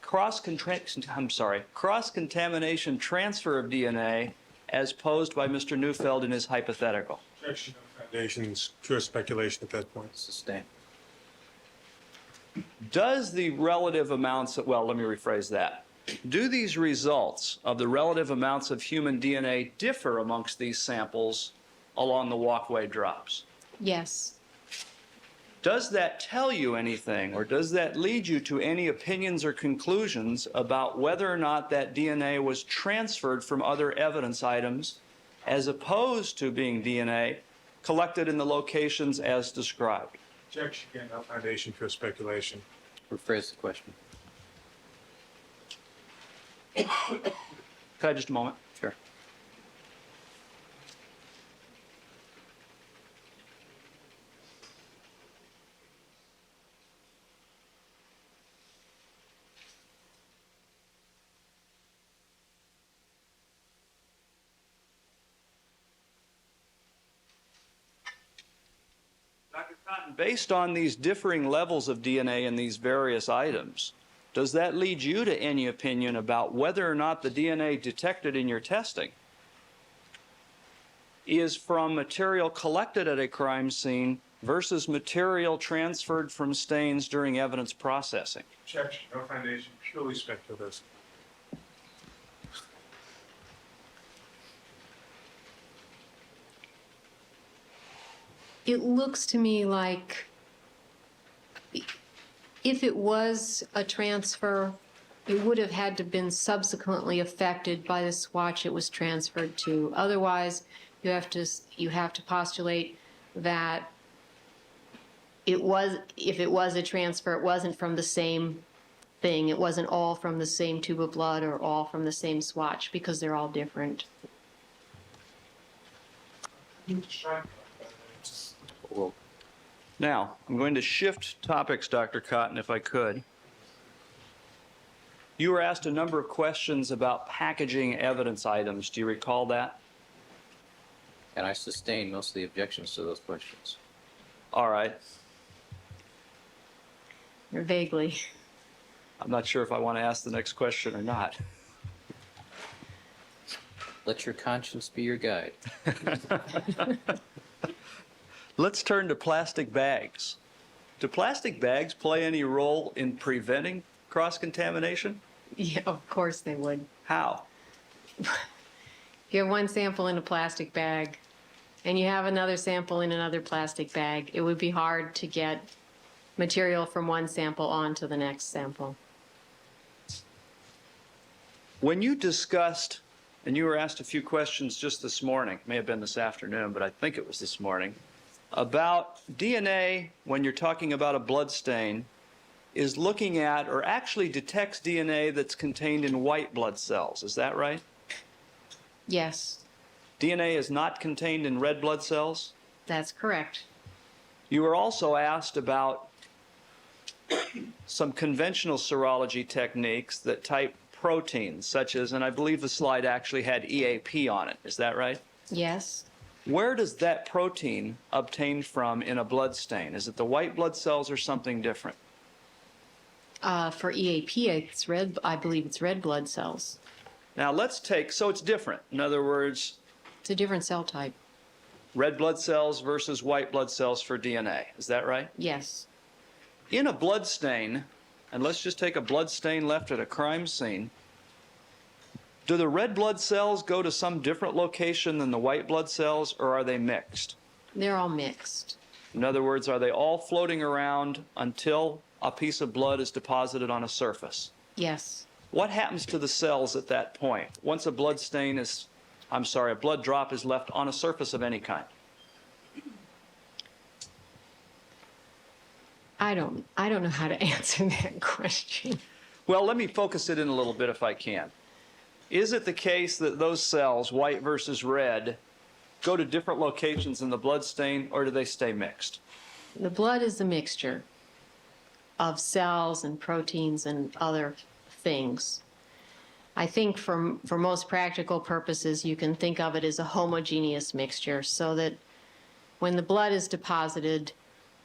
cross-contamination transfer of DNA as posed by Mr. Neufeld in his hypothetical? Objection, no foundations, pure speculation at that point. Sustain. Does the relative amounts, well, let me rephrase that. Do these results of the relative amounts of human DNA differ amongst these samples along the walkway drops? Yes. Does that tell you anything, or does that lead you to any opinions or conclusions about whether or not that DNA was transferred from other evidence items as opposed to being DNA collected in the locations as described? Objection, again, no foundation, pure speculation. Rephrase the question. Could I just a moment? Sure. Dr. Cotton, based on these differing levels of DNA in these various items, does that lead you to any opinion about whether or not the DNA detected in your testing is from material collected at a crime scene versus material transferred from stains during evidence processing? Objection, no foundation, purely speculative. It looks to me like if it was a transfer, it would have had to been subsequently affected by the swatch it was transferred to. Otherwise, you have to postulate that if it was a transfer, it wasn't from the same thing. It wasn't all from the same tube of blood or all from the same swatch, because they're all different. Well, Now, I'm going to shift topics, Dr. Cotton, if I could. You were asked a number of questions about packaging evidence items. Do you recall that? and I sustain most of the objections to those questions. All right. Or vaguely. I'm not sure if I want to ask the next question or not. Let your conscience be your guide. Let's turn to plastic bags. Do plastic bags play any role in preventing cross-contamination? Yeah, of course they would. How? If you have one sample in a plastic bag and you have another sample in another plastic bag, it would be hard to get material from one sample onto the next sample. When you discussed, and you were asked a few questions just this morning, may have been this afternoon, but I think it was this morning, about DNA when you're talking about a blood stain is looking at or actually detects DNA that's contained in white blood cells. Is that right? Yes, DNA is not contained in red blood cells? that's correct. You were also asked about some conventional serology techniques that type proteins, such as, and I believe the slide actually had EAP on it. Is that right? Yes. Where does that protein obtain from in a blood stain? Is it the white blood cells or something different? For EAP, it's red. I believe it's red blood cells. Now let's take, so it's different. In other words, It's a different cell type. red blood cells versus white blood cells for DNA. Is that right? Yes. In a blood stain, and let's just take a blood stain left at a crime scene, do the red blood cells go to some different location than the white blood cells, or are they mixed? They're all mixed. In other words, are they all floating around until a piece of blood is deposited on a surface? Yes. What happens to the cells at that point? Once a blood stain is, a blood drop is left on a surface of any kind? I don't know how to answer that question. Well, let me focus it in a little bit if I can. Is it the case that those cells, white versus red, go to different locations in the blood stain, or do they stay mixed? The blood is a mixture of cells and proteins and other things. I think for most practical purposes, you can think of it as a homogeneous mixture so that when the blood is deposited,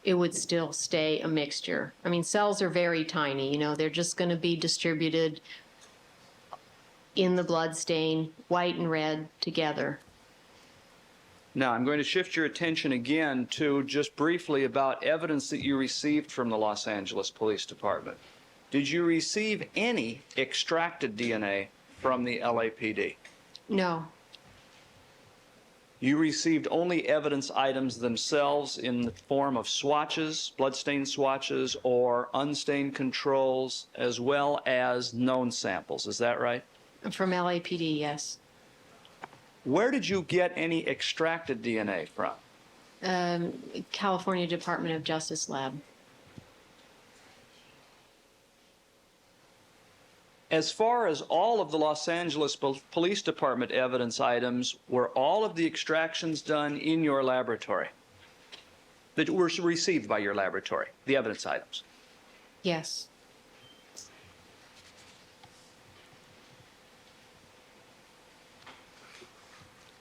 it would still stay a mixture. I mean, cells are very tiny, they're just going to be distributed in the blood stain, white and red together. Now, I'm going to shift your attention again to just briefly about evidence that you received from the Los Angeles Police Department. Did you receive any extracted DNA from the LAPD? No, You received only evidence items themselves in the form of swatches, bloodstained swatches, or unstained controls, as well as known samples. Is that right? from LAPD, yes. Where did you get any extracted DNA from? California Department of Justice lab. As far as all of the Los Angeles Police Department evidence items, were all of the extractions done in your laboratory that were received by your laboratory, the evidence items? Yes.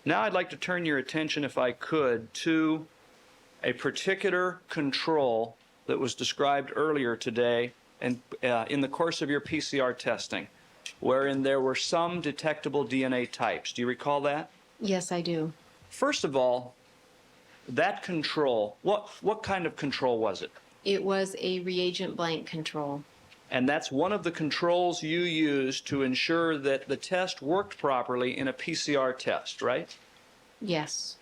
Now I'd like to turn your attention, if I could, to a particular control that was described earlier today and in the course of your PCR testing, wherein there were some detectable DNA types. Do you recall that? Yes, I do. First of all, that control, what kind of control was it? It was a reagent blank control. And that's one of the controls you used to ensure that the test worked properly in a PCR test, right? Yes.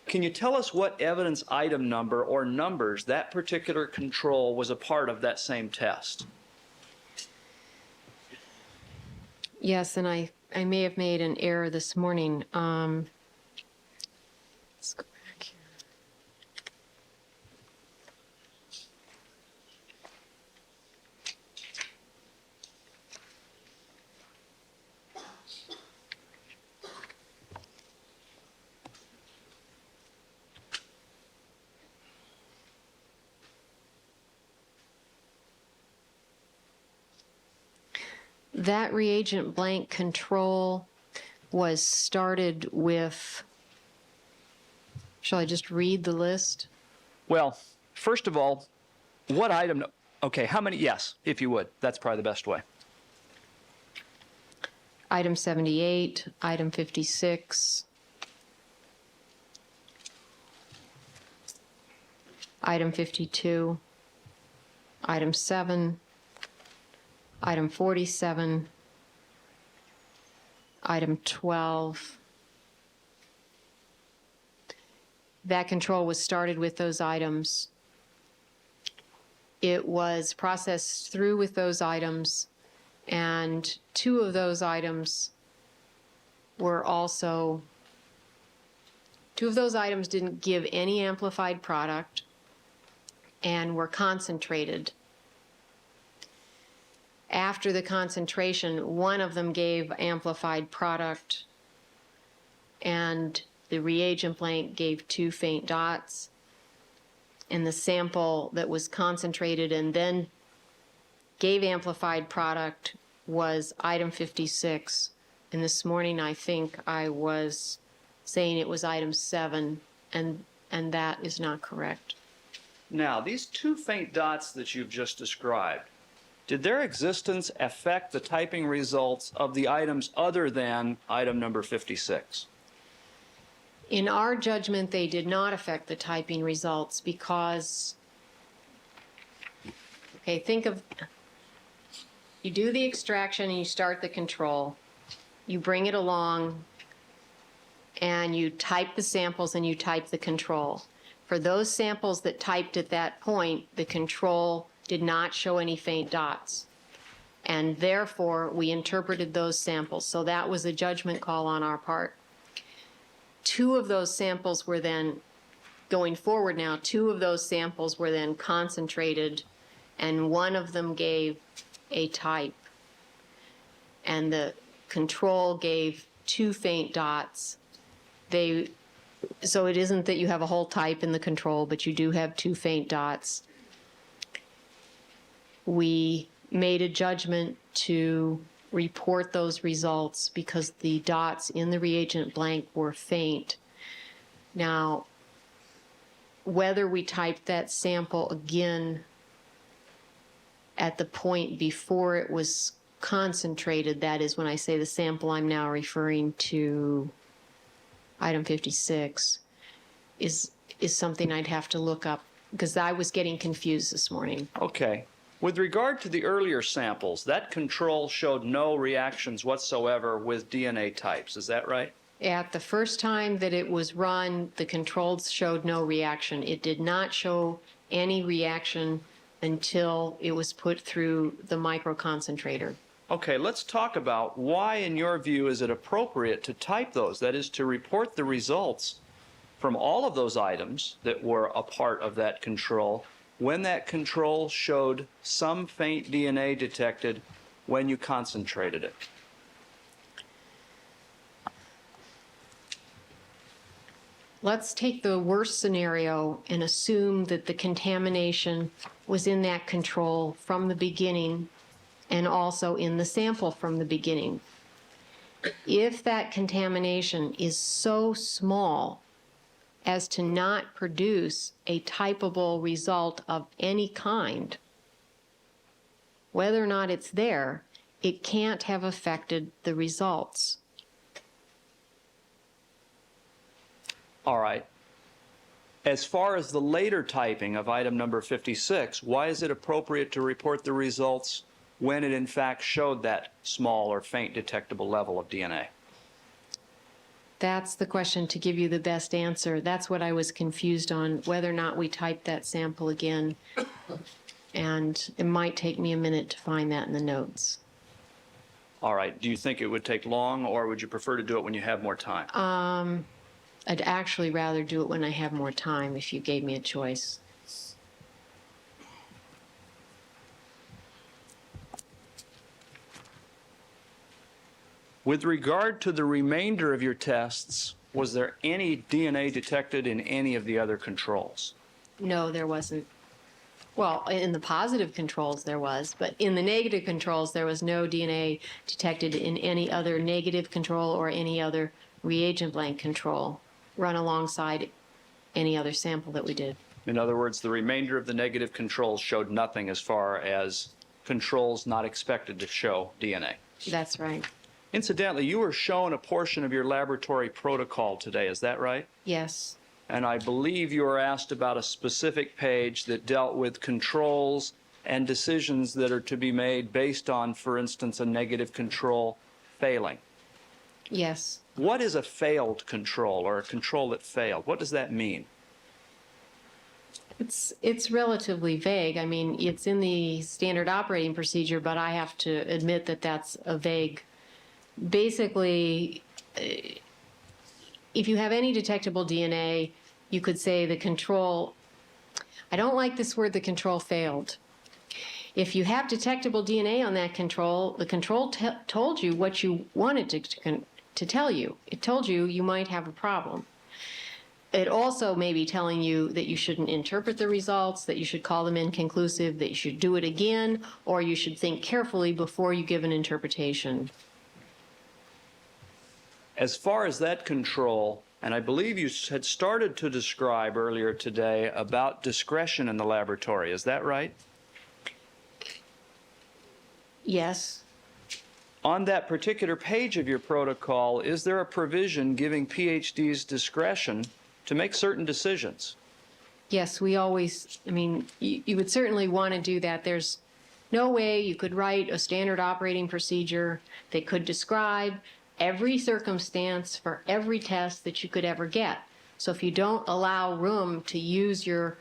Can you tell us what evidence item number or numbers that particular control was a part of that same test? Yes, and I may have made an error this morning. Let's go back here. That reagent blank control was started with, shall I just read the list? Well, first of all, what item, okay, how many, yes, if you would, that's probably the best way. Item 78, item 56, item 52, item 7, item 47, item 12. That control was started with those items. It was processed through with those items, and 2 of those items were also, 2 of those items didn't give any amplified product and were concentrated. After the concentration, 1 of them gave amplified product, and the reagent blank gave 2 faint dots. And the sample that was concentrated and then gave amplified product was item 56. And this morning, I think I was saying it was item 7, and that is not correct. Now, these 2 faint dots that you've just described, did their existence affect the typing results of the items other than item number 56? In our judgment, they did not affect the typing results because, okay, think of, you do the extraction and you start the control. You bring it along and you type the samples and you type the control. For those samples that typed at that point, the control did not show any faint dots. And therefore, we interpreted those samples. So that was a judgment call on our part. 2 of those samples were then, going forward now, 2 of those samples were then concentrated, and 1 of them gave a type. And the control gave 2 faint dots. So it isn't that you have a whole type in the control, but you do have 2 faint dots. We made a judgment to report those results because the dots in the reagent blank were faint. Now, whether we typed that sample again at the point before it was concentrated, that is when I say the sample I'm now referring to, item 56, is something I'd have to look up because I was getting confused this morning. Okay. With regard to the earlier samples, that control showed no reactions whatsoever with DNA types. Is that right? At the first time that it was run, the controls showed no reaction. It did not show any reaction until it was put through the microconcentrator. Okay, let's talk about why, in your view, is it appropriate to type those? That is, to report the results from all of those items that were a part of that control when that control showed some faint DNA detected when you concentrated it. Let's take the worst scenario and assume that the contamination was in that control from the beginning and also in the sample from the beginning. If that contamination is so small as to not produce a typable result of any kind, whether or not it's there, it can't have affected the results. All right. As far as the later typing of item number 56, why is it appropriate to report the results when it in fact showed that small or faint detectable level of DNA? That's the question to give you the best answer. That's what I was confused on, whether or not we typed that sample again. And it might take me a minute to find that in the notes. All right. Do you think it would take long, or would you prefer to do it when you have more time? I'd actually rather do it when I have more time if you gave me a choice. With regard to the remainder of your tests, was there any DNA detected in any of the other controls? No, there wasn't. Well, in the positive controls there was, but in the negative controls there was no DNA detected in any other negative control or any other reagent blank control run alongside any other sample that we did. In other words, the remainder of the negative controls showed nothing as far as controls not expected to show DNA. That's right. Incidentally, you were shown a portion of your laboratory protocol today, is that right? Yes. And I believe you were asked about a specific page that dealt with controls and decisions that are to be made based on, for instance, a negative control failing. Yes. What is a failed control, or a control that failed? What does that mean? It's relatively vague. I mean, it's in the standard operating procedure, but I have to admit that that's a vague. Basically, if you have any detectable DNA, you could say the control, I don't like this word, the control failed. If you have detectable DNA on that control, the control told you what you wanted to tell you. It told you you might have a problem. It also may be telling you that you shouldn't interpret the results, that you should call them inconclusive, that you should do it again, or you should think carefully before you give an interpretation. As far as that control, and I believe you had started to describe earlier today about discretion in the laboratory, is that right? Yes. On that particular page of your protocol, is there a provision giving PhDs discretion to make certain decisions? Yes, we always, I mean, you would certainly want to do that. There's no way you could write a standard operating procedure that could describe every circumstance for every test that you could ever get. So if you don't allow room to use your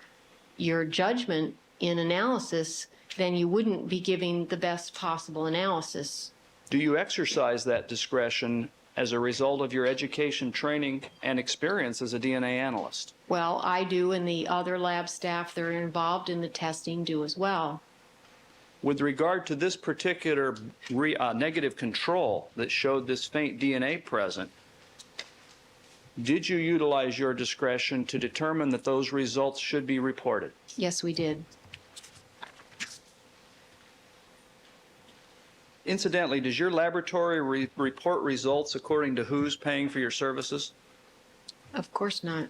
judgment in analysis, then you wouldn't be giving the best possible analysis. Do you exercise that discretion as a result of your education, training, and experience as a DNA analyst? Well, I do, and the other lab staff that are involved in the testing do as well. With regard to this particular negative control that showed this faint DNA present, did you utilize your discretion to determine that those results should be reported? Yes, we did. Incidentally, does your laboratory report results according to who's paying for your services? Of course not.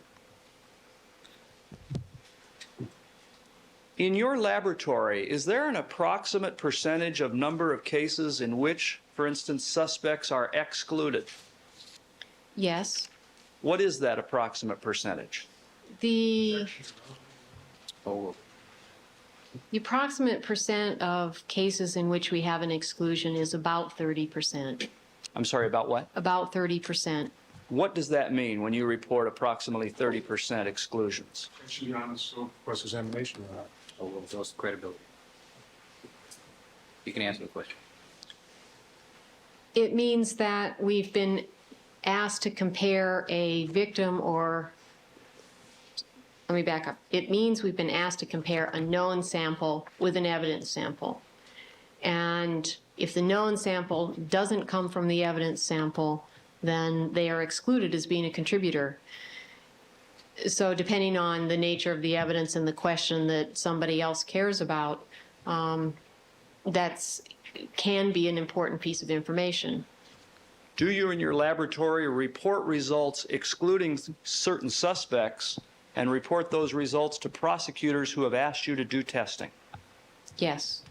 In your laboratory, is there an approximate percentage of number of cases in which, for instance, suspects are excluded? Yes. What is that approximate percentage? The Oh, approximate percent of cases in which we have an exclusion is about 30%. I'm sorry, about what? About 30%. What does that mean when you report approximately 30% exclusions? It should be on the scope of cross-examination. well, those credibility. You can answer the question. It means that we've been asked to compare a victim or, let me back up. It means we've been asked to compare a known sample with an evidence sample. And if the known sample doesn't come from the evidence sample, then they are excluded as being a contributor. So depending on the nature of the evidence and the question that somebody else cares about, that's can be an important piece of information. Do you in your laboratory report results excluding certain suspects and report those results to prosecutors who have asked you to do testing? Yes.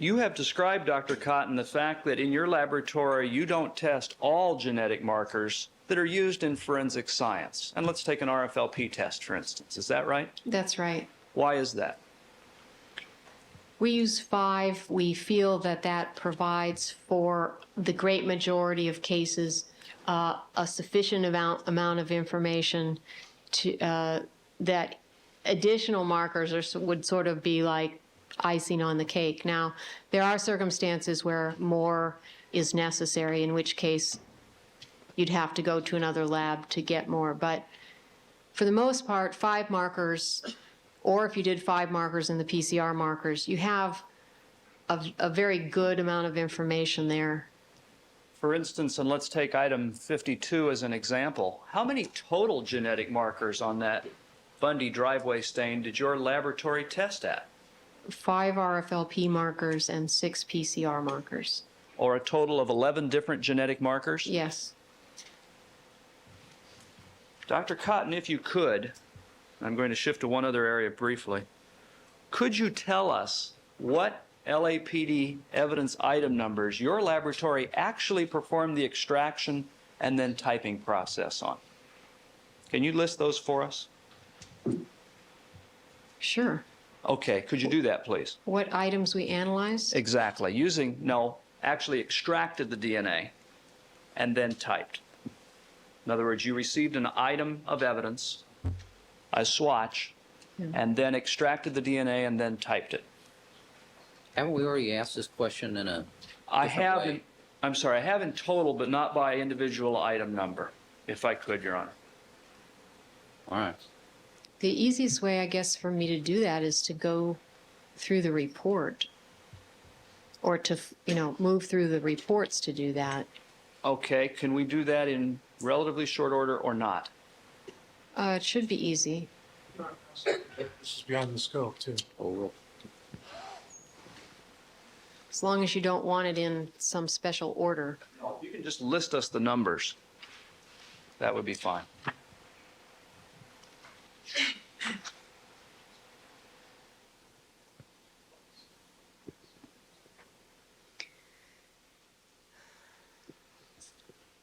You have described, Dr. Cotton, the fact that in your laboratory you don't test all genetic markers that are used in forensic science. And let's take an RFLP test, for instance. Is that right? That's right. Why is that? We use 5. We feel that that provides for the great majority of cases a sufficient amount of information to that additional markers would sort of be like icing on the cake. Now, there are circumstances where more is necessary, in which case you'd have to go to another lab to get more. But for the most part, 5 markers, or if you did 5 markers in the PCR markers, you have a very good amount of information there. For instance, and let's take item 52 as an example, how many total genetic markers on that Bundy driveway stain did your laboratory test at? 5 RFLP markers and 6 PCR markers. Or a total of 11 different genetic markers? Yes. Dr. Cotton, if you could, I'm going to shift to one other area briefly. Could you tell us what LAPD evidence item numbers your laboratory actually performed the extraction and then typing process on? Can you list those for us? Sure. Okay, could you do that, please? What items we analyzed? Exactly. Actually extracted the DNA and then typed. In other words, you received an item of evidence, a swatch, and then extracted the DNA and then typed it. Haven't we already asked this question in a I different have, way? I'm sorry, I have in total, but not by individual item number, if I could, Your Honor. All right. The easiest way, I guess, for me to do that is to go through the report, or to, move through the reports to do that. Okay, can we do that in relatively short order or not? It should be easy. This is beyond the scope, too. Oh, As long as you don't want it in some special order. You can just list us the numbers. That would be fine.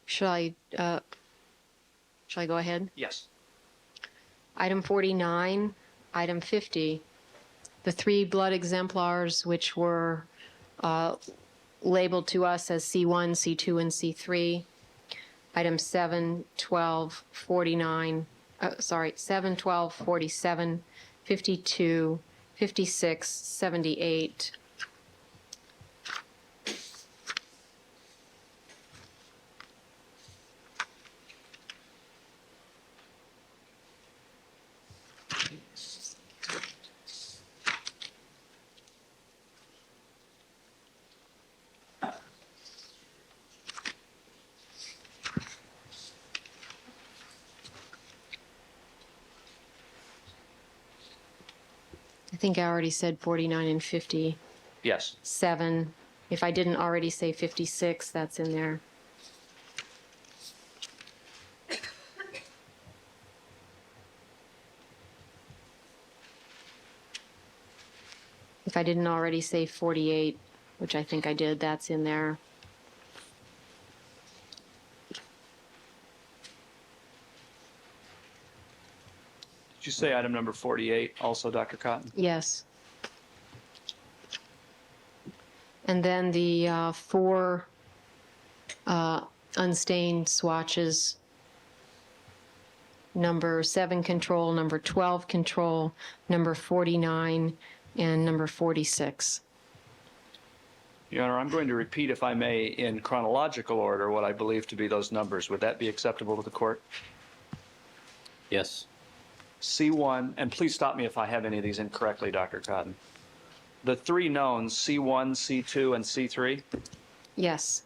Shall I go ahead? Yes. Item 49, item 50, the 3 blood exemplars which were labeled to us as C1, C2, and C3. Item 7, 12, 49, 7, 12, 47, 52, 56, 78. I think I already said 49 and 50. Yes. 7. If I didn't already say 56, that's in there. If I didn't already say 48, which I think I did, that's in there. Did you say item number 48 also, Dr. Cotton? Yes. And then the 4 unstained swatches, number 7 control, number 12 control, number 49, and number 46. Your Honor, I'm going to repeat, if I may, in chronological order, what I believe to be those numbers. Would that be acceptable to the court? Yes. C1, and please stop me if I have any of these incorrectly, Dr. Cotton. The 3 knowns, C1, C2, and C3. Yes.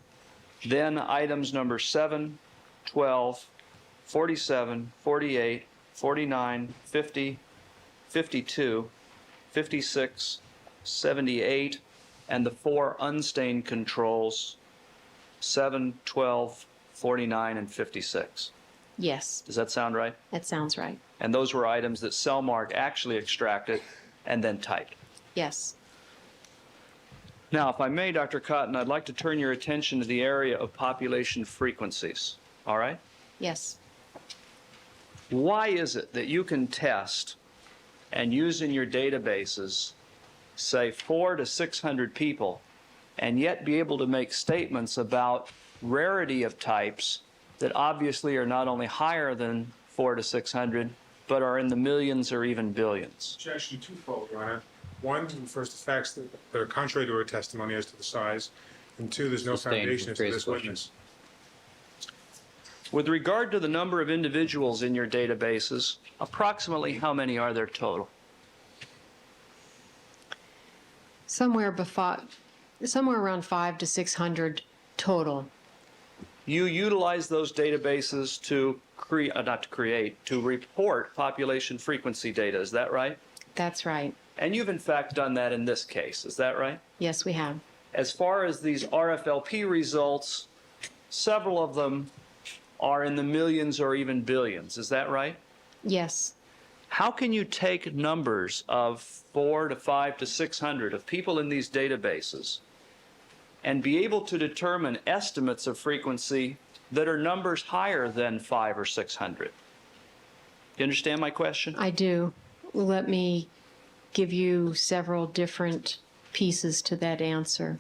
Then items number 7, 12, 47, 48, 49, 50, 52, 56, 78, and the 4 unstained controls, 7, 12, 49, and 56. Yes, Does that sound right? that sounds right. And those were items that Cellmark actually extracted and then typed. Yes. Now, if I may, Dr. Cotton, I'd like to turn your attention to the area of population frequencies. All right? Yes. Why is it that you can test and use in your databases, say, 400 to 600 people, and yet be able to make statements about rarity of types that obviously are not only higher than 400 to 600, but are in the millions or even billions? Objection twofold, Your Honor. One, refers to facts that are contrary to her testimony as to the size, and 2, there's no Sustained foundation as to phrase this question. witness. With regard to the number of individuals in your databases, approximately how many are there total? Somewhere around 500 to 600 total. You utilize those databases to to report population frequency data, is that right? That's right. And you've in fact done that in this case, is that right? Yes, we have. As far as these RFLP results, several of them are in the millions or even billions, is that right? Yes. How can you take numbers of 400 to 500 to 600 of people in these databases and be able to determine estimates of frequency that are numbers higher than 500 or 600? You understand my question? I do. Let me give you several different pieces to that answer.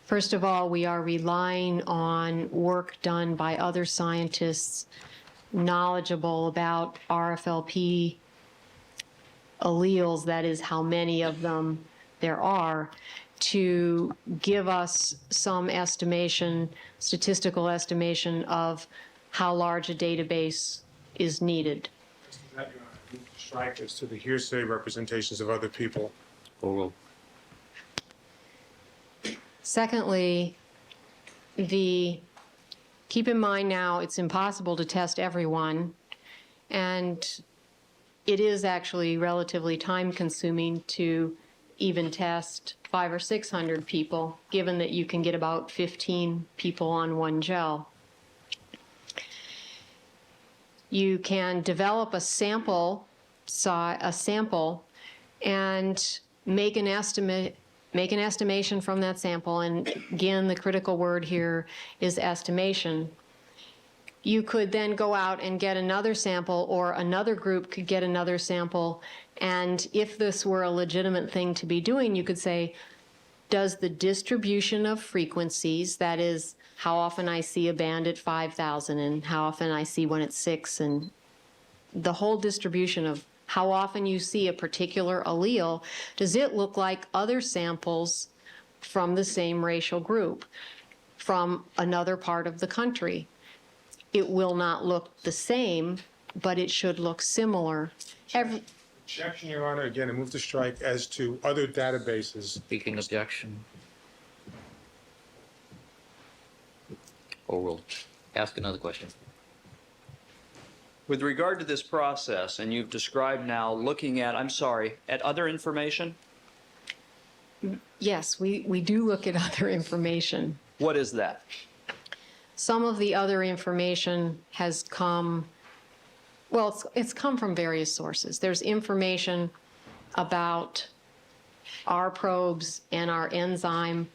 First of all, we are relying on work done by other scientists knowledgeable about RFLP alleles, that is, how many of them there are, to give us some estimation, statistical estimation of how large a database is needed. As to that, Your Honor, I move to strike as to the hearsay representations of other people. Overruled. Secondly, keep in mind now it's impossible to test everyone, and it is actually relatively time consuming to even test 500 or 600 people, given that you can get about 15 people on one gel. You can develop a sample and make an estimation from that sample, and again, the critical word here is estimation. You could then go out and get another sample, or another group could get another sample, and if this were a legitimate thing to be doing, you could say, does the distribution of frequencies, that is, how often I see a band at 5,000 and how often I see one at 6, and the whole distribution of how often you see a particular allele, does it look like other samples from the same racial group from another part of the country? It will not look the same, but it should look similar. Objection, Your Honor. Again, I move to strike as to other databases. Speaking objection. Overruled. Ask another question. With regard to this process, and you've described now looking at, at other information, Yes, we do look at other information. What is that? Some of the other information has come, well, it's come from various sources. There's information about our probes and our enzyme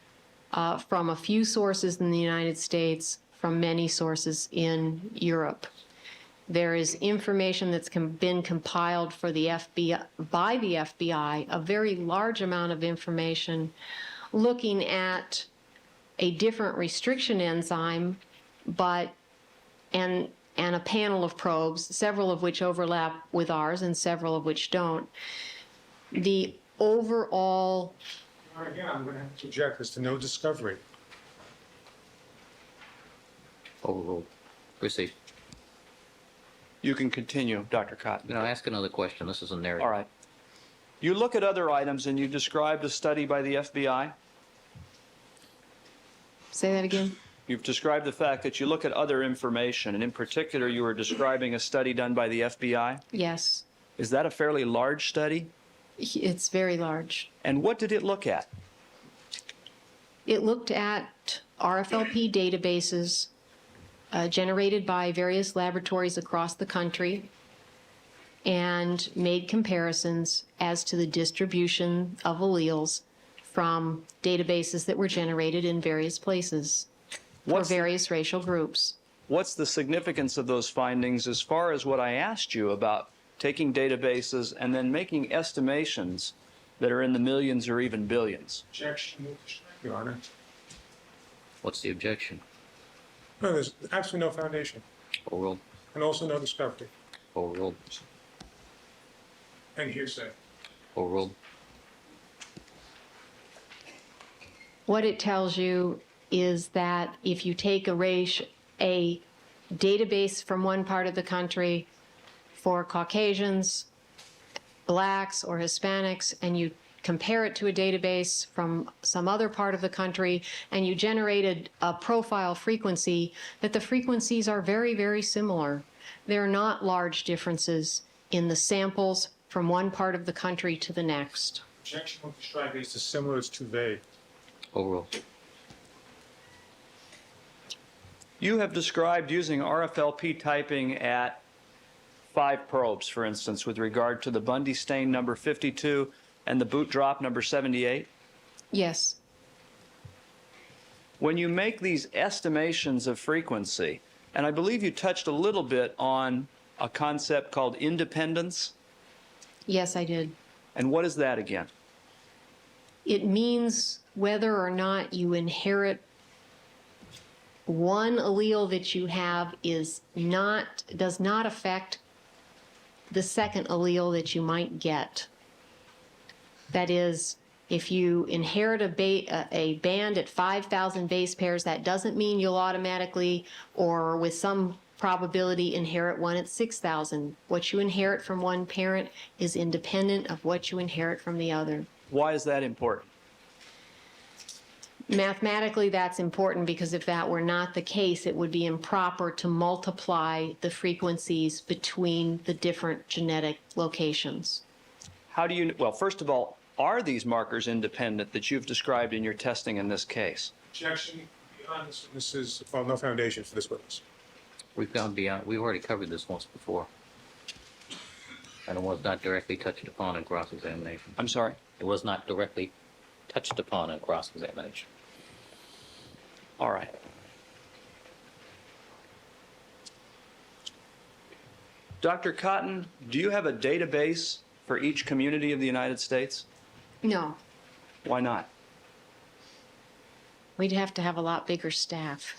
from a few sources in the United States, from many sources in Europe. There is information that's been compiled for the FBI, by the FBI, a very large amount of information looking at a different restriction enzyme, and a panel of probes, several of which overlap with ours and several of which don't. The overall, Again, I'm going to have to object this to no discovery. Overruled. Proceed. You can continue, Dr. Cotton. Now, ask another question. This is a narrative. All right. You look at other items and you described a study by the FBI. say that again? You've described the fact that you look at other information, and in particular, you were describing a study done by the FBI. Yes, Is that a fairly large study? it's very large. And what did it look at? It looked at RFLP databases generated by various laboratories across the country and made comparisons as to the distribution of alleles from databases that were generated in various places for What's- various racial groups. What's the significance of those findings as far as what I asked you about taking databases and then making estimations that are in the millions or even billions? Objection, Your Honor. What's the objection? No, there's absolutely no foundation, Overruled. and also no discovery, Overruled. and hearsay. Overruled. What it tells you is that if you take a database from one part of the country for Caucasians, blacks, or Hispanics, and you compare it to a database from some other part of the country, and you generated a profile frequency, that the frequencies are very, very similar. There are not large differences in the samples from one part of the country to the next. Objection with the strike is similar, it's too vague. Overruled. You have described using RFLP typing at 5 probes, for instance, with regard to the Bundy stain number 52 and the boot drop number 78. Yes. When you make these estimations of frequency, and I believe you touched a little bit on a concept called independence, Yes, I did. and what is that again? It means whether or not you inherit one allele that you have does not affect the second allele that you might get. That is, if you inherit a band at 5,000 base pairs, that doesn't mean you'll automatically, or with some probability, inherit one at 6,000. What you inherit from one parent is independent of what you inherit from the other. Why is that important? Mathematically, that's important because if that were not the case, it would be improper to multiply the frequencies between the different genetic locations. How do you, well, first of all, are these markers independent that you've described in your testing in this case? Objection, beyond this witness is, well, no foundation for this witness. We've gone beyond, we've already covered this once before. And it was not directly touched upon in cross-examination. I'm sorry? It was not directly touched upon in cross-examination. All right. Dr. Cotton, do you have a database for each community of the United States? No, Why not? we'd have to have a lot bigger staff.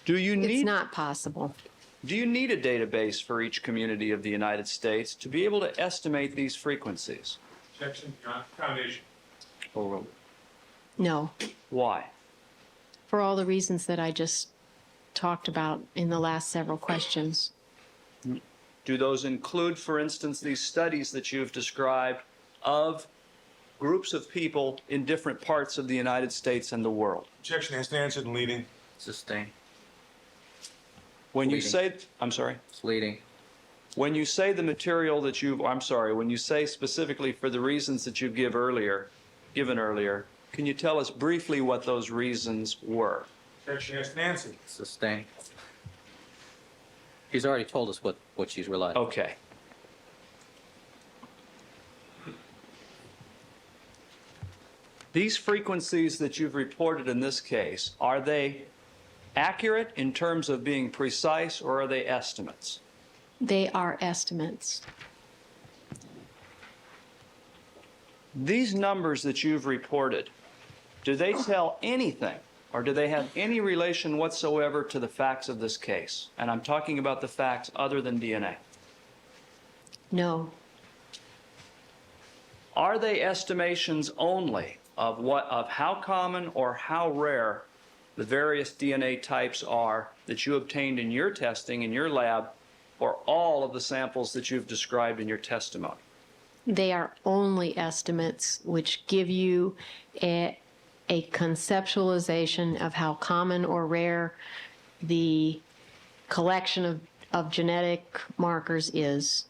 Do you It's need not possible. Do you need a database for each community of the United States to be able to estimate these frequencies? Objection, beyond foundation. Overruled. No, Why? for all the reasons that I just talked about in the last several questions. Do those include, for instance, these studies that you've described of groups of people in different parts of the United States and the world? Objection has been answered in leading. Sustained. When you Leading. say, I'm sorry, It's leading. when you say the material that you've, I'm sorry, when you say specifically for the reasons that you give earlier, given earlier. Can you tell us briefly what those reasons were? Objection asked Nancy. Sustain. She's already told us what she's relied on. Okay. These frequencies that you've reported in this case, are they accurate in terms of being precise, or are they estimates? They are estimates. These numbers that you've reported, do they tell anything, or do they have any relation whatsoever to the facts of this case? And I'm talking about the facts other than DNA. No. Are they estimations only of how common or how rare the various DNA types are that you obtained in your testing in your lab, or all of the samples that you've described in your testimony? They are only estimates which give you a conceptualization of how common or rare the collection of genetic markers is.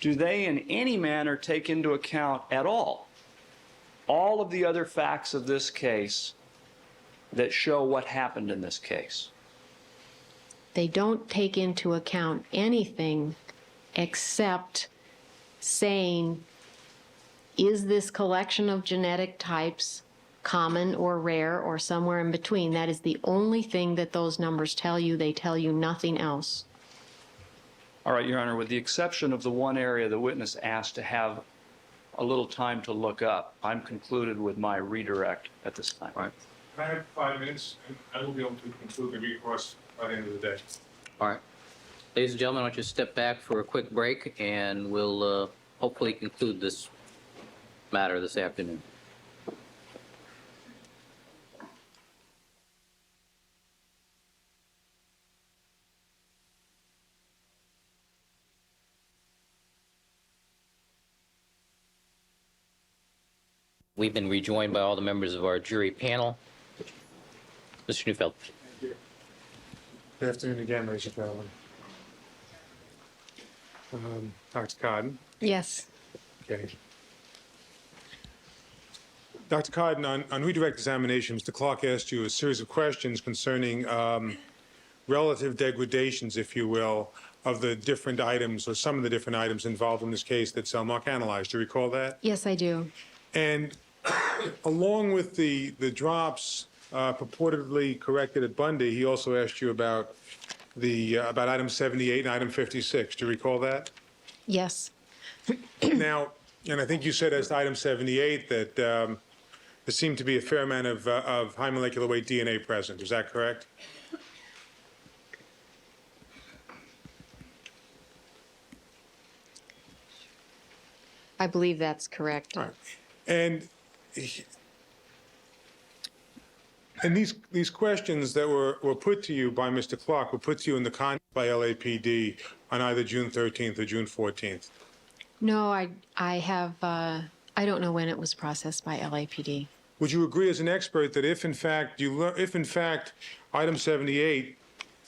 Do they in any manner take into account at all of the other facts of this case that show what happened in this case? They don't take into account anything except saying, is this collection of genetic types common or rare or somewhere in between? That is the only thing that those numbers tell you. They tell you nothing else. All right, Your Honor, with the exception of the one area the witness asked to have a little time to look up, I'm concluded with my redirect at this time. All right. Can I have 5 minutes? And I will be able to conclude the recourse by the end of the day. All right. Ladies and gentlemen, why don't you step back for a quick break, and we'll hopefully conclude this matter this afternoon. We've been rejoined by all the members of our jury panel. Mr. Neufeld. Good afternoon again, ladies and gentlemen. Dr. Cotton. Yes. Okay. Dr. Cotton, on redirect examination, Mr. Clark asked you a series of questions concerning relative degradations, if you will, of the different items or some of the different items involved in this case that Selmark analyzed. Do you recall that? Yes, I do. And along with the drops purportedly corrected at Bundy, he also asked you about about item 78 and item 56. Do you recall that? Yes. Now, and I think you said as to item 78 that there seemed to be a fair amount of high molecular weight DNA present. Is that correct? I believe that's correct. All right. And these questions that were put to you by Mr. Clark were put to you in the context by LAPD on either June 13th or June 14th. No, I don't know when it was processed by LAPD. Would you agree as an expert that if in fact item 78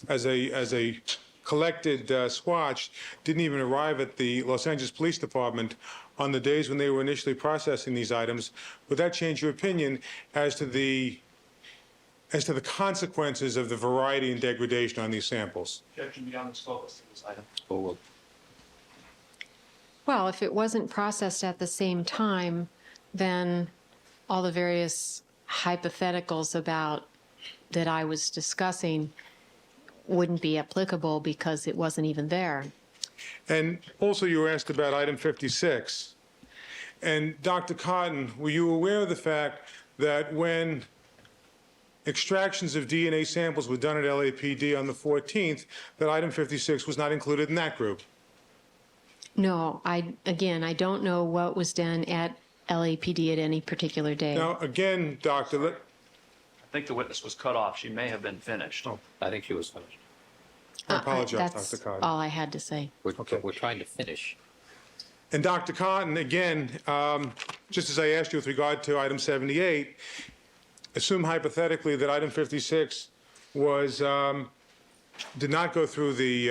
as a collected swatch didn't even arrive at the Los Angeles Police Department on the days when they were initially processing these items, would that change your opinion as to the consequences of the variety and degradation on these samples? Objection beyond the scope of this item. Well, if it wasn't processed at the same time, then all the various hypotheticals about that I was discussing wouldn't be applicable because it wasn't even there. And also you were asked about item 56. And Dr. Cotton, were you aware of the fact that when extractions of DNA samples were done at LAPD on the 14th, that item 56 was not included in that group? No, I don't know what was done at LAPD at any particular day. Now, again, Doctor, I think the witness was cut off. She may have been finished. Oh. I think she was finished. I apologize, That's Dr. Cotton. all I had to say. We're trying to finish. And Dr. Cotton, again, just as I asked you with regard to item 78, assume hypothetically that item 56 was did not go through the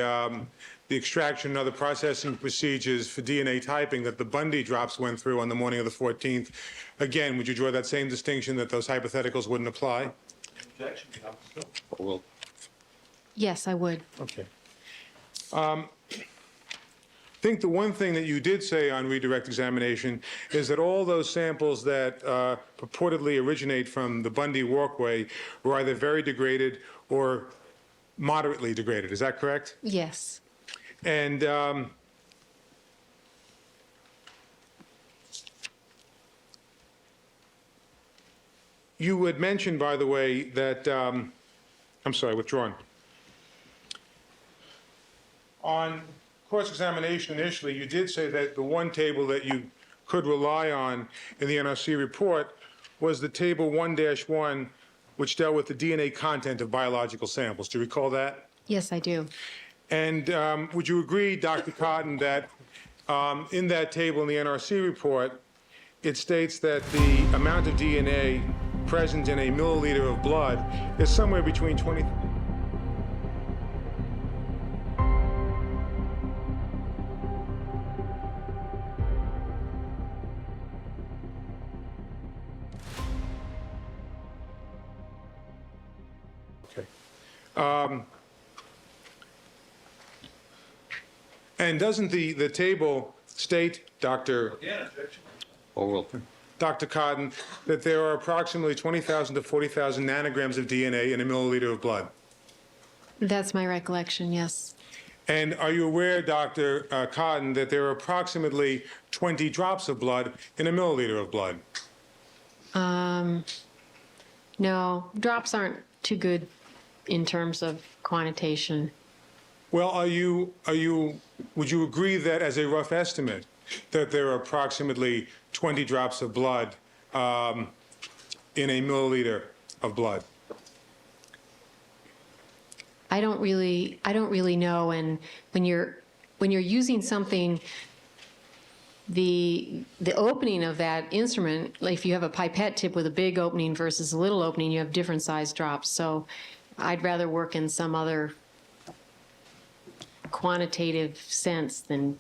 the extraction and other processing procedures for DNA typing that the Bundy drops went through on the morning of the 14th, again, would you draw that same distinction that those hypotheticals wouldn't apply? Yes, I would. Okay. I think the one thing that you did say on redirect examination is that all those samples that purportedly originate from the Bundy walkway were either very degraded or moderately degraded. Is that correct? Yes. And you had mentioned, by the way, that, I'm sorry, withdrawn. On cross-examination initially, you did say that the one table that you could rely on in the NRC report was the table 1-1, which dealt with the DNA content of biological samples. Do you recall that? Yes, I do. And would you agree, Dr. Cotton, that in that table in the NRC report, it states that the amount of DNA present in a milliliter of blood is somewhere between 20... Okay. And doesn't the table state, Dr. Cotton, that there are approximately 20,000 to 40,000 nanograms of DNA in a milliliter of blood? That's my recollection, yes. And are you aware, Dr. Cotton, that there are approximately 20 drops of blood in a milliliter of blood? No, drops aren't too good in terms of quantitation. Well, would you agree that as a rough estimate, that there are approximately 20 drops of blood in a milliliter of blood? I don't really know. And when you're using something, the opening of that instrument, like if you have a pipette tip with a big opening versus a little opening, you have different size drops. So I'd rather work in some other quantitative sense than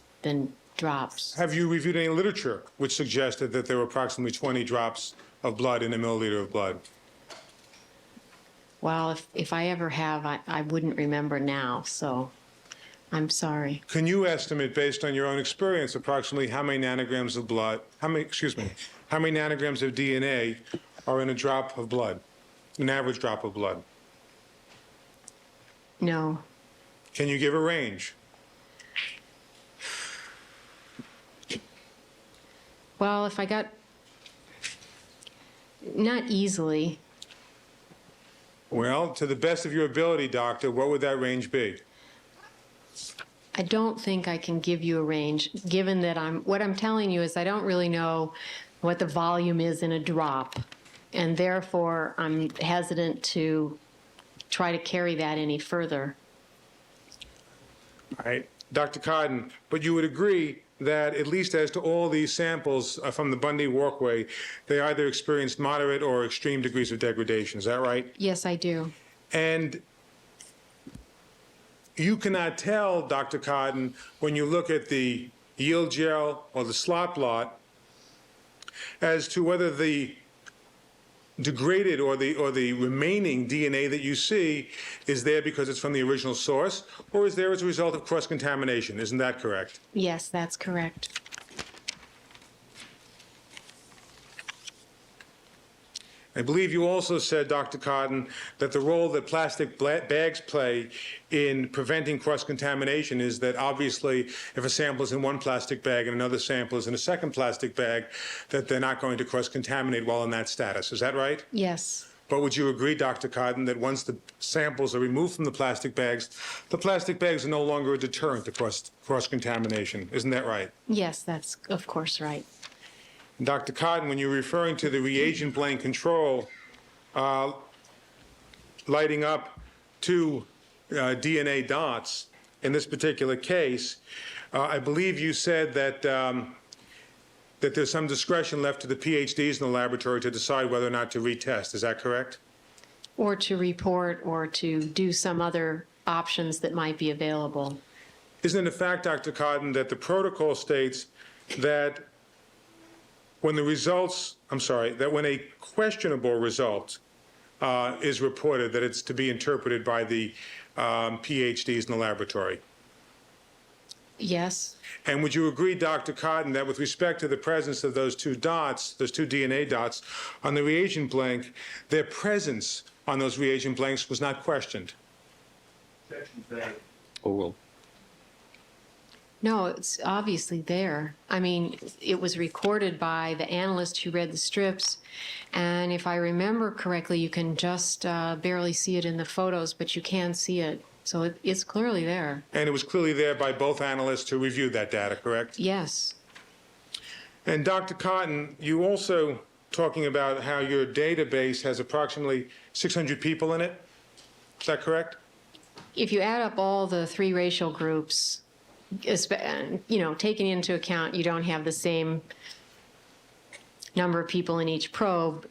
drops. Have you reviewed any literature which suggested that there were approximately 20 drops of blood in a milliliter of blood? Well, if I ever have, I wouldn't remember now, so I'm sorry. Can you estimate, based on your own experience, approximately how many nanograms of blood, how many nanograms of DNA are in a drop of blood, an average drop of blood? No. Can you give a range? Well, if I got, not easily. Well, to the best of your ability, doctor, what would that range be? I don't think I can give you a range, given that what I'm telling you is I don't really know what the volume is in a drop, and therefore I'm hesitant to try to carry that any further. All right, Dr. Cotton, but you would agree that at least as to all these samples from the Bundy walkway, they either experienced moderate or extreme degrees of degradation. Is that right? Yes, I do. And you cannot tell, Dr. Cotton, when you look at the yield gel or the slot blot, as to whether the degraded or the remaining DNA that you see is there because it's from the original source, or is there as a result of cross-contamination. Isn't that correct? Yes, that's correct. I believe you also said, Dr. Cotton, that the role that plastic bags play in preventing cross-contamination is that obviously if a sample is in one plastic bag and another sample is in a second plastic bag, that they're not going to cross-contaminate while in that status. Is that right? Yes. But would you agree, Dr. Cotton, that once the samples are removed from the plastic bags are no longer a deterrent to cross-contamination? Isn't that right? Yes, that's of course right. Dr. Cotton, when you're referring to the reagent blank control lighting up two DNA dots in this particular case, I believe you said that that there's some discretion left to the PhDs in the laboratory to decide whether or not to retest. Is that correct? Or to report or to do some other options that might be available. isn't it a fact, Dr. Cotton, that the protocol states that when the results, that when a questionable result is reported, that it's to be interpreted by the PhDs in the laboratory? Yes. And would you agree, Dr. Cotton, that with respect to the presence of those two dots, those two DNA dots on the reagent blank, their presence on those reagent blanks was not questioned? Overruled. No, it's obviously there. I mean, it was recorded by the analyst who read the strips, and if I remember correctly, you can just barely see it in the photos, but you can see it. So it's clearly there. And it was clearly there by both analysts who reviewed that data, correct? Yes. And Dr. Cotton, you also talking about how your database has approximately 600 people in it. Is that correct? If you add up all the three racial groups, taking into account you don't have the same number of people in each probe,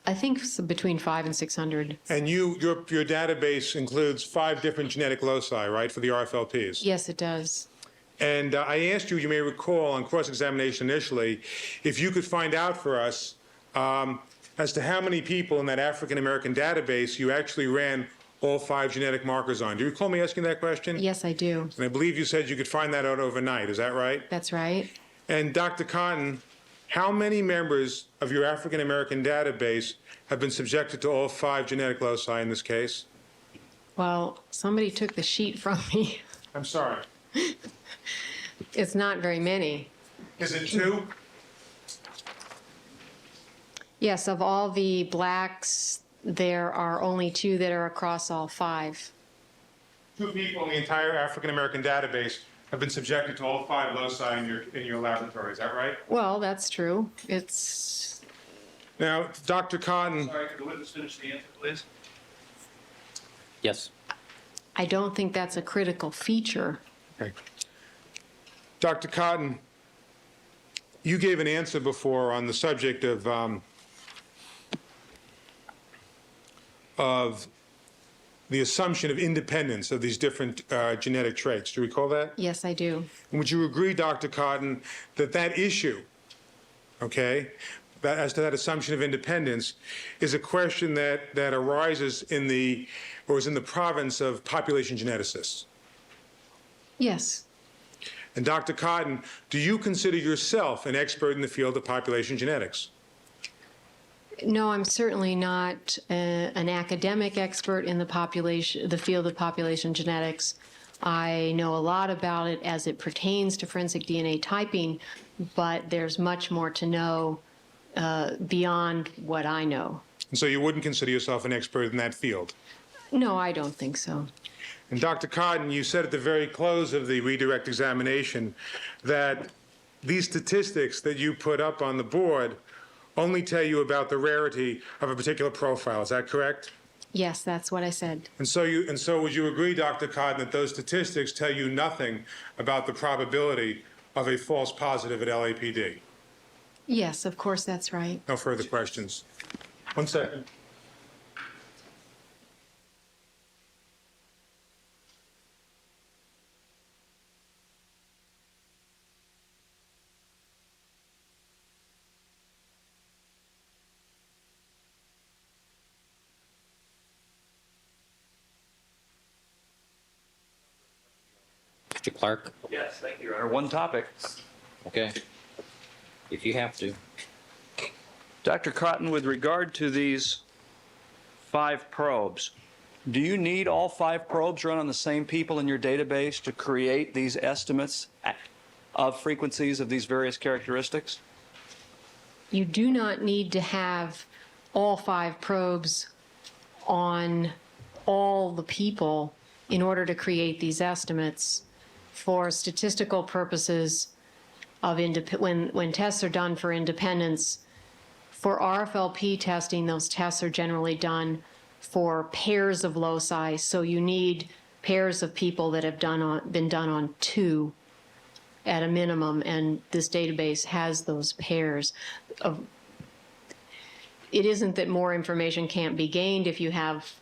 I think it's between 500 and 600. And your database includes 5 different genetic loci, right, for the RFLPs? Yes, it does. And I asked you, you may recall, on cross-examination initially, if you could find out for us as to how many people in that African-American database you actually ran all 5 genetic markers on. Do you recall me asking that question? Yes, I do. And I believe you said you could find that out overnight. Is that right? That's right. And Dr. Cotton, how many members of your African-American database have been subjected to all 5 genetic loci in this case? Well, somebody took the sheet from me. I'm sorry. It's not very many. Is it 2? Yes, of all the blacks, there are only 2 that are across all 5. 2 people in the entire African-American database have been subjected to all 5 loci in your laboratory. Is that right? Well, that's true. It's Now, Dr. Cotton, Sorry, could the witness finish the answer, please? Yes. I don't think that's a critical feature. okay. Dr. Cotton, you gave an answer before on the subject of the assumption of independence of these different genetic traits. Do you recall that? Yes, I do. And would you agree, Dr. Cotton, that that issue, okay, that as to that assumption of independence, is a question that arises in the province of population geneticists? Yes. And Dr. Cotton, do you consider yourself an expert in the field of population genetics? No, I'm certainly not an academic expert in the field of population genetics. I know a lot about it as it pertains to forensic DNA typing, but there's much more to know beyond what I know. And so you wouldn't consider yourself an expert in that field? No, I don't think so. And Dr. Cotton, you said at the very close of the redirect examination that these statistics that you put up on the board only tell you about the rarity of a particular profile. Is that correct? Yes, that's what I said. And so would you agree, Dr. Cotton, that those statistics tell you nothing about the probability of a false positive at LAPD? Yes, of course, that's right. No further questions. 1 second. Mr. Clark? Yes, thank you, Your Honor. One topic. Okay. If you have to. Dr. Cotton, with regard to these 5 probes, do you need all 5 probes run on the same people in your database to create these estimates of frequencies of these various characteristics? You do not need to have all 5 probes on all the people in order to create these estimates. For statistical purposes of when tests are done for independence, for RFLP testing, those tests are generally done for pairs of loci, so you need pairs of people that have been done on 2 at a minimum, and this database has those pairs. It isn't that more information can't be gained if you have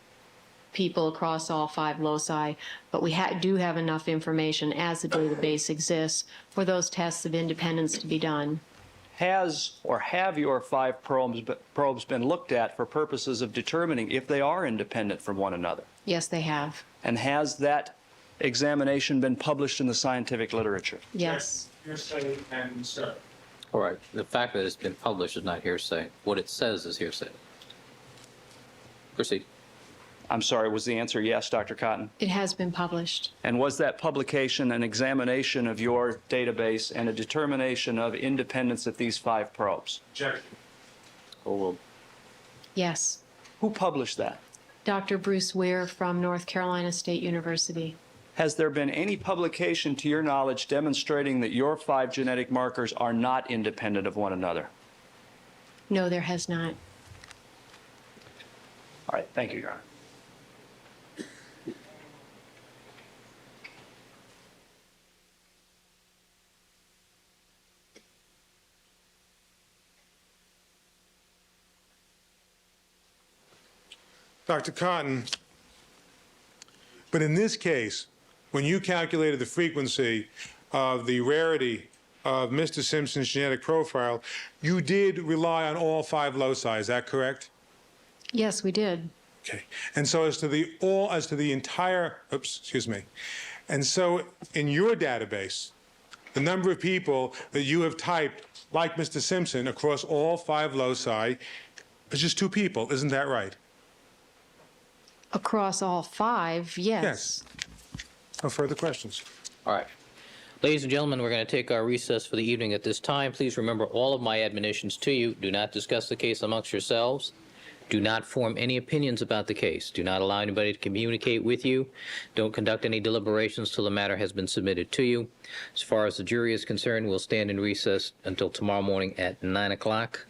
people across all 5 loci, but we do have enough information as the database exists for those tests of independence to be done. Has or have your 5 probes been looked at for purposes of determining if they are independent from one another? Yes, they have. And has that examination been published in the scientific literature? Yes. Hearsay and sir. All right, the fact that it's been published is not hearsay. What it says is hearsay. Proceed. I'm sorry, was the answer yes, Dr. Cotton? It has been published. And was that publication an examination of your database and a determination of independence of these 5 probes? Objection. Oh, well, Yes. Who published that? Dr. Bruce Ware from North Carolina State University. Has there been any publication, to your knowledge, demonstrating that your 5 genetic markers are not independent of one another? No, there has not. All right, thank you, Your Honor. Dr. Cotton, but in this case, when you calculated the frequency of the rarity of Mr. Simpson's genetic profile, you did rely on all 5 loci, is that correct? Yes, we did. Okay. And so as to the entire, and so in your database, the number of people that you have typed, like Mr. Simpson, across all 5 loci is just 2 people, isn't that right? Across all 5, yes. Yes. No further questions. all right. Ladies and gentlemen, we're going to take our recess for the evening at this time. Please remember all of my admonitions to you. Do not discuss the case amongst yourselves. Do not form any opinions about the case. Do not allow anybody to communicate with you. Don't conduct any deliberations till the matter has been submitted to you. As far as the jury is concerned, we'll stand in recess until tomorrow morning at 9 o'clock.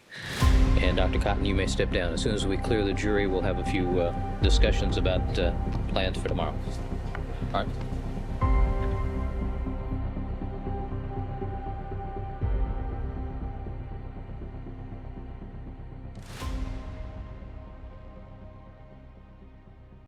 And Dr. Cotton, you may step down. As soon as we clear the jury, we'll have a few discussions about plans for tomorrow. All right.